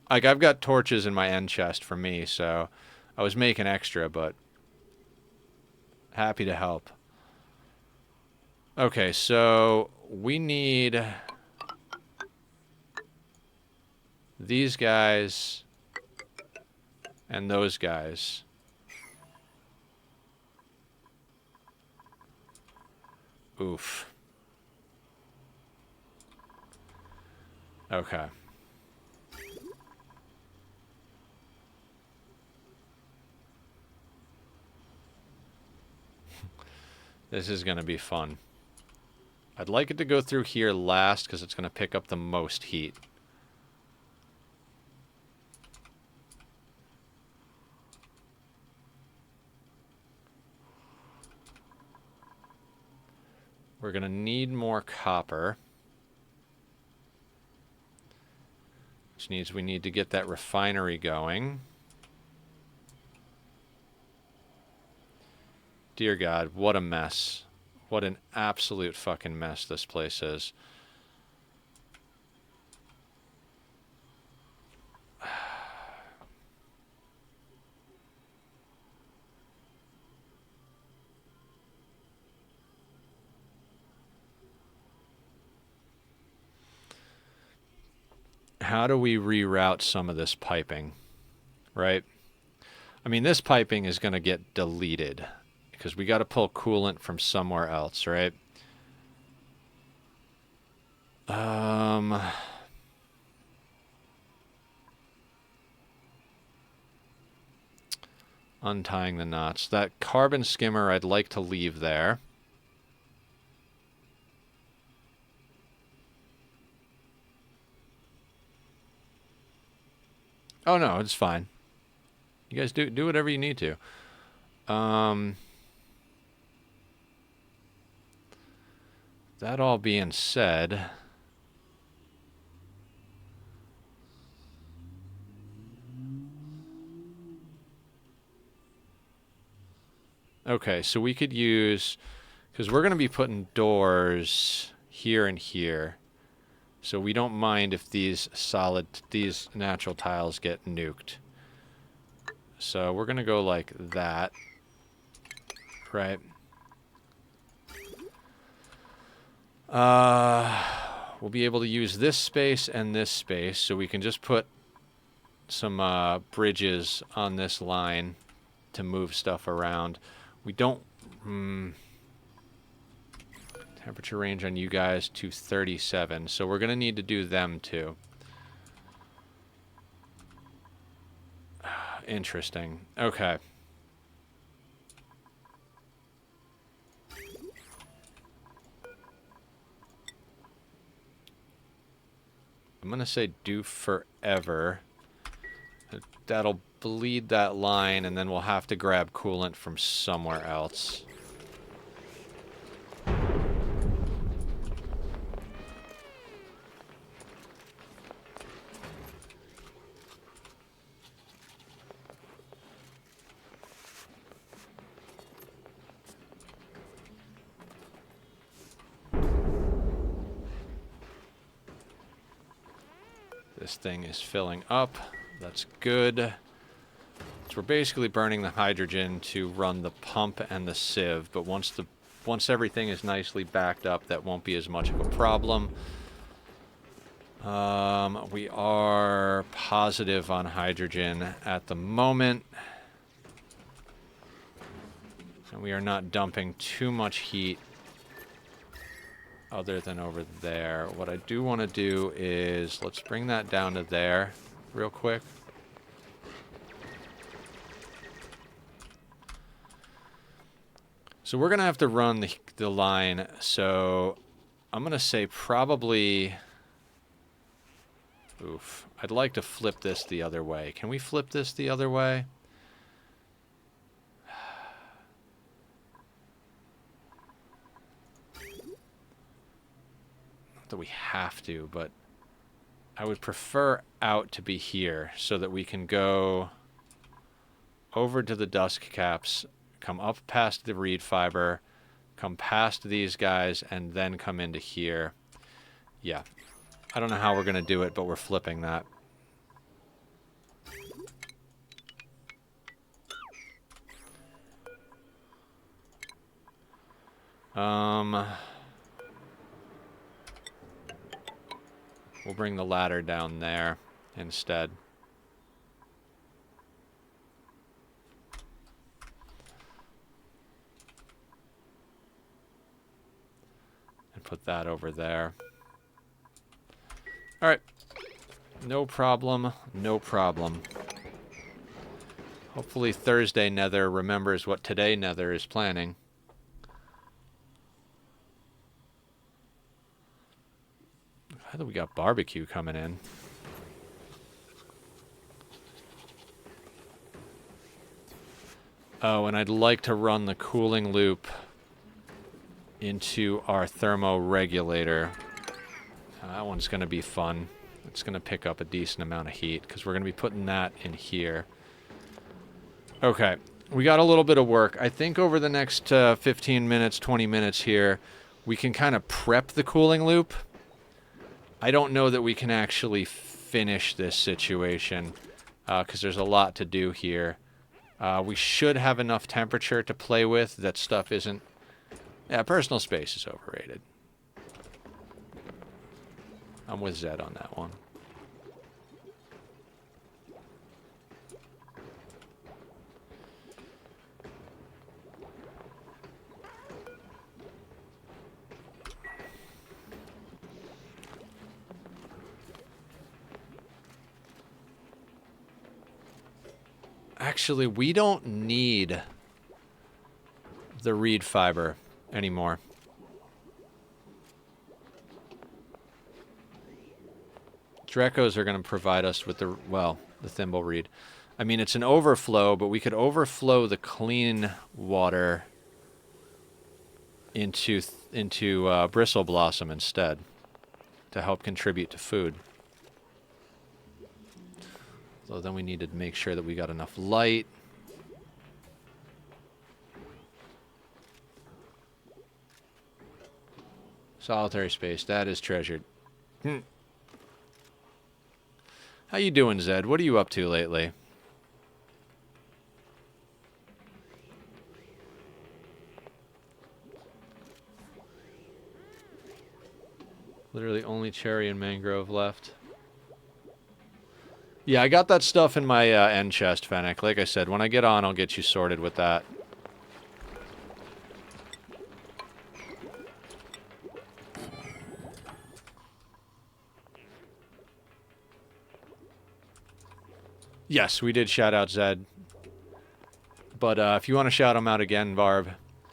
Like, I've got torches in my end chest for me, so I was making extra, but happy to help. Okay, so we need these guys and those guys. Oof. Okay. This is going to be fun. I'd like it to go through here last because it's going to pick up the most heat. We're going to need more copper. Which means we need to get that refinery going. Dear God, what a mess. What an absolute fucking mess this place is. How do we reroute some of this piping, right? I mean, this piping is going to get deleted because we got to pull coolant from somewhere else, right? Untying the knots. That carbon skimmer I'd like to leave there. Oh no, it's fine. You guys do whatever you need to. That all being said, okay, so we could use, because we're going to be putting doors here and here, so we don't mind if these natural tiles get nuked. So we're going to go like that, right? We'll be able to use this space and this space, so we can just put some bridges on this line to move stuff around. We don't... temperature range on you guys to 37, so we're going to need to do them too. Interesting. Okay. I'm going to say do forever. That'll bleed that line, and then we'll have to grab coolant from somewhere else. This thing is filling up. That's good. So we're basically burning the hydrogen to run the pump and the sieve, but once everything is nicely backed up, that won't be as much of a problem. We are positive on hydrogen at the moment. And we are not dumping too much heat other than over there. What I do want to do is, let's bring that down to there real quick. So we're going to have to run the line, so I'm going to say probably... Oof. I'd like to flip this the other way. Can we flip this the other way? Not that we have to, but I would prefer out to be here so that we can go over to the dust caps, come up past the reed fiber, come past these guys, and then come into here. Yeah. I don't know how we're going to do it, but we're flipping that. We'll bring the ladder down there instead. And put that over there. Alright. No problem. No problem. Hopefully Thursday Nether remembers what today Nether is planning. I think we got barbecue coming in. Oh, and I'd like to run the cooling loop into our thermoregulator. That one's going to be fun. It's going to pick up a decent amount of heat because we're going to be putting that in here. Okay, we got a little bit of work. I think over the next 15 minutes, 20 minutes here, we can kind of prep the cooling loop. I don't know that we can actually finish this situation because there's a lot to do here. We should have enough temperature to play with. That stuff isn't... Yeah, personal space is overrated. I'm with Zed on that one. Actually, we don't need the reed fiber anymore. Dreckos are going to provide us with the, well, the thimble reed. I mean, it's an overflow, but we could overflow the clean water into bristle blossom instead to help contribute to food. So then we need to make sure that we got enough light. Solitary space, that is treasured. How you doing, Zed? What are you up to lately? Literally only cherry and mangrove left. Yeah, I got that stuff in my end chest, Fennec. Like I said, when I get on, I'll get you sorted with that. Yes, we did shout out Zed. But if you want to shout him out again, Barb,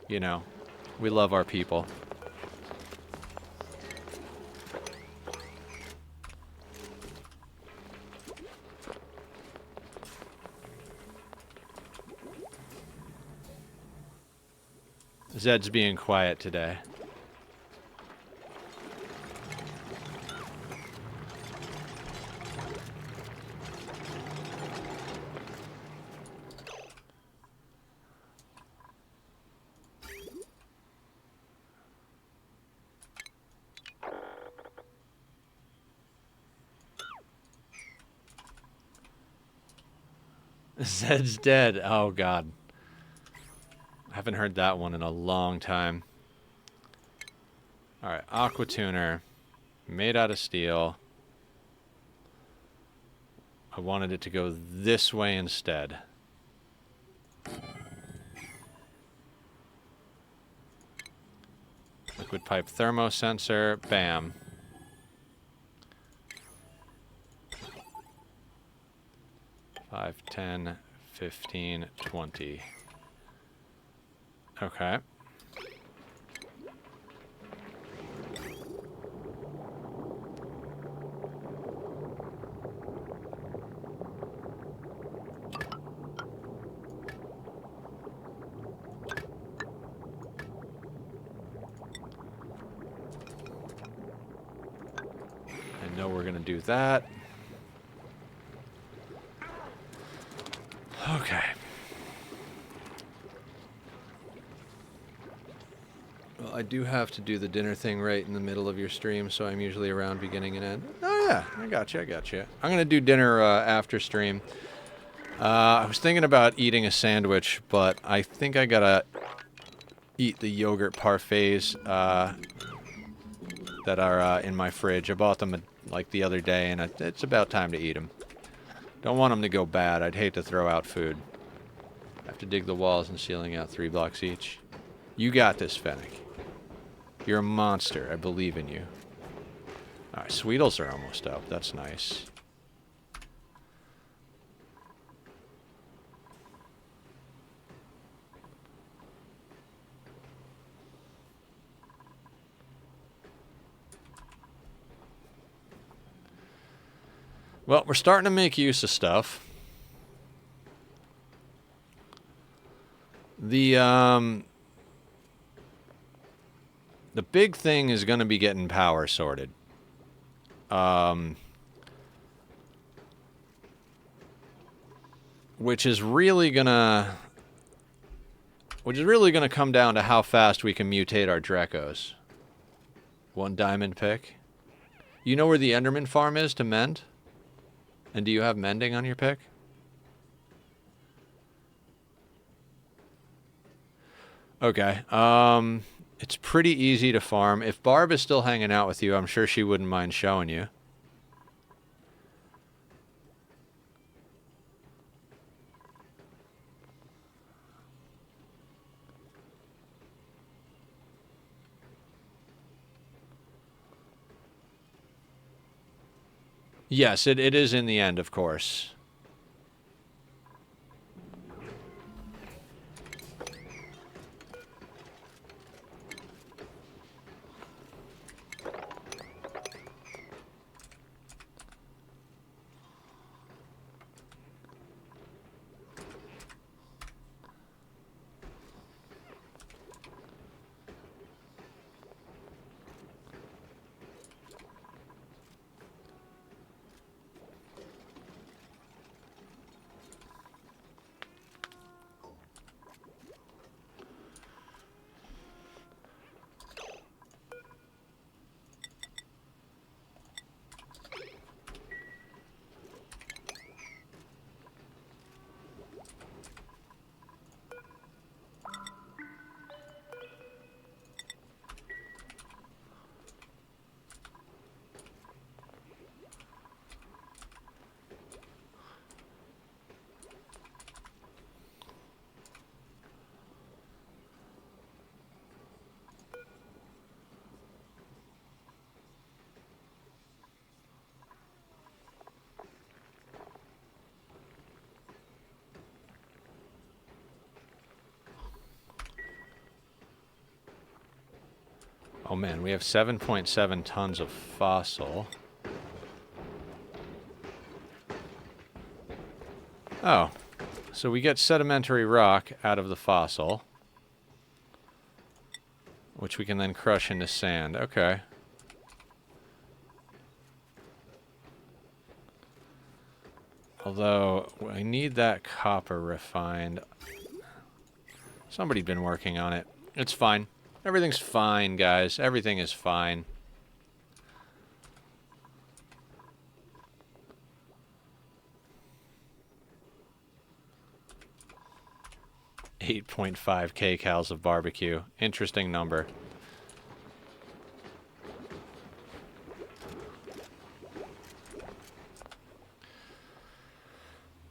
you know, we love our people. Zed's being quiet today. Zed's dead. Oh, God. I haven't heard that one in a long time. Alright, Aqua Tuner. Made out of steel. I wanted it to go this way instead. Liquid pipe thermosensor. Bam. 5, 10, 15, 20. Okay. I know we're gonna do that. Okay. Well, I do have to do the dinner thing right in the middle of your stream, so I'm usually around beginning and end. Oh, yeah. I got you. I'm going to do dinner after stream. I was thinking about eating a sandwich, but I think I got to eat the yogurt parfaits that are in my fridge. I bought them like the other day, and it's about time to eat them. Don't want them to go bad. I'd hate to throw out food. I have to dig the walls and ceiling out 3 blocks each. You got this, Fennec. You're a monster. I believe in you. Alright, Sweetles are almost up. That's nice. Well, we're starting to make use of stuff. The big thing is going to be getting power sorted. Which is really gonna come down to how fast we can mutate our dreckos. 1 diamond pick. You know where the Enderman farm is to mend? And do you have mending on your pick? Okay. It's pretty easy to farm. If Barb is still hanging out with you, I'm sure she wouldn't mind showing you. Yes, it is in the end, of course. Oh man, we have 7.7 tons of fossil. Oh, so we get sedimentary rock out of the fossil. which we can then crush into sand. Okay. Although, I need that copper refined. Somebody's been working on it. It's fine. Everything's fine, guys. Everything is fine. $8.5 kcals of barbecue. Interesting number.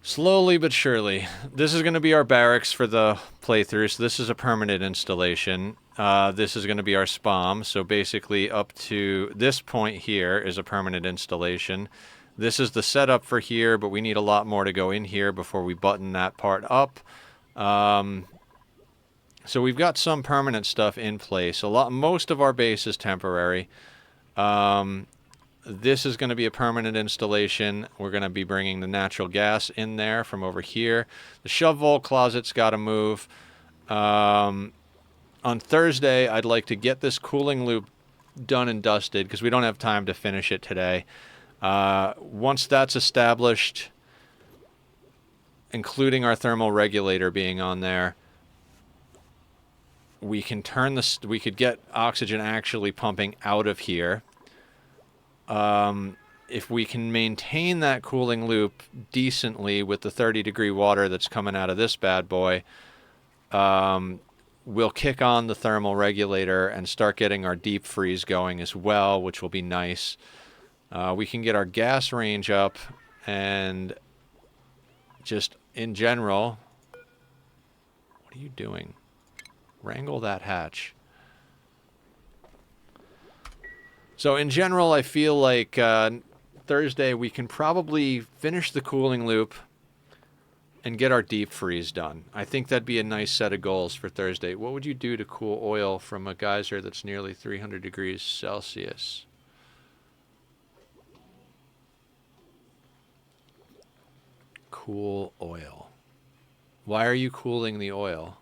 Slowly but surely. This is going to be our barracks for the playthrough, so this is a permanent installation. This is going to be our SPOM, so basically up to this point here is a permanent installation. This is the setup for here, but we need a lot more to go in here before we button that part up. So we've got some permanent stuff in place. Most of our base is temporary. This is going to be a permanent installation. We're going to be bringing the natural gas in there from over here. The shovel closet's got to move. On Thursday, I'd like to get this cooling loop done and dusted because we don't have time to finish it today. Once that's established, including our thermal regulator being on there, we can turn this. We could get oxygen actually pumping out of here. If we can maintain that cooling loop decently with the 30-degree water that's coming out of this bad boy, we'll kick on the thermal regulator and start getting our deep freeze going as well, which will be nice. We can get our gas range up, and just in general... What are you doing? Wrangle that hatch. So in general, I feel like Thursday we can probably finish the cooling loop and get our deep freeze done. I think that'd be a nice set of goals for Thursday. What would you do to cool oil from a geyser that's nearly 300 degrees Celsius? Cool oil. Why are you cooling the oil?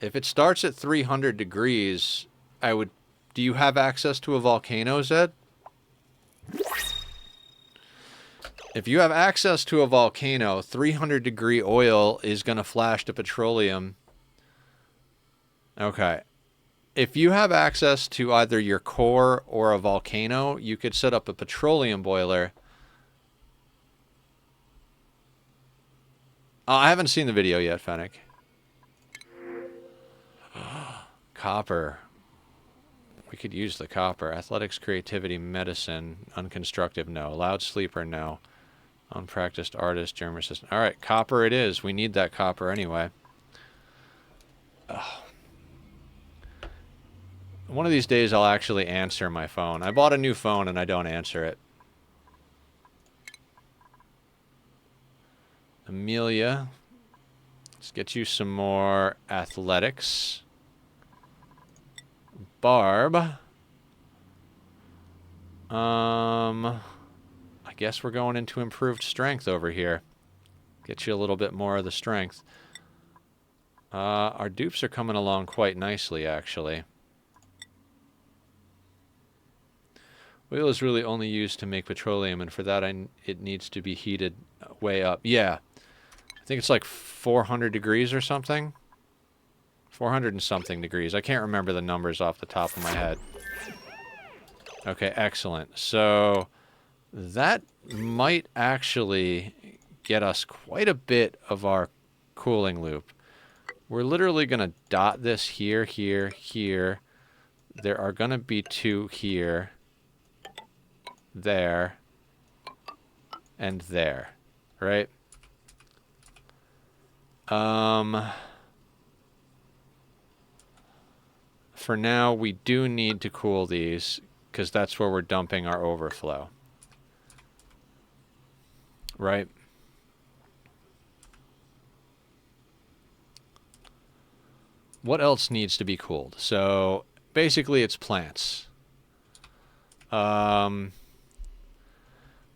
If it starts at 300 degrees, I would... Do you have access to a volcano, Zed? If you have access to a volcano, 300-degree oil is going to flash to petroleum. Okay. If you have access to either your core or a volcano, you could set up a petroleum boiler. I haven't seen the video yet, Fennec. Copper. We could use the copper. Athletics, creativity, medicine, unconstructive, no. Loud sleeper, no. Unpracticed artist, germ resistant. All right, copper it is. We need that copper anyway. Oh. One of these days I'll actually answer my phone. I bought a new phone and I don't answer it. Amelia. Let's get you some more athletics. Barb. I guess we're going into improved strength over here. Get you a little bit more of the strength. Our dupes are coming along quite nicely, actually. Oil is really only used to make petroleum, and for that it needs to be heated way up. Yeah. I think it's like 400 degrees or something. 400 and something degrees. I can't remember the numbers off the top of my head. Okay, excellent. So that might actually get us quite a bit of our cooling loop. We're literally going to dot this here, here, here. There are going to be 2 here, there, and there, right? For now, we do need to cool these because that's where we're dumping our overflow. Right? What else needs to be cooled? So basically it's plants. We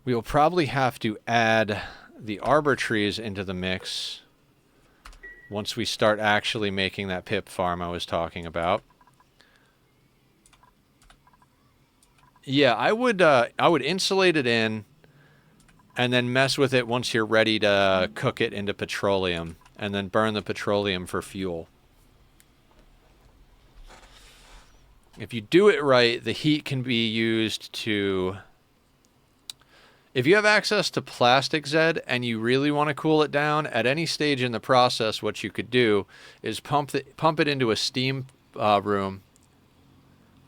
will probably have to add the arbor trees into the mix once we start actually making that pip farm I was talking about. Yeah, I would insulate it in and then mess with it once you're ready to cook it into petroleum, and then burn the petroleum for fuel. If you do it right, the heat can be used to... If you have access to plastic, Zed, and you really want to cool it down, at any stage in the process, what you could do is pump it into a steam room,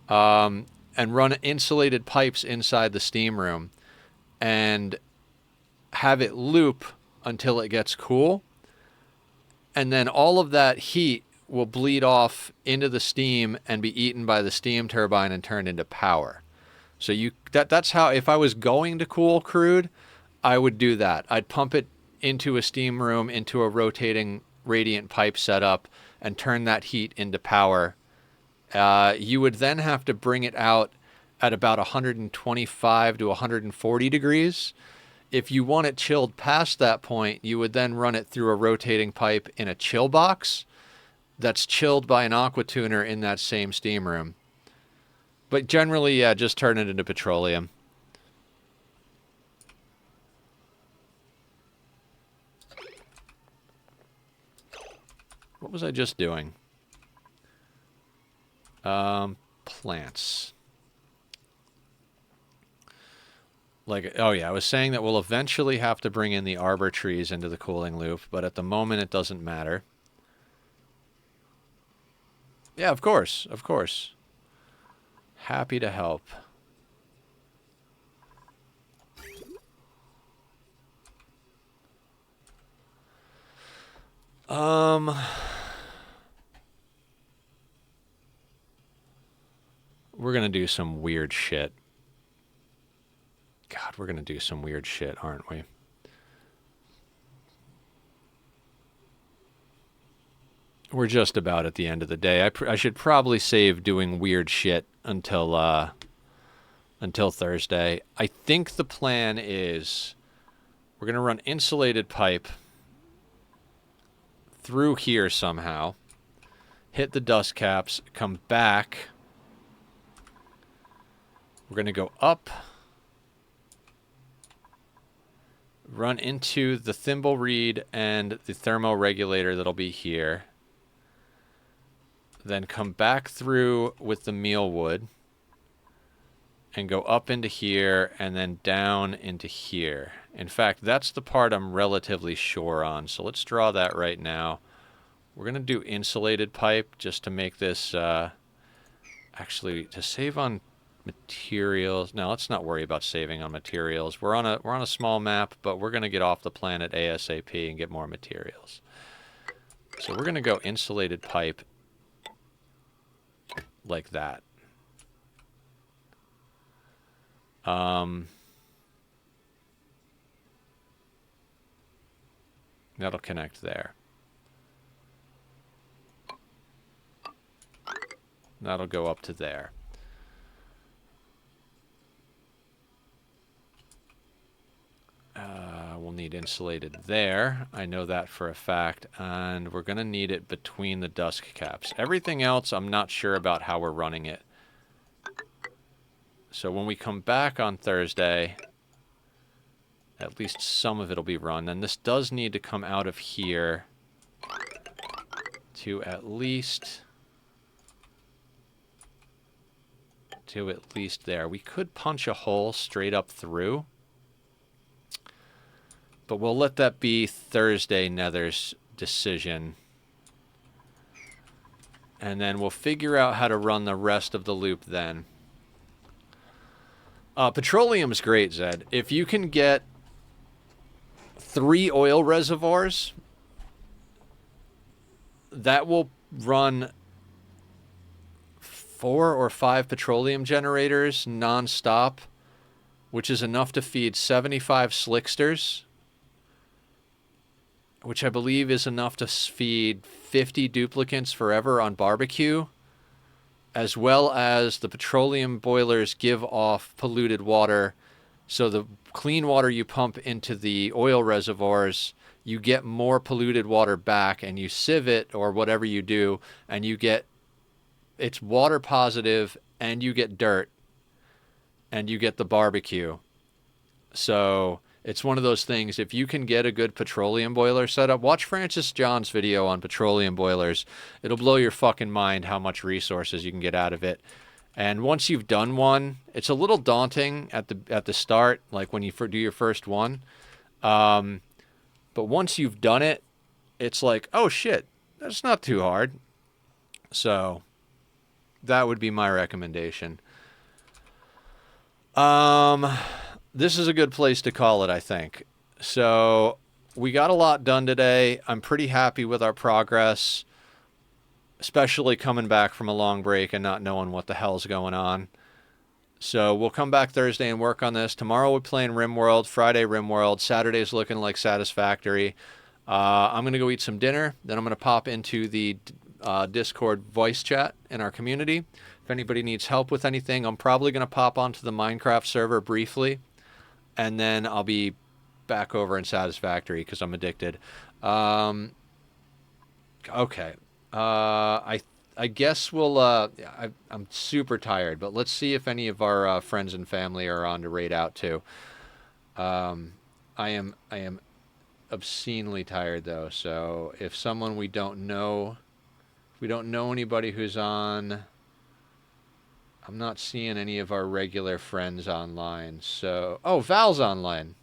and run insulated pipes inside the steam room, and have it loop until it gets cool, and then all of that heat will bleed off into the steam and be eaten by the steam turbine and turned into power. So that's how, if I was going to cool crude, I would do that. I'd pump it into a steam room, into a rotating radiant pipe setup, and turn that heat into power. You would then have to bring it out at about 125 to 140 degrees. If you want it chilled past that point, you would then run it through a rotating pipe in a chill box that's chilled by an aqua tuner in that same steam room. But generally, yeah, just turn it into petroleum. What was I just doing? Plants. Like, oh yeah, I was saying that we'll eventually have to bring in the arbor trees into the cooling loop, but at the moment it doesn't matter. Yeah, of course, of course. Happy to help. We're gonna do some weird shit. God, we're gonna do some weird shit, aren't we? We're just about at the end of the day. I should probably save doing weird shit until Thursday. I think the plan is we're going to run insulated pipe through here somehow, hit the dust caps, come back. We're going to go up, run into the thimble reed and the thermoregulator that'll be here. Then come back through with the mealwood and go up into here and then down into here. In fact, that's the part I'm relatively sure on. So let's draw that right now. We're going to do insulated pipe just to make this, actually, to save on materials. No, let's not worry about saving on materials. We're on a small map, but we're going to get off the planet ASAP and get more materials. So we're going to go insulated pipe like that. That'll connect there. That'll go up to there. We'll need insulated there. I know that for a fact. And we're going to need it between the dust caps. Everything else, I'm not sure about how we're running it. So when we come back on Thursday, at least some of it will be run. And this does need to come out of here to at least there. We could punch a hole straight up through, but we'll let that be Thursday Nether's decision. And then we'll figure out how to run the rest of the loop then. Petroleum's great, Zed. If you can get 3 oil reservoirs, that will run 4 or 5 petroleum generators non-stop, which is enough to feed 75 slicksters, which I believe is enough to feed 50 duplicants forever on barbecue, as well as the petroleum boilers give off polluted water So the clean water you pump into the oil reservoirs, you get more polluted water back, and you sieve it or whatever you do, and you get it's water positive, and you get dirt, and you get the barbecue. So it's one of those things. If you can get a good petroleum boiler set up, watch Francis John's video on petroleum boilers. It'll blow your fucking mind how much resources you can get out of it. And once you've done one, it's a little daunting at the start, like when you do your first one. But once you've done it, it's like, oh shit, that's not too hard. So that would be my recommendation. This is a good place to call it, I think. So we got a lot done today. I'm pretty happy with our progress, especially coming back from a long break and not knowing what the hell's going on. So we'll come back Thursday and work on this. Tomorrow we're playing RimWorld, Friday RimWorld, Saturday's looking like Satisfactory. I'm going to go eat some dinner. Then I'm going to pop into the Discord voice chat in our community. If anybody needs help with anything, I'm probably going to pop onto the Minecraft server briefly. And then I'll be back over in Satisfactory because I'm addicted. Okay. I guess we'll. I'm super tired, but let's see if any of our friends and family are on to raid out too. I am obscenely tired though. So if someone we don't know anybody who's on. I'm not seeing any of our regular friends online. So, oh, Val's online.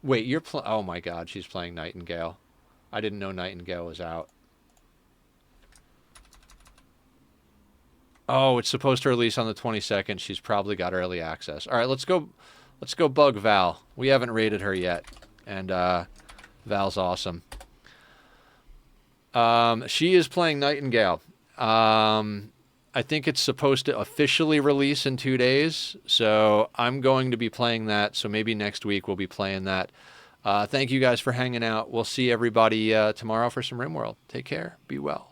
Wait, you're oh my God, she's playing Nightingale. I didn't know Nightingale was out. Oh, it's supposed to release on the 22nd. She's probably got early access. All right, let's go bug Val. We haven't raided her yet, and Val's awesome. She is playing Nightingale. I think it's supposed to officially release in 2 days, so I'm going to be playing that, so maybe next week we'll be playing that. Thank you guys for hanging out. We'll see everybody tomorrow for some RimWorld. Take care. Be well.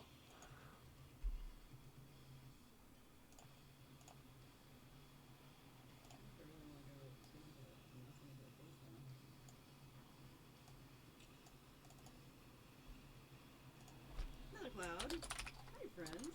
Hello, Cloud. Hi, friend.